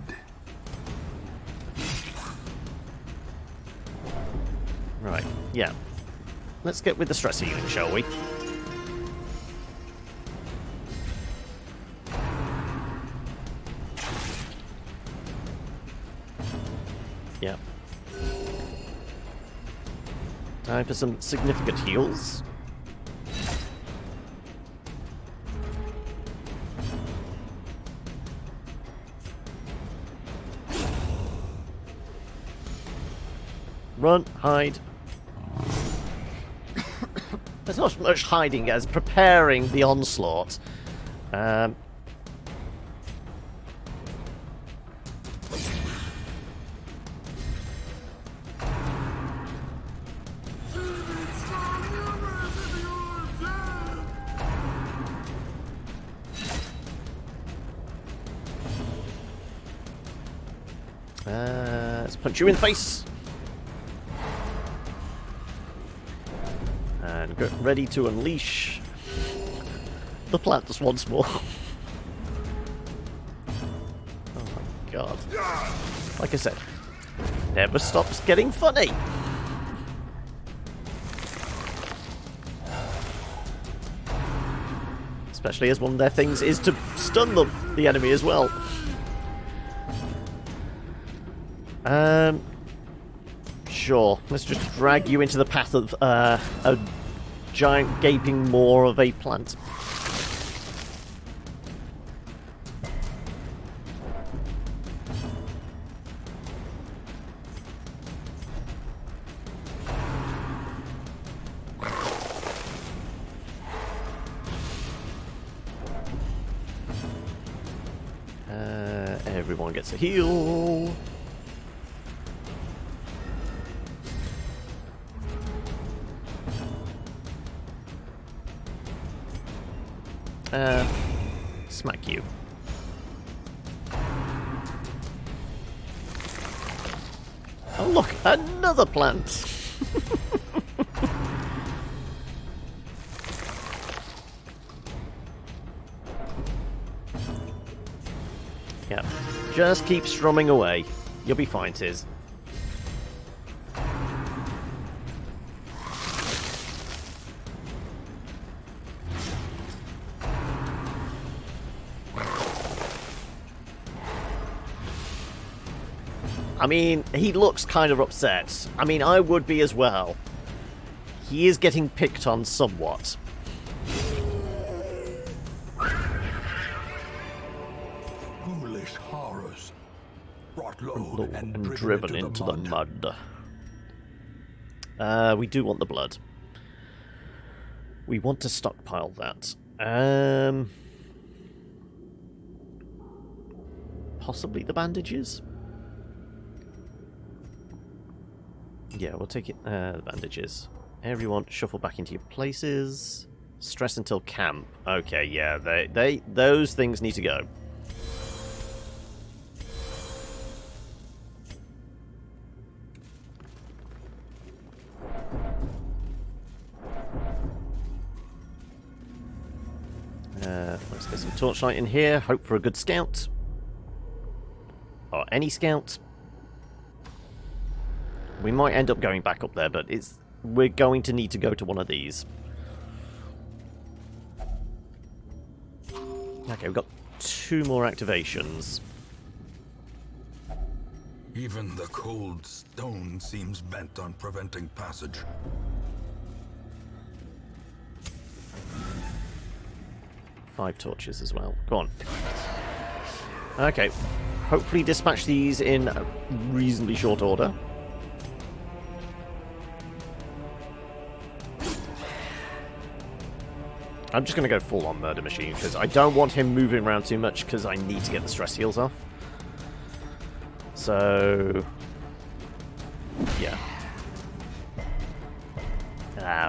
Right, yeah. Let's get with the stress healing, shall we? Yeah. Time for some significant heals. Run, hide. There's not much hiding as preparing the onslaught. Let's punch you in the face. And get ready to unleash the plants once more. Oh my god. Like I said, never stops getting funny. Especially as one of their things is to stun the enemy as well. Sure. Let's just drag you into the path of a giant gaping maw of a plant. Everyone gets a heal. Smack you. Oh look, another plant! Yeah, just keep strumming away. You'll be fine, Tiz. I mean, he looks kind of upset. I mean, I would be as well. He is getting picked on somewhat. Ghoulish horrors. Brought low And driven into the mud. We do want the blood. We want to stockpile that. Possibly the bandages? Yeah, we'll take it. The bandages. Everyone, shuffle back into your places. Stress until camp. Okay, yeah, those things need to go. Let's get some torchlight in here. Hope for a good scout. Or any scout. We might end up going back up there, but we're going to need to go to one of these. Okay, we've got 2 more activations. Even the cold stone seems bent on preventing passage. Five torches as well. Go on. Okay. Hopefully dispatch these in reasonably short order. I'm just going to go full on murder machine because I don't want him moving around too much because I need to get the stress heals off. So... yeah.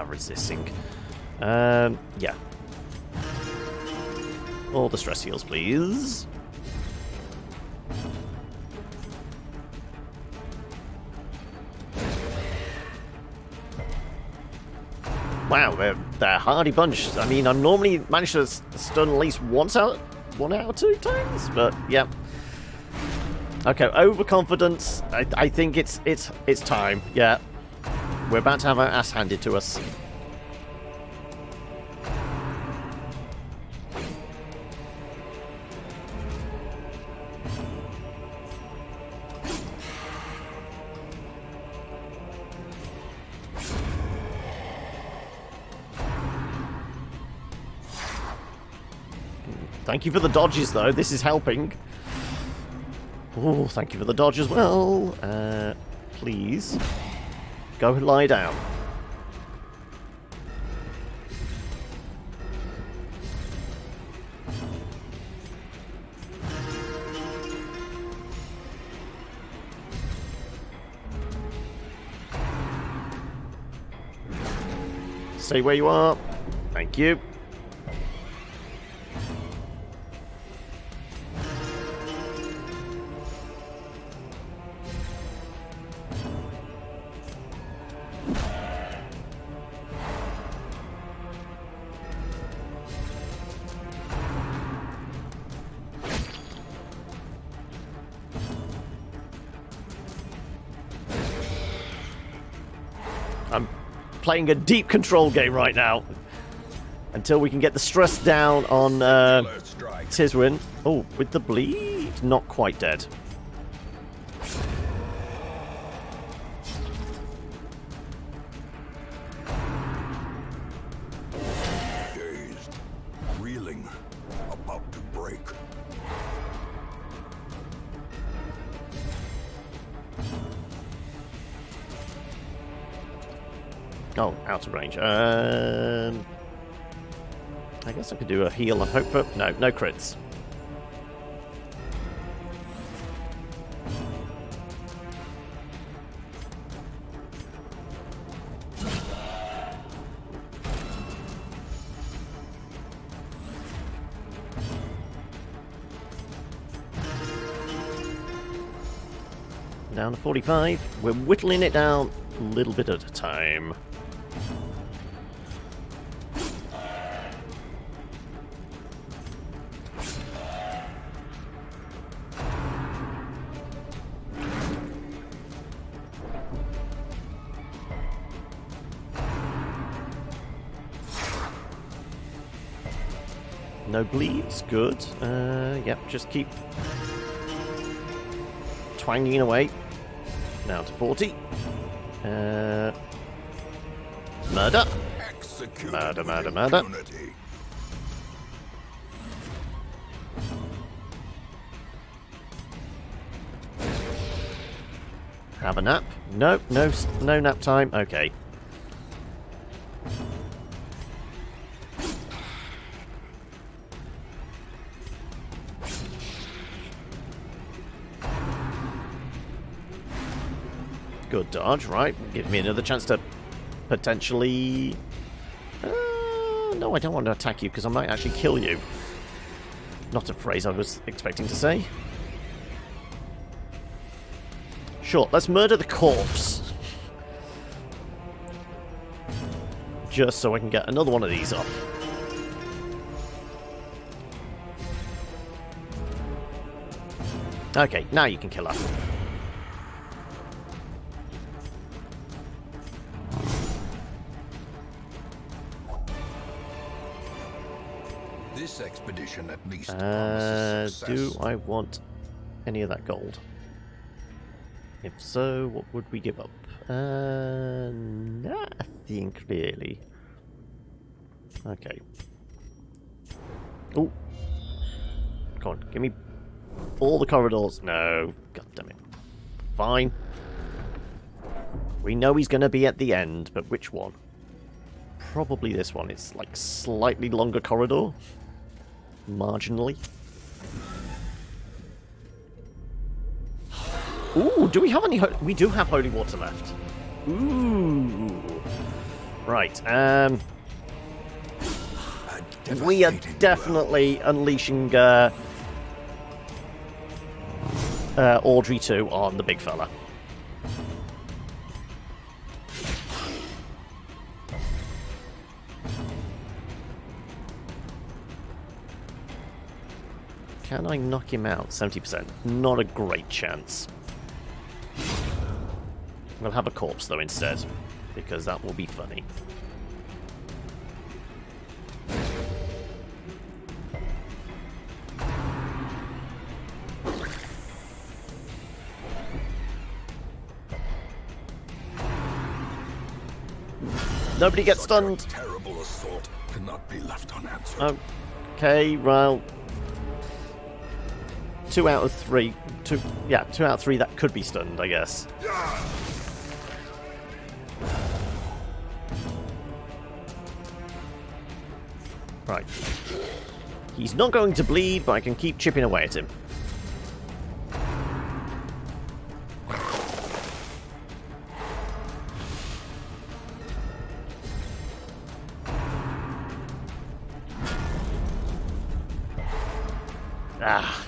Resisting. Yeah. All the stress heals, please. Wow, they're a hardy bunch. I mean, I normally manage to stun at least one out of 2 times, but yeah. Okay, overconfidence. I think it's time. Yeah, we're about to have our ass handed to us. Thank you for the dodges, though. This is helping. Oh, thank you for the dodge as well. Please. Go lie down. Stay where you are. Thank you. I'm playing a deep control game right now until we can get the stress down on Tiswin. Oh, with the bleed? Not quite dead. Dazed, reeling, about to break. Oh, out of range. I guess I could do a heal and hope for... No, no crits. Down to 45. We're whittling it down a little bit at a time. No bleeds, good. Yep, just keep twanging away. Now to 40. Murder. Executed Murder, with murder, murder. impunity. Have a nap. Nope, no nap time. Okay. Good dodge, right. Give me another chance to potentially... no, I don't want to attack you because I might actually kill you. Not a phrase I was expecting to say. Sure, let's murder the corpse. Just so I can get another one of these off. Okay, now you can kill her. This expedition at least promises success. Do I want any of that gold? If so, what would we give up? Nothing really. Okay. Oh, come on, give me all the corridors. No, god damn it. Fine. We know he's going to be at the end, but which one? Probably this one. It's like slightly longer corridor. Marginally. Ooh, do we have any... We do have holy water left. Ooh. Right, we are definitely unleashing Audrey 2 on the big fella. Can I knock him out? 70%. Not a great chance. We'll have a corpse, though, instead. Because that will be funny. Nobody gets stunned. Terrible assault cannot be left unanswered. Okay, well... 2 out of 3. 2 out of 3 that could be stunned, I guess. Right. He's not going to bleed, but I can keep chipping away at him. Ah.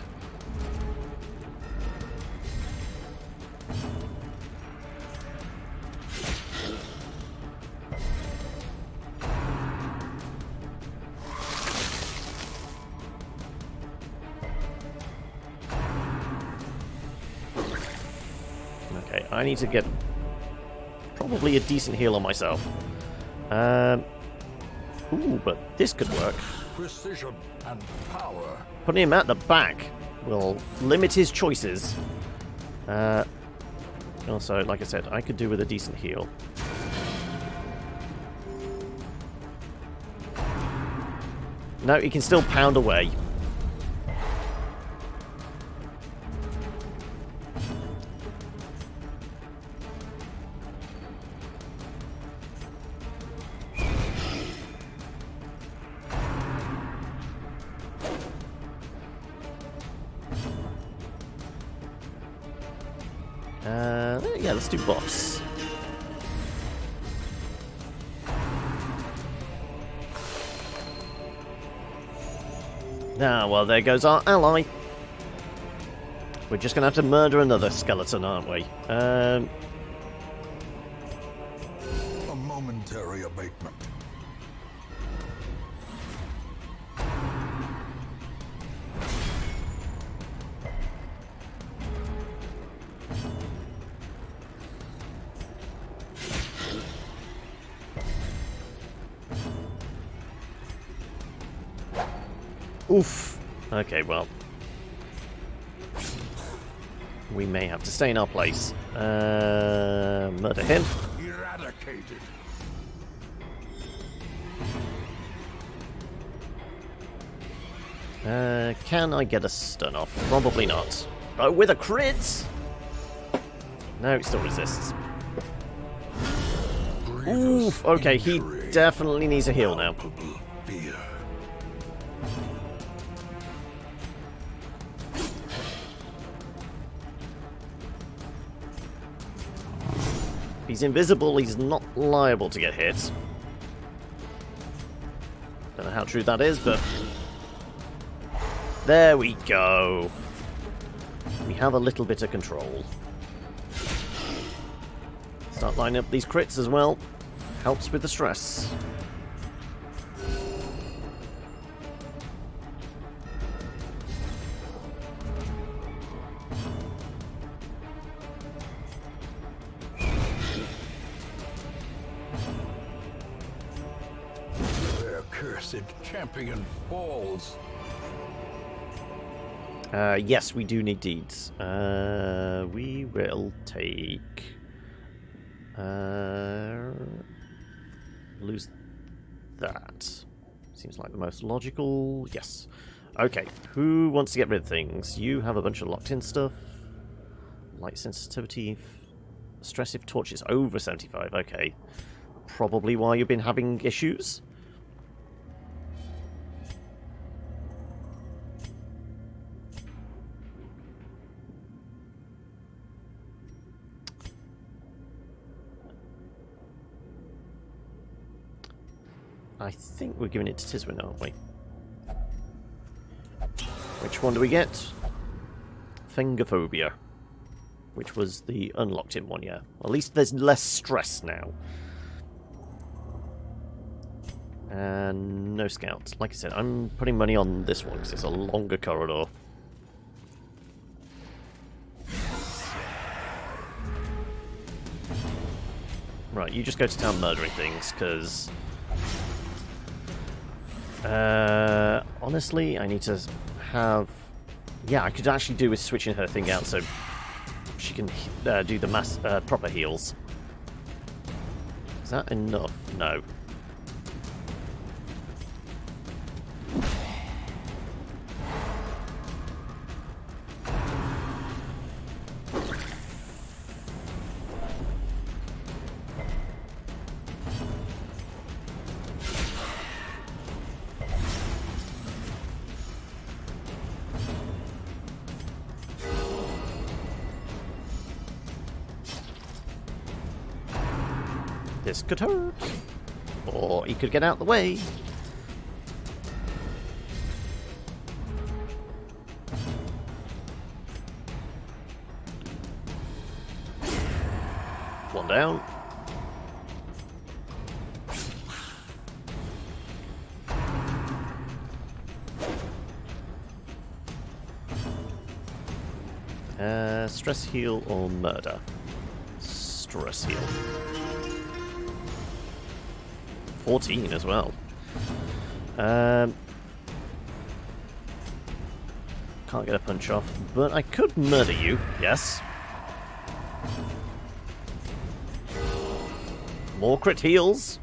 Okay, I need to get probably a decent heal on myself. Ooh, but this could work. Precision and power. Putting him at the back will limit his choices. Also, like I said, I could do with a decent heal. No, he can still pound away. Yeah, let's do boss. Well, there goes our ally. We're just going to have to murder another skeleton, aren't we? A momentary abatement. Oof. Okay, well. we may have to stay in our place. Murder him. Eradicated. Can I get a stun off? Probably not. Oh, with a crit! No, it still resists. Oof, okay, he definitely needs a heal now. Fear. He's invisible, he's not liable to get hit. Don't know how true that is, but... There we go. We have a little bit of control. Start lining up these crits as well. Helps with the stress. Their cursed champion falls. Yes, we do need deeds. We will take... lose that. Seems like the most logical. Yes. Okay, who wants to get rid of things? You have a bunch of locked-in stuff. Light sensitivity. Stress if torch is over 75. Okay. Probably why you've been having issues. I think we're giving it to Tiswin, aren't we? Which one do we get? Fingophobia. Which was the unlocked in one, yeah. At least there's less stress now. And no scouts. Like I said, I'm putting money on this one because it's a longer corridor. Right, you just go to town murdering things, because... honestly, I need to have... Yeah, I could actually do with switching her thing out so she can do the proper heals. Is that enough? No. This could hurt. Or he could get out the way. One down. Stress heal or murder? Stress heal. 14 as well. Can't get a punch off, but I could murder you, yes. More crit heals.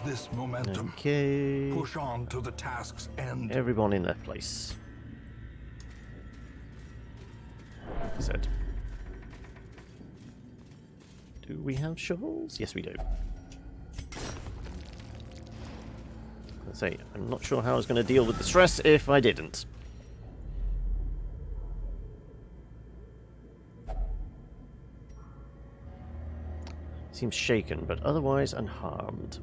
This momentum. Okay. Push on to the task's end. Everyone in their place. Like I said. Do we have shovels? Yes, we do. Let's say, I'm not sure how I was going to deal with the stress if I didn't. Seems shaken, but otherwise unharmed.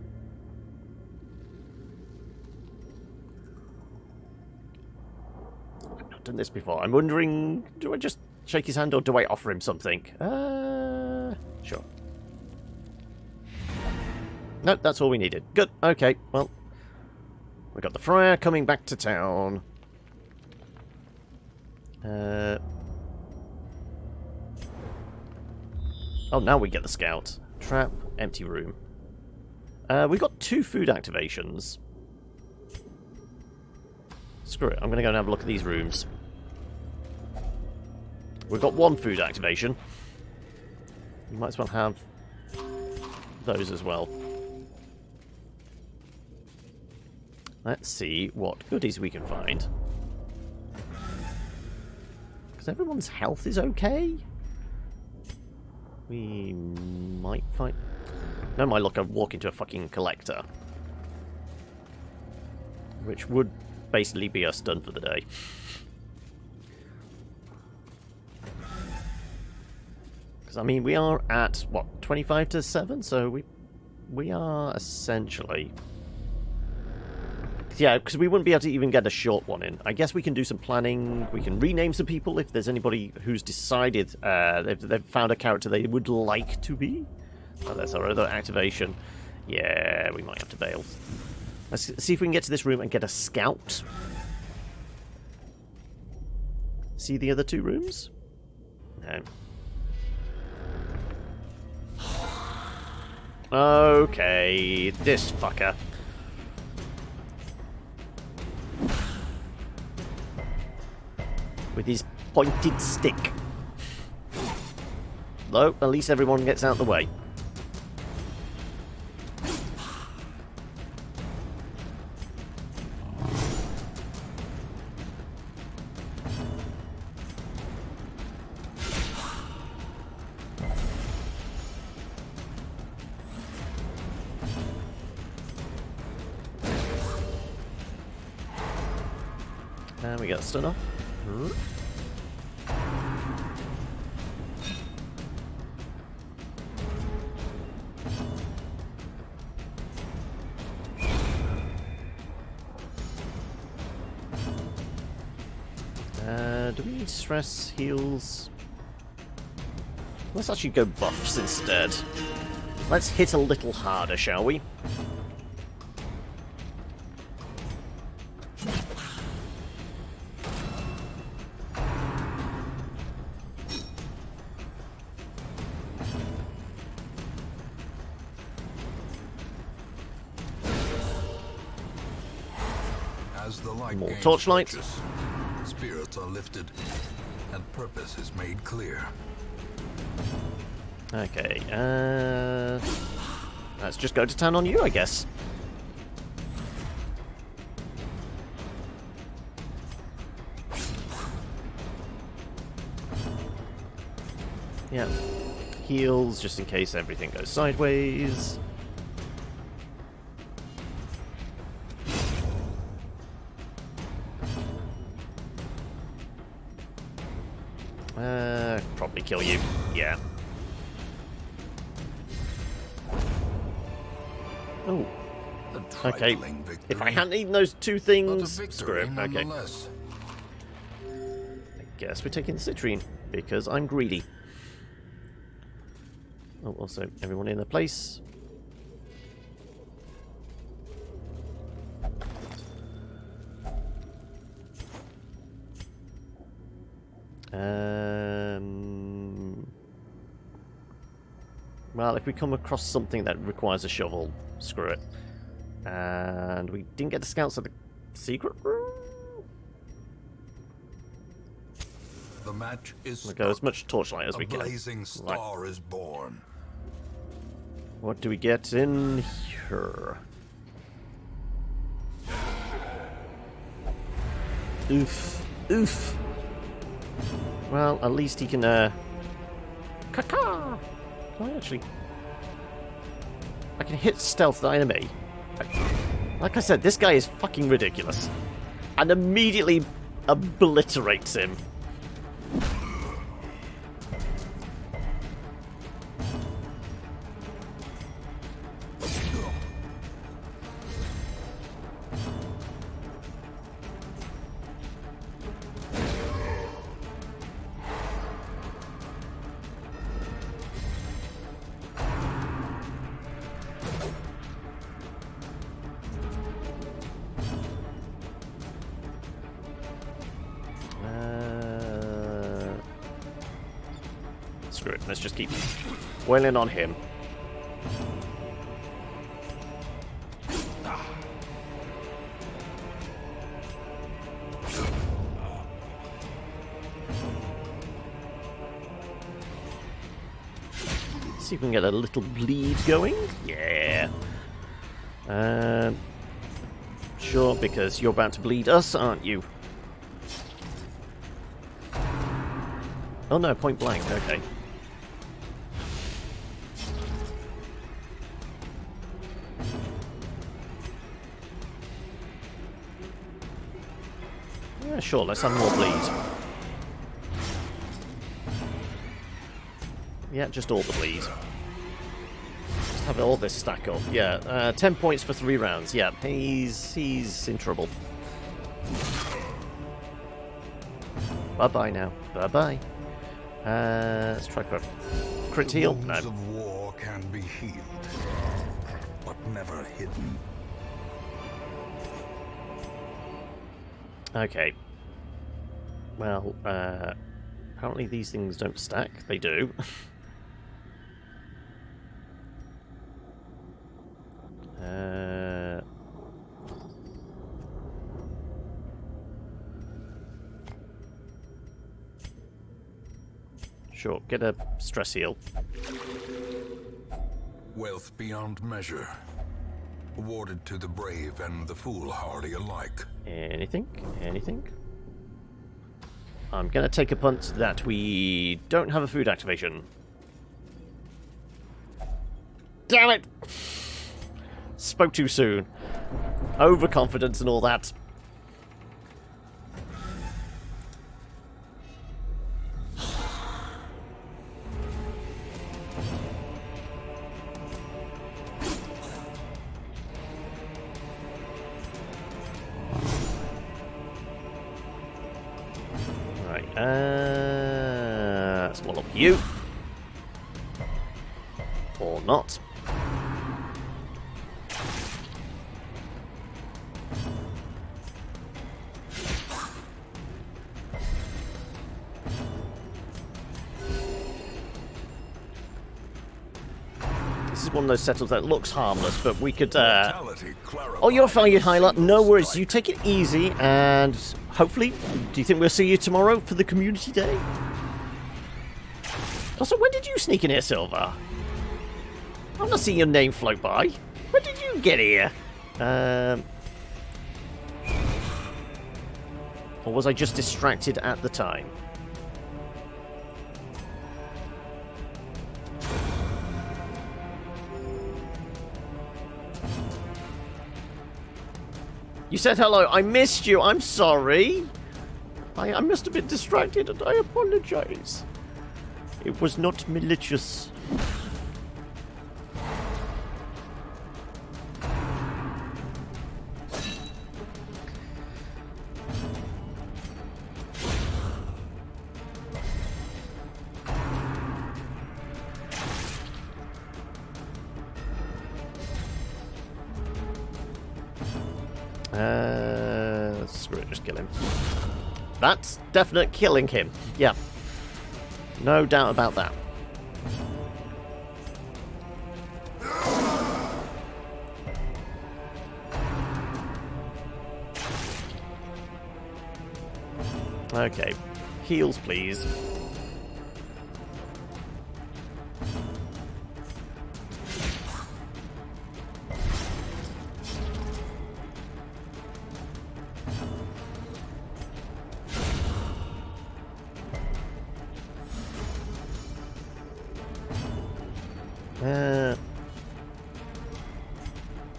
Done this before. I'm wondering, do I just shake his hand or do I offer him something? Sure. Nope, that's all we needed. Good. Okay, well, We got the friar coming back to town. Oh, now we get the scout. Trap, empty room. We've got 2 food activations. Screw it, I'm going to go and have a look at these rooms. We've got 1 food activation. You might as well have those as well. Let's see what goodies we can find. Because everyone's health is okay. We might find... No, my luck, I'd walk into a fucking collector. Which would basically be us done for the day. Because, I mean, we are at, what, 25 to 7? So we are essentially... Yeah, because we wouldn't be able to even get a short one in. I guess we can do some planning. We can rename some people if there's anybody who's decided they've found a character they would like to be. Oh, that's our other activation. Yeah, we might have to bail. Let's see if we can get to this room and get a scout. See the other 2 rooms? No. Okay, this fucker. With his pointed stick. Though, at least everyone gets out of the way. And we got stun off. Do we need stress heals? Let's actually go buffs instead. Let's hit a little harder, shall we? As the light More gains torchlight. focus, spirits are lifted, and purpose is made clear. Okay, let's just go to town on you, I guess. Yeah. Heals, just in case everything goes sideways. Probably kill you. Yeah. Oh. Okay. If I hadn't eaten those 2 things, screw it. Okay. I guess we're taking the citrine because I'm greedy. Oh, also everyone in their place. Well, if we come across something that requires a shovel, screw it. And we didn't get the scouts at the secret room? The match is We'll go as much torchlight as we can. A blazing star is born. What do we get in here? Oof. Oof. Well, at least he can, Caca! Can I actually... I can hit stealth the enemy. Like I said, this guy is fucking ridiculous. And immediately obliterates him. screw it. Let's just keep wailing on him. See if we can get a little bleed going. Yeah. Sure, because you're about to bleed us, aren't you? Oh no, point blank. Okay. Yeah, sure. Let's have more bleed. Yeah, just all the bleed. Just have all this stack up. Yeah, 10 points for 3 rounds. Yeah, he's in trouble. Bye-bye now. Bye-bye. Let's try for a crit heal. The No. wounds of war can be healed, but never hidden. Okay. Well, apparently these things don't stack. They do. Sure, get a stress heal. Wealth beyond measure, awarded to the brave and the foolhardy alike. Anything? Anything? I'm gonna take a punt that we don't have a food activation. Damn it! Spoke too soon. Overconfidence and all that. Right, let's wall up you. Or not. This is one of those setups that looks harmless, but we could, Oh, you're fine, you highlight. No worries. You take it easy, and hopefully, do you think we'll see you tomorrow for the community day? Also, when did you sneak in here, Silver? I'm not seeing your name float by. When did you get here? Or was I just distracted at the time? You said hello. I missed you. I'm sorry. I must have been distracted, and I apologize. It was not malicious. Screw it, just kill him. That's definite killing him. Yeah. No doubt about that. Okay. Heals, please.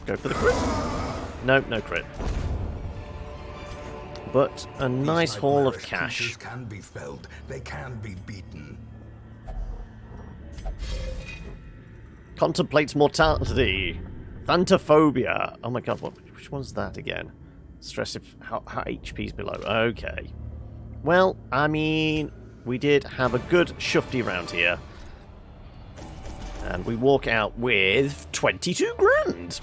Go for the crit. No, no crit. But a nice haul of cash. Can be felled. They can be beaten. Contemplates mortality. Thantophobia. Oh my god, which one's that again? Stress if how HP's below. Okay. Well, I mean, we did have a good shufty round here. And we walk out with 22 grand.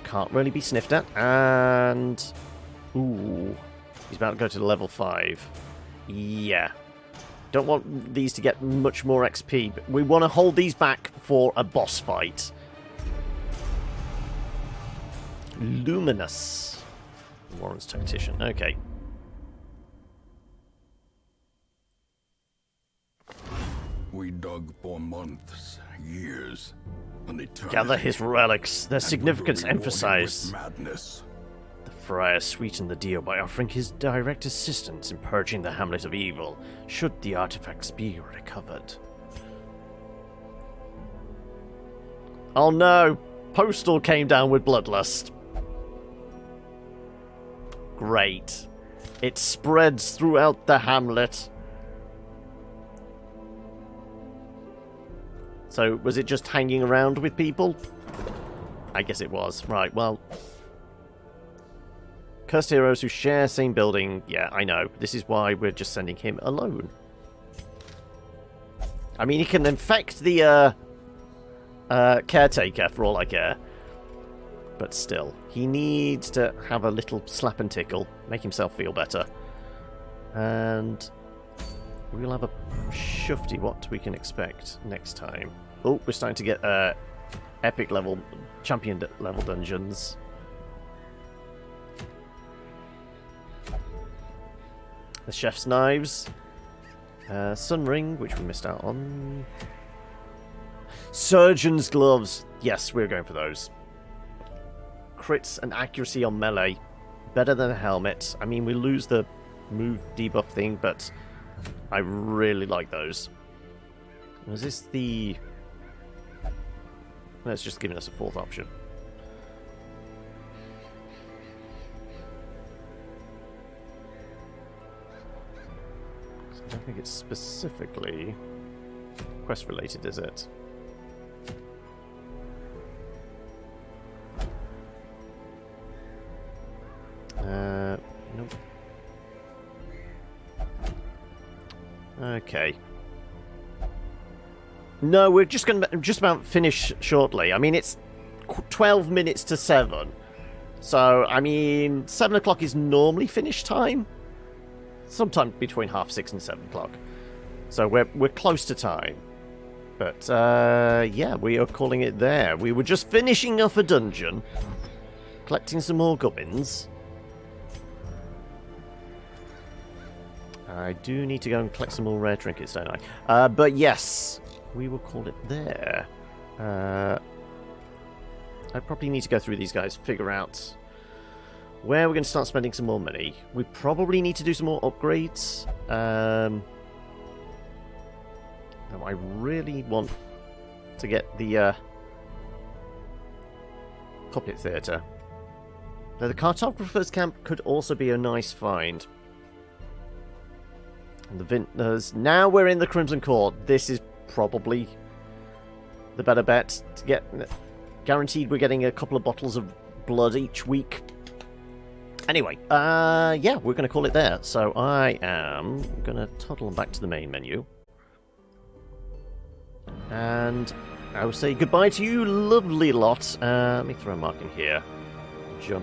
Can't really be sniffed at. And... ooh. He's about to go to level 5. Yeah. Don't want these to get much more XP. But we want to hold these back for a boss fight. Luminous. Warren's tactician. Okay. We dug for months, years, an eternity. Gather his relics. Their and significance we were rewarded emphasized. with madness. The friar sweetened the deal by offering his direct assistance in purging the hamlet of evil, should the artifacts be recovered. Oh no! Postal came down with bloodlust. Great. It spreads throughout the hamlet. So, was it just hanging around with people? I guess it was. Right, well... Cursed heroes who share same building. Yeah, I know. This is why we're just sending him alone. I mean, he can infect the, caretaker, for all I care. But still, he needs to have a little slap and tickle. Make himself feel better. And... we'll have a shufty what we can expect next time. Oh, we're starting to get epic level, champion level dungeons. The chef's knives. Sun ring, which we missed out on. Surgeon's gloves. Yes, we're going for those. Crits and accuracy on melee. Better than a helmet. I mean, we lose the move debuff thing, but I really like those. Was this the... That's just giving us a fourth option. I don't think it's specifically quest related, is it? Nope. Okay. No, we're just going to just about finish shortly. I mean, it's 12 minutes to 7. So, I mean, 7 o'clock is normally finish time. Sometime between 6:30 and 7 o'clock. So we're close to time. But, yeah, we are calling it there. We were just finishing off a dungeon. Collecting some more gubbins. I do need to go and collect some more rare trinkets, don't I? But yes, we will call it there. I probably need to go through these guys, figure out where we're going to start spending some more money. We probably need to do some more upgrades. No, I really want to get the Puppet Theatre. Now, the Cartographer's Camp could also be a nice find. And the Vintners. Now we're in the Crimson Court. This is probably the better bet to get. Guaranteed we're getting a couple of bottles of blood each week. Anyway, yeah, we're going to call it there. So I am going to toddle back to the main menu. And I will say goodbye to you, lovely lot. Let me throw a mark in here.